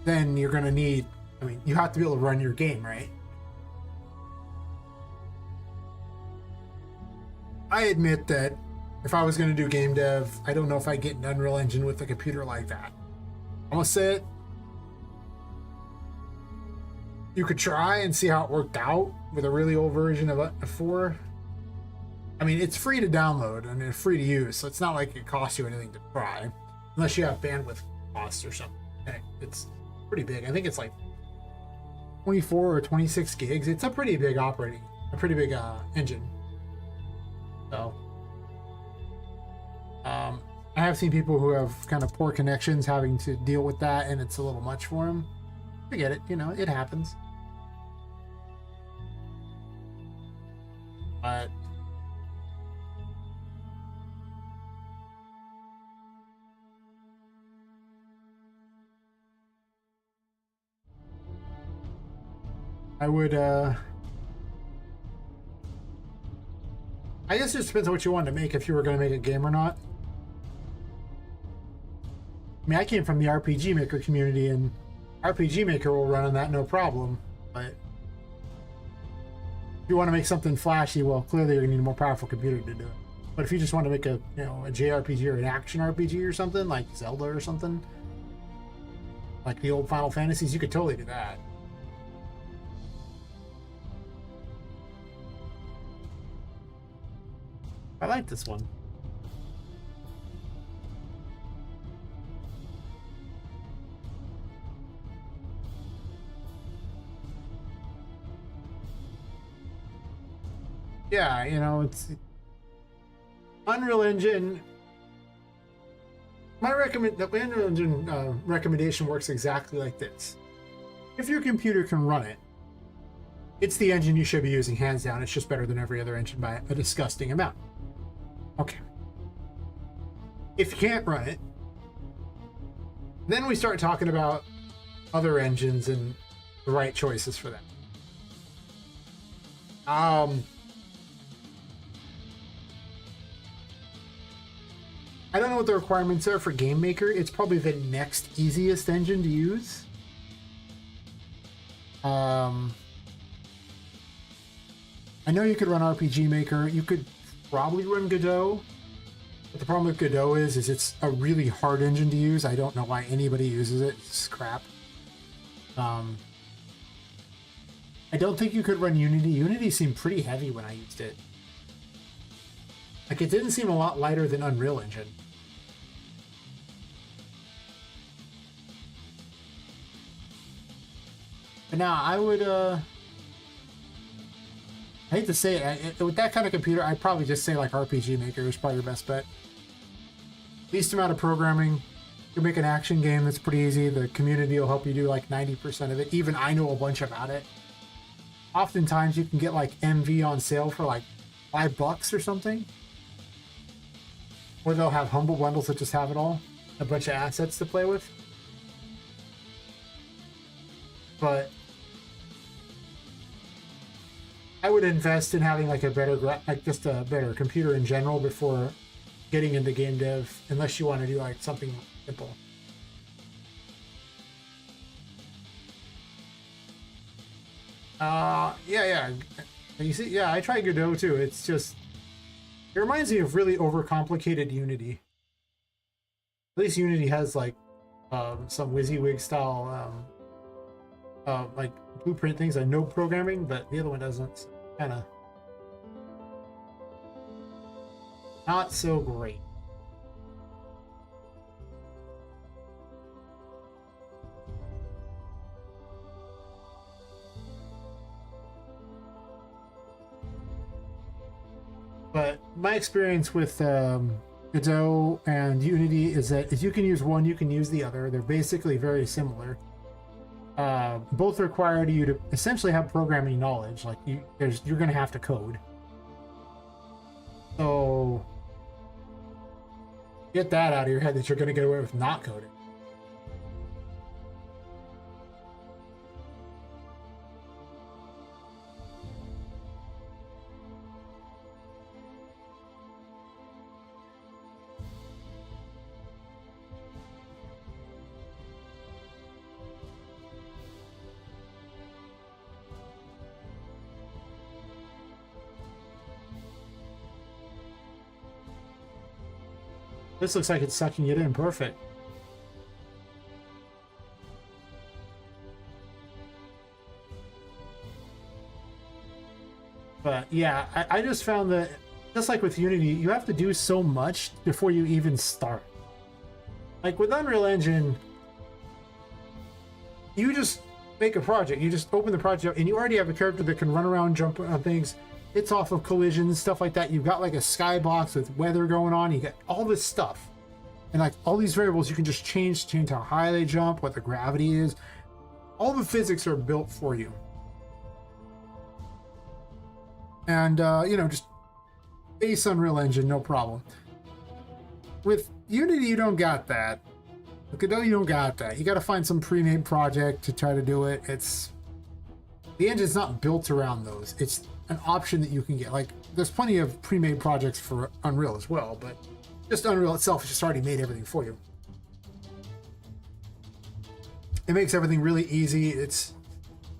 Then you're going to need, I mean, you have to be able to run your game, right? I admit that if I was going to do game dev, I don't know if I'd get an Unreal Engine with a computer like that. I'm going to say it. You could try and see how it worked out with a really old version of 4. I mean, it's free to download and it's free to use, so it's not like it costs you anything to try, unless you have bandwidth costs or something. And it's pretty big. I think it's like 24 or 26 gigs. It's a pretty big engine. So, I have seen people who have kind of poor connections having to deal with that, and it's a little much for them. I get it, it happens. But I would, I guess it just depends on what you wanted to make, if you were going to make a game or not. I mean, I came from the RPG Maker community, and RPG Maker will run on that no problem. But if you want to make something flashy, well, clearly you're going to need a more powerful computer to do it. But if you just want to make a JRPG or an action RPG or something, like Zelda or something, like the old Final Fantasies, you could totally do that. I like this one. Yeah, it's Unreal Engine. The Unreal Engine recommendation works exactly like this. If your computer can run it, it's the engine you should be using, hands down. It's just better than every other engine by a disgusting amount. Okay. If you can't run it, then we start talking about other engines and the right choices for them. I don't know what the requirements are for Game Maker. It's probably the next easiest engine to use. I know you could run RPG Maker. You could probably run Godot. But the problem with Godot is it's a really hard engine to use. I don't know why anybody uses it. It's crap. I don't think you could run Unity. Unity seemed pretty heavy when I used it. Like, it didn't seem a lot lighter than Unreal Engine. But now, I would, I hate to say it, with that kind of computer, I'd probably just say, like, RPG Maker is probably your best bet. Least amount of programming. You make an action game that's pretty easy. The community will help you do, like, 90% of it. Even I know a bunch about it. Oftentimes, you can get, like, MV on sale for, like, $5 or something. Or they'll have humble bundles that just have it all. A bunch of assets to play with. But I would invest in having like a better, just a better computer in general before getting into game dev, unless you want to do like something simple. Yeah. You see, yeah, I tried Godot too. It's just, it reminds me of really overcomplicated Unity. At least Unity has like some WYSIWYG style like blueprint things. I know programming, but the other one doesn't. Kind of not so great. But my experience with Godot and Unity is that if you can use one, you can use the other. They're basically very similar. Both require you to essentially have programming knowledge. Like you're going to have to code. So get that out of your head that you're going to get away with not coding. This looks like it's sucking it in. Perfect. But yeah, I just found that, just like with Unity, you have to do so much before you even start. Like with Unreal Engine, you just make a project. You just open the project up and you already have a character that can run around, jump on things. It's off of collisions, stuff like that. You've got like a skybox with weather going on. You got all this stuff. And like all these variables you can just change how high they jump, what the gravity is. All the physics are built for you. And, you know, just base Unreal Engine, no problem. With Unity, you don't got that. With Godot, you don't got that. You got to find some pre-made project to try to do it. The engine's not built around those. It's an option that you can get. Like, there's plenty of pre-made projects for Unreal as well, but just Unreal itself has just already made everything for you. It makes everything really easy.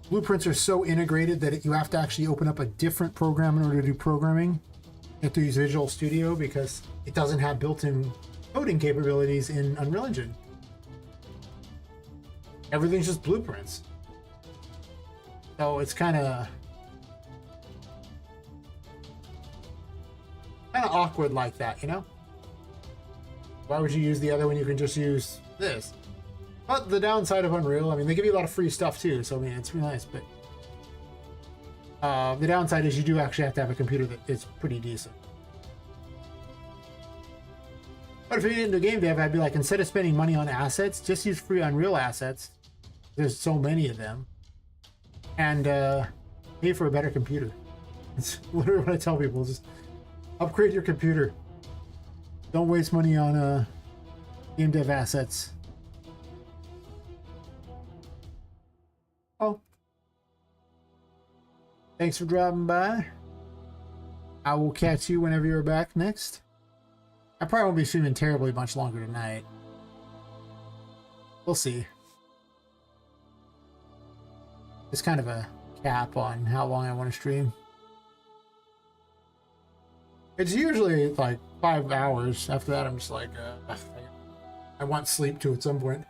Blueprints are so integrated that you have to actually open up a different program in order to do programming. You have to use Visual Studio because it doesn't have built-in coding capabilities in Unreal Engine. Everything's just blueprints. So it's kind of awkward like that, you know? Why would you use the other when you can just use this? But the downside of Unreal, I mean, they give you a lot of free stuff too, so I mean, it's really nice, but the downside is you do actually have to have a computer that is pretty decent. But if you're into game dev, I'd be like, instead of spending money on assets, just use free Unreal assets. There's so many of them. And pay for a better computer. It's literally what I tell people, just upgrade your computer. Don't waste money on game dev assets. Oh. Thanks for dropping by. I will catch you whenever you're back next. I probably won't be streaming terribly much longer tonight. We'll see. It's kind of a cap on how long I want to stream. It's usually like 5 hours. After that, I'm just like, I want sleep too at some point.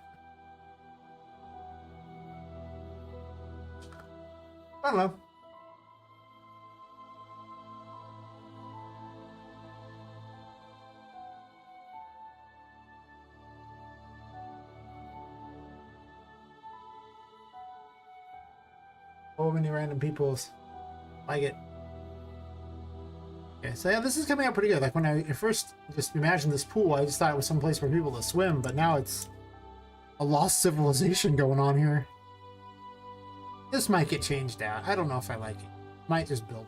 I don't know. So many random peoples like it. Okay, so yeah, this is coming out pretty good. Like when I first just imagined this pool, I just thought it was some place for people to swim, but now it's a lost civilization going on here. This might get changed out. I don't know if I like it. Might just build.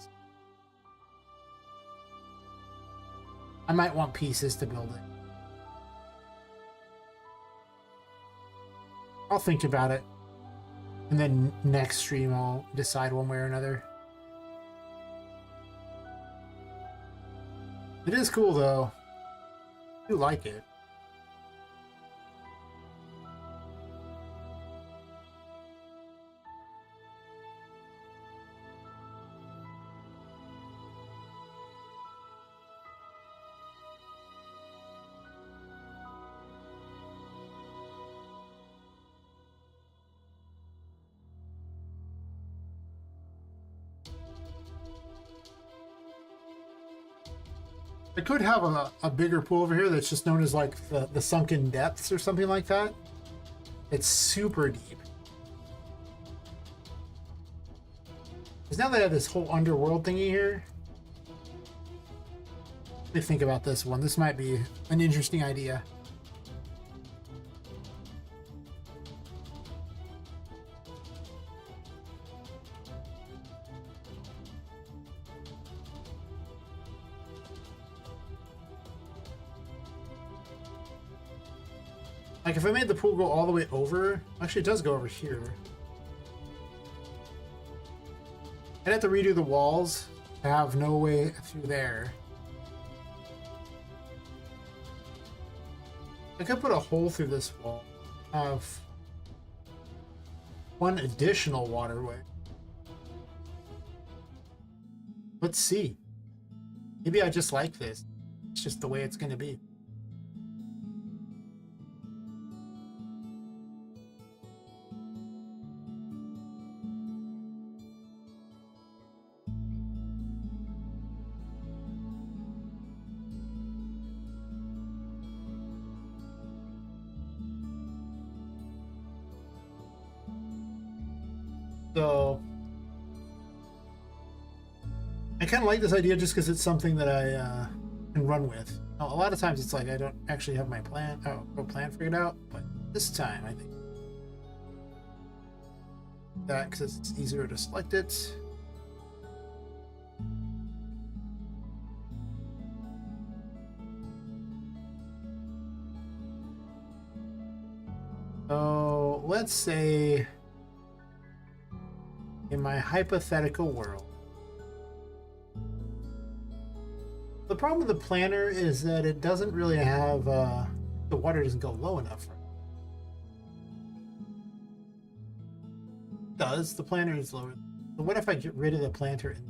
I might want pieces to build it. I'll think about it. And then next stream I'll decide one way or another. It is cool though. I do like it. I could have a bigger pool over here that's just known as like the sunken depths or something like that. It's super deep. Because now that I have this whole underworld thingy here, let me think about this one. This might be an interesting idea. Like if I made the pool go all the way over, actually it does go over here. I'd have to redo the walls to have no way through there. I could put a hole through this wall, have one additional waterway. Let's see. Maybe I just like this. It's just the way it's going to be. So I kind of like this idea just because it's something that I can run with. Now, a lot of times it's like I don't actually have my plan figured out, but this time I think that because it's easier to select it. So let's say in my hypothetical world, the problem with the planner is that it doesn't really have the water doesn't go low enough. Does the planner is lower? So what if I get rid of the planter and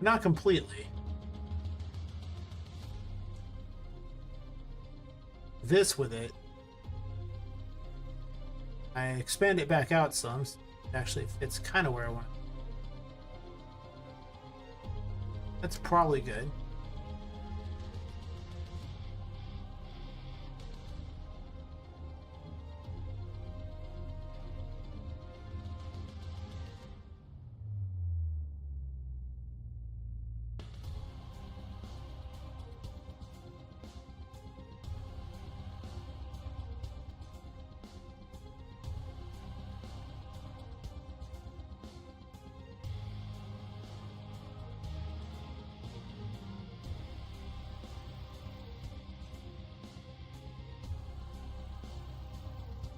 not completely? This with it, I expand it back out some. So it actually fits kind of where I want it. That's probably good.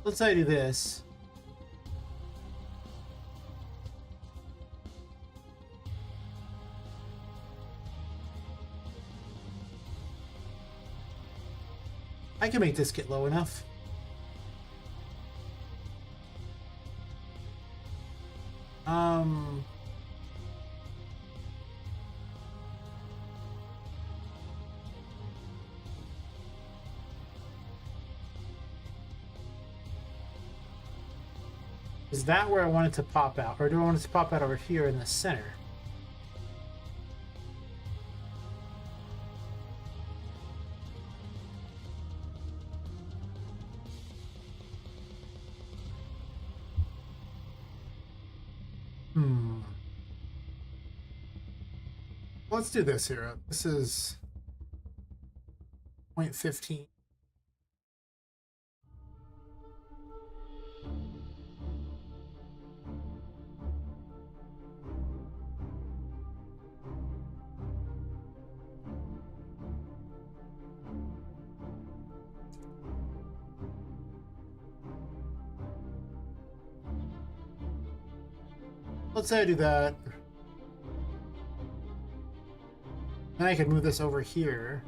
Let's say I do this. I can make this get low enough. Um, is that where I want it to pop out? Or do I want it to pop out over here in the center? Hmm. Let's do this here. This is 0.15. Let's say I do that. Then I can move this over here.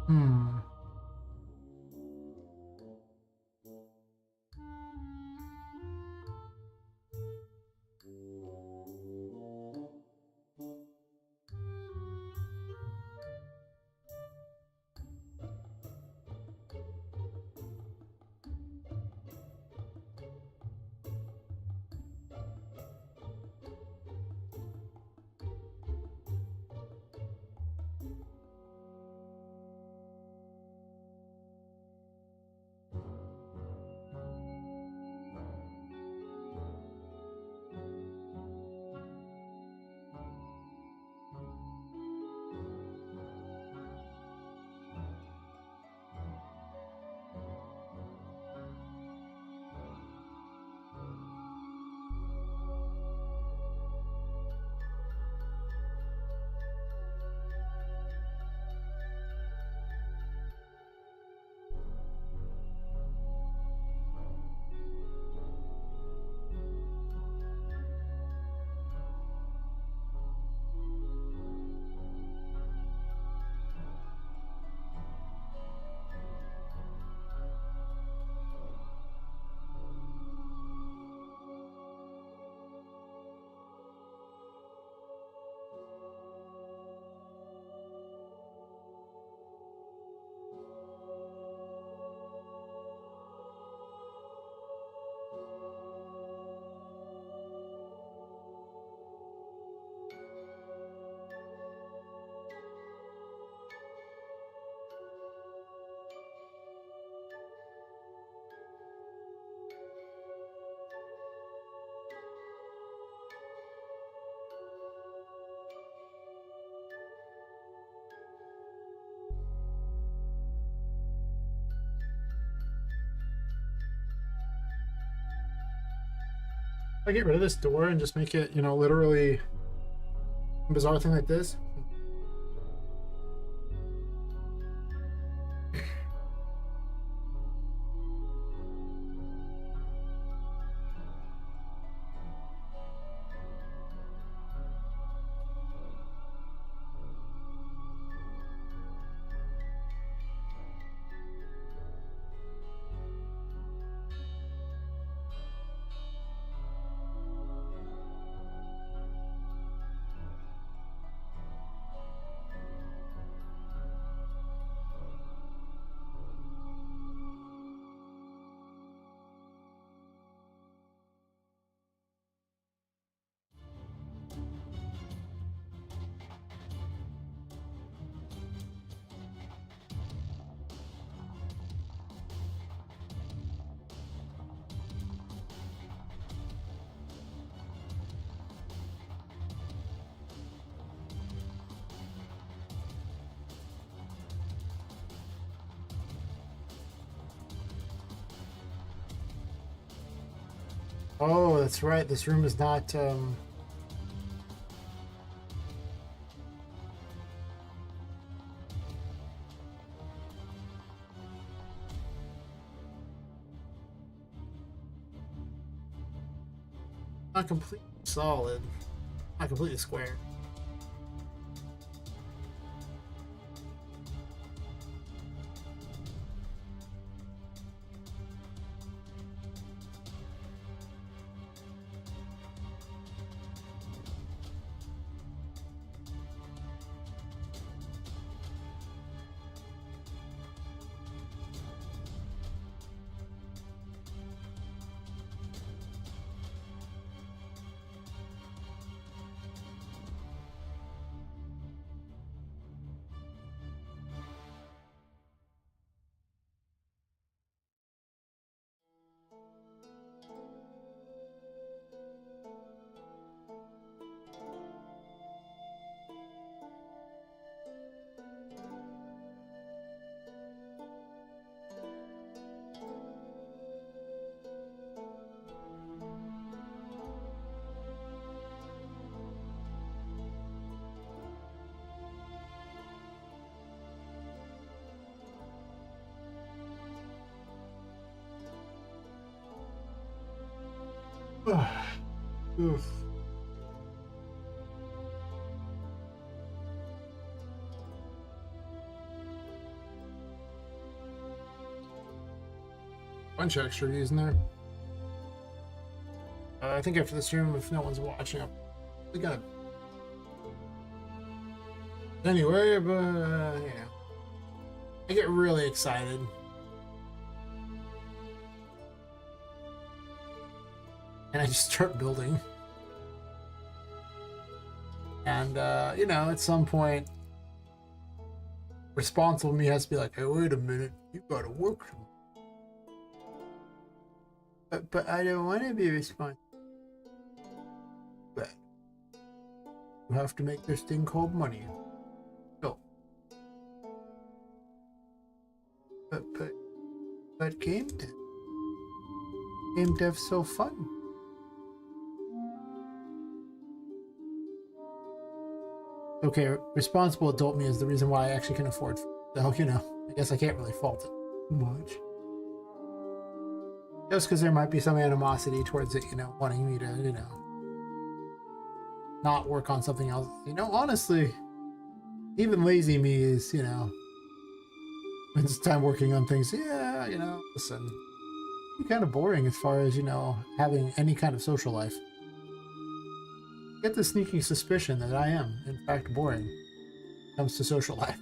Hmm. I get rid of this door and just make it, you know, literally a bizarre thing like this. Oh, that's right. This room is not not completely solid, not completely square. Oof. Bunch of extra views in there. I think after this stream, if no one's watching, I'm probably gonna anyway, but yeah, I get really excited. And I just start building. And, you know, at some point, responsible me has to be like, hey, wait a minute, you gotta work. But I don't want to be responsible. But you have to make this thing called money. So. But game dev. Game dev's so fun. Okay, responsible adult me is the reason why I actually can afford. So, you know, I guess I can't really fault it much. Just because there might be some animosity towards it, you know, wanting me to, you know, not work on something else. You know, honestly, even lazy me is, you know, when it's time working on things, yeah, you know, listen, it's kind of boring as far as, you know, having any kind of social life. Get the sneaking suspicion that I am, in fact, boring when it comes to social life.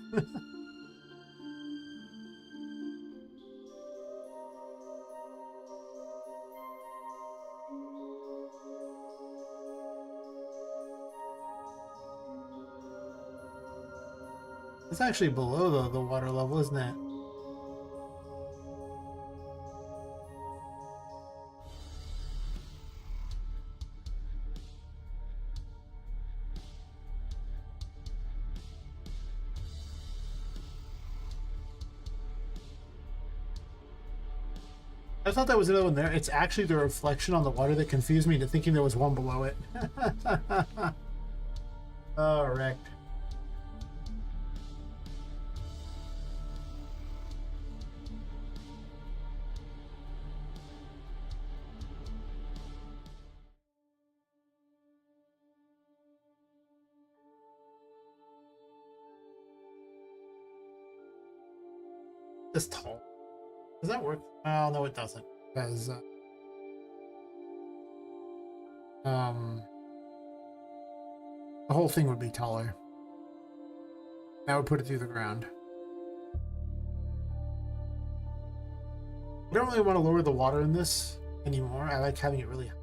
It's actually below the water level, isn't it? I thought that was another one there. It's actually the reflection on the water that confused me into thinking there was one below it. Oh, wrecked. This tall. Does that work? Oh, no, it doesn't. Because, the whole thing would be taller. That would put it through the ground. I don't really want to lower the water in this anymore. I like having it really high.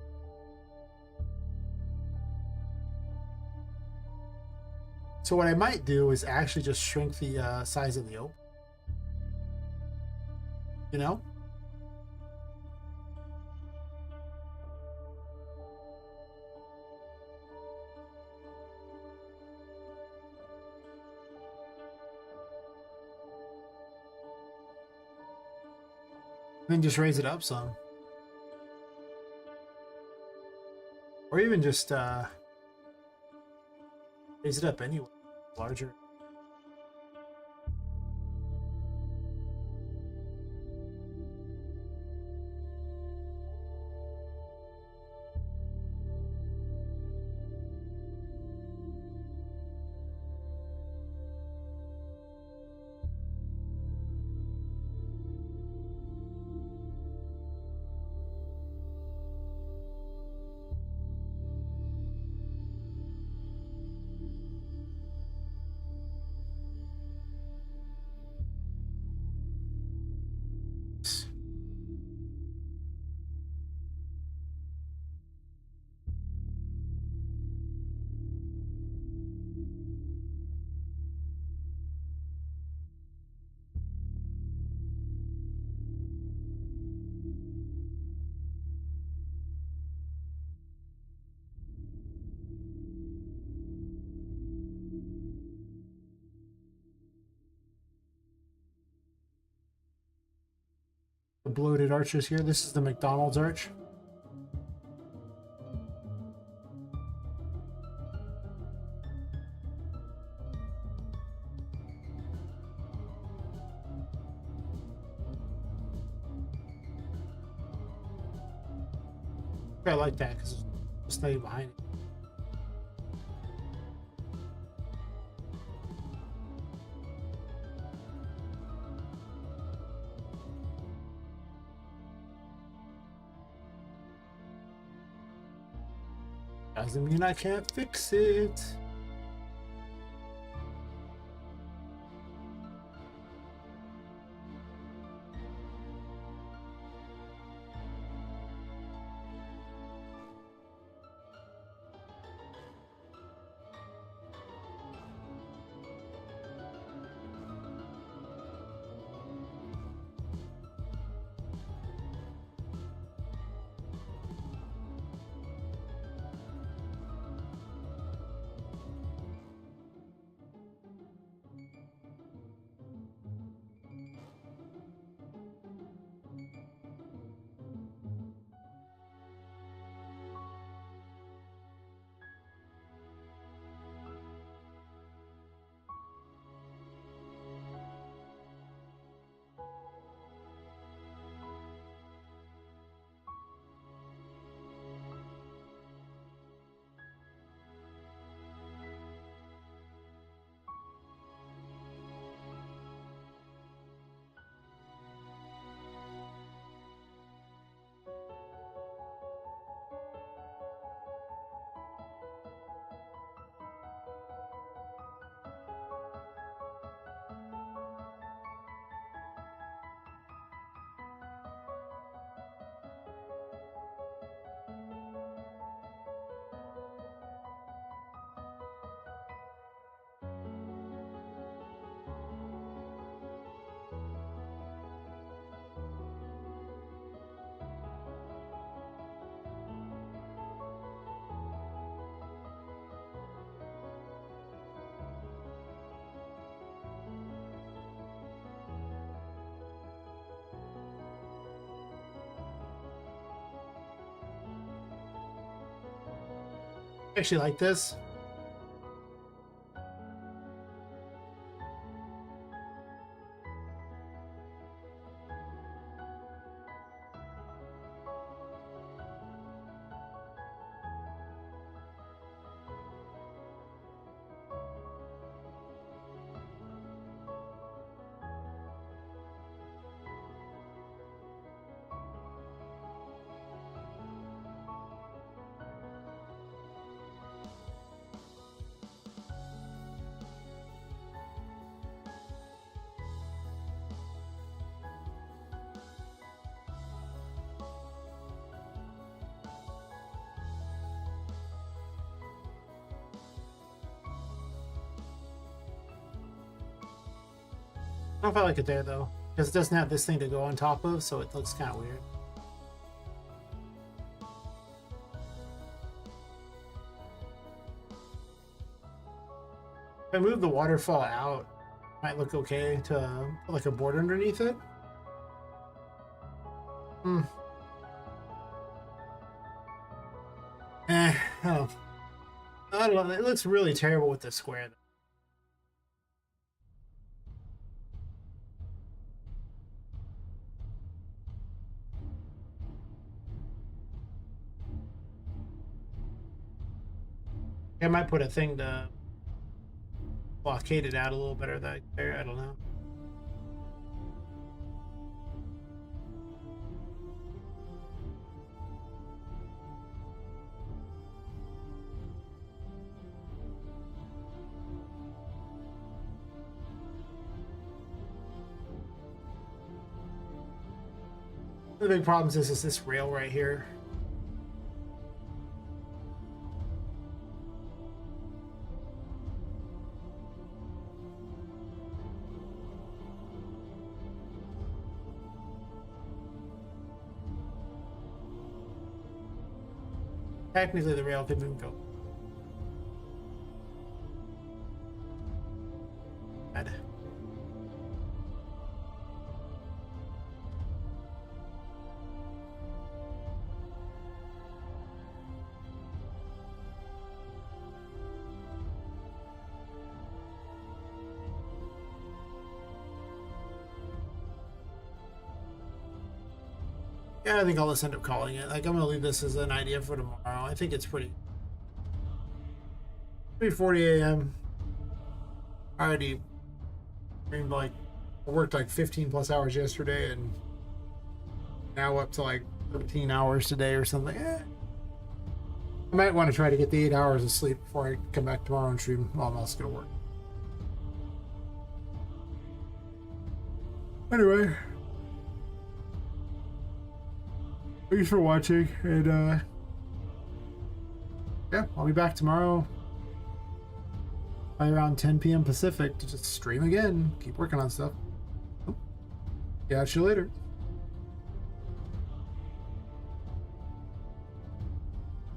So what I might do is actually just shrink the size of the oak. You know? Then just raise it up some. Or even just raise it up anyway. Larger. The bloated arches here. This is the McDonald's arch. I like that because it's just nothing behind it. Doesn't mean I can't fix it. actually like this. I don't know if I like it there though, because it doesn't have this thing to go on top of, so it looks kind of weird. If I move the waterfall out, it might look okay to put like a border underneath it. Oh. I don't know. It looks really terrible with the square though. I might put a thing to blockade it out a little better there. I don't know. The big problem is this rail right here. Technically, the rail could move go. Bad. Yeah, I think I'll just end up calling it. Like, I'm gonna leave this as an idea for tomorrow. I think it's pretty 3:40 a.m. Already, I mean, like, I worked like 15 plus hours yesterday, and now up to like 13 hours today or something. I might want to try to get the 8 hours of sleep before I come back tomorrow and stream while I'm else gonna work. Anyway. Thanks for watching, and yeah, I'll be back tomorrow by around 10 p.m. Pacific to just stream again, keep working on stuff. Catch you later.